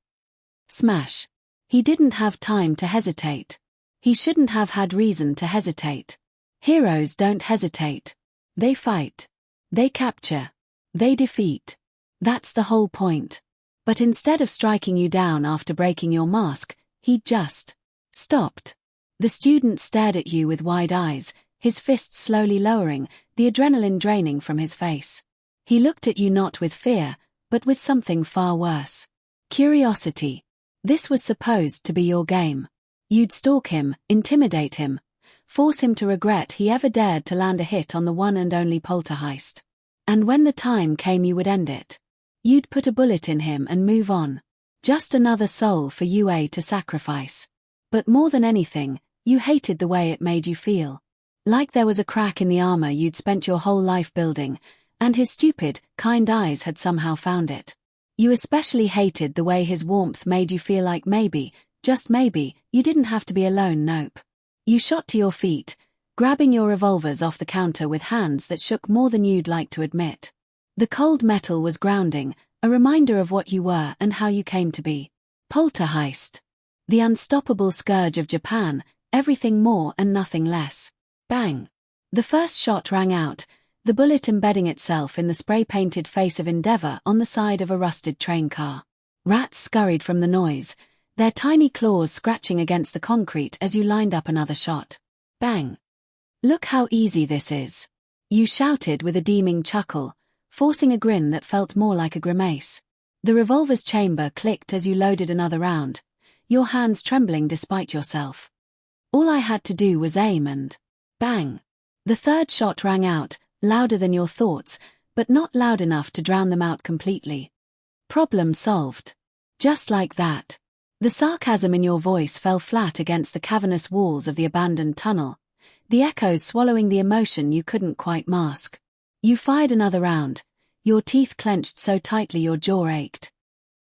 Smash. He didn't have time to hesitate. He shouldn't have had reason to hesitate. Heroes don't hesitate. They fight. They capture. They defeat. That's the whole point. But instead of striking you down after breaking your mask, he just stopped. The student stared at you with wide eyes, his fists slowly lowering, the adrenaline draining from his face. He looked at you not with fear, but with something far worse. Curiosity. This was supposed to be your game. You'd stalk him, intimidate him, force him to regret he ever dared to land a hit on the one and only poltergeist. And when the time came you would end it. You'd put a bullet in him and move on. Just another soul for UA to sacrifice. But more than anything, you hated the way it made you feel. Like there was a crack in the armor you'd spent your whole life building, and his stupid, kind eyes had somehow found it. You especially hated the way his warmth made you feel like maybe, just maybe, you didn't have to be alone. Nope. You shot to your feet, grabbing your revolvers off the counter with hands that shook more than you'd like to admit. The cold metal was grounding, a reminder of what you were and how you came to be. Poltergeist. The unstoppable scourge of Japan, everything more and nothing less. Bang. The first shot rang out, the bullet embedding itself in the spray-painted face of Endeavor on the side of a rusted train car. Rats scurried from the noise, their tiny claws scratching against the concrete as you lined up another shot. Bang. Look how easy this is. You shouted with a deeming chuckle, forcing a grin that felt more like a grimace. The revolver's chamber clicked as you loaded another round, your hands trembling despite yourself. All I had to do was aim and bang. The third shot rang out, louder than your thoughts, but not loud enough to drown them out completely. Problem solved. Just like that. The sarcasm in your voice fell flat against the cavernous walls of the abandoned tunnel, the echoes swallowing the emotion you couldn't quite mask. You fired another round, your teeth clenched so tightly your jaw ached.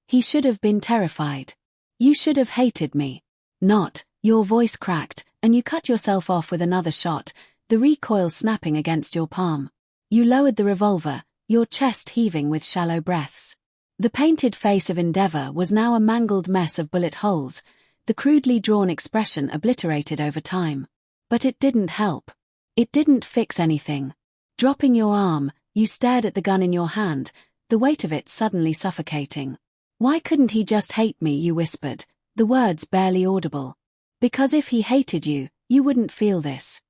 He should have been terrified. You should have hated me. Not. Your voice cracked, and you cut yourself off with another shot, the recoil snapping against your palm. You lowered the revolver, your chest heaving with shallow breaths. The painted face of Endeavor was now a mangled mess of bullet holes, the crudely drawn expression obliterated over time. But it didn't help. It didn't fix anything. Dropping your arm, you stared at the gun in your hand, the weight of it suddenly suffocating. Why couldn't he just hate me, you whispered, the words barely audible. Because if he hated you, you wouldn't feel this.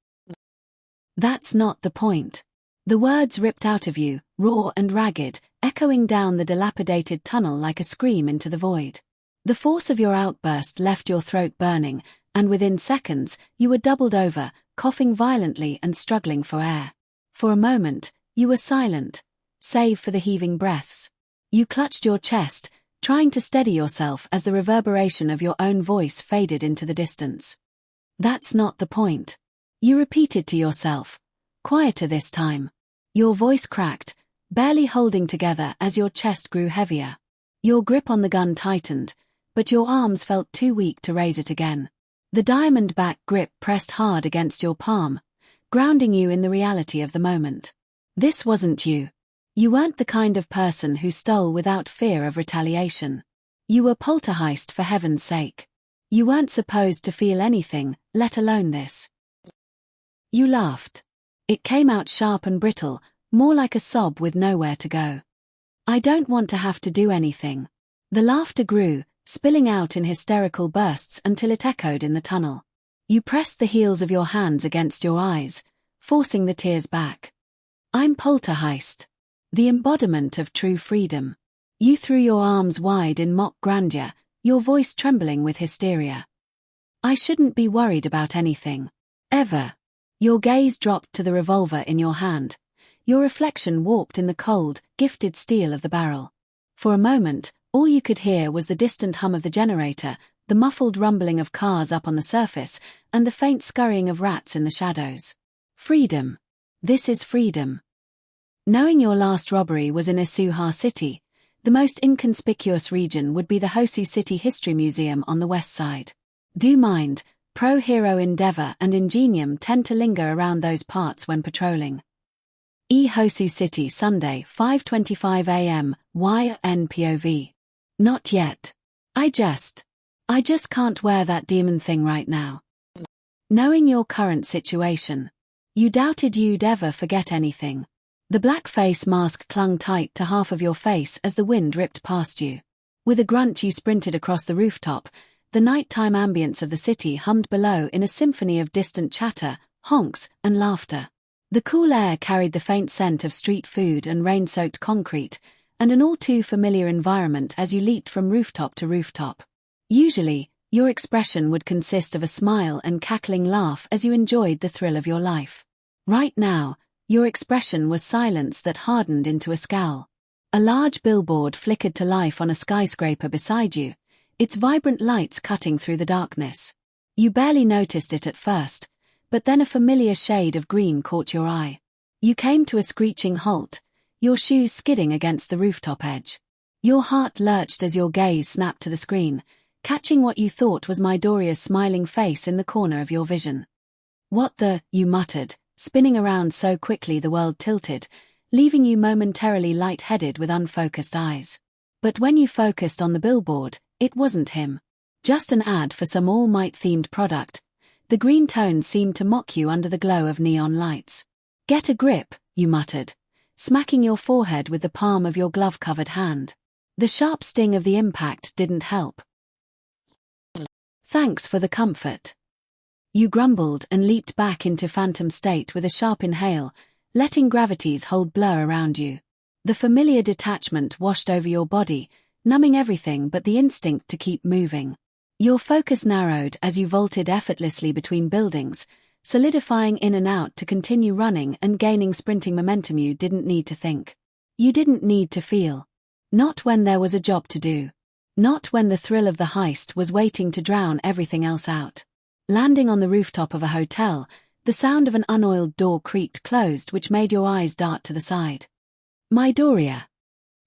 That's not the point. The words ripped out of you, raw and ragged, echoing down the dilapidated tunnel like a scream into the void. The force of your outburst left your throat burning, and within seconds, you were doubled over, coughing violently and struggling for air. For a moment, you were silent, save for the heaving breaths. You clutched your chest, trying to steady yourself as the reverberation of your own voice faded into the distance. That's not the point. You repeated to yourself, quieter this time. Your voice cracked, barely holding together as your chest grew heavier. Your grip on the gun tightened, but your arms felt too weak to raise it again. The diamond-back grip pressed hard against your palm, grounding you in the reality of the moment. This wasn't you. You weren't the kind of person who stole without fear of retaliation. You were poltergeist for heaven's sake. You weren't supposed to feel anything, let alone this. You laughed. It came out sharp and brittle, more like a sob with nowhere to go. I don't want to have to do anything. The laughter grew, spilling out in hysterical bursts until it echoed in the tunnel. You pressed the heels of your hands against your eyes, forcing the tears back. I'm poltergeist. The embodiment of true freedom. You threw your arms wide in mock grandeur, your voice trembling with hysteria. I shouldn't be worried about anything. Ever. Your gaze dropped to the revolver in your hand. Your reflection warped in the cold, gifted steel of the barrel. For a moment, all you could hear was the distant hum of the generator, the muffled rumbling of cars up on the surface, and the faint scurrying of rats in the shadows. Freedom. This is freedom. Knowing your last robbery was in Isuha City, the most inconspicuous region would be the Hosu City History Museum on the west side. Do mind, pro-hero Endeavor and Ingenium tend to linger around those parts when patrolling. Hosu City Sunday 5:25 a.m. YNPOV. Not yet. I just can't wear that demon thing right now. Knowing your current situation. You doubted you'd ever forget anything. The black face mask clung tight to half of your face as the wind ripped past you. With a grunt you sprinted across the rooftop. The nighttime ambience of the city hummed below in a symphony of distant chatter, honks, and laughter. The cool air carried the faint scent of street food and rain-soaked concrete, and an all-too-familiar environment as you leaped from rooftop to rooftop. Usually, your expression would consist of a smile and cackling laugh as you enjoyed the thrill of your life. Right now, your expression was silence that hardened into a scowl. A large billboard flickered to life on a skyscraper beside you, its vibrant lights cutting through the darkness. You barely noticed it at first, but then a familiar shade of green caught your eye. You came to a screeching halt, your shoes skidding against the rooftop edge. Your heart lurched as your gaze snapped to the screen, catching what you thought was Midoriya's smiling face in the corner of your vision. "What the?" you muttered, spinning around so quickly the world tilted, leaving you momentarily light-headed with unfocused eyes. But when you focused on the billboard, it wasn't him. Just an ad for some All Might-themed product. The green tones seemed to mock you under the glow of neon lights. "Get a grip," you muttered, smacking your forehead with the palm of your glove-covered hand. The sharp sting of the impact didn't help. "Thanks for the comfort." You grumbled and leaped back into phantom state with a sharp inhale, letting gravity's hold blur around you. The familiar detachment washed over your body, numbing everything but the instinct to keep moving. Your focus narrowed as you vaulted effortlessly between buildings, solidifying in and out to continue running and gaining sprinting momentum. You didn't need to think. You didn't need to feel. Not when there was a job to do. Not when the thrill of the heist was waiting to drown everything else out. Landing on the rooftop of a hotel, the sound of an unoiled door creaked closed, which made your eyes dart to the side. "Midoriya,"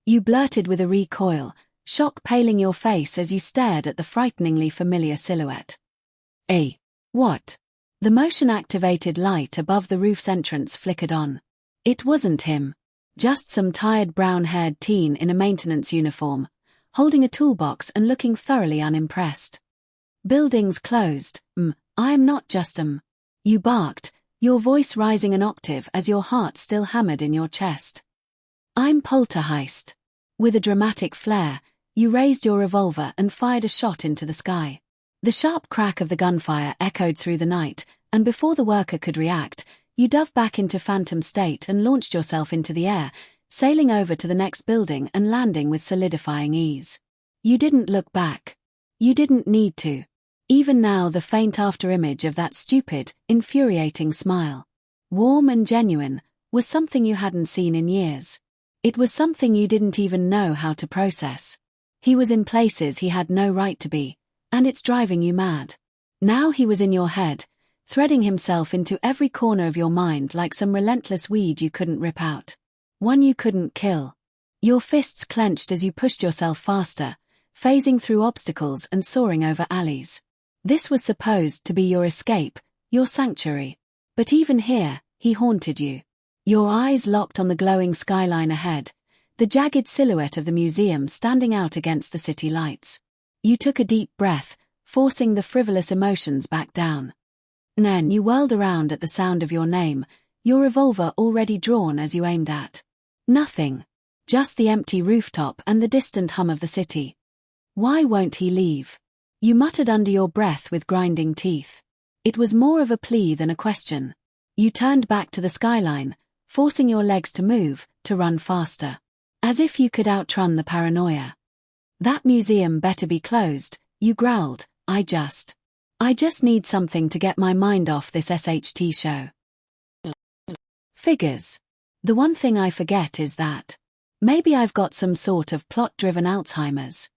you blurted with a recoil, shock paling your face as you stared at the frighteningly familiar silhouette. What?" The motion-activated light above the roof's entrance flickered on. It wasn't him. Just some tired brown-haired teen in a maintenance uniform, holding a toolbox and looking thoroughly unimpressed. "Buildings closed, I'm not just you barked, your voice rising an octave as your heart still hammered in your chest. "I'm Poltergeist." With a dramatic flair, you raised your revolver and fired a shot into the sky. The sharp crack of the gunfire echoed through the night, and before the worker could react, you dove back into phantom state and launched yourself into the air, sailing over to the next building and landing with solidifying ease. You didn't look back. You didn't need to. Even now, the faint afterimage of that stupid, infuriating smile, warm and genuine, was something you hadn't seen in years. It was something you didn't even know how to process. He was in places he had no right to be, and it's driving you mad. Now he was in your head, threading himself into every corner of your mind like some relentless weed you couldn't rip out. One you couldn't kill. Your fists clenched as you pushed yourself faster, phasing through obstacles and soaring over alleys. This was supposed to be your escape, your sanctuary. But even here, he haunted you. Your eyes locked on the glowing skyline ahead, the jagged silhouette of the museum standing out against the city lights. You took a deep breath, forcing the frivolous emotions back down. Then you whirled around at the sound of your name, your revolver already drawn as you aimed at nothing. Just the empty rooftop and the distant hum of the city. "Why won't he leave?" You muttered under your breath with grinding teeth. It was more of a plea than a question. You turned back to the skyline, forcing your legs to move, to run faster. As if you could outrun the paranoia. "That museum better be closed," you growled. I just need something to get my mind off this SHT show." Figures. The one thing I forget is that. Maybe I've got some sort of plot-driven Alzheimer's.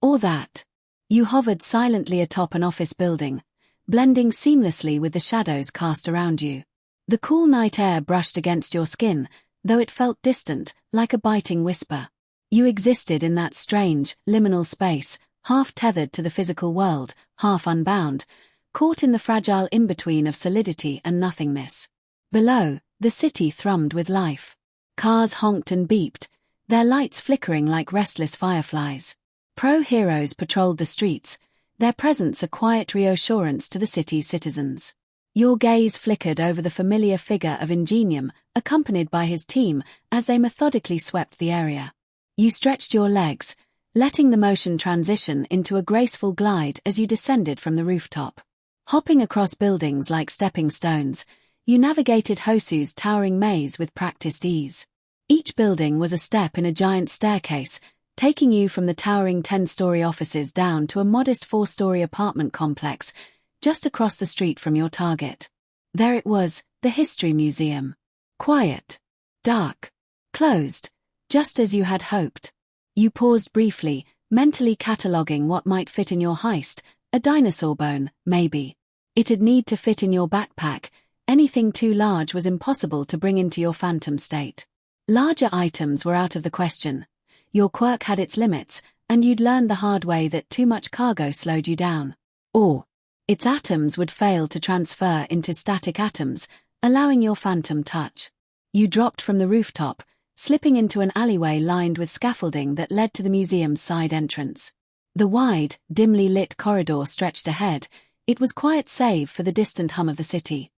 Or that. You hovered silently atop an office building, blending seamlessly with the shadows cast around you. The cool night air brushed against your skin, though it felt distant, like a biting whisper. You existed in that strange, liminal space, half tethered to the physical world, half unbound, caught in the fragile in-between of solidity and nothingness. Below, the city thrummed with life. Cars honked and beeped, their lights flickering like restless fireflies. Pro-heroes patrolled the streets, their presence a quiet reassurance to the city's citizens. Your gaze flickered over the familiar figure of Ingenium, accompanied by his team, as they methodically swept the area. You stretched your legs, letting the motion transition into a graceful glide as you descended from the rooftop. Hopping across buildings like stepping stones, you navigated Hosu's towering maze with practiced ease. Each building was a step in a giant staircase, taking you from the towering 10-story offices down to a modest 4-story apartment complex just across the street from your target. There it was, the History Museum. Quiet, dark, closed, just as you had hoped. You paused briefly, mentally cataloguing what might fit in your heist, a dinosaur bone, maybe. It'd need to fit in your backpack. Anything too large was impossible to bring into your phantom state. Larger items were out of the question. Your quirk had its limits, and you'd learned the hard way that too much cargo slowed you down. Or its atoms would fail to transfer into static atoms, allowing your phantom touch. You dropped from the rooftop, slipping into an alleyway lined with scaffolding that led to the museum's side entrance. The wide, dimly lit corridor stretched ahead. It was quiet save for the distant hum of the city.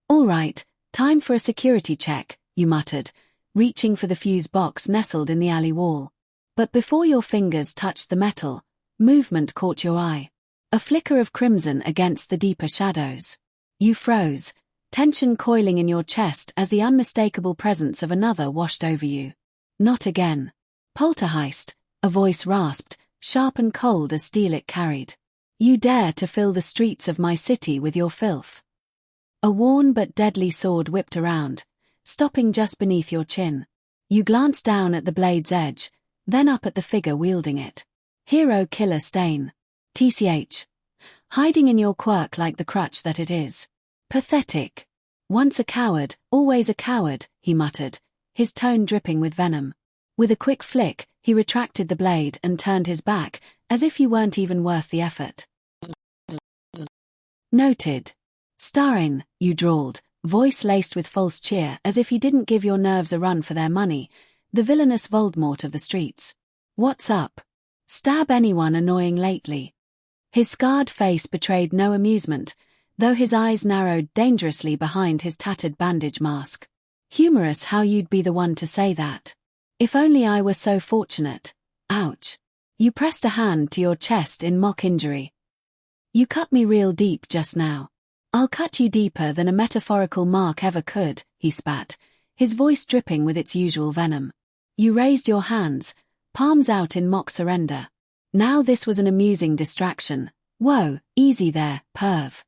"All right, time for a security check," you muttered, reaching for the fuse box nestled in the alley wall. But before your fingers touched the metal, movement caught your eye. A flicker of crimson against the deeper shadows. You froze, tension coiling in your chest as the unmistakable presence of another washed over you. "Not again." "Poltergeist," a voice rasped, sharp and cold as steel it carried. "You dare to fill the streets of my city with your filth." A worn but deadly sword whipped around, stopping just beneath your chin. You glanced down at the blade's edge, then up at the figure wielding it. Hero Killer Stain. TCH. Hiding in your quirk like the crutch that it is. "Pathetic. Once a coward, always a coward," he muttered, his tone dripping with venom. With a quick flick, he retracted the blade and turned his back, as if you weren't even worth the effort. "Noted. Starring," you drawled, voice laced with false cheer as if he didn't give your nerves a run for their money, the villainous Voldemort of the streets. "What's up? Stab anyone annoying lately?" His scarred face betrayed no amusement, though his eyes narrowed dangerously behind his tattered bandage mask. "Humorous how you'd be the one to say that. If only I were so fortunate." Ouch. You pressed a hand to your chest in mock injury. "You cut me real deep just now." "I'll cut you deeper than a metaphorical mark ever could," he spat, his voice dripping with its usual venom. You raised your hands, palms out in mock surrender. Now this was an amusing distraction. "Whoa, easy there, perv."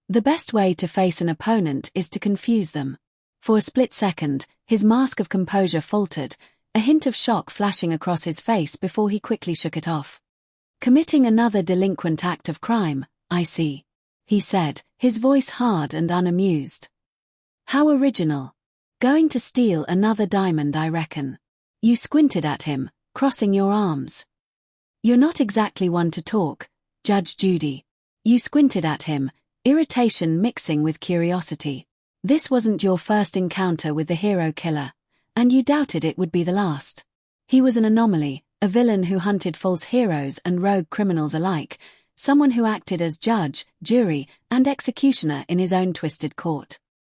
The best way to face an opponent is to confuse them. For a split second, his mask of composure faltered, a hint of shock flashing across his face before he quickly shook it off. "Committing another delinquent act of crime, I see," he said, his voice hard and unamused. "How original. Going to steal another diamond, I reckon." You squinted at him, crossing your arms. "You're not exactly one to talk, Judge Judy." You squinted at him, irritation mixing with curiosity. This wasn't your first encounter with the hero killer, and you doubted it would be the last. He was an anomaly, a villain who hunted false heroes and rogue criminals alike, someone who acted as judge, jury, and executioner in his own twisted court.